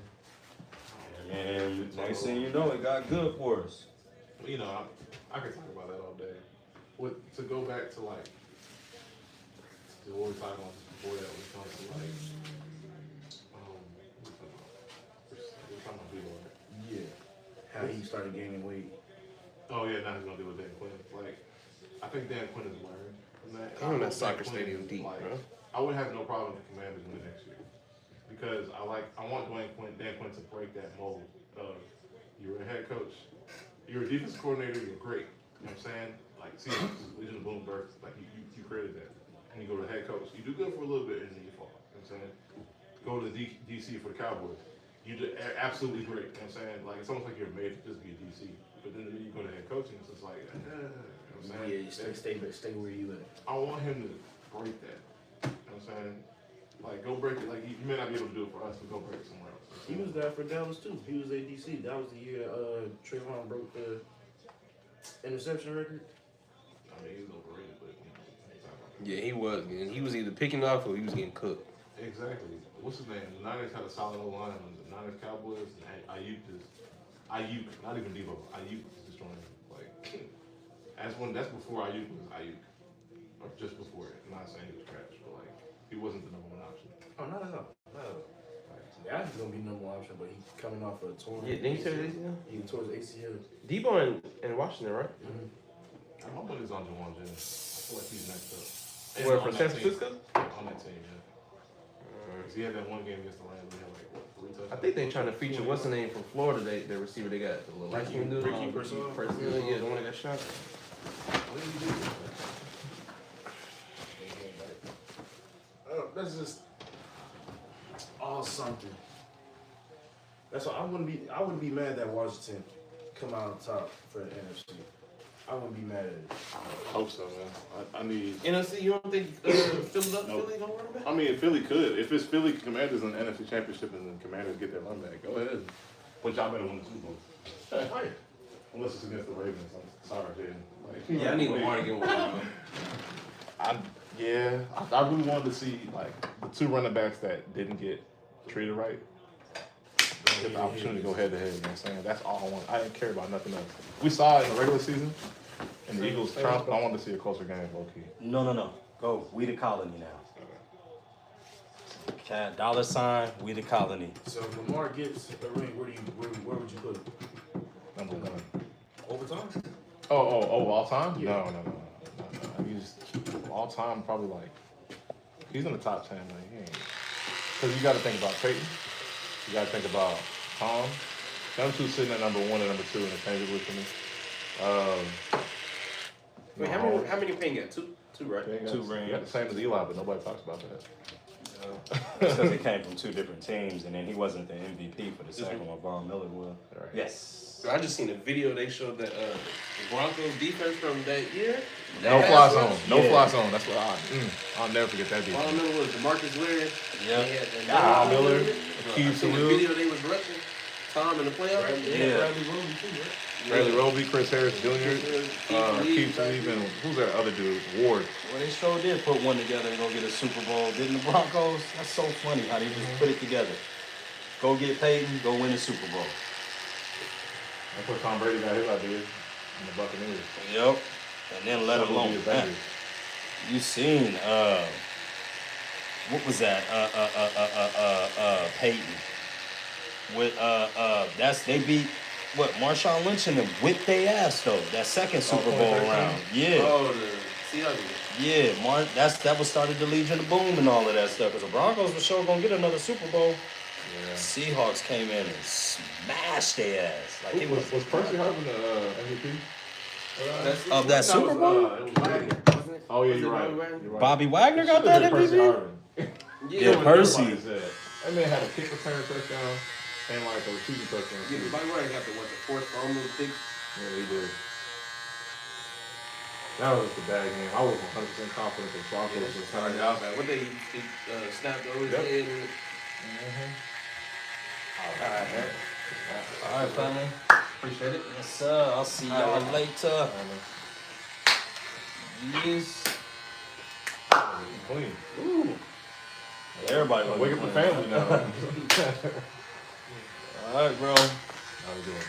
And next thing you know, it got good for us. You know, I could talk about that all day. To go back to like the what we were talking about before that, when it comes to like, we're talking about people like, Yeah. How he started gaining weight. oh yeah, now he's gonna deal with Dan Quinn. Like, I think Dan Quinn has learned from that. Damn, that soccer stadium deep, like, bro. I would have no problem with the Commanders winning next year because I want Dan Quinn to break that mold of you're a head coach, you're a defense coordinator, you're great. You know what I'm saying? Like, see, Legion of Bloomberg, like you created that. And you go to head coach. You do good for a little bit and then you fall. You know what I'm saying? Go to DC for the Cowboys. You do absolutely great. You know what I'm saying? Like, it's almost like you're made to just be a DC. But then you go to head coaching, it's just like, you know what I'm saying? Yeah, stay where you at. I want him to break that. You know what I'm saying? Like, go break it. Like, you may not be able to do it for us, but go break it somewhere else. He was there for Dallas too. He was at DC. That was the year Trayvon broke the interception record. I mean, he was overrated, but you know, Yeah, he was. And he was either picking off or he was getting cooked. exactly. What's his name? The Niners had a solid O-line. The Niners Cowboys and Ayuk, not even Devo. Ayuk is destroying him. Like, that's before Ayuk was Ayuk, or just before it. I'm not saying he was trash, but like he wasn't the number one option. Oh, not at all. Yeah, he's gonna be number one option, but he's coming off a torn. Yeah, didn't he tear his ACL? He tore his ACL. Debo in Washington, right? My money's on Jawan Jennings. I feel like he's next up. Where, On for that San team. Francisco? On that team, yeah. 'Cause he had that one game against the Rams. He had like 3 touchdowns. I think they trying to feature what's the name from Florida. The receiver they got, the little light skin dude. Ricky Purcell? Yeah, the one that got shot. What did he do? That's just all something. That's why I wouldn't be mad that Washington come out on top for the NFC. I wouldn't be mad at it. I hope so, man. I need. NFC, you don't think Philly gonna run back? I mean, if Philly could. If it's Philly Commanders in the NFC Championship and the Commanders get their run back, go ahead. But y'all better win the Super Bowl. Unless it's against the Ravens. I'm sorry, dude. Like, Yeah, I need Lamar to get one. I really wanted to see like the 2 running backs that didn't get treated right. Get the opportunity to go head to head. You know what I'm saying? That's all I want. I didn't care about nothing else. We saw it in the regular season, and the Eagles trounced. I wanted to see a closer game, low key. No. Go. We the colony now. Cat $, we the colony. So if Lamar gets the ring, where would you put him? Number 1. Overtime? Oh, all time? No. He's all time probably like he's in the top 10. Like he ain't. Because you got to think about Peyton. You got to think about Tom. Them two sitting at number 1 and number 2 interchangeably for me. Wait, how many Payne got? Two, right? Two rings. You got the same as Eli, but nobody talks about that. Because it came from 2 different teams, and then he wasn't the MVP for the second one. Von Miller was. Right. Yes. So I just seen a video. They showed that the Broncos defense from that year. No fly zone. No fly zone. That's what I'll never forget that defense. All I remember was DeMarcus Ware. Yeah. Miller. I seen the video they was rushing. Tom in the playoffs. Bradley Roby too, right? Bradley Roby, Chris Harris Jr., Keith Talib, and who's that other dude? Ward. Well, they sure did put one together and go get a Super Bowl. Didn't the Broncos? That's so funny how they just put it together. Go get Peyton, go win the Super Bowl. That's what Tom Brady got his idea in the Buccaneers. Yep. And then let alone that. You seen what was that? Peyton. With they beat what Marshawn Lynch and them whipped their ass though. That second Super Bowl round. Yeah. Oh, the Seahawks. Yeah, that was started the Legion of Boom and all of that stuff. Because the Broncos were sure gonna get another Super Bowl. Yeah. Seahawks came in and smashed their ass. Like it was Percy Harvin the MVP? Of that Super Bowl? Oh yeah, you're right. Bobby Wagner got that MVP? Yeah, Percy. That man had a kick return touchdown and like a receiving touchdown. Yeah, Bobby Wagner got the fourth fumble pick. Yeah, he did. That was the bad game. I was 100% confident that Broncos was started out bad. What they snapped over his head. All right, family. Appreciate it. Yes, sir. I'll see y'all later. Yes. Clean. Ooh. Everybody wake up the family now. All right, bro. How you doing?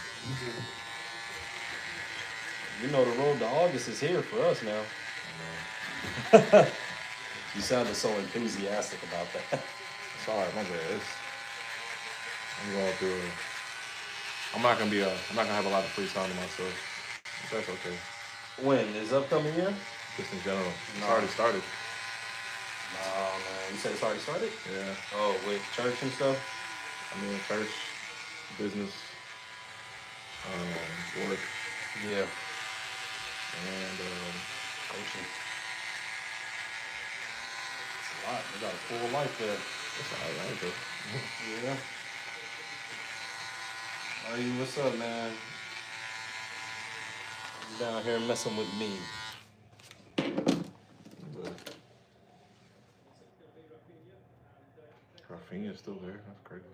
You know the road to August is here for us now. You sounded so enthusiastic about that. Sorry, my bad. I'm going through. I'm not gonna have a lot of free time to myself. That's okay. When is upcoming year? Just in general. It's already started. No, man. You said it's already started? Yeah. Oh, with church and stuff? I mean, church, business, work. Yeah. And coaching. It's a lot. You got a full life there. That's all right, though. Yeah. Are you? What's up, man? You down here messing with me. Rafinha's still there. That's crazy.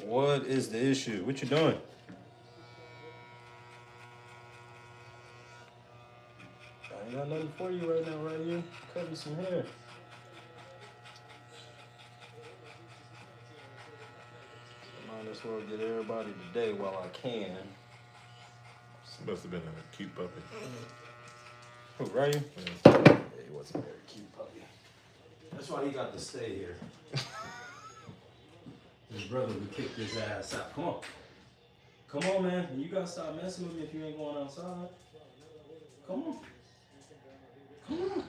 What is the issue? What you doing? I ain't got nothing for you right now, right here. Cut me some hair. Might as well get everybody today while I can. This must have been a cute puppy. Who, Ryan? Yeah, he wasn't a very cute puppy. That's why he got to stay here. His brother would kick his ass out. Come on. Come on, man. You gotta stop messing with me if you ain't going outside. Come on. Come on.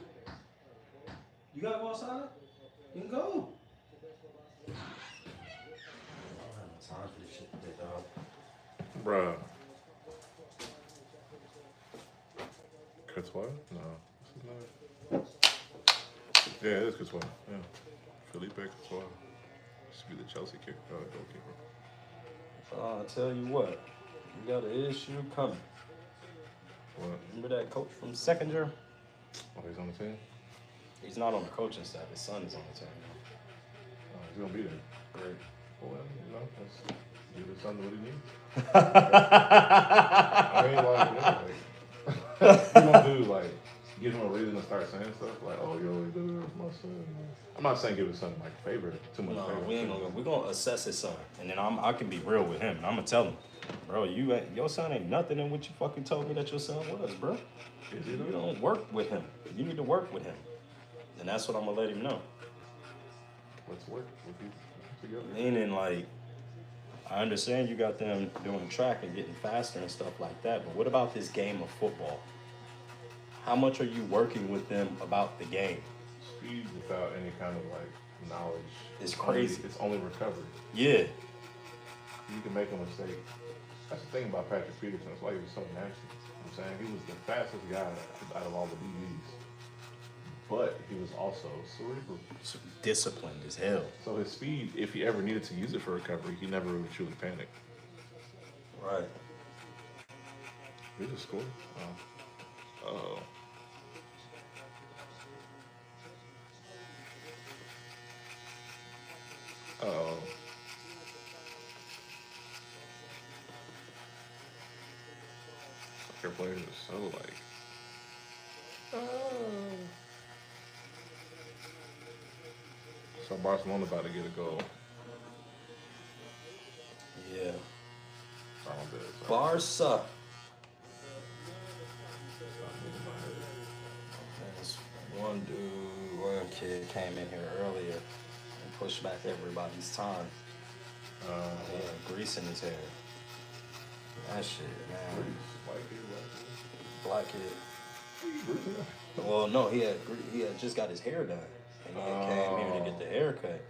You gotta go outside? You can go. I don't have no time for this shit today, dog. Bruh. Courtois? No. Yeah, it is Courtois. Yeah. Felipe Courtois. Should be the Chelsea goalkeeper. I'll tell you what. You got an issue coming. What? Remember that coach from Seconder? Oh, he's on the team? He's not on the coaching staff. His son is on the team. Oh, he's going to be there. Great. Well, you know, let's give his son what he needs. I mean, like, you gonna do, like, gives him a reason to start saying stuff like, "Oh, yo, that's my son." I'm not saying give his son like favor, too much No, favor. we're gonna assess his son, and then I can be real with him. And I'm gonna tell him, bro, your son ain't nothing in what you fucking told me that your son was, bro. You don't work with him. You need to work with him, and that's what I'm gonna let him know. Let's work with you together. Meaning, like, I understand you got them doing track and getting faster and stuff like that, but what about this game of football? How much are you working with them about the game? Speed without any kind of like knowledge. It's crazy. It's only recovery. Yeah. You can make a mistake. That's the thing about Patrick Peterson. That's why he was so nasty. I'm saying he was the fastest guy out of all the DBs. But he was also cerebral. Disciplined as hell. So his speed, if he ever needed to use it for recovery, he never really truly panicked. Right. He just scored. Oh. Uh-oh. Their players are so like... So Barcelona about to get a goal. Yeah. Barca. Barca. There's one kid came in here earlier and pushed back everybody's time. Yeah, grease in his hair. That shit, man. Black kid. Well, no, he had just got his hair done, and he came here to get the haircut.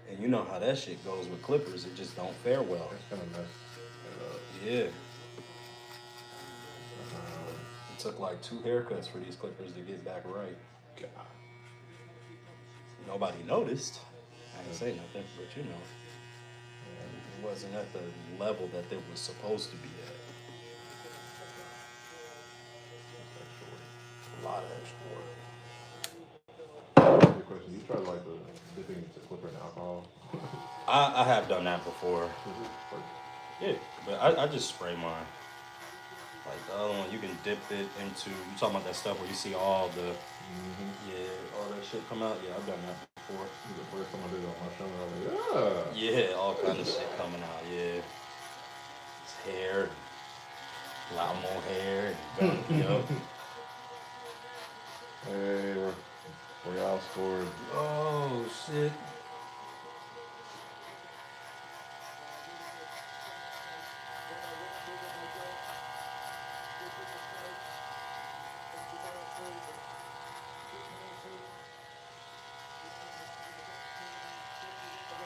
And you know how that shit goes with clippers; it just don't fare well. That's kind of messed up. Yeah. It took like 2 haircuts for these clippers to get back right. God. Nobody noticed. I didn't say nothing, but you know, it wasn't at the level that it was supposed to be at. A lot of extra work. Good question. You tried like the dipping the clipper in alcohol? I have done that before. Yeah, but I just spray mine. Like the other one, you can dip it into. You talking about that stuff where you see all the, all that shit come out? Yeah, I've done that before. The first time I did it on my shoulder, I was like, Yeah, all kind of shit coming out. Yeah, it's hair, a lot more hair. Yup. Hey, Royale scored. Oh shit.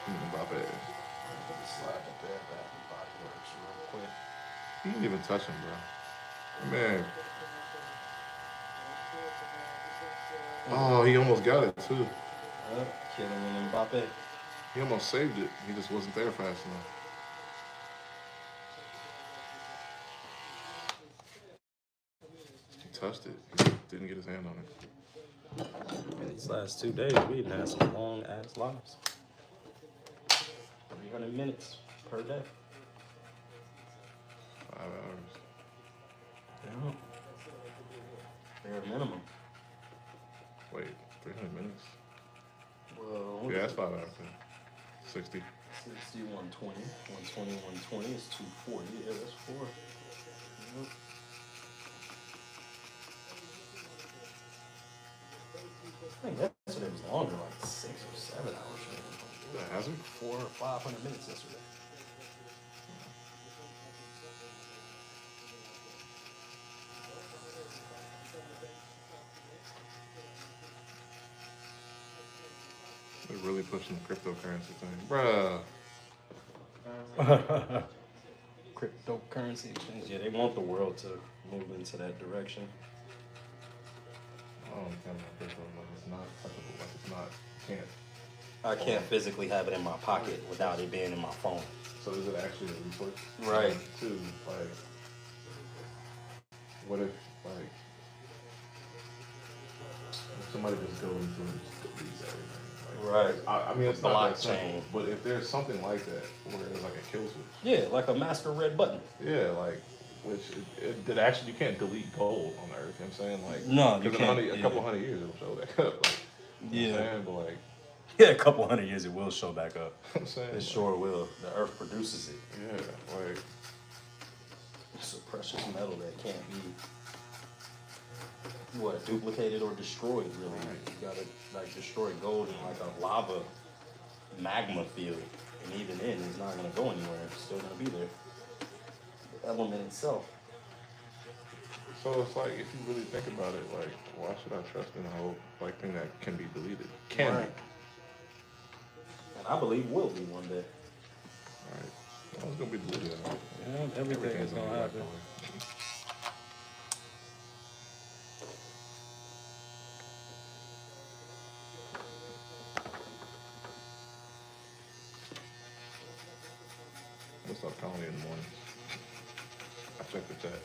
Mbappe. Slide the bad back and body works real quick. He didn't even touch him, bro. Man. Oh, he almost got it too. Killing Mbappe. He almost saved it. He just wasn't there fast enough. He touched it. He didn't get his hand on it. In these last 2 days, we've had some long ass lives. 300 minutes per day. 5 hours. Yeah. Bare minimum. Wait, 300 minutes? Well, yeah, that's 5 hours then. 60. 60, 120. 120, 120 is 240. Yeah, that's 4. Yep. I think yesterday was longer, like 6 or 7 hours. Yeah, has it? 400 or 500 minutes yesterday. They're really pushing the cryptocurrency thing. Bruh. Cryptocurrency exchange. Yeah, they want the world to move into that direction. I don't understand about crypto. Like, it's not touchable. Like, it's not, can't. I can't physically have it in my pocket without it being in my phone. So is it actually a resource? Right. Too, like, what if, like, if somebody just goes into it and just deletes everything? Right. I mean, it's not that simple, blockchain. but if there's something like that where it's like a kill switch. Yeah, like a master red button. Yeah, like which it actually you can't delete gold on Earth. You know what I'm saying? Like, No, you because can't. a couple hundred years it'll show back up. Like, you know what I'm saying? But like, Yeah, a couple hundred years it will show back up. I'm saying, It like, sure will. The Earth produces it. yeah, like It's a precious metal that can't be duplicated or destroyed. Really, you gotta like destroy gold in like a lava magma field, and even then, it's not gonna go anywhere. It's still gonna be there. The element itself. so it's like if you really think about it, like why should I trust in a whole like thing that can be deleted? Can Right. be. And I believe will be one day. Right. Well, it's gonna be deleted. Yeah, everything is gonna be happen. wiped away. I'm gonna stop calling you in the morning. I checked the chat.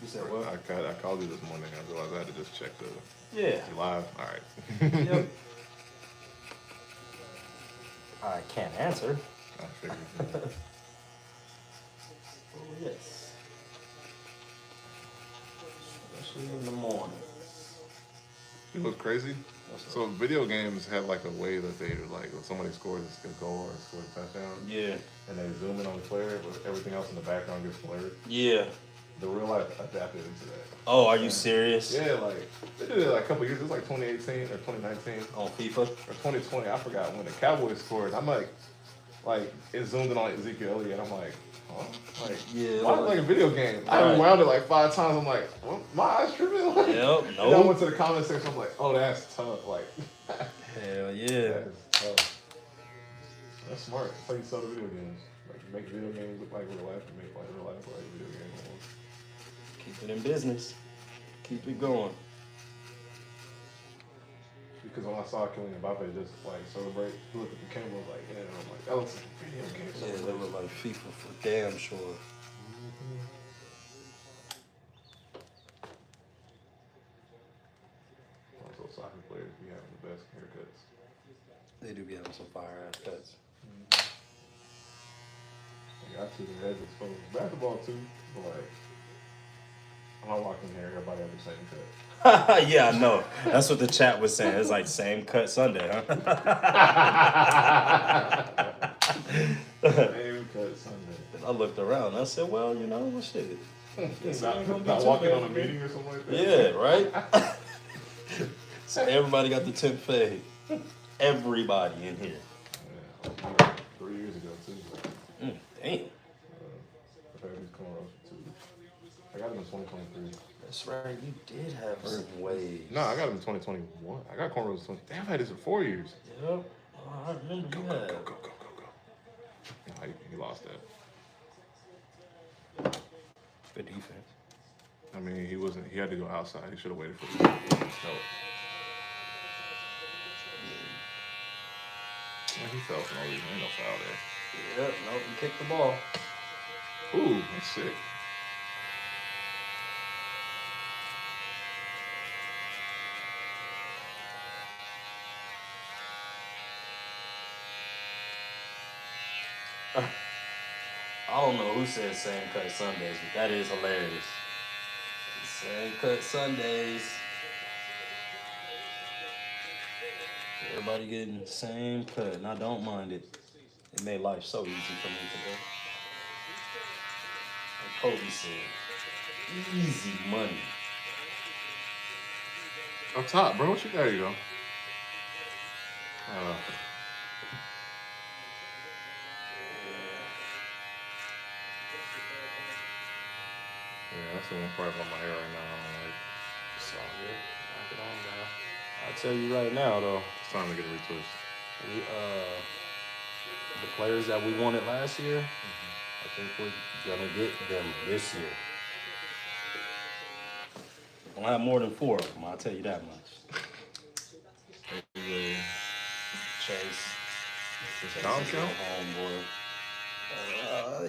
You said what? I called you this morning. I realized I had to just check the. Yeah. You live? All right. Yep. I can't answer. I figured. Oh, yes. Especially in the morning. You know what's crazy? So video games have like a way that they like when somebody scores a goal or scores a touchdown. Yeah. And they zoom in on the player, but everything else in the background gets blurred. Yeah. The real life adapted into that. Oh, are you serious? Yeah, like they did it like a couple years. It was like 2018 or 2019 on FIFA or 2020. I forgot when the Cowboys scored. I'm like it zoomed in on Ezekiel Elliott. I'm like, huh? Like, yeah, why like a video game? I Right. rewound it like 5 times. I'm like, well, my eyes tripping. Like, Yep. And I Nope. went to the comment section. I'm like, oh, that's tough. Like, Hell yeah. that is tough. That's smart. That's how you sell the video games. Like, you make video games look like real life and make like real life look like video games. Keep it in business. Keep it going. Because when I saw Kylian Mbappe just like celebrate, he looked at the camera like, yeah, and I'm like, that looks like a video game. Yeah, they look like FIFA for damn sure. Also, soccer players be having the best haircuts. They do be having some fire ass cuts. Like, I see their heads exposed. Basketball too, but like, when I walk in here, everybody have the same cut. Yeah, I know. That's what the chat was saying. It's like same cut Sunday, huh? Same cut Sunday. I looked around. I said, well, you know, shit. Not walking on a meeting or something like that. Yeah, right? So everybody got the 10th fade. Everybody in here. Yeah, 3 years ago too. Damn. I had these cornrows for 2 weeks. I got them in 2023. That's right. You did have some waves. No, I got them in 2021. I got cornrows in 20. Damn, I've had this for 4 years. Yep. Oh, I remember you had. Go. Yeah, he lost that. Good defense. I mean, he wasn't. He had to go outside. He should have waited for the snow. Yeah, he fell for no reason. Ain't no foul there. Yep. No, you kicked the ball. Ooh, that's sick. I don't know who said same cut Sundays, but that is hilarious. Same cut Sundays. Everybody getting the same cut, and I don't mind it. It made life so easy for me today. Like Kobe said, easy money. Up top, bro. There you go. Yeah, that's the one part about my hair right now. Like, It's all good. Knock it on now. I'll tell you right now, though. it's time to get a retwist. The players that we wanted last year, I think we're gonna get them this year. We'll have more than 4 of them, I'll tell you that much. Chase. Dom count? Homeboy.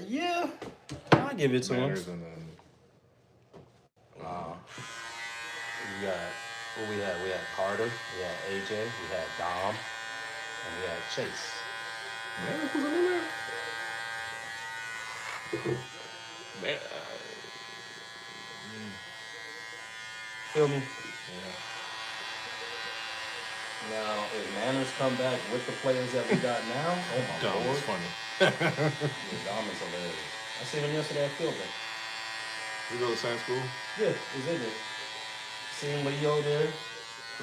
Yeah. I'll give it to him. Manners and then We got, what we had? We had Carter, we had AJ, we had Dom, and we had Chase. Manners was in there. Feel me? Yeah. Now, if Manners come back with the players that we got now, oh my Dom lord. is funny. Yeah, Dom is hilarious. I seen him yesterday at Field Day. We go to the same school? Yeah, he's in there. Seeing Leo there.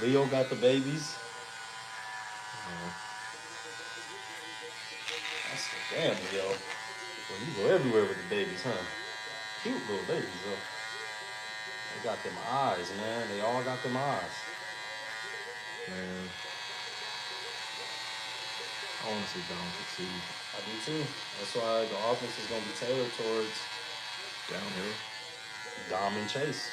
Leo got the babies. I said, damn, Leo. Well, you go everywhere with the babies, huh? Cute little babies, though. They got them eyes, man. They all got them eyes. Man. I want to see Dom succeed. I do too. That's why the offense is going to be tailored towards Downhill. Dom and Chase.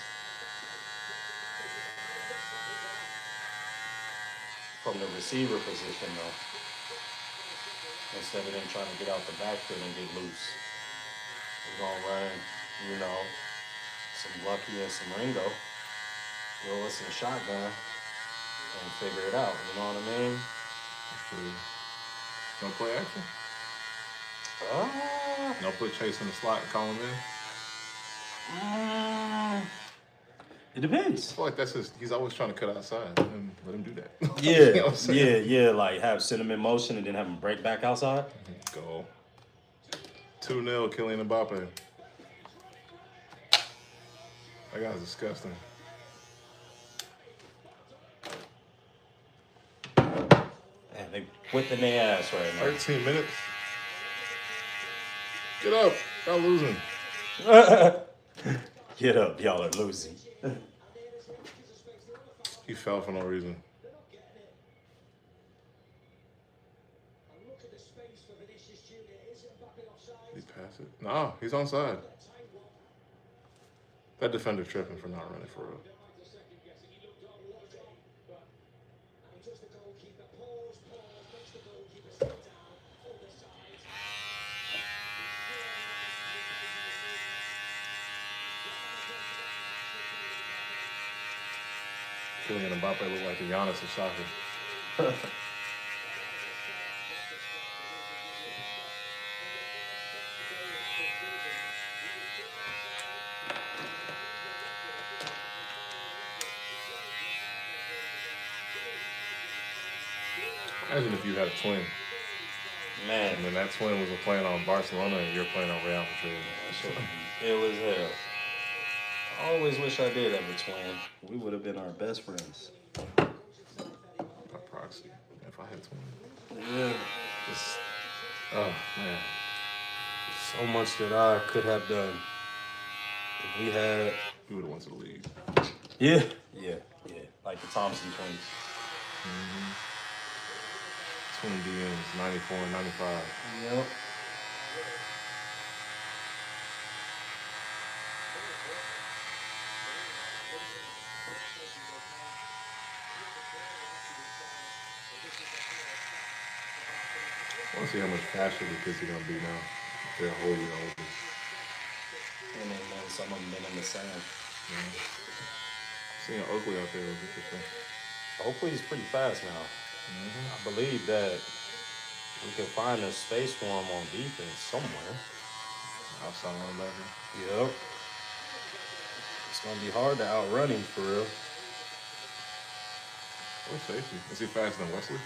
From the receiver position, though. Instead of them trying to get out the backfield and get loose. We're going to run, you know, some Lucky and some Ringo. Throw us in shotgun and figure it out. You know what I mean? Don't play action? Don't put Chase in the slot and call him in? It depends. I feel like that's he's always trying to cut outside. Let him do that. Yeah, You know what I'm saying? yeah. Like have send him in motion and then have him break back outside. Go. 2-0, Kylian Mbappe. That guy's disgusting. Man, they whipping their ass right now. 13 minutes. Get up. Y'all losing. Get up, y'all are losing. He fell for no reason. Did he pass it? No, he's onside. That defender tripping for not running for real. Kylian Mbappe look like the Giannis of soccer. Imagine if you had a twin. Man. And then that twin was playing on Barcelona and you're playing on Real Madrid. That shit ill as hell. I always wish I did have a twin. We would have been our best friends. By proxy. If I had twins. Yeah. Oh, man. So much that I could have done. If we had... We would have went to the league. Yeah. Like the Thompson twins. Twin DMs, 94 and 95. Yep. I want to see how much faster the kids are going to be now. If they're a whole year older. And then some of them been in the sand. Yeah. Seeing Oakley out there was interesting. Oakley's pretty fast now. I believe that we can find a space for him on defense somewhere. Outside linebacker. Yep. It's going to be hard to outrun him for real. What safety? Is he faster than Wesley?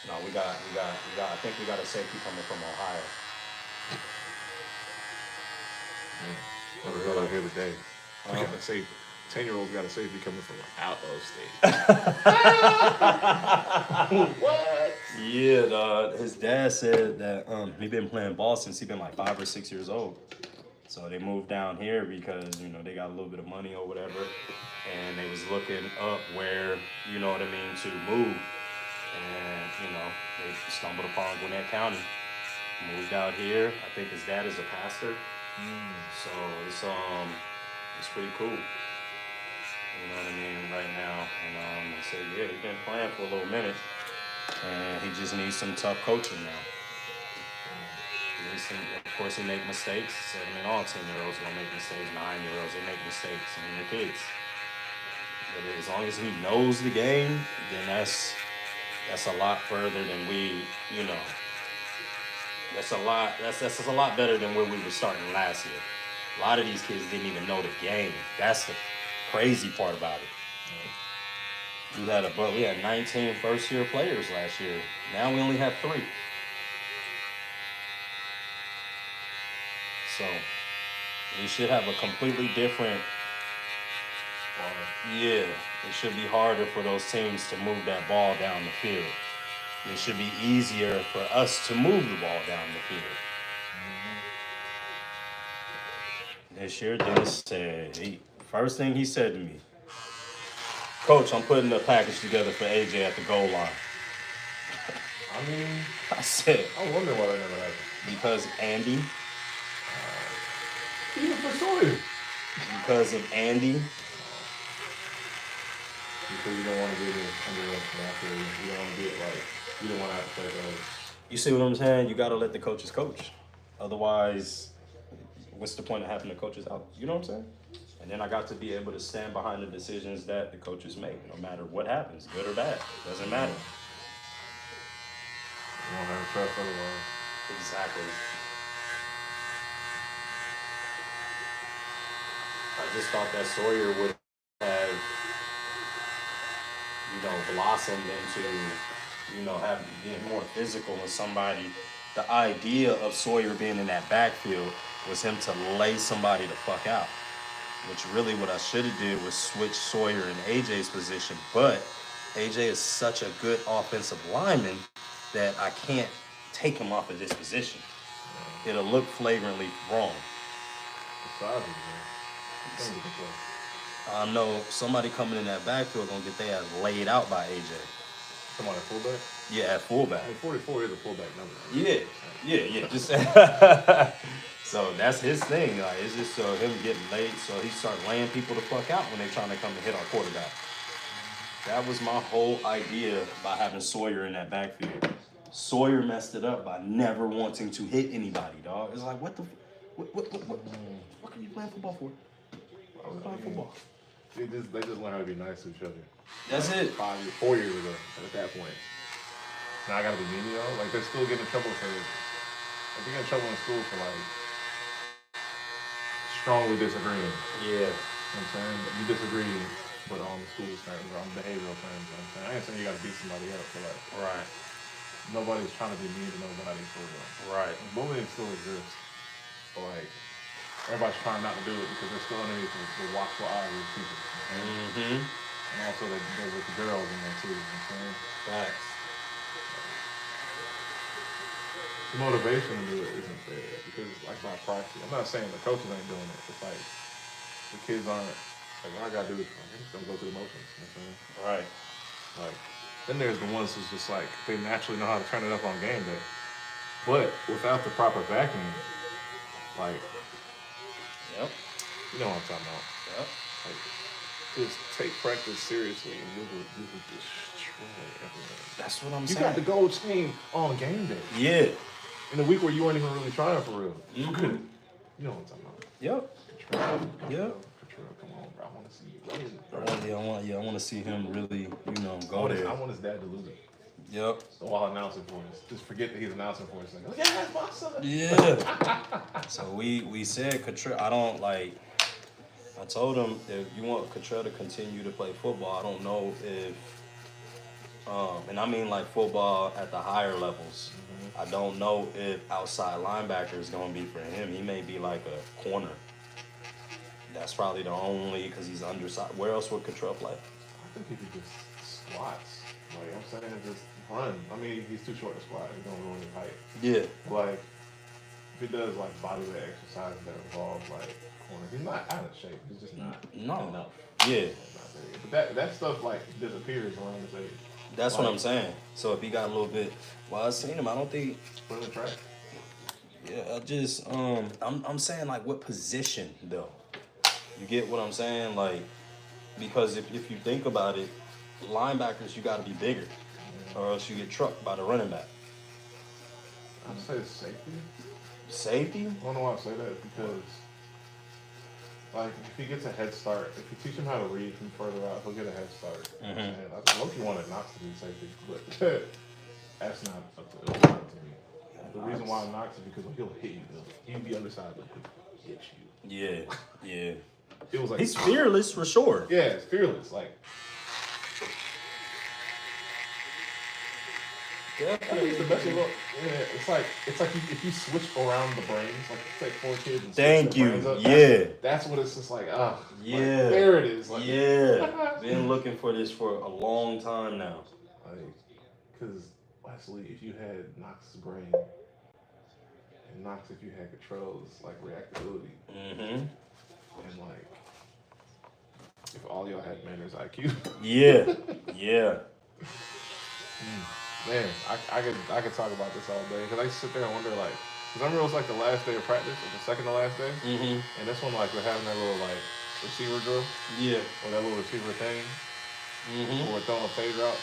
No, we got. I think we got a safety coming from Ohio. Never heard I hear the day. We got a safety. 10-year-old's got a safety coming from out of state. What? Yeah, dog. His dad said that he been playing ball since he been like 5 or 6 years old. So they moved down here because, they got a little bit of money or whatever. And they was looking up where, you know what I mean, to move. And, they stumbled upon Gwinnett County. Moved out here. I think his dad is a pastor. So it's pretty cool. You know what I mean, right now. And I said, yeah, he's been playing for a little minute. And he just needs some tough coaching now. Of course, he make mistakes. All 10-year-olds gonna make mistakes. 9-year-olds, they make mistakes. They're kids. But as long as he knows the game, then that's a lot further than we, That's a lot better than where we were starting last year. A lot of these kids didn't even know the game. That's the crazy part about it. We had 19 first-year players last year. Now we only have 3. So we should have a completely different. Yeah, it should be harder for those teams to move that ball down the field. It should be easier for us to move the ball down the field. This year, Dennis said, first thing he said to me, Coach, I'm putting a package together for AJ at the goal line. I mean, I said, I wonder why that never happened. Because Andy. Even for Sawyer. Because of Andy. Because you don't want to get in under the after you don't want to get like you don't want to have to play those. You see what I'm saying? You got to let the coaches coach. Otherwise, what's the point of having the coaches out? You know what I'm saying? And then I got to be able to stand behind the decisions that the coaches make, no matter what happens, good or bad. Doesn't matter. You don't have trust otherwise. Exactly. I just thought that Sawyer would have, blossomed into, having being more physical with somebody. The idea of Sawyer being in that backfield was him to lay somebody the fuck out. Which really what I should have did was switch Sawyer in AJ's position. But AJ is such a good offensive lineman that I can't take him off of this position. It'll look flagrantly wrong. I know somebody coming in that backfield gonna get their ass laid out by AJ. Somebody at fullback? Yeah, at fullback. I mean, 44 is a fullback number. Yeah. Just so that's his thing. Like it's just so him getting laid, so he start laying people the fuck out when they trying to come and hit our quarterback. That was my whole idea by having Sawyer in that backfield. Sawyer messed it up by never wanting to hit anybody, dog. It's like what are you playing football for? Why are we playing football? They just learn how to be nice to each other. That's it. 4 years ago, at that point. Now I gotta be mean, like they're still getting in trouble for it. Like they get in trouble in school for like strongly disagreeing. Yeah. You know what I'm saying? You disagree, but on the school terms or on behavioral terms, you know what I'm saying? I ain't saying you gotta beat somebody up, but like Right. nobody's trying to be mean to nobody for real. Right. Bullying still exists. But like everybody's trying not to do it because they're still underneath the watchful eye of people. Mm-hmm. And also they're with the girls in there too, you know what I'm saying? Facts. The motivation to do it isn't there because it's like not practice. I'm not saying the coaches ain't doing it. It's like the kids aren't like all I gotta do is I'm just gonna go through the motions. You know what I'm saying? Right. Like then there's the ones who's just like they naturally know how to turn it up on game day. But without the proper backing, like Yep. you know what I'm talking about. Yep. Like just take practice seriously and you will destroy everything. That's what I'm You saying. got the gold team on game day. Yeah. In a week where you weren't even really trying for real. You Mm-hmm. couldn't. You know what I'm talking about. Yep. Yep. Control, come on, bro. I want to see you. I want to see him really, go there. I want his dad to lose it. Yep. So while announcing for us, just forget that he's announcing for us. Like, yeah, that's my son. Yeah. So we said Cottrell. I don't like. I told him if you want Cottrell to continue to play football, I don't know if, and I mean like football at the higher levels. Mm-hmm. I don't know if outside linebacker is going to be for him. He may be like a corner. That's probably the only because he's undersized. Where else would Cottrell play? I think he could just squats. Like I'm saying, just run. I mean, he's too short to squat. He's gonna ruin his height. Yeah. Like if he does like bodyweight exercises that involve like corner, he's not out of shape. He's just not enough. Yeah. But that stuff like disappears around his age. That's what I'm saying. So if he got a little bit, well, I seen him. I don't think. Put him in track. Yeah, I just I'm saying like what position though. You get what I'm saying? Like, because if you think about it, linebackers, you got to be bigger, or else you get trucked by the running back. I'd say safety. Safety? I don't know why I say that because, like, if he gets a head start, if you teach him how to read from further out, he'll get a head start. Mm-hmm. And I low-key wanted Knox to be safety, but that's not up to me. The reason why Knox is because he'll hit you, he'll be underside, but he'll hit you. Yeah, yeah. It was like He's fearless for sure. Yeah, it's fearless. Like I think it's the best way to look. Yeah, it's like if you switch around the brains, like take 4 kids and switch Thank their you. brains up. Yeah. That's what it's just like. Yeah. Like, there it is. Like, yeah. Been looking for this for a long time now. Like, because Wesley, if you had Knox's brain, and Knox, if you had controls like reactability, Mm-hmm. and like if all y'all had manners IQ. Yeah. Yeah. Man, I could talk about this all day because I used to sit there and wonder like, because I remember it was like the last day of practice or the second to last day, and that's when like we're having that little like receiver drill, Yeah. or that little receiver thing, or we're throwing fade routes.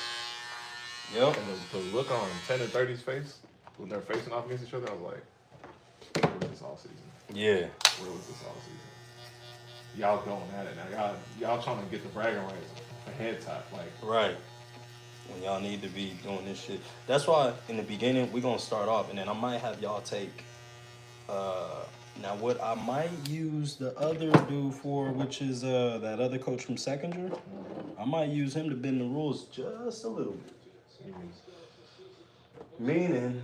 Yep. And the look on 10 and 30's face when they're facing off against each other, I was like, where was this all season? Yeah. Where was this all season? Y'all going at it now. Y'all trying to get the bragging rights for head top, like Right. When y'all need to be doing this shit. That's why in the beginning we're gonna start off and then I might have y'all take now what I might use the other dude for, which is that other coach from Seconder. I might use him to bend the rules just a little bit. Meaning,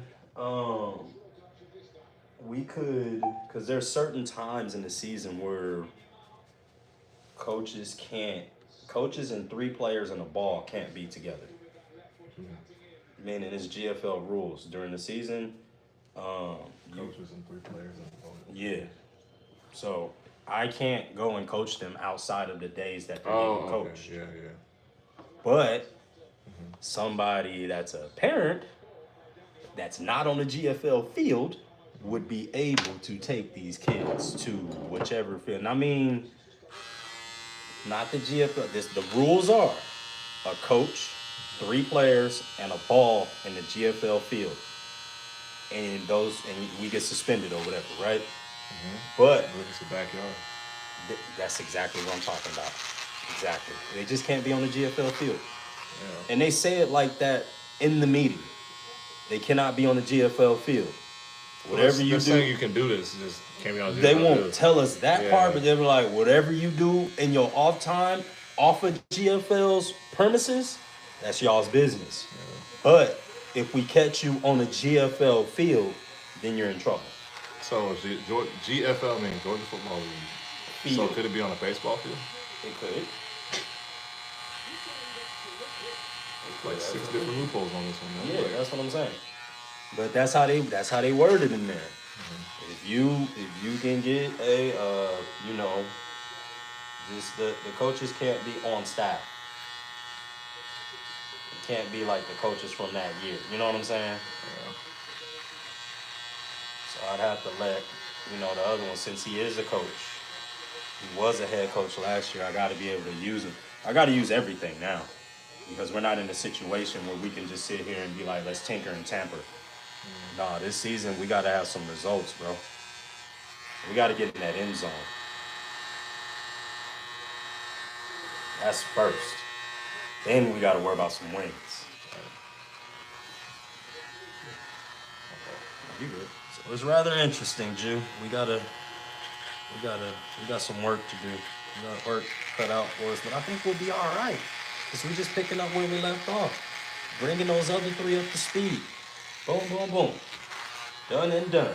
we could, because there's certain times in the season where coaches and 3 players and a ball can't be together. Meaning it's GFL rules during the season. coaches and 3 players and the ball. Yeah. So I can't go and coach them outside of the days that they're getting coached. Yeah. But somebody that's a parent that's not on the GFL field would be able to take these kids to whichever field. And I mean, not the GFL. The rules are a coach, 3 players, and a ball in the GFL field. And we get suspended or whatever, right? But it's the backyard. That's exactly what I'm talking about. Exactly. They just can't be on the GFL field. Yeah. And they say it like that in the meeting. They cannot be on the GFL field. Whatever you do, saying you can do this, just can't be on the GFL they won't field. tell us that part, but they'll be like, whatever you do in your off time, off of GFL's premises, that's y'all's business. Yeah. But if we catch you on the GFL field, then you're in trouble. So GFL means Georgia Football League. Field. So could it be on a baseball field? It could. Like 6 different loopholes on this one. Yeah, that's what I'm saying. But that's how they word it in there. If you can get a just the coaches can't be on staff. It can't be like the coaches from that year. You know what I'm saying? Yeah. So I'd have to let the other one, since he is a coach. He was a head coach last year. I got to be able to use him. I got to use everything now. Because we're not in a situation where we can just sit here and be like, let's tinker and tamper. Nah, this season we got to have some results, bro. We got to get in that end zone. That's first. Then we got to worry about some wins. You good? So it's rather interesting, Jew. We got some work to do. We got work cut out for us, but I think we'll be all right. Because we're just picking up where we left off. Bringing those other 3 up to speed. Boom, boom, boom. Done and done.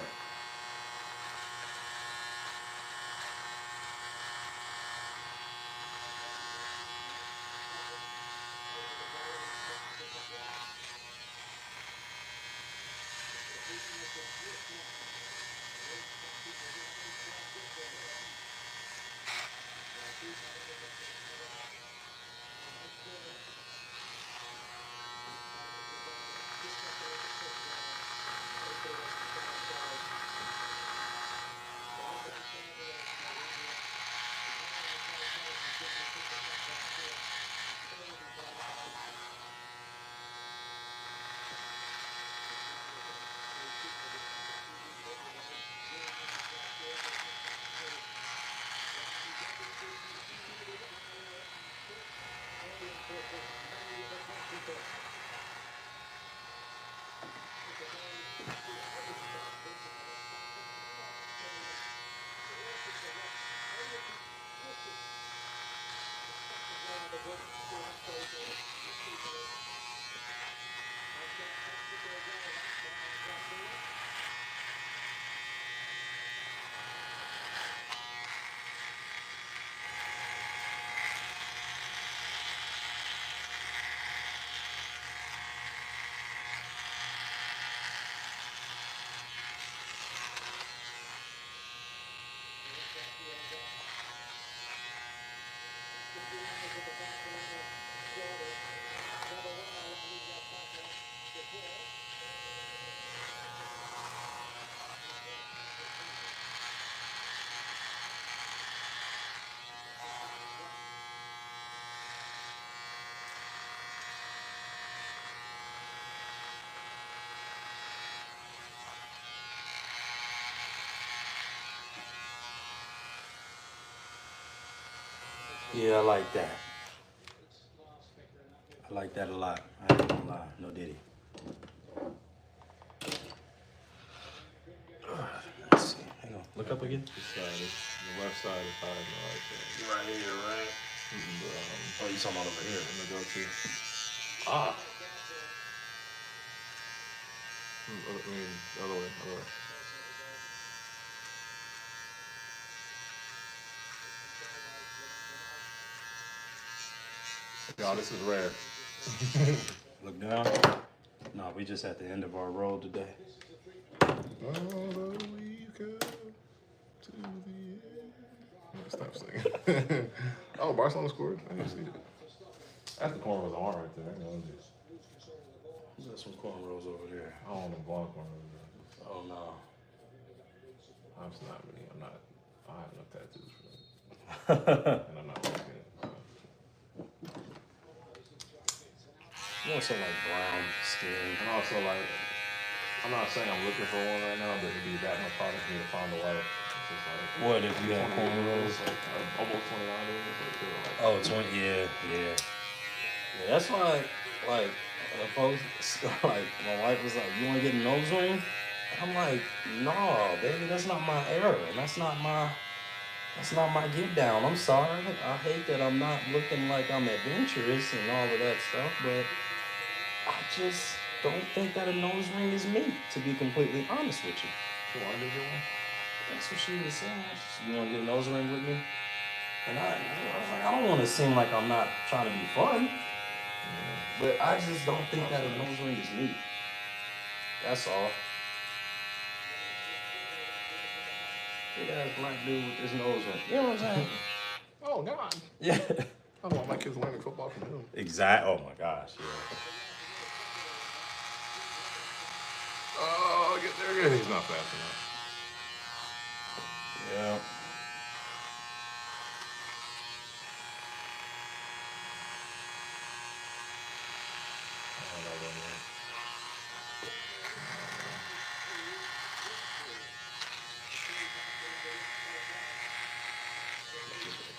Yeah, I like that. I like that a lot. I ain't gonna lie. No Diddy. Let's see. Hang on. Look up again. The left side is higher than the right side. Right here, right? Oh, you talking about over here? I'm gonna go to. Ah. I mean, other way, other way. Y'all, this is rare. Look down. No, we just at the end of our road today. Although we come to the end. Stop singing. Oh, Barcelona scored. I didn't see it. That's the corner of the arm right there. I know this. There's some cornrows over there. I don't want no blonde cornrows. Oh no. I'm just not really. I'm not. I have enough tattoos for that. And I'm not risking it. So. You also like brown skin. And also like, I'm not saying I'm looking for one right now, but it'd be that much harder for me to find a wife. It's just like, What if you have cornrows? Like almost 29 days. Like, oh, 20. Yeah, yeah. Yeah, that's why, like, folks, like, my wife was like, "You want to get a nose ring?" I'm like, "No, baby, that's not my era. That's not my get down. I'm sorry. I hate that I'm not looking like I'm adventurous and all of that stuff, but I just don't think that a nose ring is me, to be completely honest with you." She wanted to get one? That's what she was saying. You want to get a nose ring with me? And I was like, I don't want to seem like I'm not trying to be fun. But I just don't think that a nose ring is me. That's all. Big ass black dude with this nose ring. You know what I'm saying? Oh, God. Yeah. I don't want my kids learning football from him. Exactly. Oh, my gosh. Yeah. Oh, get there. He's not fast enough. Yeah.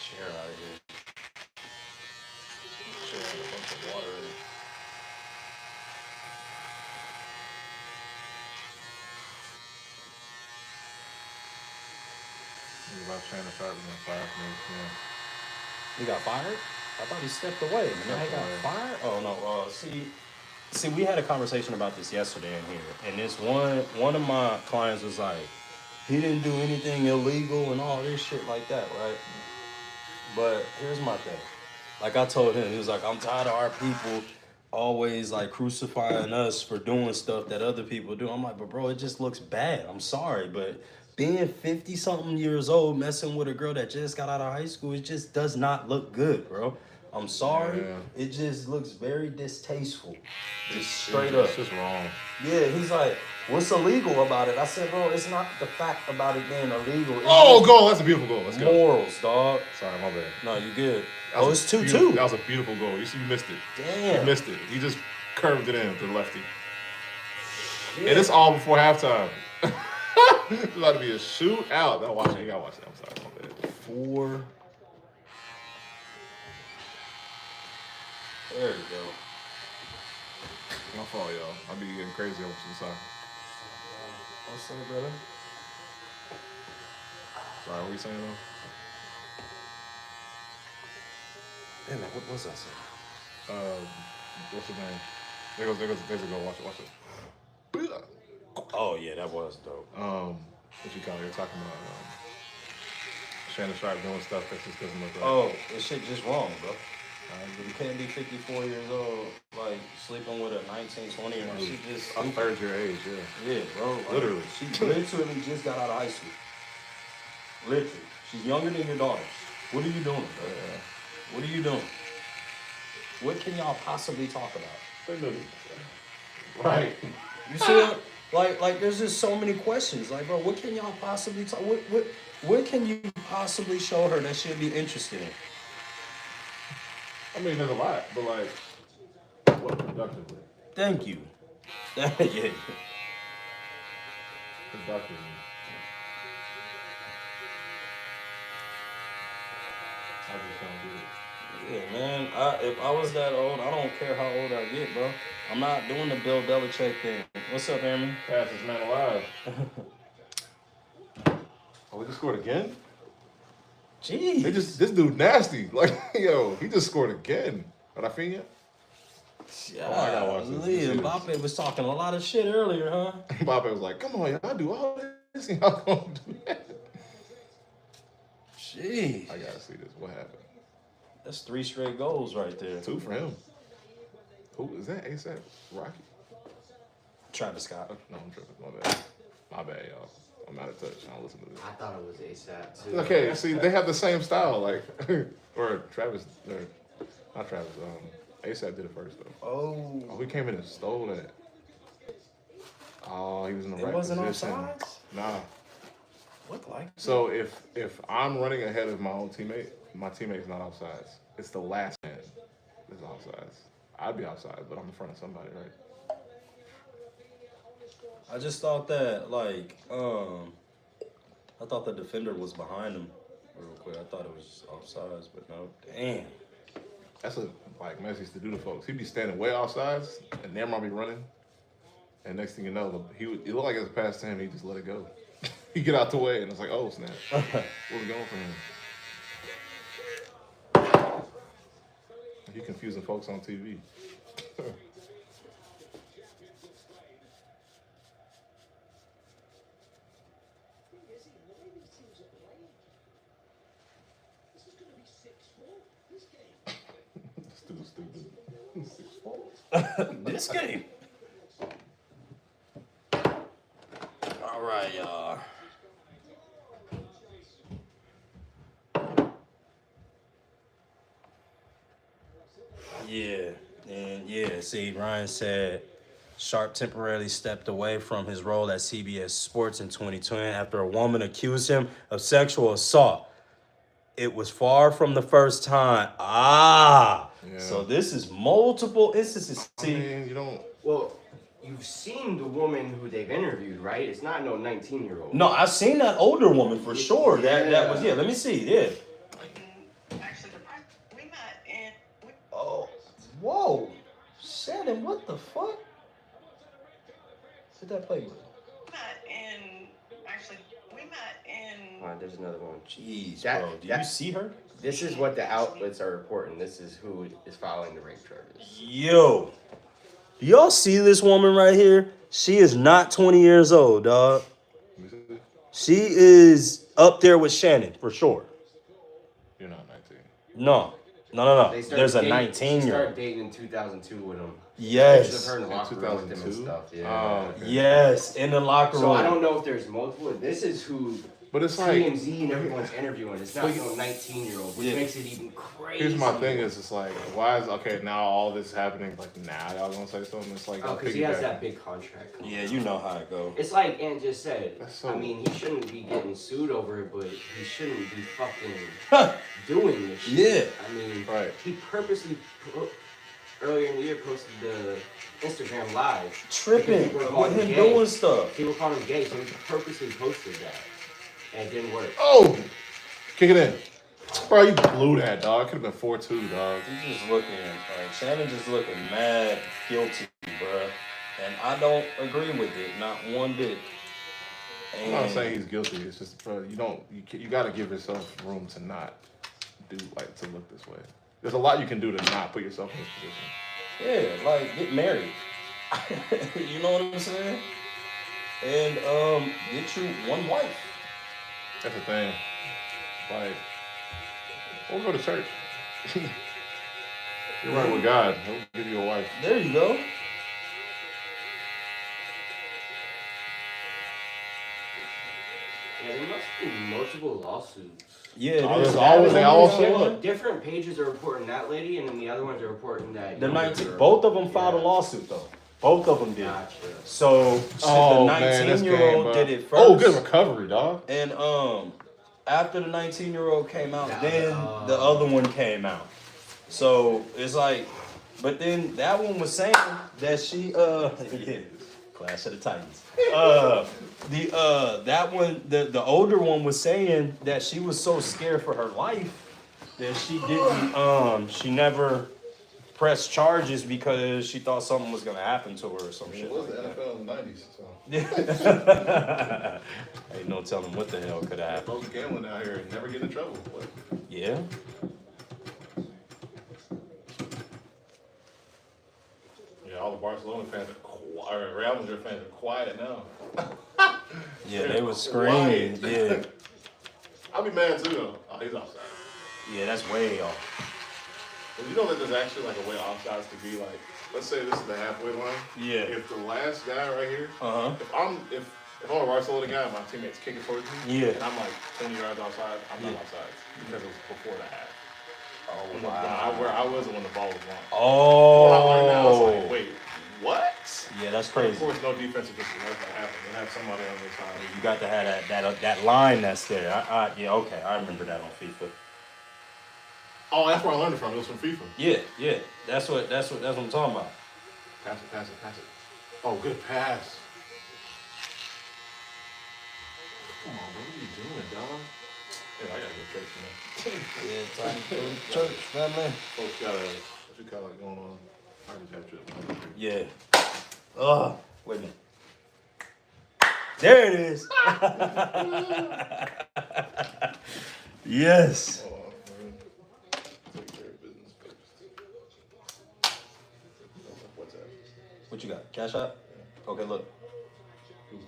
Chair out of here. Chair and a bunch of water in it. He's about Shannon Sharp and fired from his He got fired? I thought he stepped away. And then he got fired? Oh, no. See, we had a conversation about this yesterday in here. And this one of my clients was like, he didn't do anything illegal and all this shit like that, right? But here's my thing. Like I told him, he was like, I'm tired of our people always like crucifying us for doing stuff that other people do. I'm like, but bro, it just looks bad. I'm sorry, but being 50 something years old, messing with a girl that just got out of high school, it just does not look good, bro. I'm sorry. Yeah. It just looks very distasteful. Just straight up. It's just wrong. Yeah, he's like, what's illegal about it? I said, bro, it's not the fact about it being illegal. It's Oh, goal. That's a beautiful goal. Let's go. morals, dog. Sorry, my bad. No, you good. Oh, it's 2-2. That was a beautiful goal. You see, you missed it. Damn. You missed it. He just curved it in to the lefty. Yeah. And it's all before halftime. It's about to be a shootout. Now watch it. You gotta watch it. I'm sorry, my bad. 4. There you go. My fault, y'all. I be getting crazy over some soccer. What's up, brother? Sorry, what were you saying though? Damn, what was I saying? What's your name? There's a goal. Watch it. Oh yeah, that was dope. What you call it? You're talking about Shannon Sharp doing stuff that just doesn't look right. Oh, this shit just wrong, bro. You can't be 54 years old, like, sleeping with a 19, 20 year old. She just... I'm third your age, yeah. Yeah, bro. Like, literally. She literally just got out of high school. Literally. She's younger than your daughter. What are you doing, bro? Yeah. What are you doing? What can y'all possibly talk about? Right. You see it? Like, there's just so many questions. Like, bro, what can y'all possibly talk? What can you possibly show her that she'll be interested in? I mean, there's a lot, but like, what productively? Thank you. Yeah. Productively. I just don't do it. Yeah, man. If I was that old, I don't care how old I get, bro. I'm not doing the Bill Belichick thing. What's up, Aaron? Fastest man alive. Oh, we just scored again? Jeez. This dude nasty. Like, yo, he just scored again. Rafinha? Yeah, Oh, I gotta watch this. This is- Mbappe was talking a lot of shit earlier, huh? Mbappe was like, come on, y'all do all this and y'all gonna do that. Jeez. I gotta see this. What happened? That's 3 straight goals right there. 2 for him. Who is that? ASAP Rocky? Travis Scott. No, I'm tripping. My bad, y'all. I'm out of touch. I don't listen to this. I thought it was ASAP too. Okay, see, they have the same style, like, or Travis, or not Travis. ASAP did it first though. Oh, he came in and stole that. Oh, he was in the it right wasn't position. offsides? Nah. What like? So if I'm running ahead of my own teammate, my teammate's not offsides. It's the last man that's offsides. I'd be offside, but I'm in front of somebody, right? I just thought that, like, I thought the defender was behind him real quick. I thought it was offsides, but no. Damn. That's what like Messi used to do to folks. He'd be standing way offsides, and Neymar be running, and next thing you know, it looked like it was past to him. He just let it go. He get out the way, and it's like, oh snap, what's going for him? He confusing folks on TV. Stupid. 6-4. This game. All right, y'all. Yeah, and yeah, see, Ryan said Sharp temporarily stepped away from his role at CBS Sports in 2020 after a woman accused him of sexual assault. It was far from the first time. So this is multiple instances. See, I mean, you don't. Well, you've seen the woman who they've interviewed, right? It's not no 19-year-old. no, I've seen that older woman for sure. That was Let me see. Yeah. Oh, whoa, Shannon, what the fuck? Did that play with? There's another one. Jeez, bro. Do you see her? This is what the outlets are reporting. This is who is filing the rape charges. Yo. Do y'all see this woman right here? She is not 20 years old, dog. She is up there with Shannon, for sure. You're not 19. No. There's a 19-year-old. She started dating in 2002 with him. Yes. Pictures of her in the locker room with him and stuff. Yeah. Oh, okay. Yes, in the locker room. So I don't know if there's multiple. This is who But it's like TMZ and everyone's interviewing. It's not no 19-year-old, which makes it even crazy. Here's my thing: is it's like, why is now all this happening? Like now y'all gonna say something? It's like, because he has that big contract. Yeah, you know how it goes. It's like Ant just said. So, I mean, he shouldn't be getting sued over it, but he shouldn't be fucking doing this shit. Yeah. I mean, right. He purposely earlier in the year posted the Instagram live. Tripping with him doing stuff. People called him gay, so he purposely posted that. And it didn't work. Oh! Kick it in. Bro, you blew that, dog. Could have been 4-2, dog. He's just looking, like, Shannon just looking mad guilty, bro. And I don't agree with it, not one bit. I'm not saying he's guilty. It's just, bro, you got to give yourself room to not to look this way. There's a lot you can do to not put yourself in this position. Yeah, like, get married. You know what I'm saying? And get you one wife. That's the thing. Like, or go to church. You're right with God. He'll give you a wife. There you go. Yeah, there must be multiple lawsuits. Yeah, there's always different pages are reporting that lady, and then the other ones are reporting that. The 19, both of them filed a lawsuit though. Both of them did. Gotcha. So the 19-year-old did it first. Oh, good recovery, dog. And after the 19-year-old came out, then the other one came out. So it's like, but then that one was saying that she yeah, Clash of the Titans. That one, the older one was saying that she was so scared for her life that she didn't. She never pressed charges because she thought something was gonna happen to her or some shit. It was like the that. NFL in the 90s, so. Ain't no telling what the hell could have happened. Folks gambling out here and never get in trouble. But Yeah. yeah, all the Barcelona fans are quiet. Real Madrid fans are quiet now. Yeah, they was screaming. Yeah. I'll be mad too though. Oh, he's offside. Yeah, that's way off. Well, you know that there's actually like a way offsides to be like, let's say this is the halfway line. Yeah. If the last guy right here, Uh-huh. if I'm a Barcelona guy and my teammate's kicking towards me, Yeah. and I'm like 20 yards outside, I'm not outside because it was before the half. Oh, Where I wasn't when the ball was long. Oh. When I learned that, I was like, wait, what? Yeah, that's Of crazy. course, no defensive just let that happen. They have somebody on their side. You got to have that line that's there. Yeah, okay, I remember that on FIFA. Oh, that's where I learned it from. It was from FIFA. Yeah. That's what I'm talking about. Pass it. Oh, good pass. Come on, bro. What are you doing, dog? Yeah, I gotta go church, man. Yeah, time to go to church, family. Folks got what you call it going on. I just have trip. Yeah. Wait a minute. There it is. Yes. Hold on, man. Take care of business first. What's that? What you got? Cash App? Okay, look.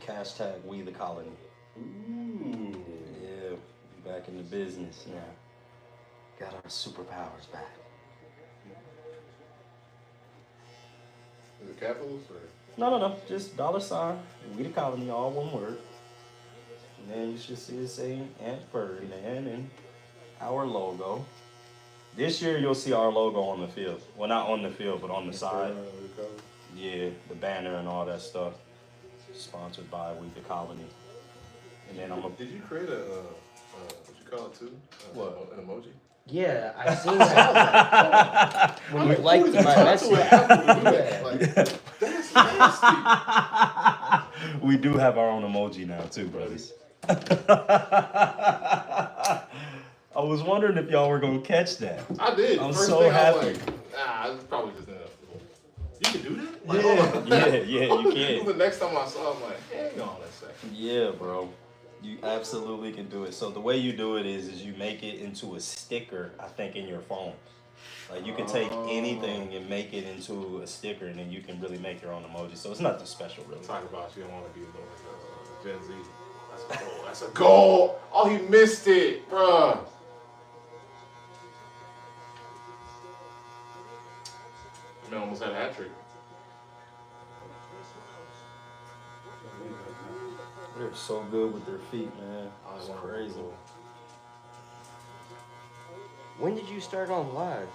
Hashtag We the Colony. Ooh. Yeah, we back in the business now. Got our superpowers back. Is it capitals or? No. Just $, We the Colony, all one word. And then you should see it saying Aunt Ferdinand and our logo. This year you'll see our logo on the field. Well, not on the field, but on the side. Yeah, the banner and all that stuff. Sponsored by We the Colony. And then Did you create a what you call it too? What? An emoji? Yeah, I seen that. When you liked my message. That's nasty. We do have our own emoji now too, brothers. I was wondering if y'all were gonna catch that. I did. I'm First so thing happy. I was like, it's probably just enough. You can do that? Yeah, you can. The next time I saw it, I'm like, hang on a second. Yeah, bro. You absolutely can do it. So the way you do it is you make it into a sticker, I think, in your phone. Like you can take anything and make it into a sticker, and then you can really make your own emoji. So it's nothing special, really. Talk about you don't want to be Gen Z. That's a goal. That's a goal. Oh, he missed it, bruh. Man almost had a hat trick. They're so good with their feet, man. It's crazy. When did you start on live?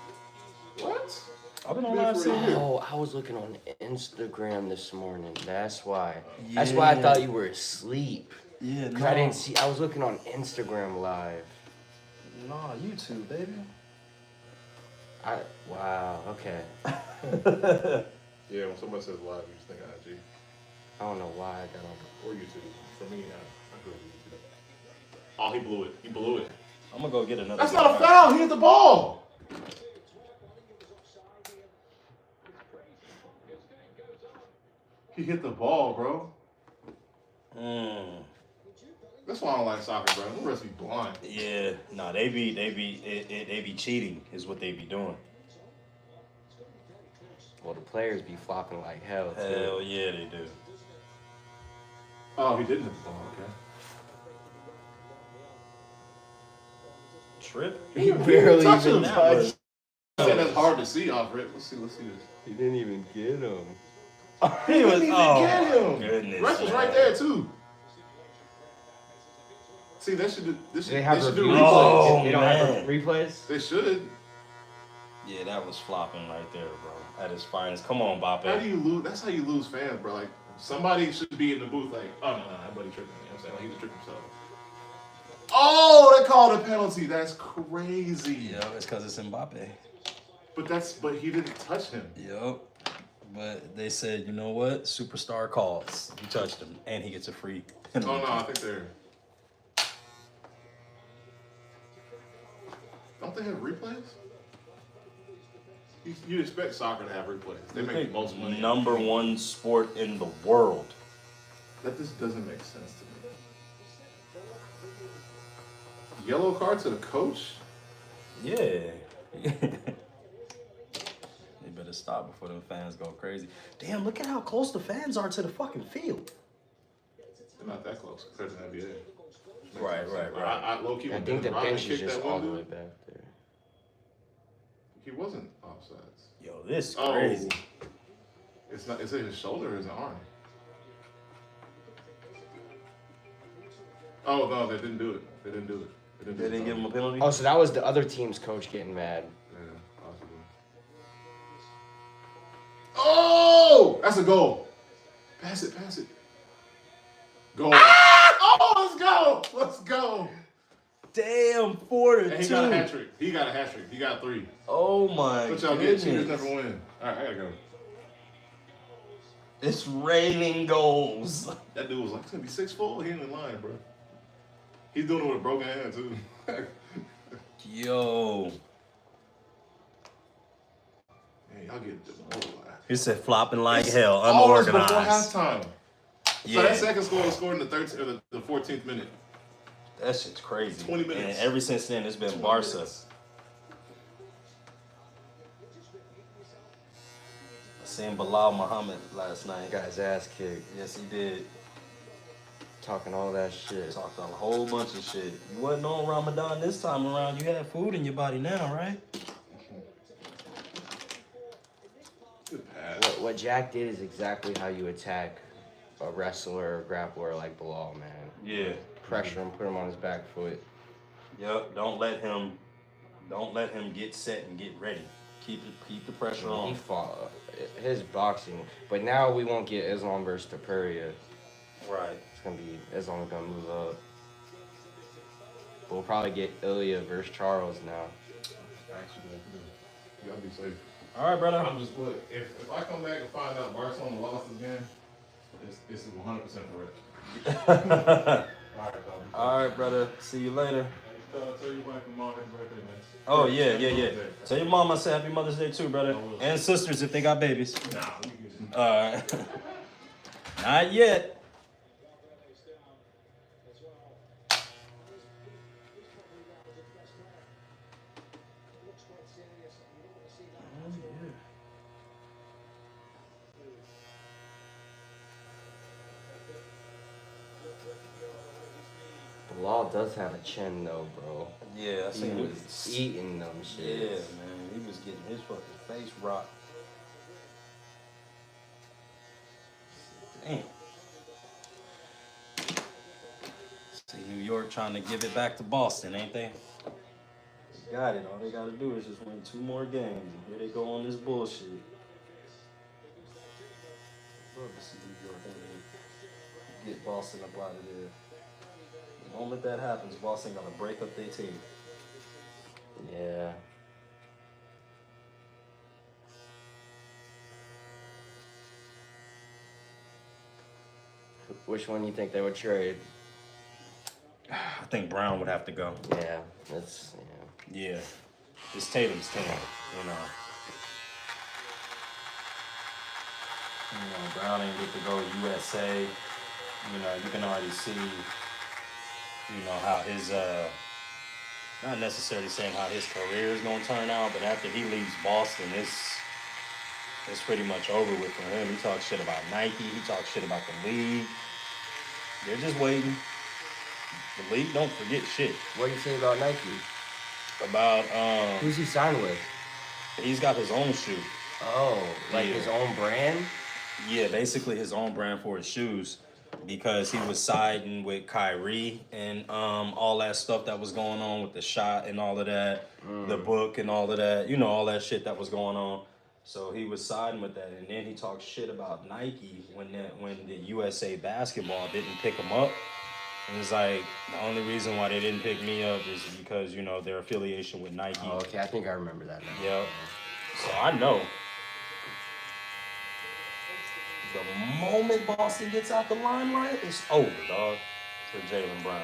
What? I've been on live since. Oh, I was looking on Instagram this morning. That's why. That's why I thought you were asleep. Yeah, I didn't see. I was looking on Instagram live. Nah, YouTube, baby. Wow. Okay. Yeah, when somebody says live, you just think IG. I don't know why I got on. Or YouTube. For me, I go to YouTube. Oh, he blew it. He blew it. I'm gonna go get another. That's not a foul. He hit the ball. He hit the ball, bro. That's why I don't like soccer, bro. The rest be blind. Yeah, nah, they be cheating is what they be doing. Well, the players be flopping like hell. Hell yeah, they do. Oh, he didn't hit the ball. Okay. Trip? He barely touched even him. touched. I said that's hard to see off rip. Let's see this. He didn't even get him. He didn't even get him. Goodness, Ref was right there too. See, they should do. They should do reviews? replays. They don't have replays? They should. Yeah, that was flopping right there, bro. At his finest. Come on, Bape. How do you lose? That's how you lose fans, bro. Like somebody should be in the booth, like, oh no, that buddy tripping. You know what I'm saying? Like he was tripping himself. Oh, they called a penalty. That's crazy. Yeah, it's because it's Mbappe. But he didn't touch him. Yep. But they said, you know what? Superstar calls. He touched him, and he gets a free penalty. Oh no, I think they're. Don't they have replays? You expect soccer to have replays. They make the most money. Number one sport in the world. That just doesn't make sense to me. Yellow card to the coach? Yeah. They better stop before them fans go crazy. Damn, look at how close the fans are to the fucking field. They're not that close compared to the NBA. Right. I low-key I think the Rodman bench is kicked just that all one the way dude. back there. He wasn't offsides. Yo, this is crazy. It's not. Is it his shoulder or his arm? Oh no, they didn't do it. They didn't do it. They didn't give him a penalty? Oh, so that was the other team's coach getting mad. Yeah, possibly. Oh, that's a goal. Pass it. Goal. Oh, let's go. Damn, 4-2. And he got a hat trick. He got 3. Oh my What y'all goodness. get? Cheaters never win. All right, I gotta go. It's raining goals. That dude was like, it's gonna be 6'4". He ain't in line, bro. He's doing it with a broken hand too. Yo. Man, y'all get demoralized. He said flopping like It's hell, hours unorganized. before halftime. Yeah. So that second score was scored in the 13th or the 14th minute. That shit's crazy. 20 minutes. And ever since then, it's been Barca. Minutes. I seen Bilal Muhammad last night. Got his ass kicked. Yes, he did. Talking all that shit. Talked a whole bunch of shit. You wasn't on Ramadan this time around. You had food in your body now, right? Good pass. What Jack did is exactly how you attack a wrestler or grappler like Bilal, man. Yeah. Pressure him, put him on his back foot. Yep. Don't let him get set and get ready. Keep the pressure He on. fought his boxing, but now we won't get Islam versus Tapuria. Right. It's gonna be Islam's gonna move up. We'll probably get Ilya versus Charles now. Actually, you gotta be safe. All right, brother. I'm just look. If I come back and find out Barcelona lost this game, it's 100% correct. All right, dog. All right, brother. See you later. Tell your wife and mom happy birthday, man. Oh, yeah. Tell your mom I said happy Mother's Day too, brother. And sisters if they got babies. Nah, we good. All right. Not yet. Bilal does have a chin though, bro. Yeah, I He seen him. was eating them shit. Yeah, man. He was getting his fucking face rocked. Damn. See, New York trying to give it back to Boston, ain't they? They got it. All they got to do is just win 2 more games. And here they go on this bullshit. Love to see New York get Boston up out of there. The moment that happens, Boston got to break up their team. Yeah. Which one do you think they would trade? I think Brown would have to go. Yeah, that's Yeah. It's Tatum's team, you know. Brown ain't get to go to USA. You know, you can already see, you know, how his, not necessarily saying how his career is going to turn out, but after he leaves Boston, it's pretty much over with for him. He talks shit about Nike. He talks shit about the league. They're just waiting. The league don't forget shit. What do you say about Nike? About, Who's he signed with? He's got his own shoe. Oh, like Yeah. his own brand? Yeah, basically his own brand for his shoes, because he was siding with Kyrie and all that stuff that was going on with the shot and all of that, the book and all of that, you know, all that shit that was going on. So he was siding with that, and then he talked shit about Nike when the USA basketball didn't pick him up. And it's like, the only reason why they didn't pick me up is because, you know, their affiliation with Nike. Oh, okay, I think I remember that now. Yep. So I know. The moment Boston gets out the limelight, it's over, dog, for Jaylen Brown.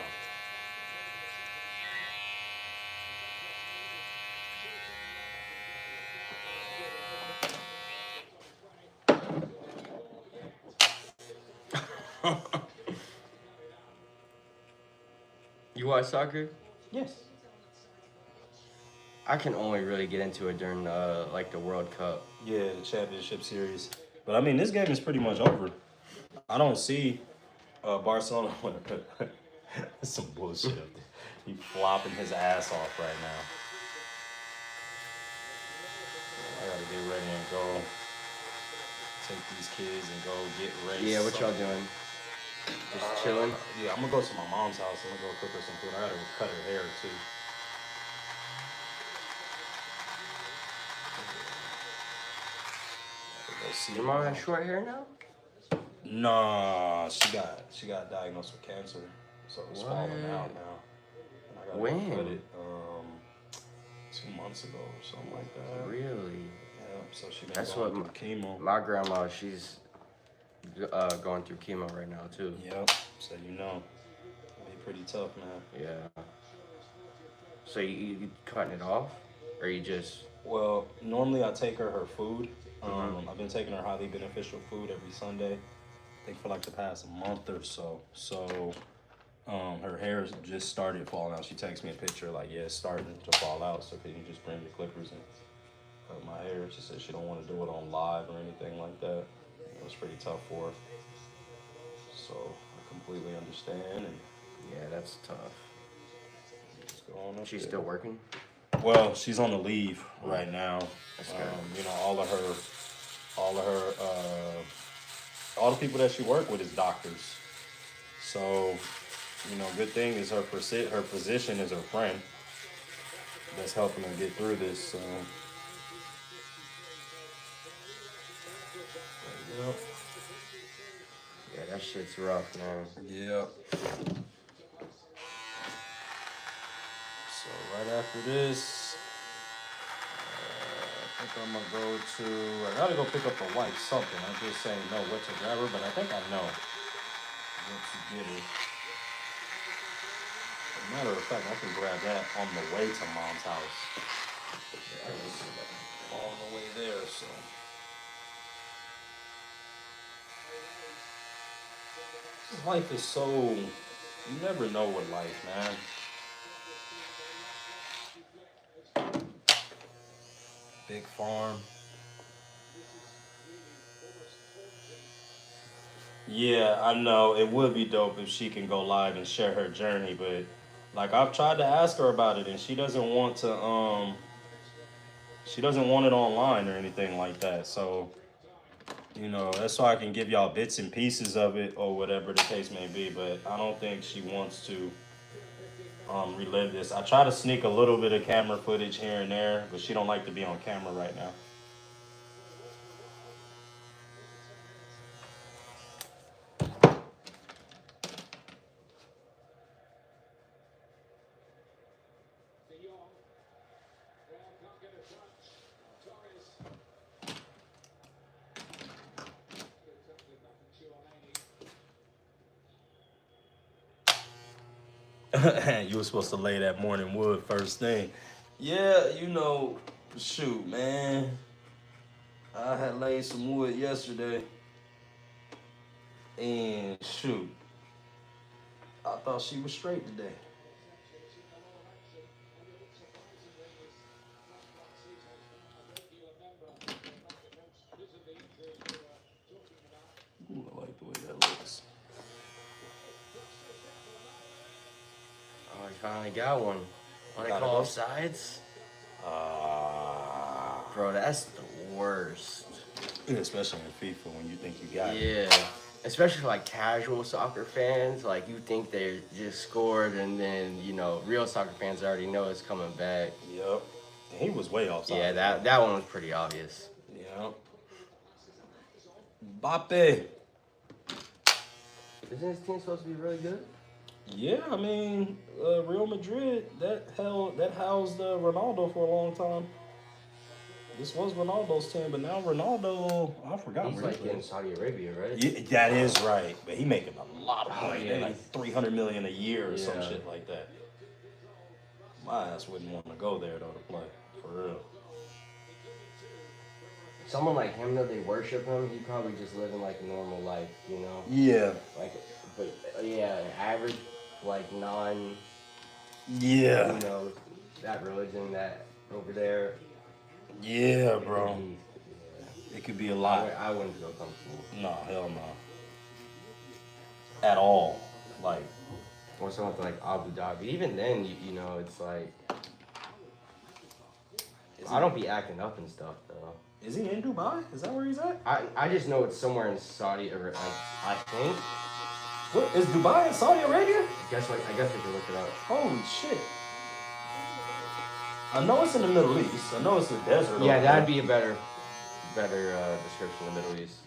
You watch soccer? Yes. I can only really get into it during like the World Cup. Yeah, the championship series. But I mean, this game is pretty much over. I don't see Barcelona winning. That's some bullshit up there. He flopping his ass off right now. I gotta get ready and go take these kids and go get ready. Yeah, what y'all doing? Just chilling? Yeah, I'm gonna go to my mom's house. I'm gonna go cook her some food. I gotta cut her hair too. Your mom has short hair now? Nah, she got diagnosed with cancer, so it's falling out now. And I gotta When? cut it 2 months ago or something like that. Really? Yeah, so she been That's going what through chemo. my grandma, she's going through chemo right now too. Yep. So you know, it'll be pretty tough, man. Yeah. So you cutting it off, or you just? Well, normally I take her food. I've been taking her highly beneficial food every Sunday. I think for like the past month or so. So her hair just started falling out. She texts me a picture like, yeah, it's starting to fall out. So can you just bring the clippers and cut my hair? She said she don't want to do it on live or anything like that. It was pretty tough for her. So I completely understand. And Yeah, that's tough. just go on up She's there. still working? Well, she's on the leave right now. That's good. You know, all the people that she worked with is doctors. So, you know, good thing is her physician is her friend that's helping her get through this. So, yep. Yeah, that shit's rough, man. Yep. So right after this, I think I'm gonna go to. I gotta go pick up the wife something. I'm just saying no what to grab her, but I think I know what to get her. As a matter of fact, I can grab that on the way to mom's house. I was on the way there, so. Life is so. You never know with life, man. Big farm. Yeah, I know. It would be dope if she can go live and share her journey, but like I've tried to ask her about it and she doesn't want to she doesn't want it online or anything like that. So, you know, that's why I can give y'all bits and pieces of it or whatever the case may be, but I don't think she wants to relive this. I try to sneak a little bit of camera footage here and there, but she don't like to be on camera right now. You were supposed to lay that morning wood first thing. Yeah, you know, shoot, man. I had laid some wood yesterday. And shoot, I thought she was straight today. Ooh, I like the way that looks. Oh, you finally got one. Want to Got call it. offsides? Bro, that's the worst. Especially in FIFA when you think you got it. Yeah. Especially for like casual soccer fans, like you think they just scored and then, you know, real soccer fans already know it's coming back. Yep. And he was way offside. Yeah, that one was pretty obvious. Yep. Mbappe. Isn't his team supposed to be really good? Yeah, I mean, Real Madrid, that housed Ronaldo for a long time. This was Ronaldo's team, but now Ronaldo, I forgot He's where like in Saudi Arabia, right? Yeah, that is right, but he making a lot of money. yeah, They're like $300 million a year or some Yeah. shit like that. My ass wouldn't want to go there though to play, for real. Someone like him, though, they worship him. He probably just living like a normal life, you know? Yeah. Like, but yeah, an average, like Yeah. You know, that religion that over there. Yeah, bro. It could be a lot. I wouldn't feel comfortable. No, hell no. At all. Like, or something like Abu Dhabi. Even then, you know, it's like I don't be acting up and stuff though. Is he in Dubai? Is that where he's at? I just know it's somewhere in Saudi Arabia. I think. What is Dubai in Saudi Arabia? I guess we can look it up. Holy shit! I know it's in the Middle East. I know it's the desert. Yeah, that'd be a better description of the Middle East.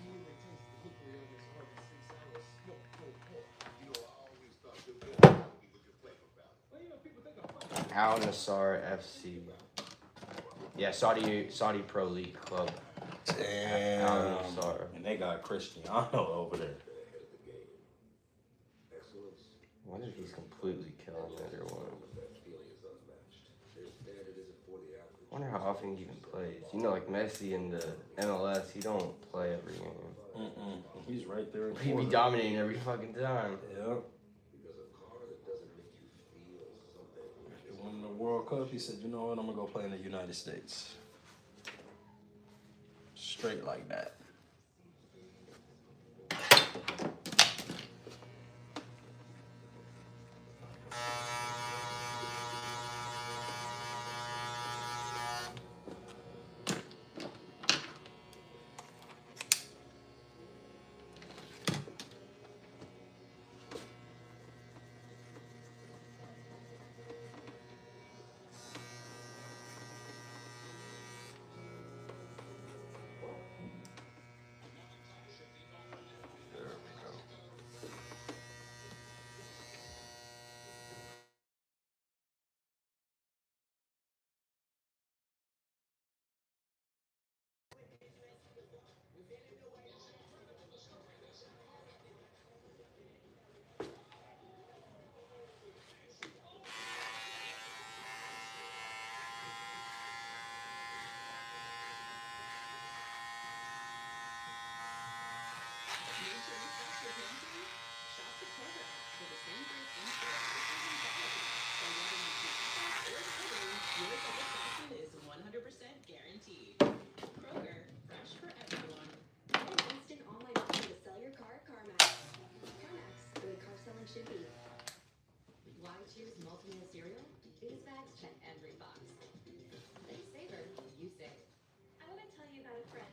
Al Nassr FC. Yeah, Saudi Pro League club. Damn. Al Nassr. And they got Cristiano over there. I wonder if he's completely killing it or what. I wonder how often he even plays. You know, like Messi in the MLS, he don't play every game. He's right there. He be dominating every fucking time. Yeah. After winning the World Cup, he said, "You know what? I'm gonna go play in the United States." Straight like that.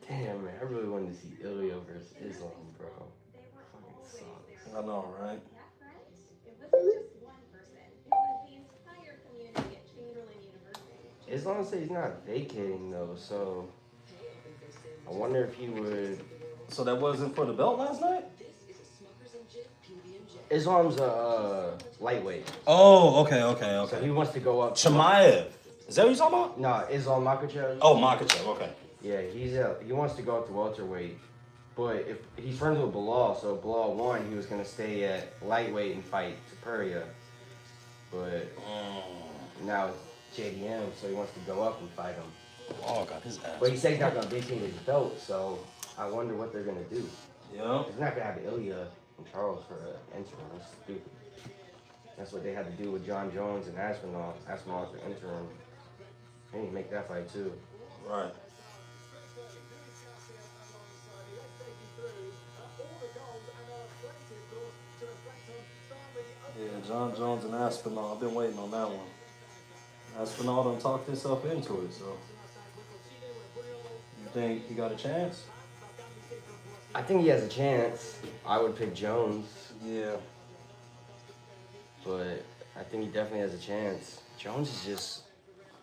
Damn, man, I really wanted to see Ilya versus Islam, bro. Fucking sucks. I know, right? Islam said he's not vacating though, so I wonder if he would. So that wasn't for the belt last night? Islam's a lightweight. Oh, okay. So he wants to go up. Chimaev. Is that what you're talking about? No, Islam Makhachev. Oh, Makhachev, okay. Yeah, he wants to go up to welterweight, but if he's friends with Bilal, so Bilal won, he was gonna stay at lightweight and fight Topuria, but now it's JDM, so he wants to go up and fight him. Oh, got his ass. But he said he's not gonna vacate his belt, so I wonder what they're gonna do. Yeah. He's not gonna have Ilya and Charles for an interim. That's stupid. That's what they had to do with John Jones and Aspinall. Aspinall for interim. They need to make that fight too. Right. Yeah, John Jones and Aspinall. I've been waiting on that one. Aspinall done talked himself into it, so. You think he got a chance? I think he has a chance. I would pick Jones. Yeah. But I think he definitely has a chance. Jones is just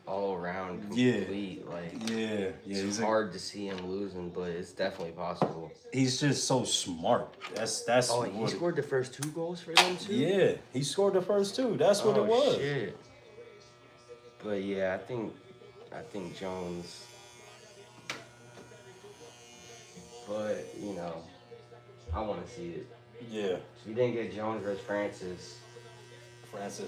all around complete. Like it's hard to see him losing, but it's definitely possible. He's just so smart. That's Oh, he scored the first 2 goals for them too? Yeah, he scored the first 2. That's what it was. Shit. But yeah, I think Jones. But, you know, I want to see it. Yeah. If you didn't get Jones versus Francis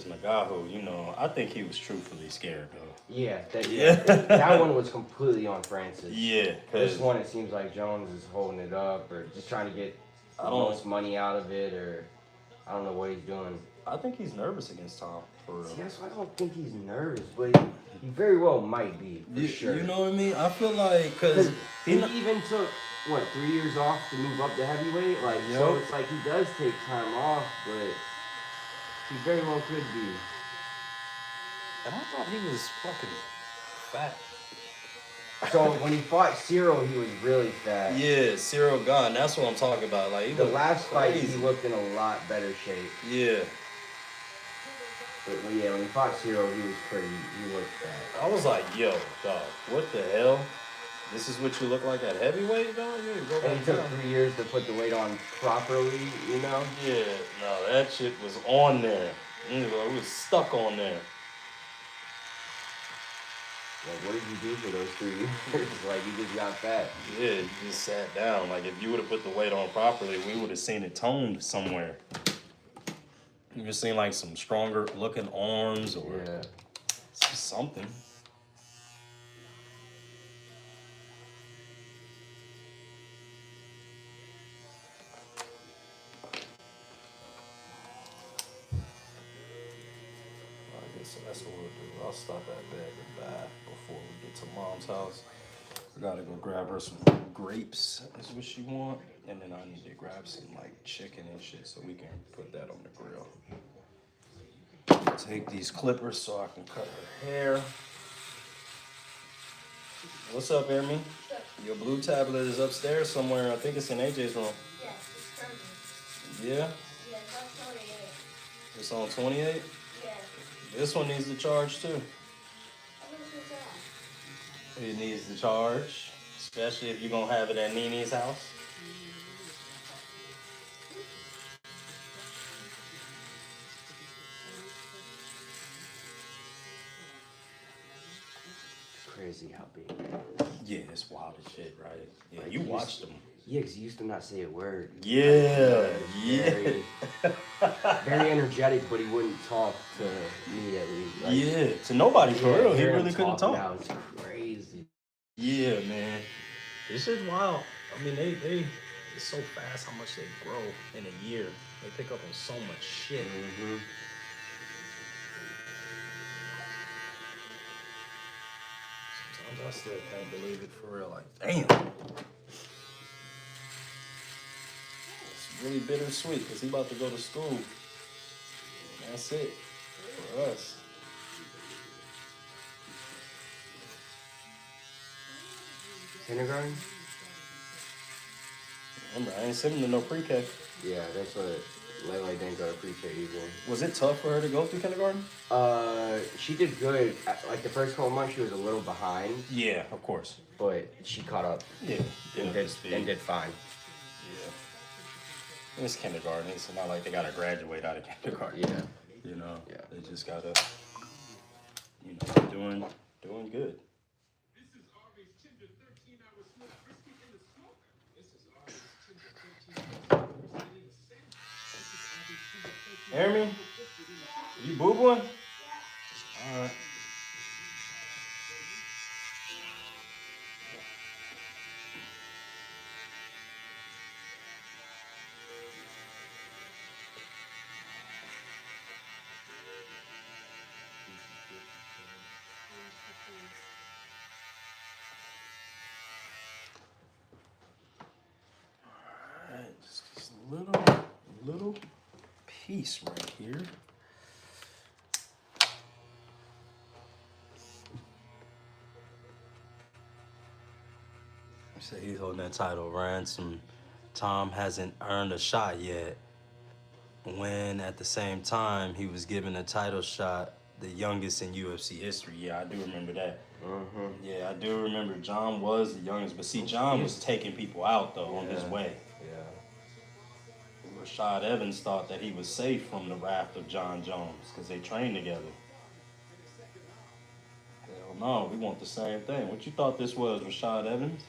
Ngannou, you know, I think he was truthfully scared though. Yeah, that one was completely on Francis. Yeah. This one, it seems like Jones is holding it up or just trying to get the most money out of it, or I don't know what he's doing. I think he's nervous against Tom, for real. See, that's why I don't think he's nervous, but he very well might be, for sure. You know what I mean? I feel like, because he even took, what, 3 years off to move up to heavyweight? Like, so it's like he does take time off, but he very well could be. And I thought he was fucking fat. So when he fought Cyril, he was really fat. Yeah, Cyril Gane. That's what I'm talking about. Like, the last fight, he looked in a lot better shape. Yeah. But yeah, when he fought Cyril, he looked fat. I was like, yo, dog, what the hell? This is what you look like at heavyweight, dog? Yeah, go back and he took 3 years to put the weight on properly, you know? Yeah, no, that shit was on there. It was stuck on there. Like, what did you do for those 3 years? Like, you just got fat. Yeah, you just sat down. Like, if you would have put the weight on properly, we would have seen it toned somewhere. You would have seen, like, some stronger looking arms or something. So that's what we'll do. I'll stop at Bag and Bath before we get to Mom's house. I gotta go grab her some grapes. That's what she want. And then I need to grab some like chicken and shit so we can put that on the grill. Take these clippers so I can cut her hair. What's up, Ermi? Your blue tablet is upstairs somewhere. I think it's in AJ's room. Yes, it's charging. Yeah? Yeah, it's on 28. It's on 28? Yeah. This one needs to charge too. It needs to charge, especially if you're gonna have it at Nini's house. Crazy how big. Yeah, it's wild as shit, right? Yeah, like you watched them. Yeah, because he used to not say a word. Yeah, Very, very energetic, but he wouldn't talk to me at least. Like, yeah, to nobody for real. He really couldn't talk. Now it's crazy. Yeah, man. This is wild. I mean, they it's so fast how much they grow in a year. They pick up on so much shit. Mm-hmm. Sometimes I still can't believe it for real. Like, damn. It's really bittersweet because he about to go to school. And that's it for us. Kindergarten? Remember, I ain't sending him to no pre-K. Yeah, that's what Lele didn't go to pre-K either. Was it tough for her to go through kindergarten? She did good. Like the first couple months, she was a little behind. Yeah, of course. But she caught up. Yeah, and did fine. Yeah. It's kindergarten. It's not like they gotta graduate out of kindergarten. Yeah. You know. Yeah. They just gotta, you know, doing good. Ermi, you boo-booing? All right. All right, just this little piece right here. So he's holding that title, ransom. Tom hasn't earned a shot yet. When at the same time he was given a title shot, the youngest in UFC history. Yeah, I do remember that. Mm-hmm. Yeah, I do remember John was the youngest, but see, John was taking people out though on his way. Yeah. Rashad Evans thought that he was safe from the wrath of John Jones because they trained together. Hell no, we want the same thing. What you thought this was, Rashad Evans?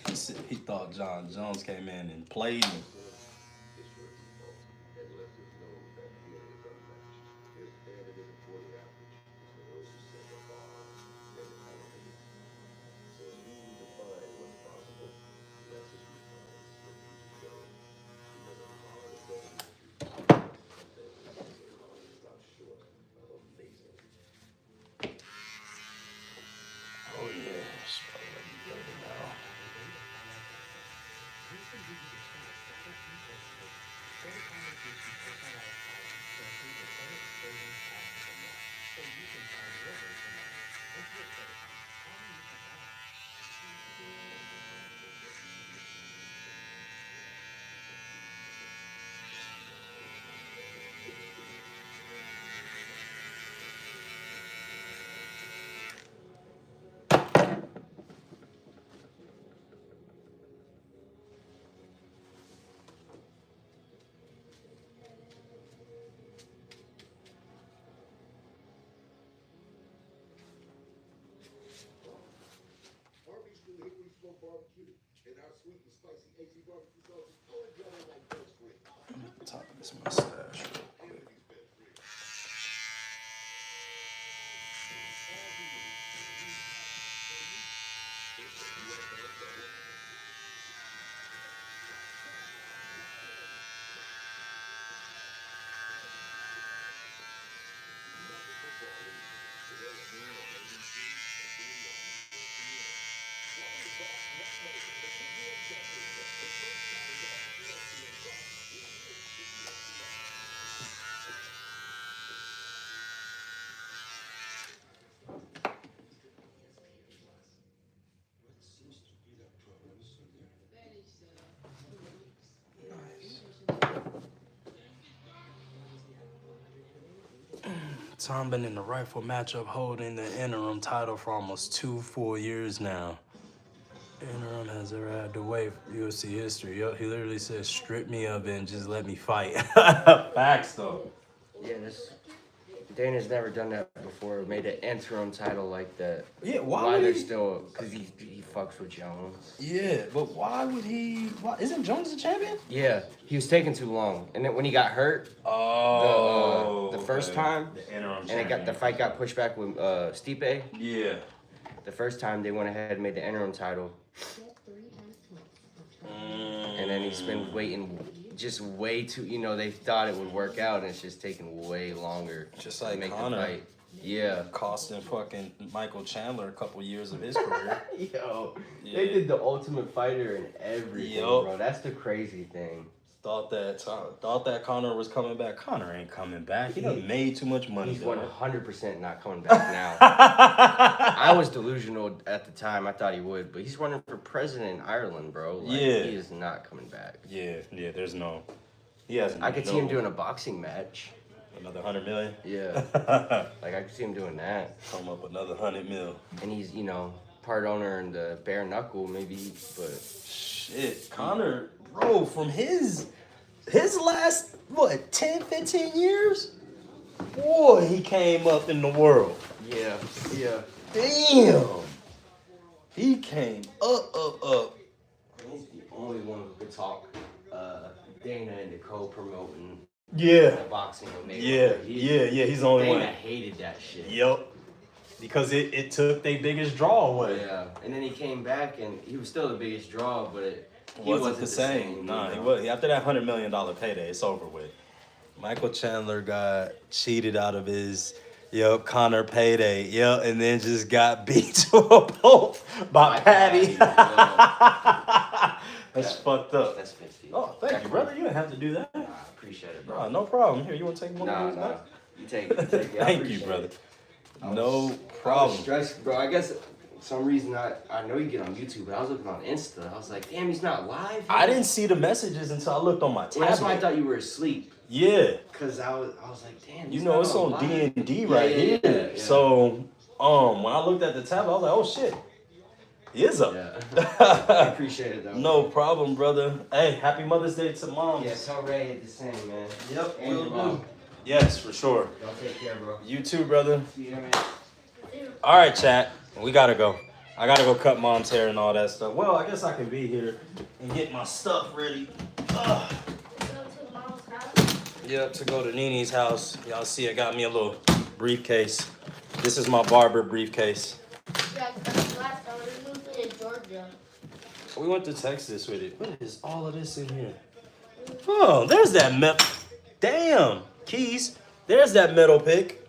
He said he thought John Jones came in and played him. Top of this mustache. Tom been in the rifle matchup holding the interim title for almost 2 full years now. Interim has ever had to wait for UFC history. Yo, he literally says, strip me of it and just let me fight. Facts, though. Yeah, Dana's never done that before. Made an interim title like that. Yeah, why they're would he? still? Because he fucks with Jones. Yeah, but why would he? Why, isn't Jones the champion? Yeah, he was taking too long, and then when he got hurt, the first time, the interim and the fight got pushed back with Stipe. Yeah. The first time they went ahead and made the interim title, and then he's been waiting just way too. They thought it would work out, and it's just taking way longer. Just like to make Conor. the fight. Yeah. Costing fucking Michael Chandler a couple years of his career. Yo, they did the Ultimate Fighter and everything, bro. That's the crazy thing. Thought that Conor was coming back. Conor ain't coming back. He done made too much money. He's 100% not coming back now. I was delusional at the time. I thought he would, but he's running for president in Ireland, bro. Like, yeah. He is not coming back. Yeah. There's no. He hasn't. I could see him doing a boxing match. Another 100 million. Yeah. Like I could see him doing that. Come up another 100 mil. And he's part owner in the bare knuckle maybe, but shit, Conor, bro, from his last 10-15 years, boy, he came up in the world. Yeah. Damn, he came up. He's the only one who could talk Dana into co-promoting. Yeah. Boxing with me. Yeah. He's the only one. Dana hated that shit. Yep. Because it took their biggest draw away. Yeah. And then he came back and he was still the biggest draw, but he wasn't the same. Nah, he was. After that $100 million payday, it's over with. Michael Chandler got cheated out of his Conor payday. And then just got beat to a pulp by Patty. That's fucked up. That's 50. Oh, thank you, brother. You didn't have to do that. I appreciate it, bro. No problem. Here, you want to take one of those back? You take it. Thank you, brother. No problem. I was stressed, bro. I guess for some reason I know you get on YouTube, but I was looking on Insta. I was like, damn, he's not live. I didn't see the messages until I looked on my tablet. Well, that's why I thought you were asleep. Yeah. Cause I was like, damn. It's on D&D right here. Yeah. So, when I looked at the tablet, I was like, oh shit. He is up. Yeah. I appreciate it though. No problem, brother. Hey, happy Mother's Day to moms. Yeah, tell Ray it's the same, man. Yep, And your mom. Yes, for sure. Y'all take care, bro. You too, brother. See you, man. All right, chat. We gotta go. I gotta go cut mom's hair and all that stuff. Well, I guess I can be here and get my stuff ready. Yep, to go to Nini's house. Y'all see I got me a little briefcase. This is my Barber briefcase. Yeah, because last time we moved to Georgia. We went to Texas with it. What is all of this in here? Oh, there's that metal. Damn, keys. There's that metal pick.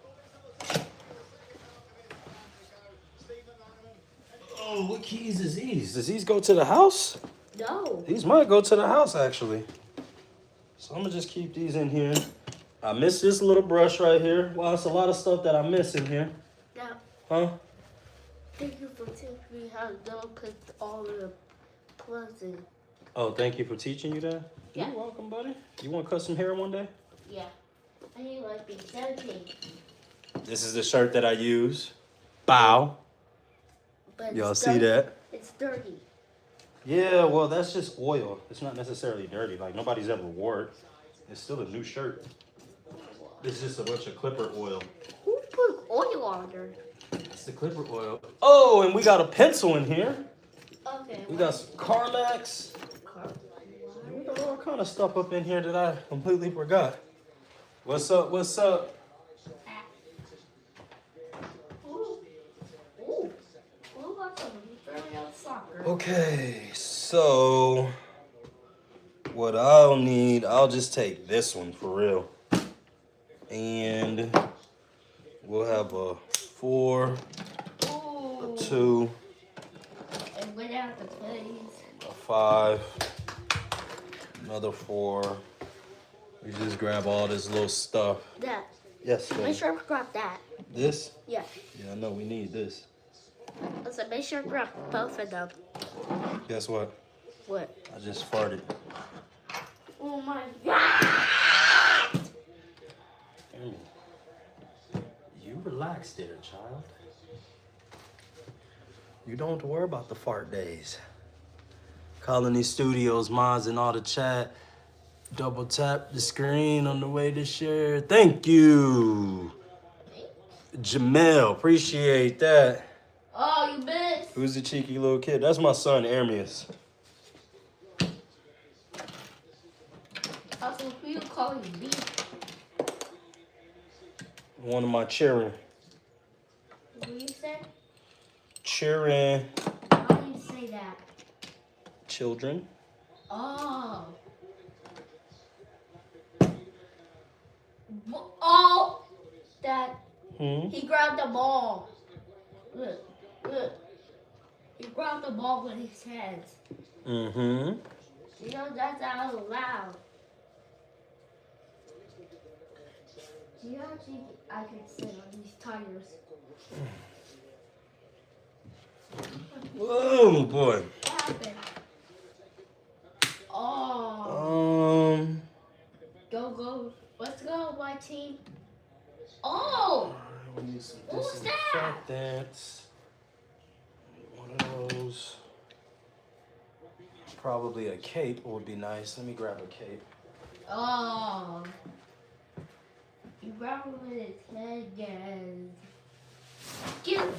Oh, what keys is these? Does these go to the house? No. These might go to the house, actually. So I'm gonna just keep these in here. I miss this little brush right here. Wow, it's a lot of stuff that I miss in here. Yeah. Huh? Thank you for teaching me how to don't put all the plugs in. Oh, thank you for teaching you that. Yeah. You're welcome, buddy. You want to cut some hair one day? Yeah. I need like be 17. This is the shirt that I use. Bow. But Y'all it's see dirty. that? It's dirty. Yeah, well, that's just oil. It's not necessarily dirty. Like, nobody's ever wore it. It's still a new shirt. It's just a bunch of clipper oil. Who put oil on there? It's the clipper oil. Oh, and we got a pencil in here. Okay. We got some Carmex. We got all kind of stuff up in here that I completely forgot. What's up? What's up? Ooh. Who got some real soccer? Okay, so what I'll need, I'll just take this one for real. And we'll have a 4, a 2, And without the plays. a 5, another 4. We just grab all this little stuff. That. Yes, Make baby. sure I grab that. This? Yeah. Yeah, I know we need this. So make sure I grab both of them. Guess what? What? I just farted. Oh my God! You relax there, child. You don't have to worry about the fart days. Colony Studios, mods, and all the chat. Double tap the screen on the way to share. Thank you. Jamel, appreciate that. Oh, you missed. Who's the cheeky little kid? That's my son, Ermius. Also, who you calling me? One of my cheering. What do you say? Cheering How do you say that? children. Oh. Oh, Dad. He grabbed the ball. Look, look. He grabbed the ball with his hands. Mm-hmm. You know, that's not allowed. Do you actually, I could sit on these tires. Whoa, boy. What happened? Oh. Go, go. Let's go, my team. Oh! We need some What was that? disinfectants. One of those. Probably a cape would be nice. Let me grab a cape. Oh. You grabbed him with his head again. Get him.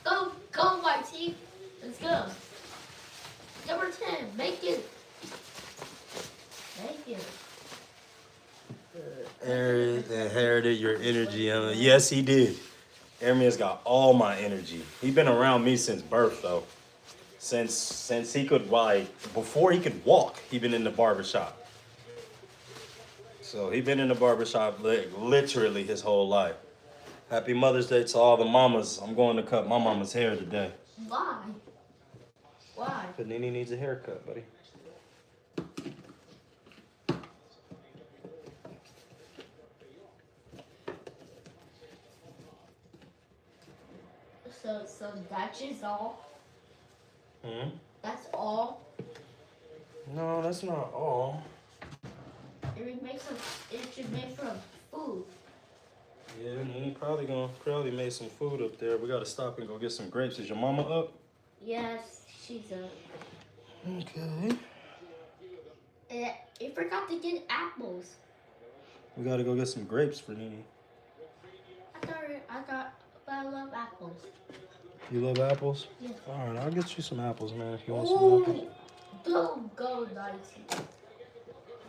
Go, go, my team. Let's go. Number 10, make it. Make it. Aaron inherited your energy. Yes, he did. Ermia's got all my energy. He's been around me since birth, though. Since he could, before he could walk, he been in the barbershop. So he been in the barbershop literally his whole life. Happy Mother's Day to all the mamas. I'm going to cut my mama's hair today. Why? Why? Because Nene needs a haircut, buddy. So that's just all? Hmm? That's all? No, that's not all. It should make from food. Yeah, Nene probably made some food up there. We gotta stop and go get some grapes. Is your mama up? Yes, she's up. Okay. You forgot to get apples. We gotta go get some grapes for Nene. But I love apples. You love apples? Yeah. All right, I'll get you some apples, man, if you want some apples. Don't go, Dicey.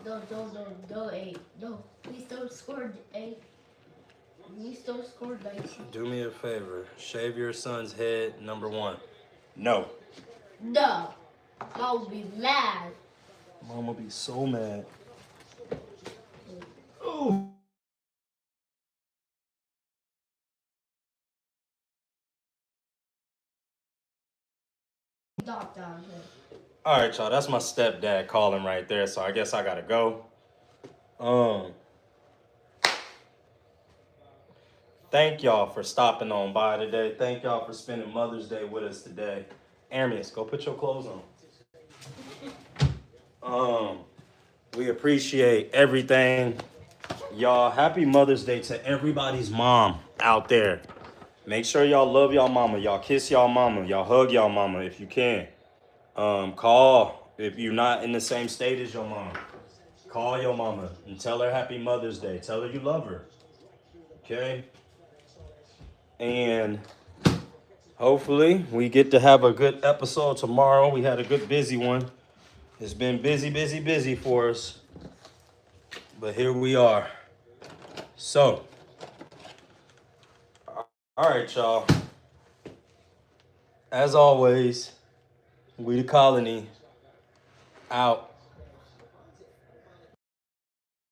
No, 8. No, please don't score 8. Please don't score Dicey. Do me a favor. Shave your son's head, number 1. No. No. Mom will be mad. Mom will be so mad. Oh. Dot down here. All right, y'all. That's my stepdad calling right there, so I guess I gotta go. Thank y'all for stopping on by today. Thank y'all for spending Mother's Day with us today. Ermius, go put your clothes on. We appreciate everything. Y'all, happy Mother's Day to everybody's mom out there. Make sure y'all love y'all mama. Y'all kiss y'all mama. Y'all hug y'all mama if you can. Call if you're not in the same state as your mom. Call your mama and tell her happy Mother's Day. Tell her you love her. Okay? And Hopefully, we get to have a good episode tomorrow. We had a good busy one. It's been busy, busy, busy for us. But here we are. So, all right, y'all. As always, we the colony out.